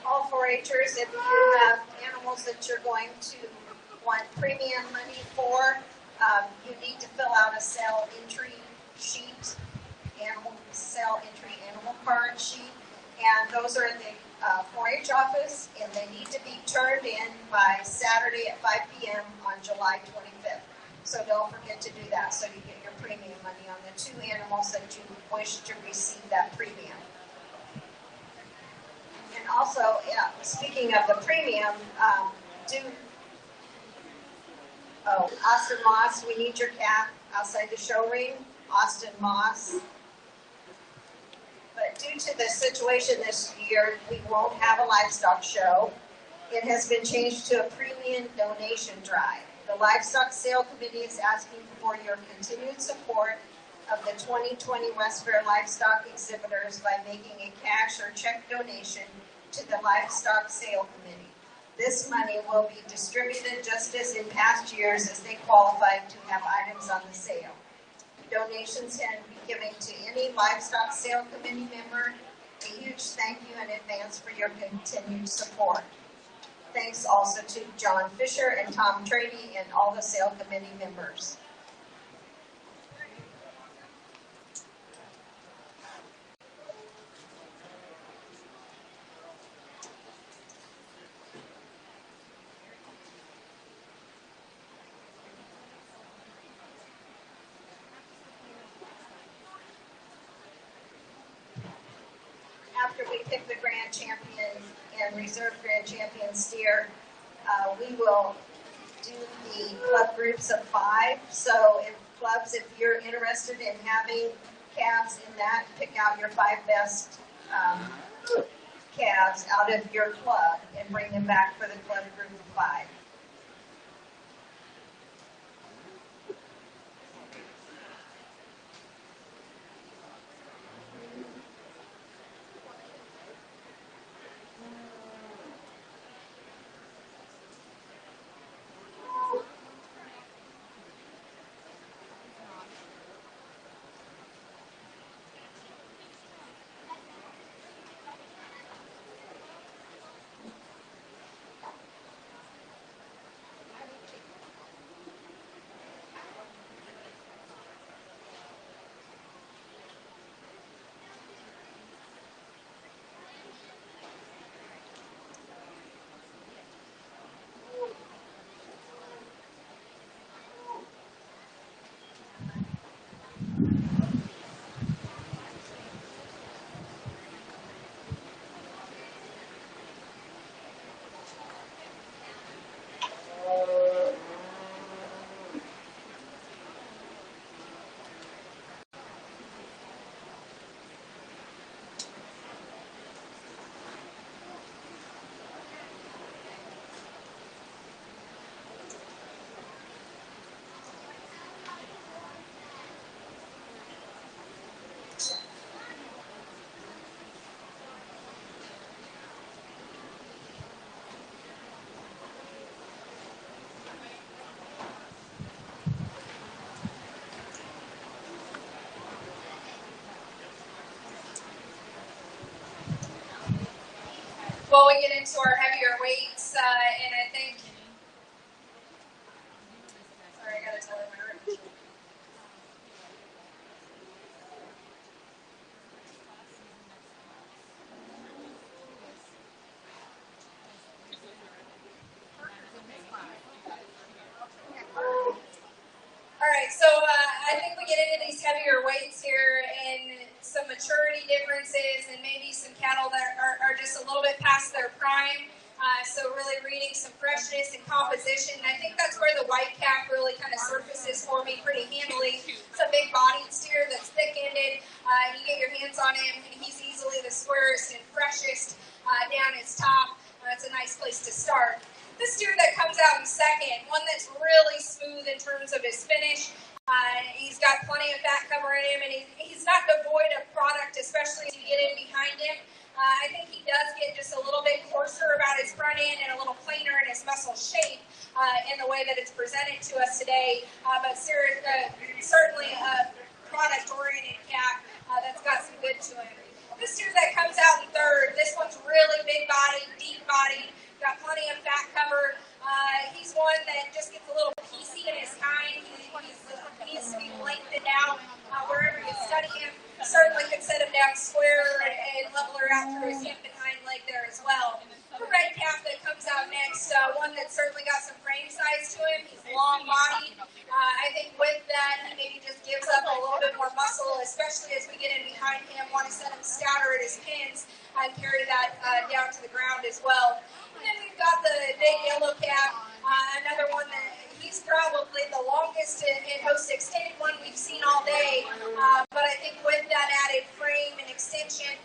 All 4-Hers, if you have animals that you're going to want premium money for, you need to fill out a sale entry sheet, sale entry animal card sheet, and those are in the 4-H office, and they need to be turned in by Saturday at 5 p.m. on July 25th. So don't forget to do that so you get your premium money on the 2 animals that you wish to receive that premium. And also, speaking of the premium, Austin Moss, we need your cat outside the show ring. Austin Moss. But due to the situation this year, we won't have a livestock show. It has been changed to a premium donation drive. The Livestock Sale Committee is asking for your continued support of the 2020 Westfair livestock exhibitors by making a cash or check donation to the Livestock Sale Committee. This money will be distributed just as in past years as they qualified to have items on the sale. Donations can be given to any livestock sale committee member. A huge thank you in advance for your continued support. Thanks also to John Fisher and Tom Trady and all the sale committee members. After we pick the grand champion and reserve grand champion steer, we will do the club groups of 5. So if you're interested in having calves in that, pick out your 5 best calves out of your club and bring them back for the club group of 5. Well, we get into our heavier weights, and I think, sorry, I gotta tell you my room. All right, so I think we get into these heavier weights here and some maturity differences and maybe some cattle that are just a little bit past their prime. So really reading some freshness and composition. And I think that's where the white calf really kind of surfaces for me pretty handily. It's a big-bodied steer that's thick-ended. You get your hands on him, and he's easily the squarest and freshest down his top. That's a nice place to start. The steer that comes out in second, one that's really smooth in terms of his finish. He's got plenty of fat cover in him, and he's not devoid of product, especially as you get in behind him. I think he does get just a little bit coarser about his front end and a little plainer in his muscle shape in the way that it's presented to us today. But certainly a product-oriented calf that's got some good to him. This steer that comes out in third, this one's really big-bodied, deep-bodied, got plenty of fat cover. He's one that just gets a little piecey in his kind. He needs to be lengthened out wherever you study him. Certainly could set him down square and level her out through his hip and hind leg there as well. The red calf that comes out next, one that's certainly got some frame size to him. He's long-bodied. I think with that, he maybe just gives up a little bit more muscle, especially as we get in behind him. Want to set him stouter at his pins and carry that down to the ground as well. And then we've got the big yellow calf, another one that he's probably the longest and most extended one we've seen all day. But I think with that added frame and extension,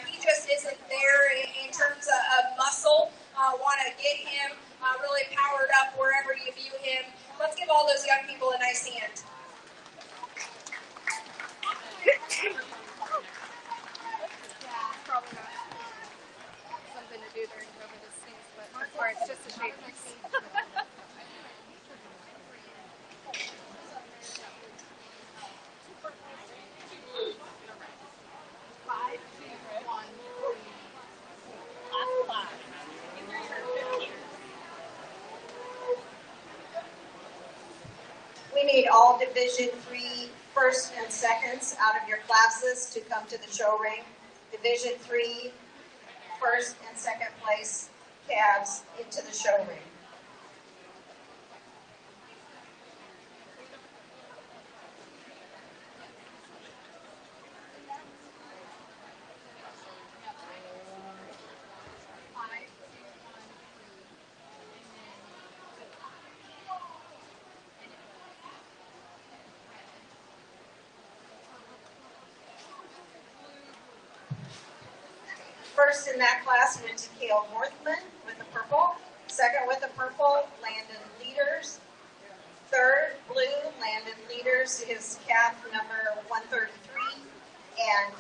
he just isn't there in terms of muscle. Want to get him really powered up wherever you view him. Let's give all those young people a nice hand. Probably not something to do during COVID, it seems, but anymore. It's just a shape piece. Five, two, one. Last class. These are your 15. We need all Division III first and seconds out of your classes to come to the show ring. Division III first and second place calves into the show ring. First in that class went to Cale Northman with the purple. Second with the purple, Landon Leaders. Third, blue, Landon Leaders, his calf number 133. And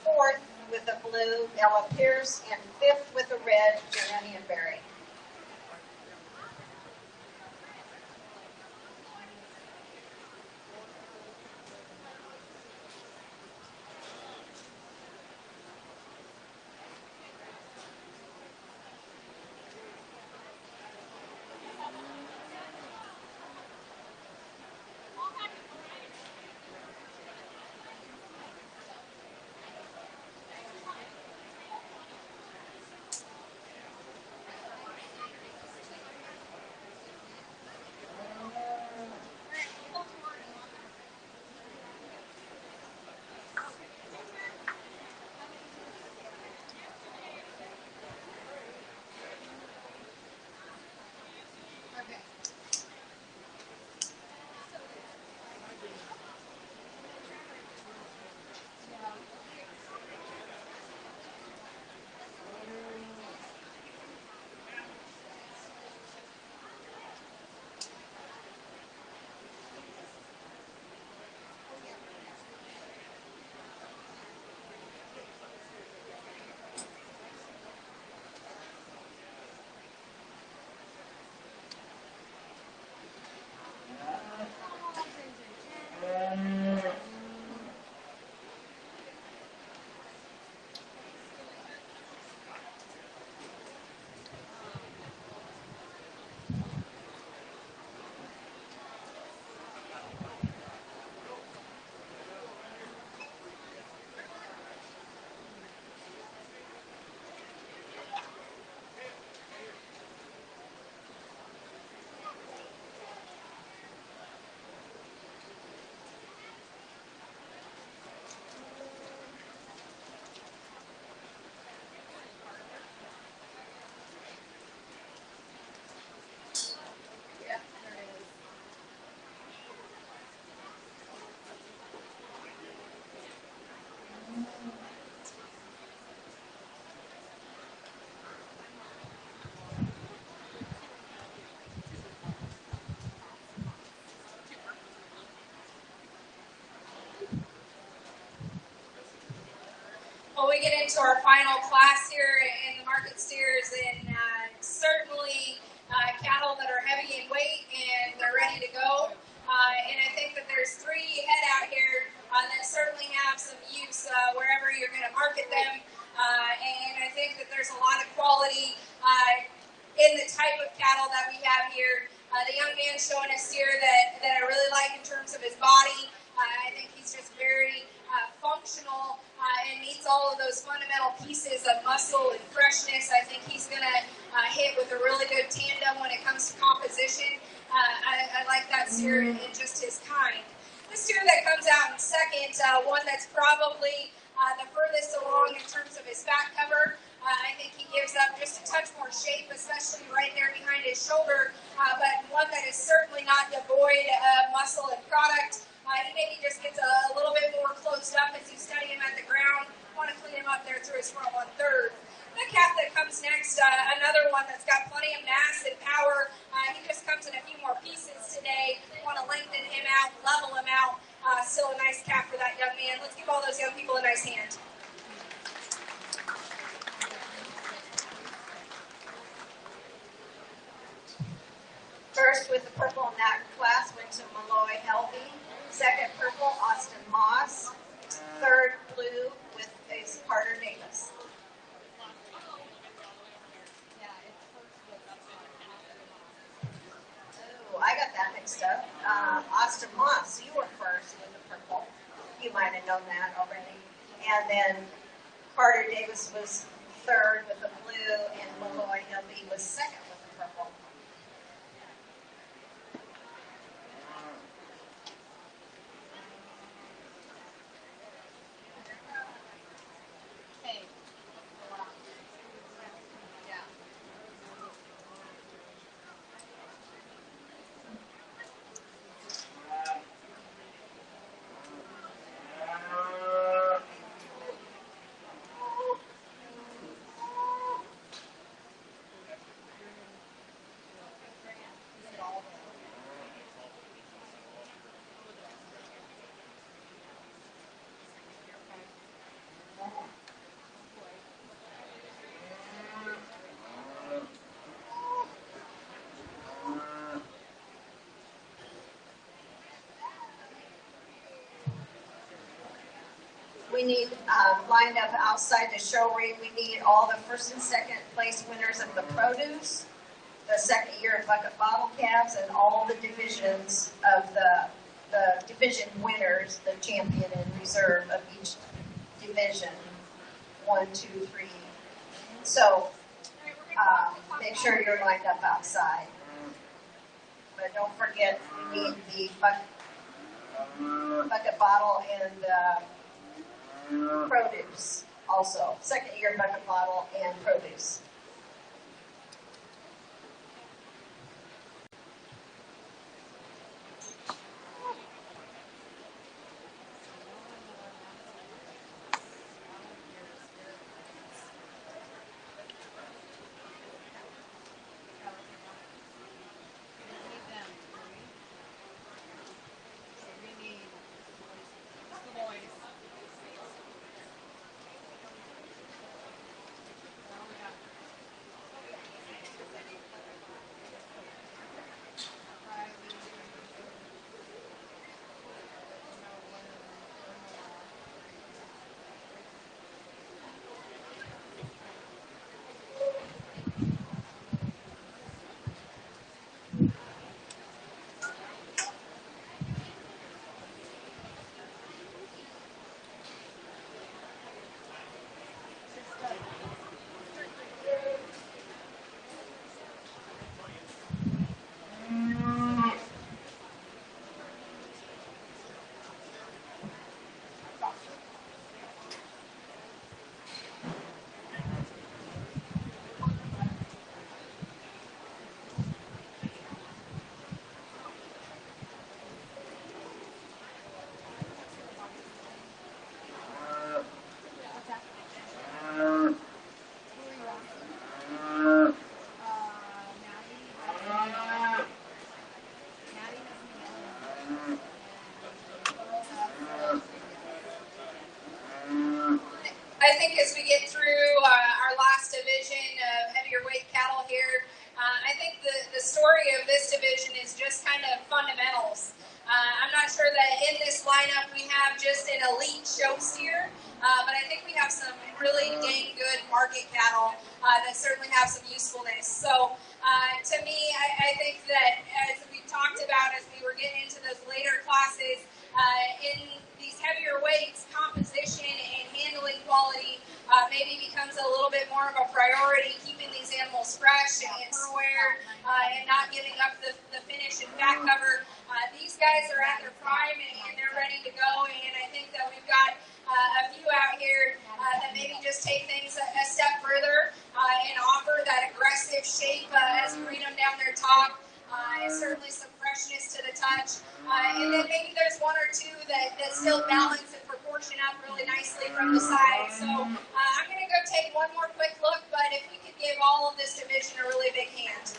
fourth with the blue, Ella Pierce. And fifth with the red, Jeremy Berry. Well, we get into our final class here in the market steers, and certainly cattle that are heavy in weight and they're ready to go. And I think that there's three head out here that certainly have some use wherever you're going to market them. And I think that there's a lot of quality in the type of cattle that we have here. The young man showing a steer that I really like in terms of his body. I think he's just very functional and meets all of those fundamental pieces of muscle and freshness. I think he's going to hit with a really good tandem when it comes to composition. I like that steer in just his kind. The steer that comes out in second, one that's probably the furthest along in terms of his fat cover. I think he gives up just a touch more shape, especially right there behind his shoulder, but one that is certainly not devoid of muscle and product. He maybe just gets a little bit more closed up as you study him at the ground. Want to clean him up there through his front 1/3. The calf that comes next, another one that's got plenty of mass and power. He just comes in a few more pieces today. Want to lengthen him out, level him out. Still a nice calf for that young man. Let's give all those young people a nice hand. with the purple in that class went to Malloy Helby. Second purple, Austin Moss. Third blue is Carter Davis. Oh, I got that mixed up. Austin Moss, you were first with the purple. You might have known that already. And then Carter Davis was third with the blue, and Malloy Helby was second with the purple. We need lined up outside the show ring. We need all the first and second place winners of the produce, the second year bucket bottle calves, and all the divisions of the division winners, the champion and reserve of each division. 1, 2, 3. So make sure you're lined up outside. But don't forget, we need the bucket bottle and produce also. Second year bucket bottle and produce. I think as we get through our last division of heavier weight cattle here, I think the story of this division is just kind of fundamentals. I'm not sure that in this lineup we have just an elite show steer, but I think we have some really dang good market cattle that certainly have some usefulness. So to me, I think that as we talked about as we were getting into those later classes, in these heavier weights, composition and handling quality maybe becomes a little bit more of a priority, keeping these animals fresh and square and not giving up the finish and fat cover. These guys are at their prime and they're ready to go, and I think that we've got a few out here that maybe just take things a step further and offer that aggressive shape as we read them down their top. Certainly some freshness to the touch. And then maybe there's one or two that still balance and proportion up really nicely from the side. So I'm going to go take one more quick look, but if we could give all of this division a really big hand.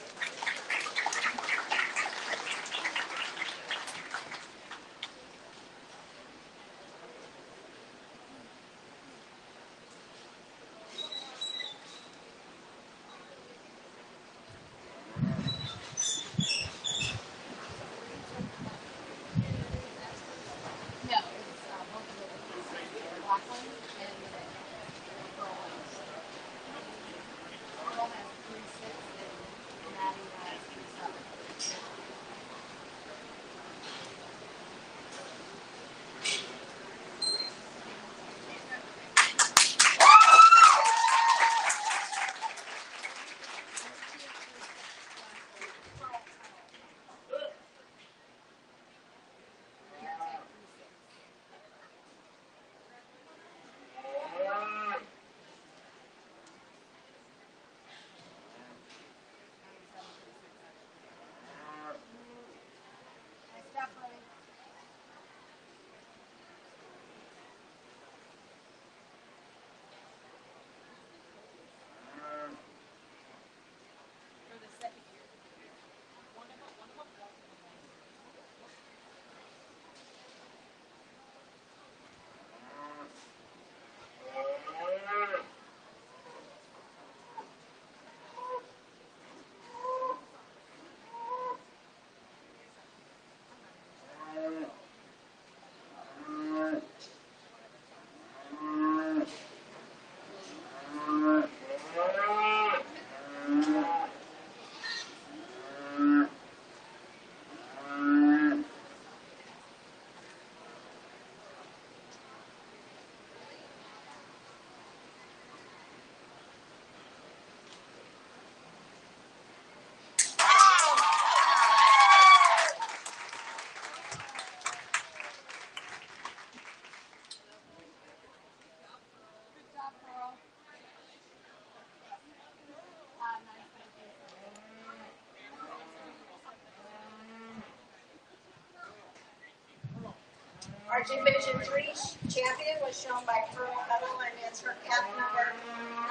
Our Division 3 champion was shown by Pearl Huddle, and it's her cap number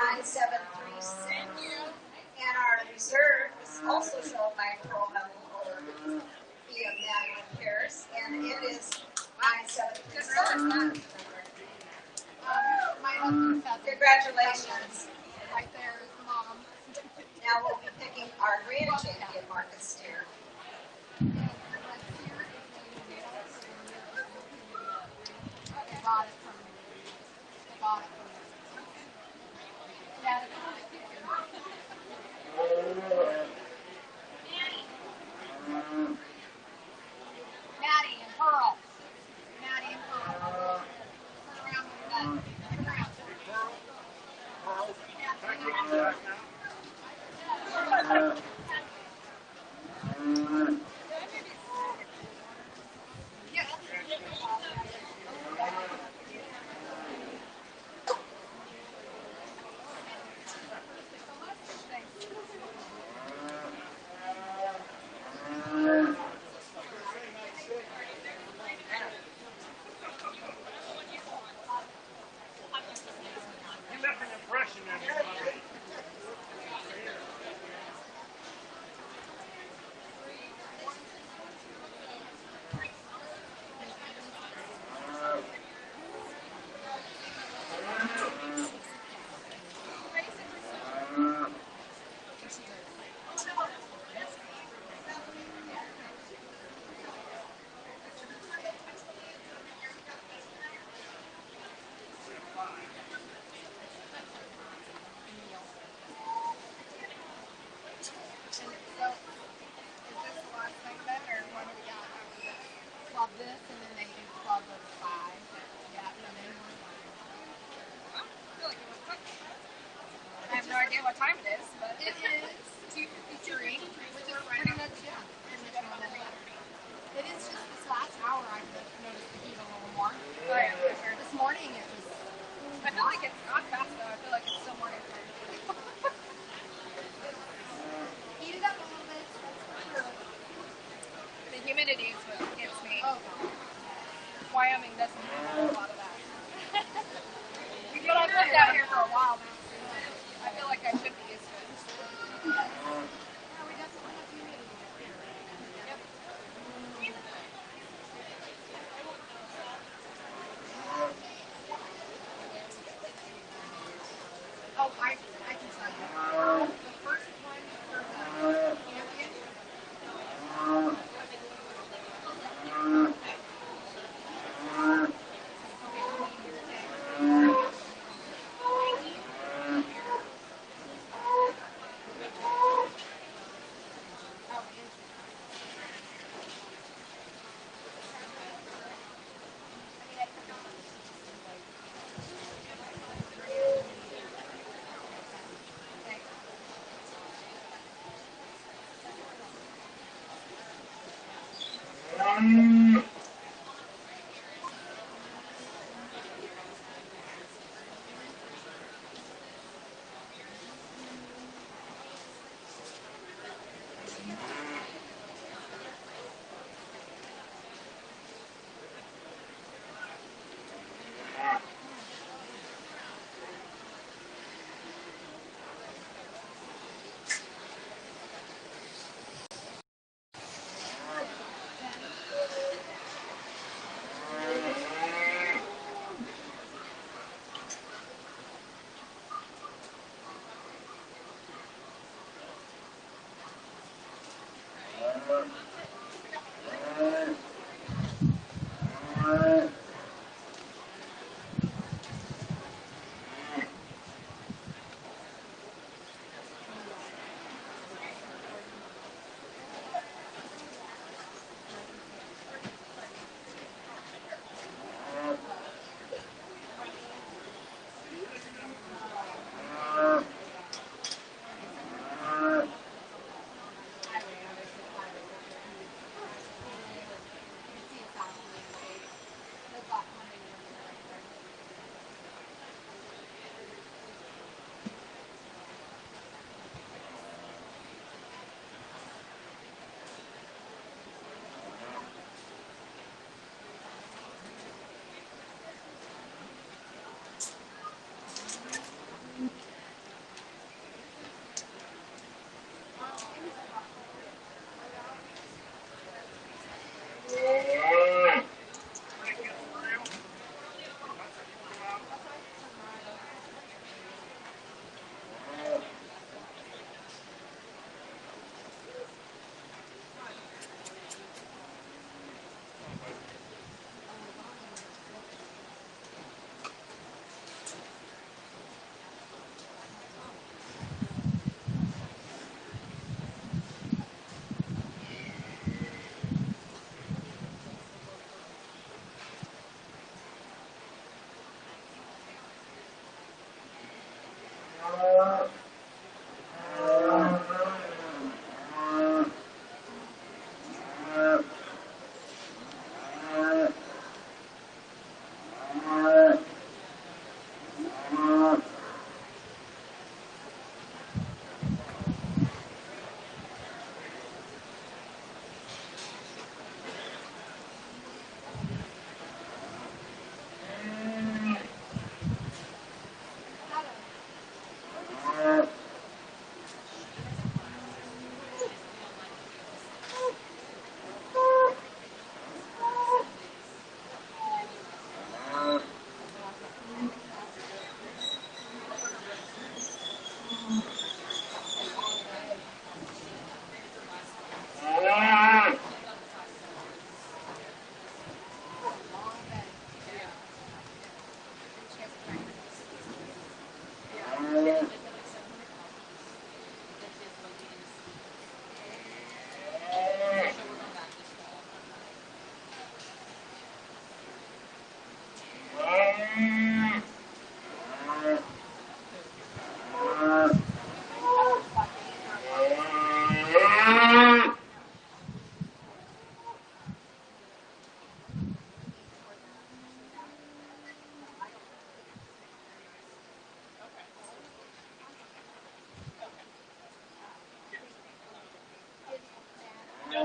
9736. And our reserve is also shown by Pearl Huddle over via Madeline Paris, and it is 9737. My husband said Congratulations. right there is mom. Now we'll be picking our grand champion, Marcus Steer. Maddie and Pearl. Maddie and Pearl. Turn around with that. Turn around. You left an impression on me. Club this, and then they do club of 5. Yeah, and then I have no idea what time it is, but it is 2:53, which is pretty much, yeah. It is just this last hour I've noticed the heat a little more. oh yeah, for sure. This morning it was. I feel like it's not fast though. I feel like it's still morning time. Heat it up a little bit. That's for sure. The humidity is what gets me. Oh, Wyoming doesn't have a whole lot of that. but I've lived out here for a while now. I feel like I should be used to it. yeah, we definitely have humidity. Yep. Oh, I can tell you. The first one for the champion.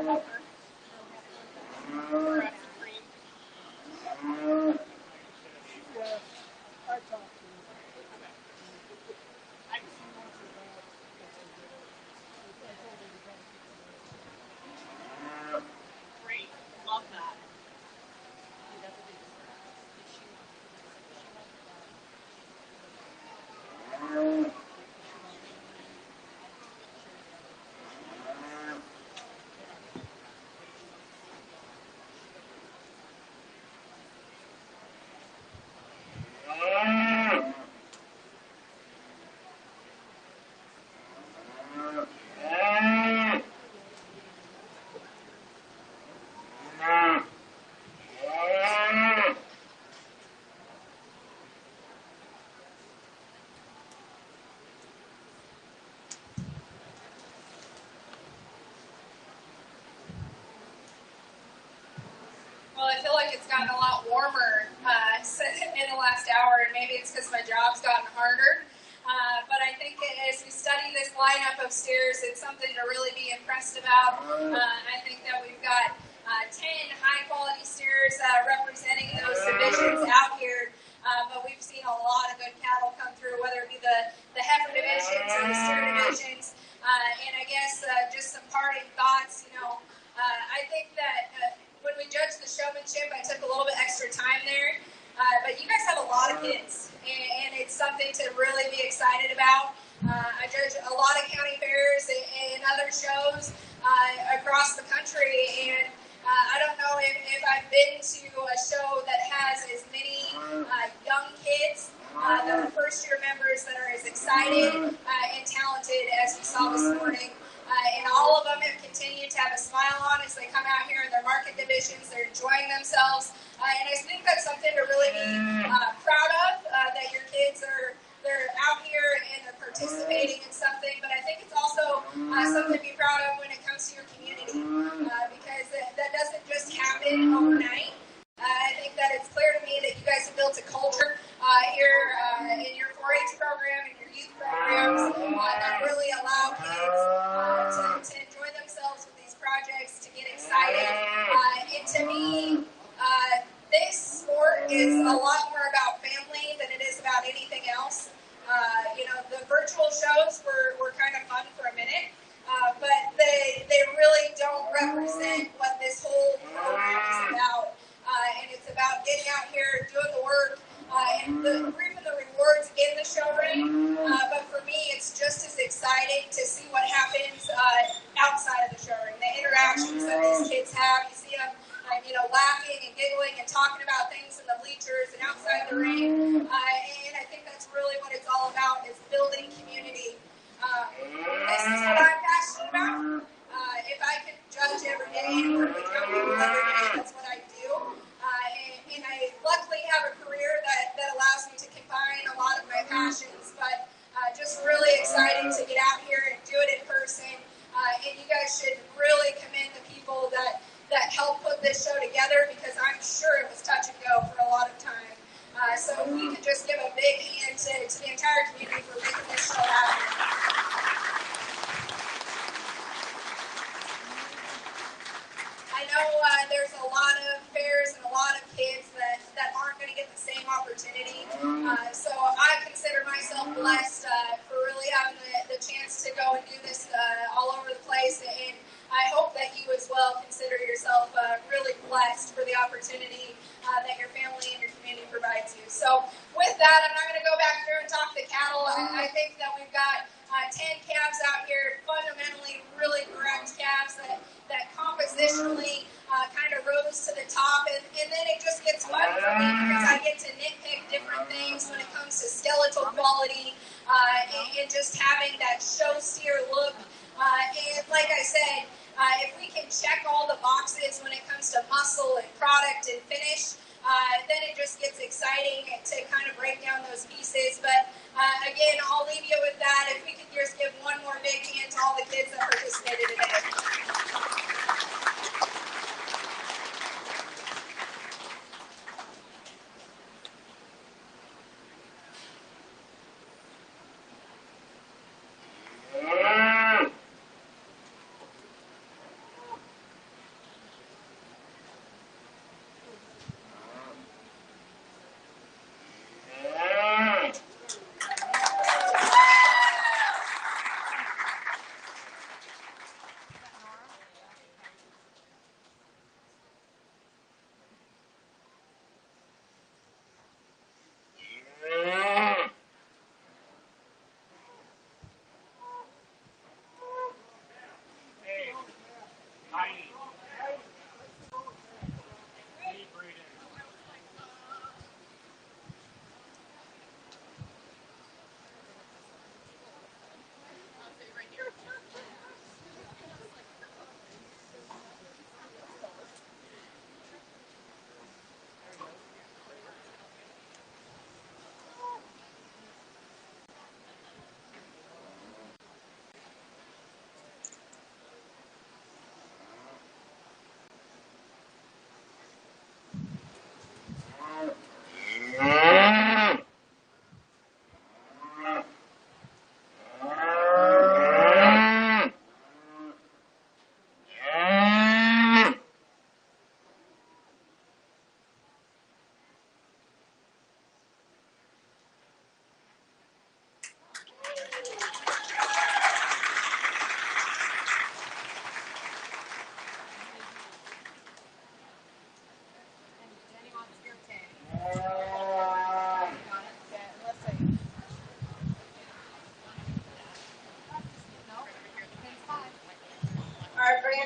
no pepper. Or supreme. Yes, I talked to him. I Great. Love that. Well, I feel like it's gotten a lot warmer in the last hour, and maybe it's because my job's gotten harder. But I think as we study this lineup of steers, it's something to really be impressed about. I think that we've got 10 high-quality steers representing those divisions out here. But we've seen a lot of good cattle come through, whether it be the heifer divisions or the steer divisions. And I guess just some parting thoughts, I think that when we judged the showmanship, I took a little bit extra time there. But you guys have a lot of kids, and it's something to really be excited about. I judge a lot of county fairs and other shows across the country, and I don't know if I've been to a show that has as many young kids that are first-year members that are as excited and talented as we saw this morning. And all of them have continued to have a smile on as they come out here in their market divisions. They're enjoying themselves. And I think that's something to really be proud of, that your kids they're out here and they're participating in something. But I think it's also something to be proud of when it comes to your community, because that doesn't just happen overnight. I think that it's clear to me that you guys have built a culture here in your 4-H program and your youth programs that really allow kids to enjoy themselves with these projects, to get excited. And to me, this sport is a lot more about family than it is about anything else. The virtual shows were kind of fun for a minute, but they really don't represent what this whole program is about. And it's about getting out here, doing the work, and reaping the rewards in the show ring. But for me, it's just as exciting to see what happens outside of the show ring, the interactions that these kids have. You see them, laughing and giggling and talking about things in the bleachers and outside the ring. And I think that's really what it's all about, is building community. This is what I'm passionate about. If I could judge every day and work with young people every day, that's what I do. And I luckily have a career that allows me to combine a lot of my passions, but just really excited to get out here and do it in person. And you guys should really commend the people that helped put this show together, because I'm sure it was touch and go for a lot of time. So we could just give a big hand to the entire community for making this show happen. I know there's a lot of fairs and a lot of kids that aren't going to get the same opportunity. So I consider myself blessed for really having the chance to go and do this all over the place. And I hope that you as well consider yourself really blessed for the opportunity that your family and your community provides you. So with that, I'm not going to go back through and talk the cattle. I think that we've got 10 calves out here, fundamentally really correct calves that compositionally kind of rose to the top, and then it just gets fun for me because I get to nitpick different things when it comes to skeletal quality and just having that show steer look. And like I said, if we can check all the boxes when it comes to muscle and product and finish, then it just gets exciting to kind of break down those pieces. But again, I'll leave you with that. If we could just give one more big hand to all the kids that participated today.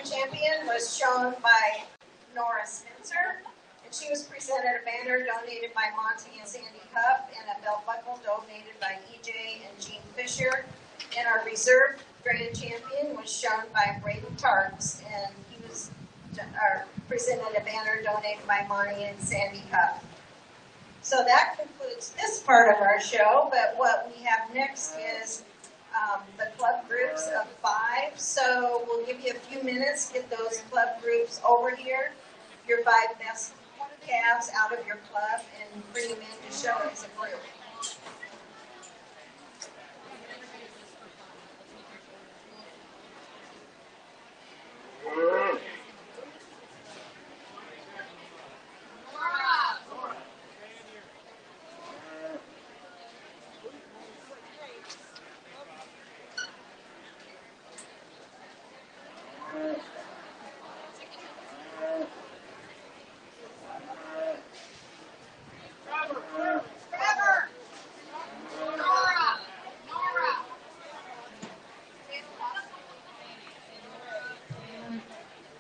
grand champion was shown by Nora Spencer, and she was presented a banner donated by Monty and Sandy Huff and a belt buckle donated by EJ and Gene Fisher. And our reserve grand champion was shown by Braden Tarks, and he was presented a banner donated by Monty and Sandy Huff. So that concludes this part of our show, but what we have next is the club groups of 5. So we'll give you a few minutes to get those club groups over here, your 5 best calves out of your club, and bring them in to show as a group.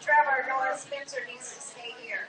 Trevor, Nora Spencer needs to stay here.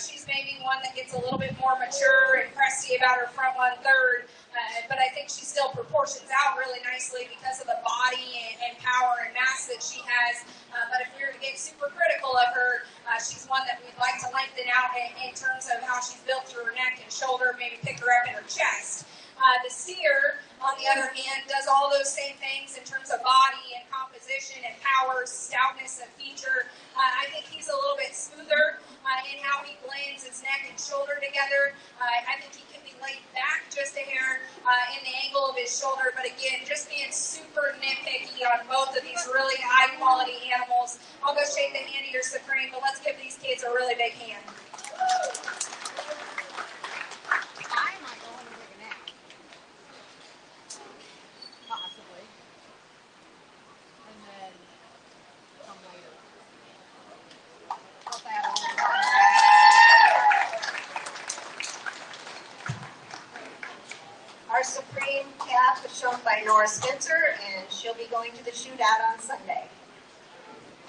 she's maybe one that gets a little bit more mature and pressy about her front one third, but I think she still proportions out really nicely because of the body and power and mass that she has. But if we were to get super critical of her, she's one that we'd like to lengthen out in terms of how she's built through her neck and shoulder, maybe pick her up in her chest. The steer, on the other hand, does all those same things in terms of body and composition and power, stoutness of feature. I think he's a little bit smoother in how he blends his neck and shoulder together. I think he can be laid back just a hair in the angle of his shoulder, but again, just being super nitpicky on both of these really high-quality animals. I'll go shake the hand of your Supreme, but let's give these kids a really big hand. I might go home and take a nap. Possibly. And then come later. I'll say Our Supreme calf is shown by Nora Spencer, and she'll be going to the shootout on Sunday.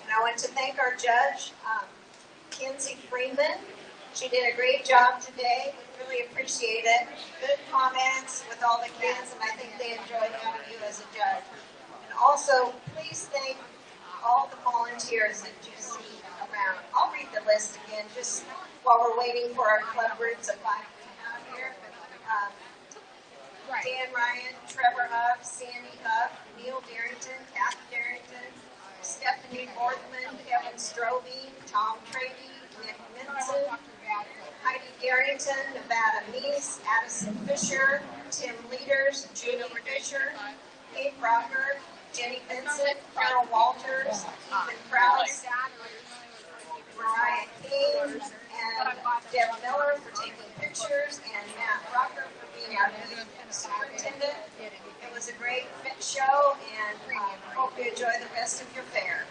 And I want to thank our judge, Kinsey Freeman. She did a great job today. We really appreciate it. Good comments with all the kids, and I think they enjoyed having you as a judge. And also, please thank all the volunteers that you see around. I'll read the list again just while we're waiting for our club groups of 5 to come out here. Dan Ryan, Trevor Huff, Sandy Huff, Neil Darrington, Kathy Darrington, Stephanie Borthman, Kevin Strobe, Tom Trady, Nick Minson, Heidi Darrington, Nevada Meese, Addison Fisher, Tim Leaders, Judy Fisher, Kate Rocker, Jenny Vincent, Carol Walters, Ethan Krause, Mariah King, and Deb Miller for taking pictures, and Matt Rocker for being our new superintendent. It was a great fit show, and hope you enjoy the rest of your fair.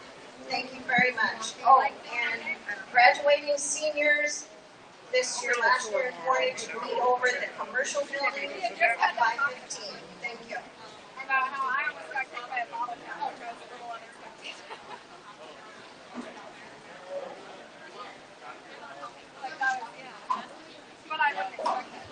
Thank you very much. Oh, and graduating seniors this year, last year in 4-H, meet over at the commercial building at 5:15. Thank you. About how I almost got kicked by a bottle cap, which was a little unexpected. Like that was, yeah. But I wouldn't expect it.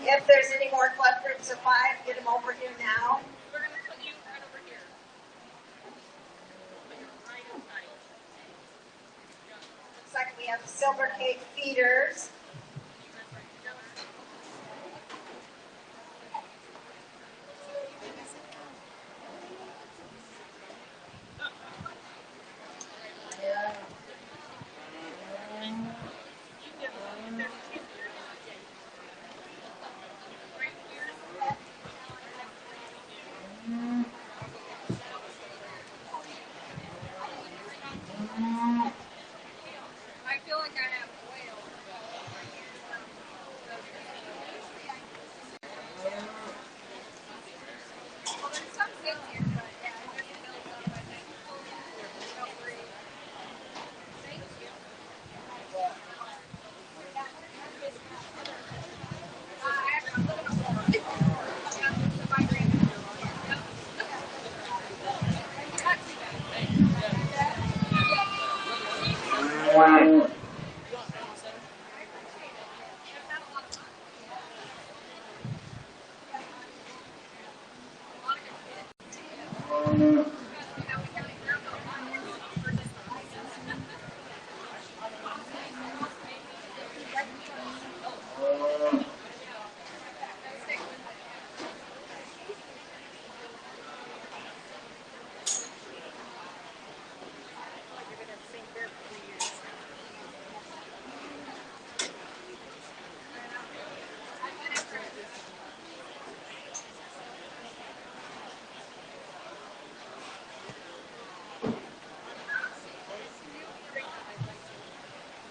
If there's any more club groups of 5, get them over here now. We're going to put you right over here. Right inside. Looks like we have Silver Cake feeders. I feel like I have a whale. Well, there's some kids here, but yeah, I just feel some, I think. Don't worry. Thank you. I have to live in a floor. Yeah, so my grandmother.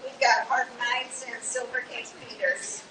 We've got Hard Knights and Silver Cake feeders.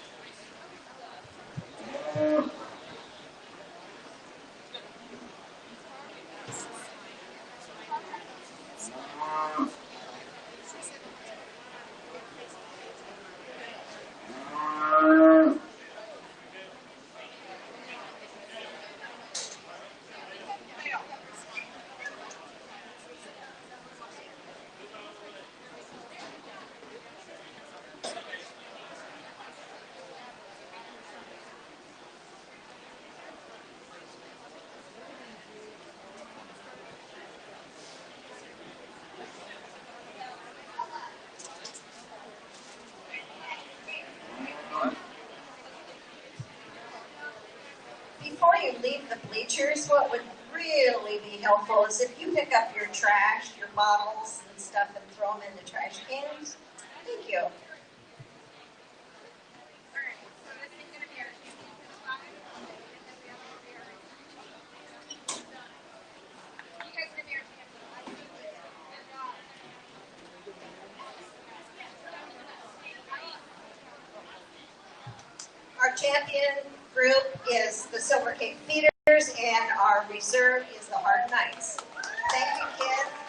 you leave the bleachers, what would really be helpful is if you pick up your trash, your bottles and stuff, and throw them in the trash cans. Thank you. Our champion group is the Silver Cape Feeders, and our reserve is the Hard Knights. Thank you, kids.